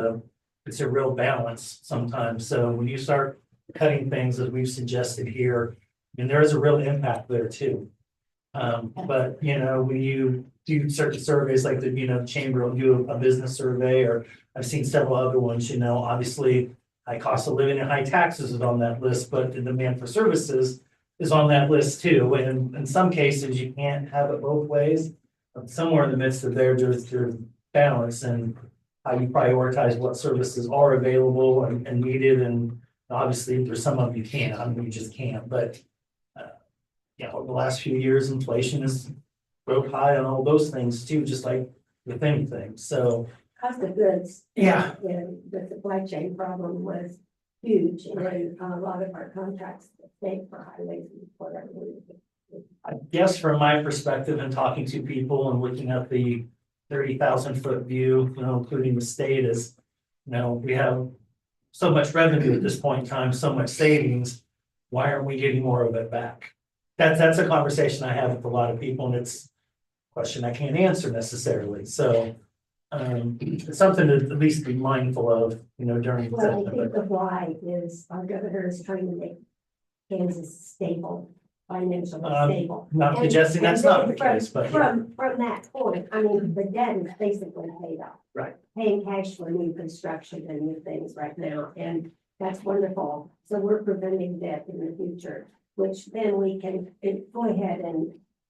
a real balance sometimes. So when you start cutting things as we've suggested here, and there is a real impact there too. But when you do certain surveys like the chamber will do a business survey, or I've seen several other ones, obviously high cost of living and high taxes is on that list, but the demand for services is on that list too. And in some cases, you can't have it both ways. Somewhere in the midst of there, there's balance and how you prioritize what services are available and needed. And obviously, there's some of you can't, I mean, you just can't, but you know, the last few years, inflation is broke high on all those things too, just like with anything. So, Cost of goods. Yeah. And the supply chain problem was huge, and a lot of our contracts, state for highways and whatever. I guess from my perspective and talking to people and looking at the 30,000-foot view, you know, including the state is, you know, we have so much revenue at this point in time, so much savings. Why aren't we getting more of it back? That's a conversation I have with a lot of people, and it's a question I can't answer necessarily. So it's something to at least be mindful of, you know, during. Well, I think the why is our governor is trying to make Kansas stable, financially stable. Not And- suggesting that's and not the then case, but. From that point, I mean, the debt is basically paid off. Right. Paying cash for new construction and new things right now, and that's wonderful. So we're preventing debt in the future, which then we can go ahead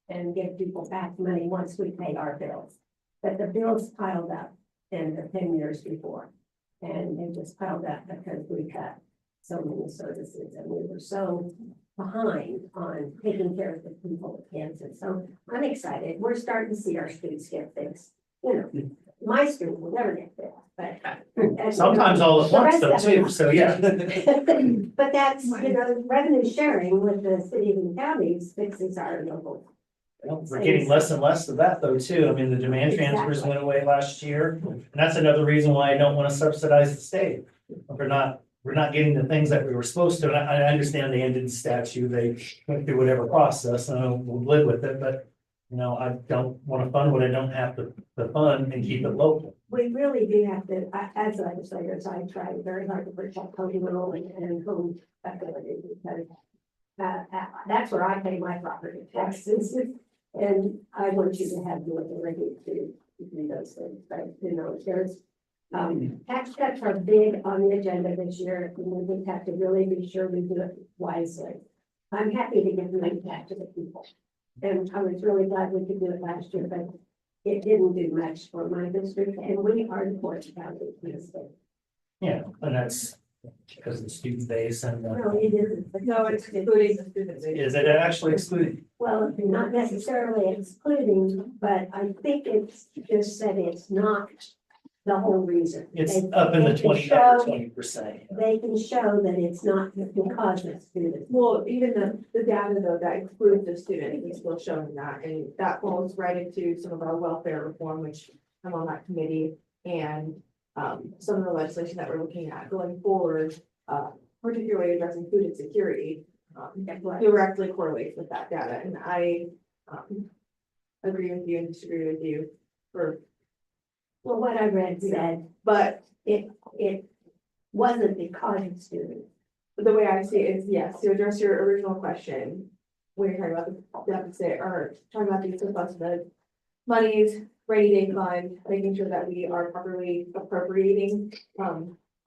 and give people back money once we pay our bills. But the bills piled up in the 10 years before, and they just piled up because we cut so many services and we were so behind on taking care of the people of Kansas. So I'm excited. We're starting to see our streets get fixed. You know, my street will never get fixed, but. Sometimes all at the once rest though of them- too, so yeah. But that's, you know, revenue sharing with the cities and counties fixes our local. We're getting less and less of that though too. I mean, the demand transfers Exactly. went away last year. And that's another reason why I don't want to subsidize the state. We're not getting the things that we were supposed to. And I understand they ended the statute. They went through whatever process and we'll live with it, but you know, I don't want to fund what I don't have to fund and keep it local. We really do have to, as legislators, I try very hard to protect home rule and home ability because that's where I pay my property taxes. And I want you to have the ability to do those things, but you know, there's tax cuts are big on the agenda this year, and we just have to really be sure we do it wisely. I'm happy to give money back to the people. And I was really glad we could do it last year, but it didn't do much for my district, and we are the poorest county in the state. Yeah, and that's because of the student base and. No, it isn't. No, it's including the student base. Is it actually excluded? Well, not necessarily excluding, but I think it's just said it's not the whole reason. It's They- up in the they can 20%. They can show that it's not because of students. Well, even the data though, that excludes the student, is still showing that, and that falls right into some of our welfare reform, which I'm on that committee. And some of the legislation that we're looking at going forward, particularly addressing food insecurity, directly correlates with that data, and I agree with you and disagree with you for. Well, what I read said, But it wasn't because of students. the way I see it is, yes, to address your original question, when you're talking about the deficit or talking about the surplus, the monies, rainy day fund, making sure that we are properly appropriating.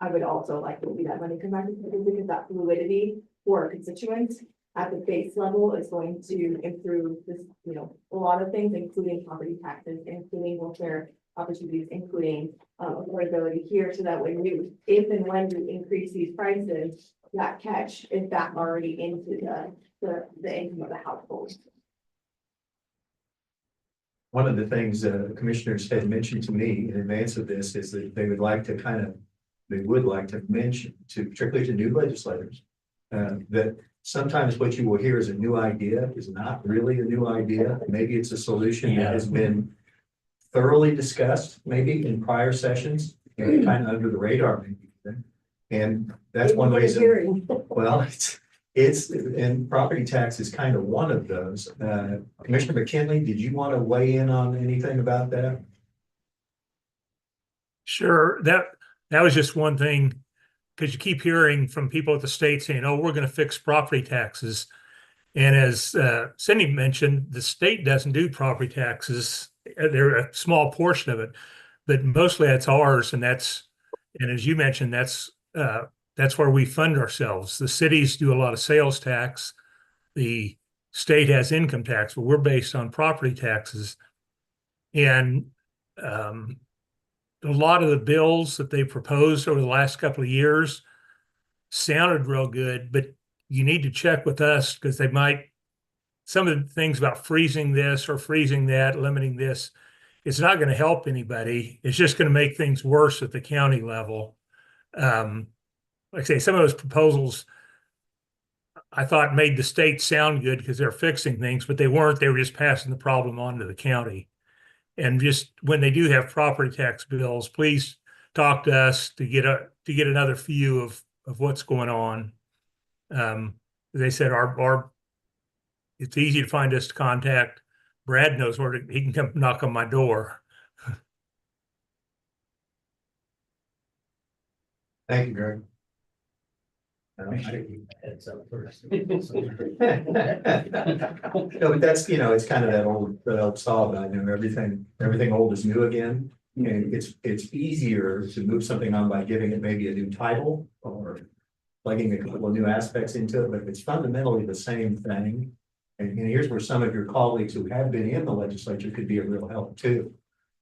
I would also like to see that money come back because that fluidity for constituents at the base level is going to improve this, you know, a lot of things, including property taxes, including welfare opportunities, including affordability here, so that when we, if and when we increase these prices, that catch is back already into the income of the household. One of the things commissioners had mentioned to me in advance of this is that they would like to mention to, particularly to new legislators, that sometimes what you will hear as a new idea is not really a new idea. Maybe it's a solution that has been thoroughly discussed, maybe in prior sessions, kind of under the radar, maybe. And that's one reason. Well, and property tax is kind of one of those. Commissioner McKinley, did you want to weigh in on anything about that? Sure, that was just one thing, because you keep hearing from people at the state saying, oh, we're going to fix property taxes. And as Cindy mentioned, the state doesn't do property taxes. They're a small portion of it, but mostly that's ours. And as you mentioned, that's where we fund ourselves. The cities do a lot of sales tax. the state has income tax, but we're based on property taxes. And a lot of the bills that they proposed over the last couple of years sounded real good, but you need to check with us because they might, some of the things about freezing this or freezing that, limiting this, it's not going to help anybody. It's just going to make things worse at the county level. Like I say, some of those proposals I thought made the state sound good because they're fixing things, but they weren't. They were just passing the problem on to the county. And just when they do have property tax bills, please talk to us to get another view of what's going on. They said it's easy to find us to contact. Brad knows where he can come knock on my door. Thank you, Greg. Heads up first. No, but that's, it's kind of that old saw about, everything old is new again. And it's easier to move something on by giving it maybe a new title or plugging a couple of new aspects into it, but it's fundamentally the same thing. And here's where some of your colleagues who have been in the legislature could be a real help too.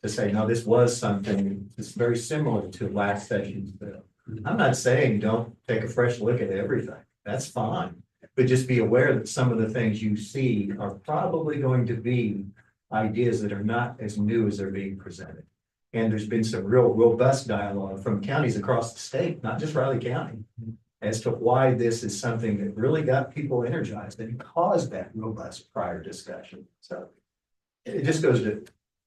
To say, no, this was something that's very similar to last session's bill. I'm not saying don't take a fresh look at everything. That's fine. But just be aware that some of the things you see are probably going to be ideas that are not as new as they're being presented. And there's been some real robust dialogue from counties across the state, not just Riley County, as to why this is something that really got people energized and caused that robust prior discussion. So it just goes to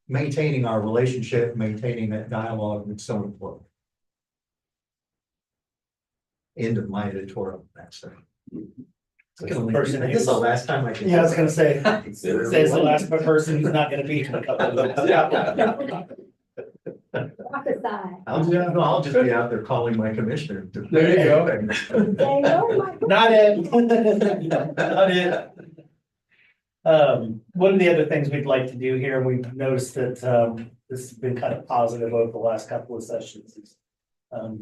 maintaining our relationship, maintaining that dialogue that's so important. End of my editorial. That's I guess the last time I can. Yeah, I was gonna say, says the last person who's not gonna be in a couple of I'll just be out there calling my commissioner. There you go. Not it. Not it. One of the other things we'd like to do here, and we've noticed that this has been kind of positive over the last couple of sessions, is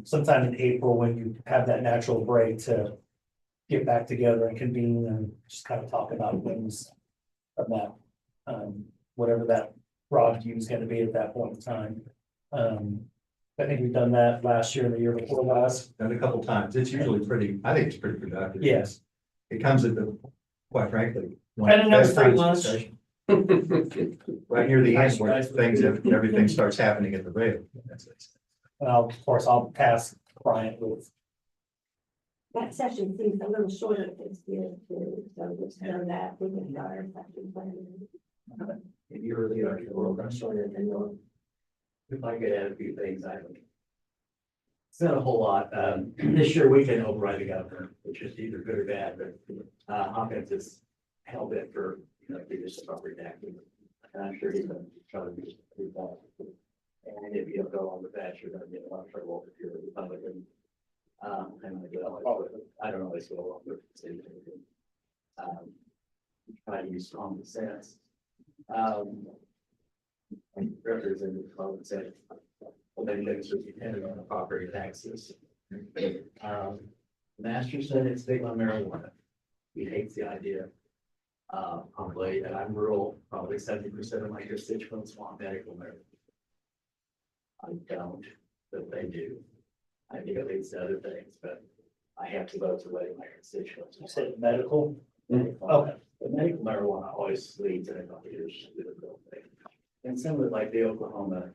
sometime in April when you have that natural break to get back together and convene and just kind of talk about things from that, whatever that broad view is going to be at that point in time. I think we've done that last year and the year before last. Done a couple times. It's usually I think it's pretty productive. Yes. It comes at quite frankly. And another free lunch. Right near the end where everything starts happening at the rail. And of course, I'll task Bryant with. That session seems a little shorter this year too, so just know that we can start our session planning. You really are. Shorter than normal. If I could add a few things, it's not a whole lot. This year we can override the governor, which is either good or bad, but Hawkins is hell bent for, previous property taxes. And I'm sure he's going to try to do that. And if you don't go on with that, you're going to get a lot of trouble if you're a Republican. I don't always go along with the same thing. Try to use common sense. Representative Cloud said, well, maybe things would depend on the property taxes. Master said it's big on marijuana. He hates the idea. Probably, and I'm rural, probably 70% of my constituents want medical marijuana. I don't, but they do. I think it leads to other things, but I have to vote to let my constituents. You said medical? Okay. The medical marijuana always leads in a couple years to the bill thing. And similar like the Oklahoma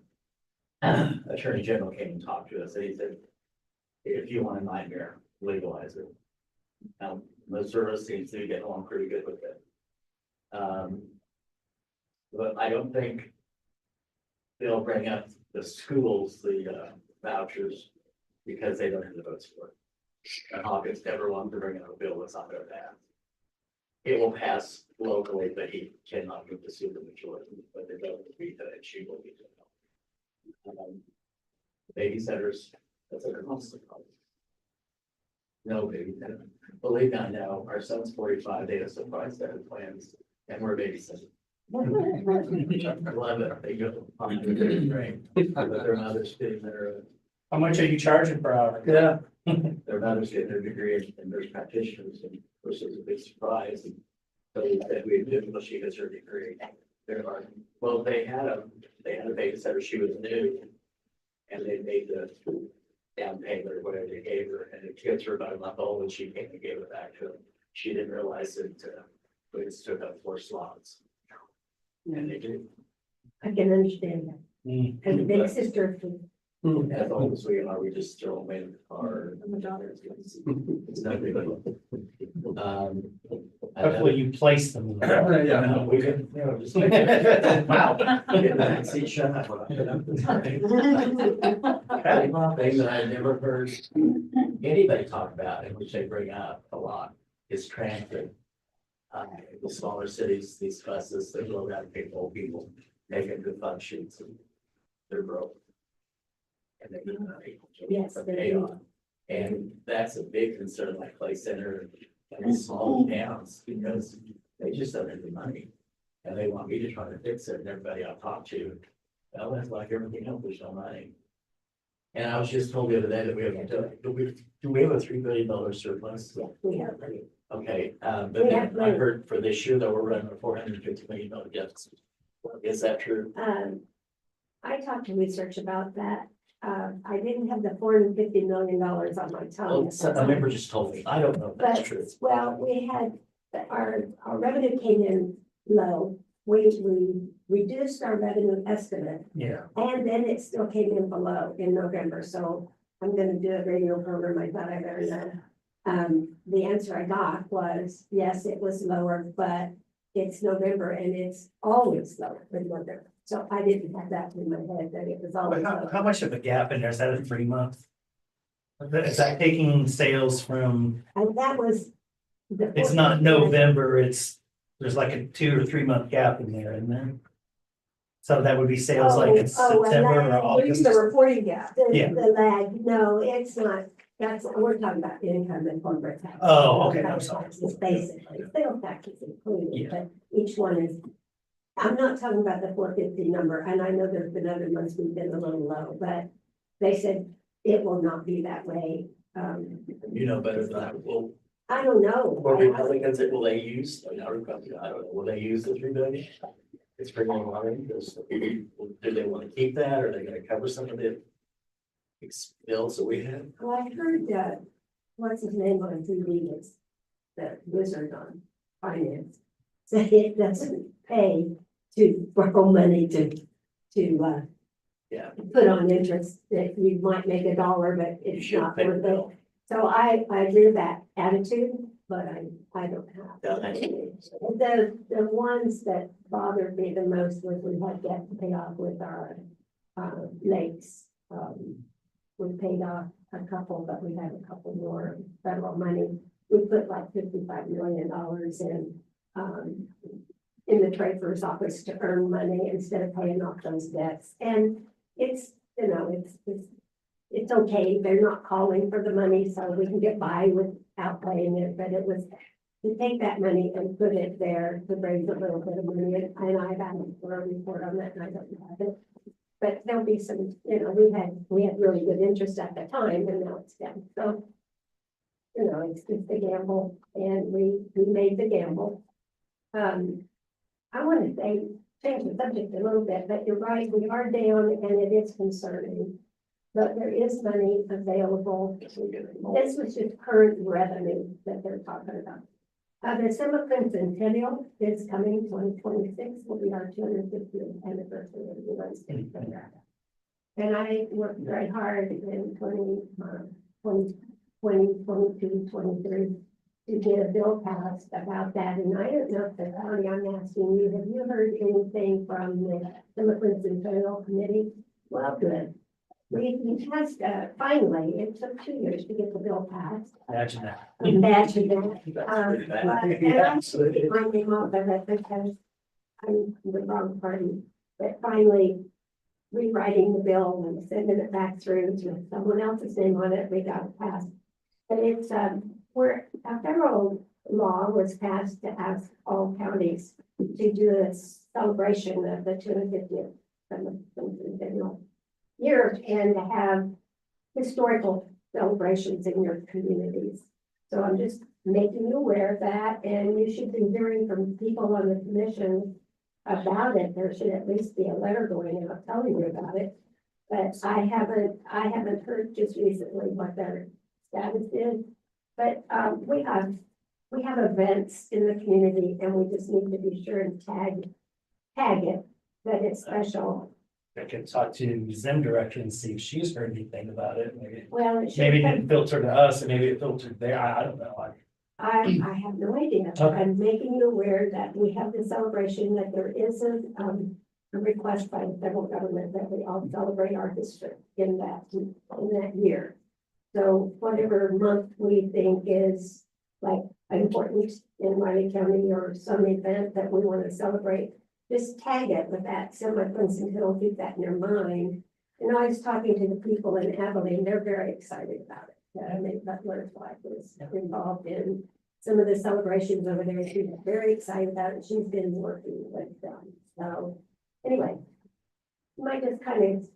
Attorney General came and talked to us, and he said, if you want a nightmare, legalize it. Now, Missouri seems to be getting along pretty good with it. But I don't think they'll bring up the schools, the vouchers, because they don't have the votes for it. And Hawkins never wanted to bring up a bill that's not going to pass. It will pass locally, but he cannot move the super majority, but they don't agree that it she will be. Babysitters, that's a constant problem. No babysitter. Believe me, now our son's 45, they have surprised their plans, and we're babysitting. Love it. They go on to great. But there are others getting their. How much are you charging per hour? Yeah. There are others getting their degree in nurse practitioners, and which is a big surprise. And So we said we did until she gets her degree. They're like, well, they had a babysitter, she was new. And they made the down payment or whatever they gave her, and the kids were about a month old when she came and gave it back to them. She didn't realize it, we just took up 4 slots. And they did. I can understand that. As a big sister. As old as we are, we just throw them in the car. My daughter. It's not big. Hopefully you place them. Yeah, no, we could, you know, just. Wow. See, shut up. That's one thing that I've never heard anybody talk about, and which they bring up a lot, is transit. The smaller cities, these buses, they load out of old people, making good functions, and they're broke. And they get money. Yes, to they pay do. on. And that's a big concern, like Clay Center and the small towns, because they just don't have the money. And they want me to try to fix it, and everybody I'll talk to, well, that's like everything else, there's no money. And I was just told the other day that we have, do we have a $3 billion surplus? Yeah, we have money. Okay, but We have then I money. heard for this year that we're running a $450 million deficit. Is that true? I talked to research about that. I didn't have the $450 million on my tongue. Oh, a member just told me, I don't know if that's But, true. well, we had, our revenue came in low. We reduced our revenue estimate, Yeah. and then it still came in below in November, so I'm gonna do a radio program, I thought I better know. The answer I got was, yes, it was lower, but it's November and it's always lower than November. So I didn't have that in my head, that it was always How lower. much of a gap in there? Is that a 3-month? Is that taking sales from, And that was. it's not November, there's like a 2 or 3 month gap in there, isn't there? So that would be sales like in a September or lag. August? The reporting gap, Yeah. the lag, no, it's not, we're talking about income and corporate tax. Oh, okay, I'm sorry. It's basically, sales tax is included, Yeah. but each one is. I'm not talking about the 450 number, and I know there's been other months we've been a little low, but they said it will not be that way. You know better than I will. I don't know. Or Republicans, will they use, I don't know, will they use the $3 billion? It's bringing in money, do they want to keep that, or are they gonna cover some of the bills that we have? Well, I heard that, what's his name on TV is the wizard on finance. Say it doesn't pay to borrow money to Yeah. put on interest, that you might make $1, but it's should not pay the worth bill. it. So I agree with that attitude, but I don't have. Yeah, that's- The ones that bothered me the most was we had debt to pay off with our lakes. We paid off a couple, but we had a couple more federal money. We put like $55 million in the treasurer's office to earn money instead of paying off those debts. And it's, you know, it's okay. They're not calling for the money, so we can get by without paying it, but it was to take that money and put it there to raise a little bit of money. And I've asked for a report on that and I don't have it. But there'll be some, you know, we had really good interest at the time and now it's down. So, you know, it's a gamble and we made the gamble. I want to say, change the subject a little bit, but you're right, we are down and it is concerning. But there is money available. This was just current revenue that they're talking about. The Semi-Prince Centennial is coming 2026, will be our 250th anniversary of the United States Federal. And I worked very hard in 2022, 23 to get a bill passed about that. And I don't know if the county, I'm asking you, have you heard anything from the Semi-Prince Centennial Committee? Well, good. We passed, finally, it took 2 years to get the bill passed. Imagine that. Imagine that. And I'm sleeping my name off of it because I'm the wrong party. But finally, rewriting the bill and sending it back through to someone else's name on it, we got it passed. And it's, where a federal law was passed to ask all counties to do a celebration of the 250th centennial year and to have historical celebrations in your communities. So I'm just making you aware of that, and you should be hearing from people on the commission about it. There should at least be a letter going out telling you about it. But I haven't heard just recently what their status is. But, we have events in the community, and we just need to be sure and tag it, that it's special. I could talk to Zim director and see if she's heard anything about it. Well, it should Maybe it come- didn't filter to us, and maybe it filtered there. I don't know. I have no idea. Okay. I'm making you aware that we have the celebration, that there is a request by the federal government that we all celebrate our history in that year. So whatever month we think is like important in Riley County or some event that we want to celebrate, just tag it with that, Clinton Hill, keep that in your mind. And I was talking to the people in Abilene, they're very excited about it. Maybe Butler's wife was involved in some of the celebrations over there. She was very excited about it. She's been working with them. So anyway, you might just kind of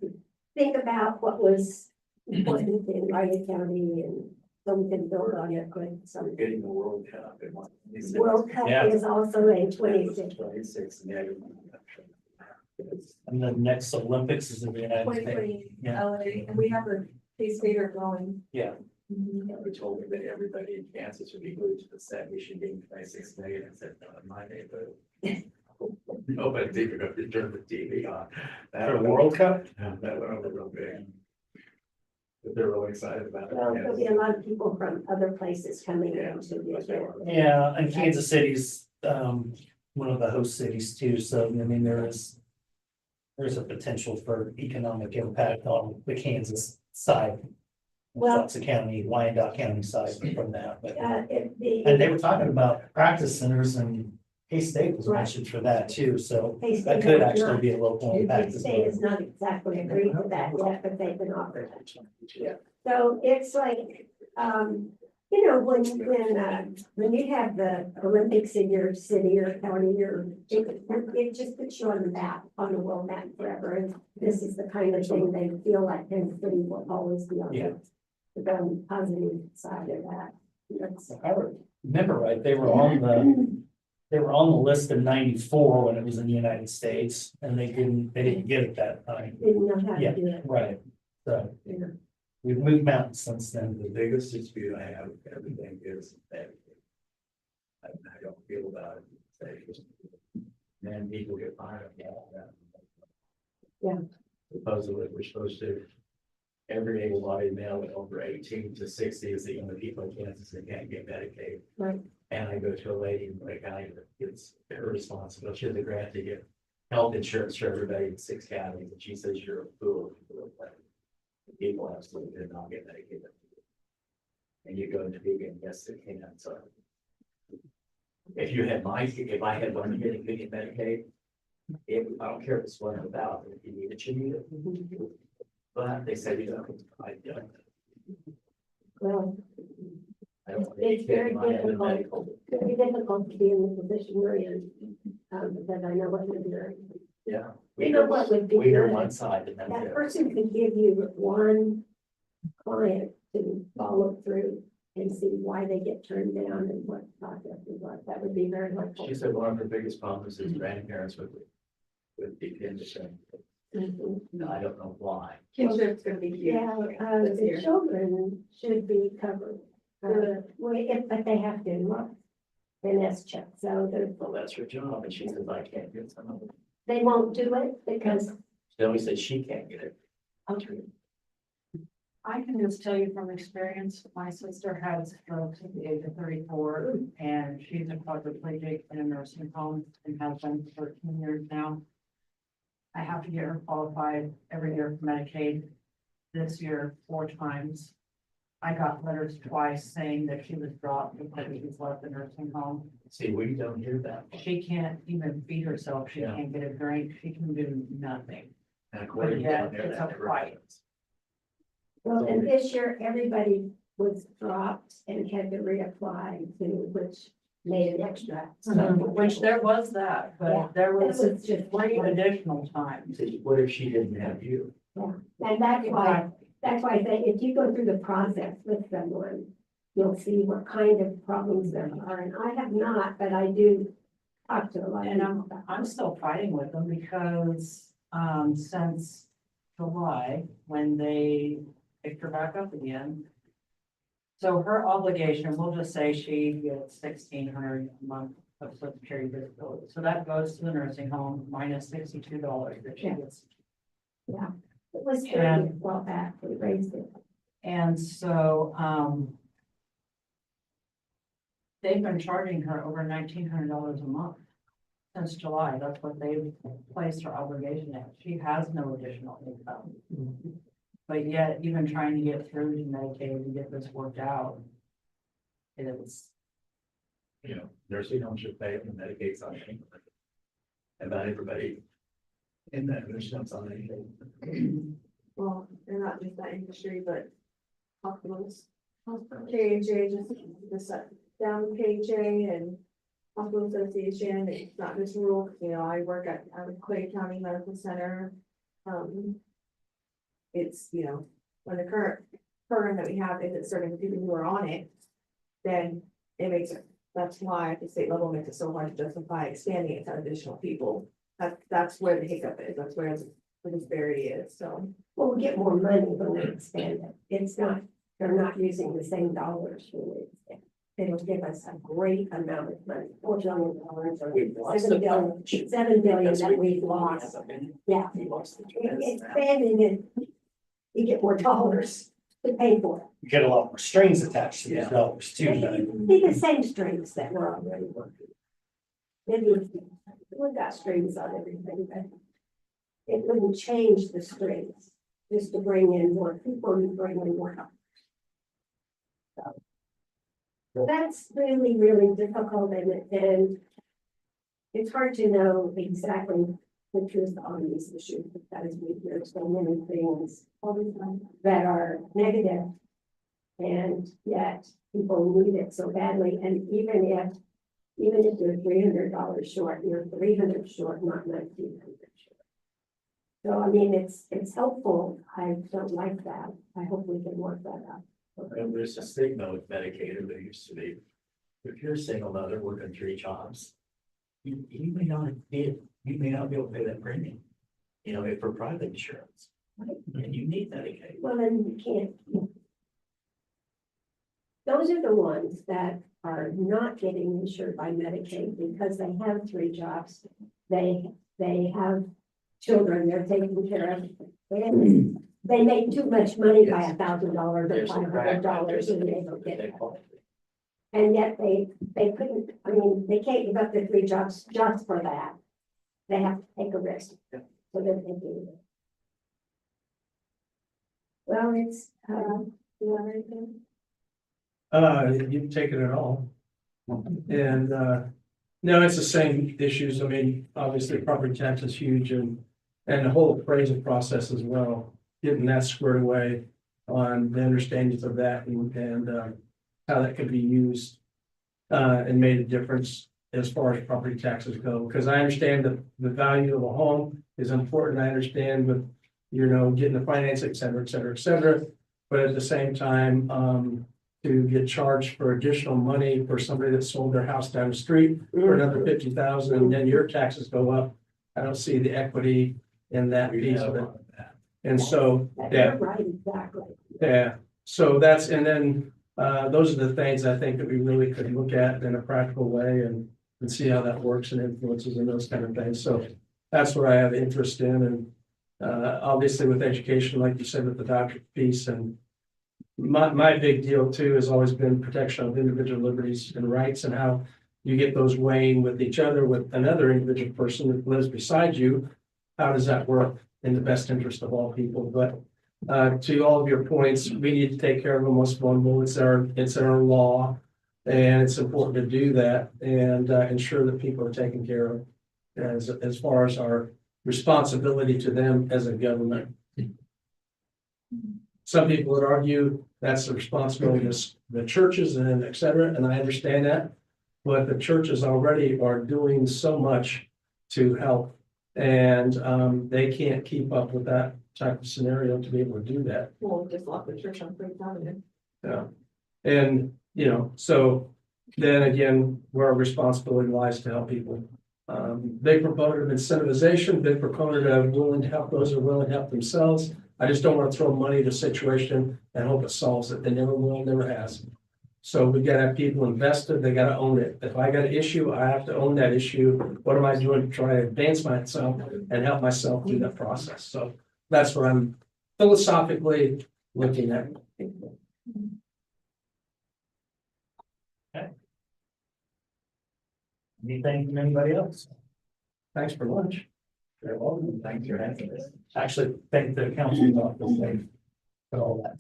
think about what was important in Riley County and so we can build on it with some. Getting the World Cup in one. World Cup is also in 26. 26, and yeah. And the next Olympics is in the United States. 2020 Yeah. LA, and we have a case leader going. Yeah. They told me that everybody in Kansas would be glued to the set, we should be 26 million, I said, not in my neighborhood. Nobody did go to turn the TV on. For the World Cup? That went over real big. But they're really excited about it. Well, there'll be a lot of people from other places coming into the event. Yeah, and Kansas City's one of the host cities too, so I mean, there's a potential for economic impact on the Kansas side. Well- Watson County, Wyandotte County side from that, but, The- and they were talking about practice centers and K-State was mentioned for that too, so K-State that could has actually not- be a local impact as K-State has well. not exactly agreed to that yet, but they've been offered it. So it's like, you know, when you have the Olympics in your city or county, it just puts you on the map, on the world map forever. And this is the kind of thing they feel like Kansas City will always be on the positive side of that. That's- If I remember right, they were on the list in '94 when it was in the United States, and they didn't get it that time. Didn't know how to Yeah, do it. right, so Yeah. we've moved mountains since then. The biggest dispute I have with everything is that I don't feel about it. Then people get fired. Yeah. Supposedly, we're supposed to, every able-bodied male over 18 to 60 is the only people in Kansas that can't get Medicaid. Right. And I go to a lady in the county that gets her responsibility, she has a grant to get health insurance for everybody in 6 counties, and she says you're a fool. People absolutely did not get Medicaid. And you go into vegan, yes, they can, so. If I had one getting vegan Medicaid, I don't care if it's what it's about, if you need it, you need it. But they said, I don't. Well, I don't. it's very I have a difficult, medical. very difficult to be in the position we're in, because I know what you're doing. Yeah. You know what would be We are good? one side and that's That it. person could give you one client to follow through and see why they get turned down and what process is like. That would be very helpful. She said one of her biggest problems is grandparents with dependency. Mhm. No, I don't know why. Kinship's gonna be huge. Yeah, this the year. children should be covered. But they have to enroll in S-CHIP, so Well, that's her job, and she says, I can't get some of it. they won't do it because. She always says she can't get it. I can just tell you from experience, my sister has stroke at the age of 34, and she's a quadriplegic in a nursing home and has been for 13 years now. I have to get her qualified every year for Medicaid. This year, 4 times. I got letters twice saying that she was dropped because she's left the nursing home. See, we don't hear that. She can't even feed herself. She Yeah. can't get a drink. She can do nothing. And according to Yeah, down there, it's that a never fight. happens. Well, and this year, everybody was dropped and had to reapply to, which made it extra. Which there was that, Yeah, but there was that was just 3 one. additional times. See, what if she didn't have you? Yeah, and that's why I say, if you go through the process with someone, you'll see what kind of problems there are, and I have not, but I do talk to a lot of And people. I'm still fighting with them because, since July, when they picked her back up again. So her obligation, we'll just say she gets $1,600 a month of social security disability. So that goes to the nursing home minus $62 that she gets. Yeah, it was And- a while back, we raised it. And so, they've been charging her over $1,900 a month since July. That's what they've placed her obligation at. She has no additional income. But yet, even trying to get through to Medicaid to get this worked out, it is. You know, nursing homes should pay and Medicaid's on anything. And not everybody in that nursing home's on anything. Well, they're not just that industry, but hospitals. KHA just down KHA and Hospital Association, it's not just rural, you know, I work at Clay County Medical Center. It's, you know, when the current program that we have isn't serving the people who are on it, then it makes it, that's why at the state level it makes it so hard to justify expanding it to additional people. That's where the hiccup is, that's where the disparity is, so. Well, we'll get more money when they expand it. It's not, they're not using the same dollars when they expand. It'll give us a great amount of money, $4 billion or $7 billion that we've lost. Yeah. Expanding it, you get more dollars to pay for it. You get a lot more strings attached to these dollars too. It'd be the same strings that we're already working. Maybe we've got strings on everything, but it wouldn't change the strings just to bring in more people and bring in more help. So that's really, really difficult and it's hard to know exactly the truth on these issues because we hear so many things all the time that are negative, and yet people need it so badly. And even if you're $300 short, you're $300 short, not $1,900 short. So I mean, it's helpful. I don't like that. I hope we can work that out. And there's a stigma with Medicaid, there used to be, if you're a single mother working 3 jobs, you may not be able to pay that premium, you know, for private insurance. And you need Medicaid. Well, then you can't. Those are the ones that are not getting insured by Medicaid because they have 3 jobs. They have children they're taking care of. They make too much money by $1,000 or $500 and they don't get it. And yet they couldn't, I mean, they can't give up their 3 jobs just for that. They have to take a risk. So that they do it. Well, it's, you have anything? You've taken it all. And, no, it's the same issues. I mean, obviously property tax is huge and the whole appraisal process as well. Getting that squared away on the understandings of that and how that could be used and made a difference as far as property taxes go. Because I understand that the value of a home is important. I understand with, you know, getting the finance, et cetera, et cetera, et cetera. But at the same time, to get charged for additional money for somebody that sold their house down the street for another 50,000 and then your taxes go up. I don't see the equity in that piece of it. And so, yeah. Right, exactly. Yeah, so that's, and then, those are the things I think that we really could look at in a practical way and see how that works and influences and those kind of things. So that's what I have interest in. And, obviously with education, like you said, with the doctorate piece and my big deal too has always been protection of individual liberties and rights and how you get those weighing with each other with another individual person that lives beside you. How does that work in the best interest of all people? But to all of your points, we need to take care of the most vulnerable. It's our law, and it's important to do that and ensure that people are taken care of as far as our responsibility to them as a government. Some people would argue that's the responsibility of the churches and et cetera, and I understand that. But the churches already are doing so much to help, and they can't keep up with that type of scenario to be able to do that. Well, just lock the church on free time. Yeah. And You know, so then again, where our responsibility lies to help people. Big proponent of incentivization, big proponent of willing to help those who are willing to help themselves. I just don't want to throw money at a situation and hope it solves it. They never will, never has. So we gotta have people invested, they gotta own it. If I got an issue, I have to own that issue. What am I doing to try to advance myself and help myself through that process? So that's what I'm philosophically looking at. Anything from anybody else? Thanks for lunch. Very welcome. Thanks for having us. Actually, thank the council's office. For all that.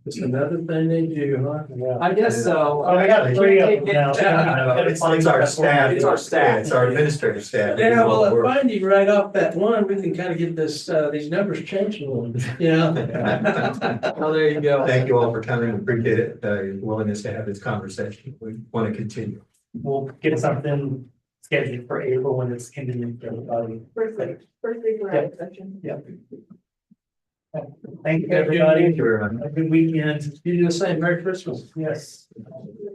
It's another thing they do, huh? Yeah. I guess so. Oh, we got 3 of them now. It's our staff. It's our staff. It's our administrative staff. Yeah, well, if finding right off that one, we can kind of get this, these numbers changed a little bit, you know? Oh, there you go. Thank you all for coming. Appreciate it, your willingness to have this conversation. We want to continue. We'll get something scheduled for April when it's convenient for everybody. First week we're out of session. Yep. Thank you, everybody. Thank you very much. Have a good weekend. You do the same. Merry Christmas. Yes.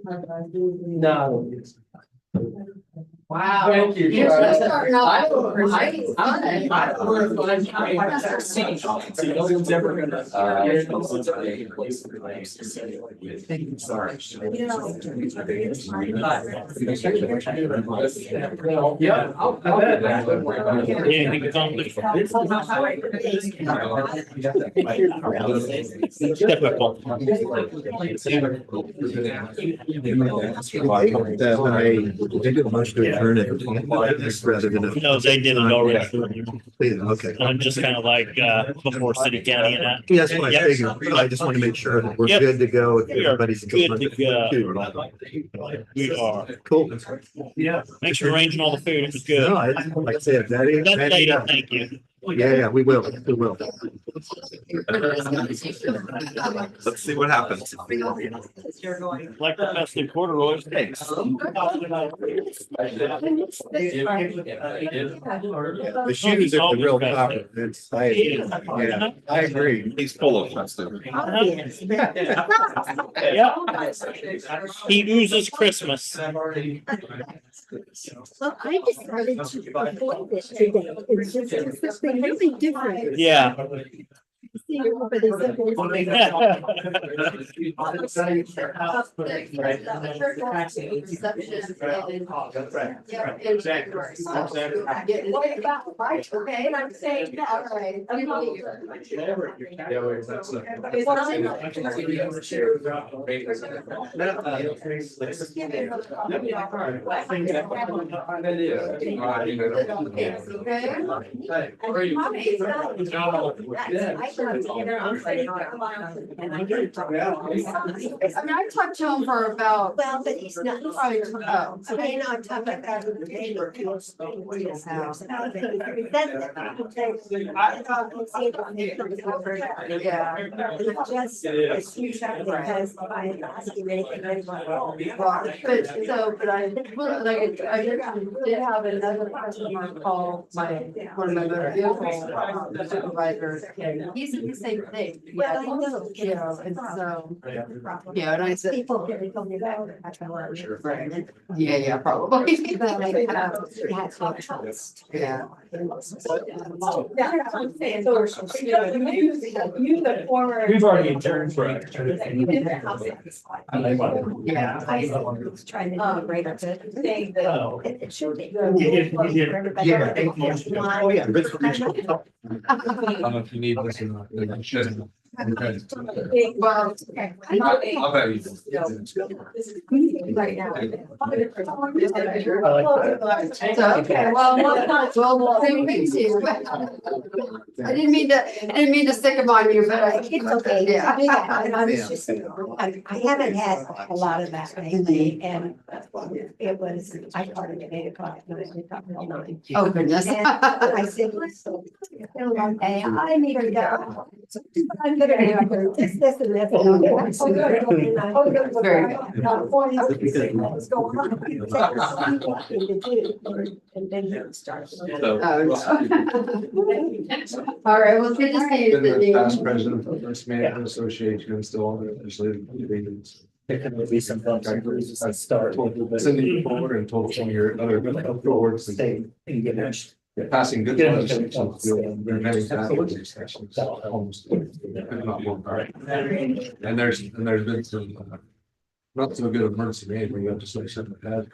No. Wow. Thank you. You're just starting off. I don't know if no one's ever gonna. Yeah. I bet. Anything to accomplish? Typical. They did much to adjourn it rather than. No, they did it already. Okay. I'm just kind of like, before city county and that. Yes, what I Yep. figured. I just want to make sure that we're Yep. good to go. If We are everybody's good to go. We are. Cool. Yeah. Thanks for arranging all the food. It was good. No, like I said, that is. That's Dana, thank you. Yeah, we will. We will. Let's see what happens. Like the best in corduroys. Thanks. The shoes are the real power. It's, yeah, I agree. He's full of festive. Yep. He oozes Christmas. Well, I decided to avoid this today. It's just something really different. Yeah. See, everybody said, What about, right, okay, and I'm saying, all right. and I didn't talk about I mean, I talked to him for about. well, but he's not. Probably, oh, Okay, no, I'm talking about the neighbor. yeah. Just because I'm asking anything anymore. But so, but I, well, like, I did have another customer call my, one of my motor vehicle supervisors, and he said the same thing. Well, I know. You know, and so, yeah, and I said. People really told me that. Right. Yeah, probably. But I that's what trust. Yeah. I'm saying, so, you know, you the former. We've already adjourned for. You did the house. Yeah, I was trying to do a greater good. Saying that. Oh. It should be. You did. Yeah. Oh, yeah. I don't know if you need this or not. Well, I'll bet you. Right now. so, okay, well, same thing to you. I didn't mean to stick them on you, but It's okay. Yeah. Yeah, and I was just, I haven't had a lot of that lately, and it was, I started at 8 o'clock, and we talked till 9. Oh, goodness. And I said, listen, it's been a long day, I need to go. I'm gonna do this, and this. And Very then he starts. All right, well, good to see you, Sydney. Past president of the First Management Association, I'm still on the legislative meetings. There can be some bumps and bruises that start. Sending you forward and told some of your other boards. Stay and get it. Passing good Get it. legislation. They're very happy. Almost. Not one part. And there's been some not so good emergency management, where you have to say something bad.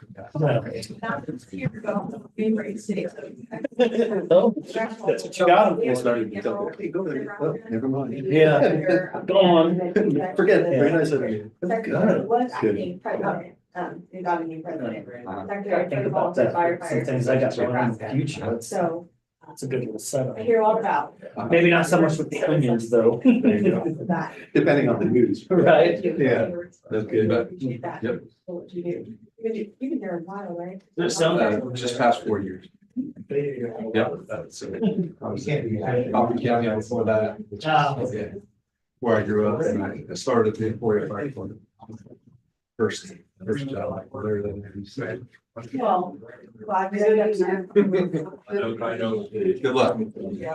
Oh, that's what you got them for. Hey, go there. Oh, never mind. Yeah, go on. Forget it. Very nice of you. Was Good. acting president, we got a new president. I think about that, some things I got going on in the future, So it's a good little setup. I hear all about Maybe not so much with the onions, though. that. Depending on the news. Right. Yeah, that's good. Appreciate that. Yep. For what you do. You've been there a while, right? There's some. Just past 4 years. Yep. That's I was in Coffee County before that. Yeah. Where I grew up and I started at the Emporia Fire Department. First job, there than you said. Well, glad to know that. I know. Good luck. Yeah.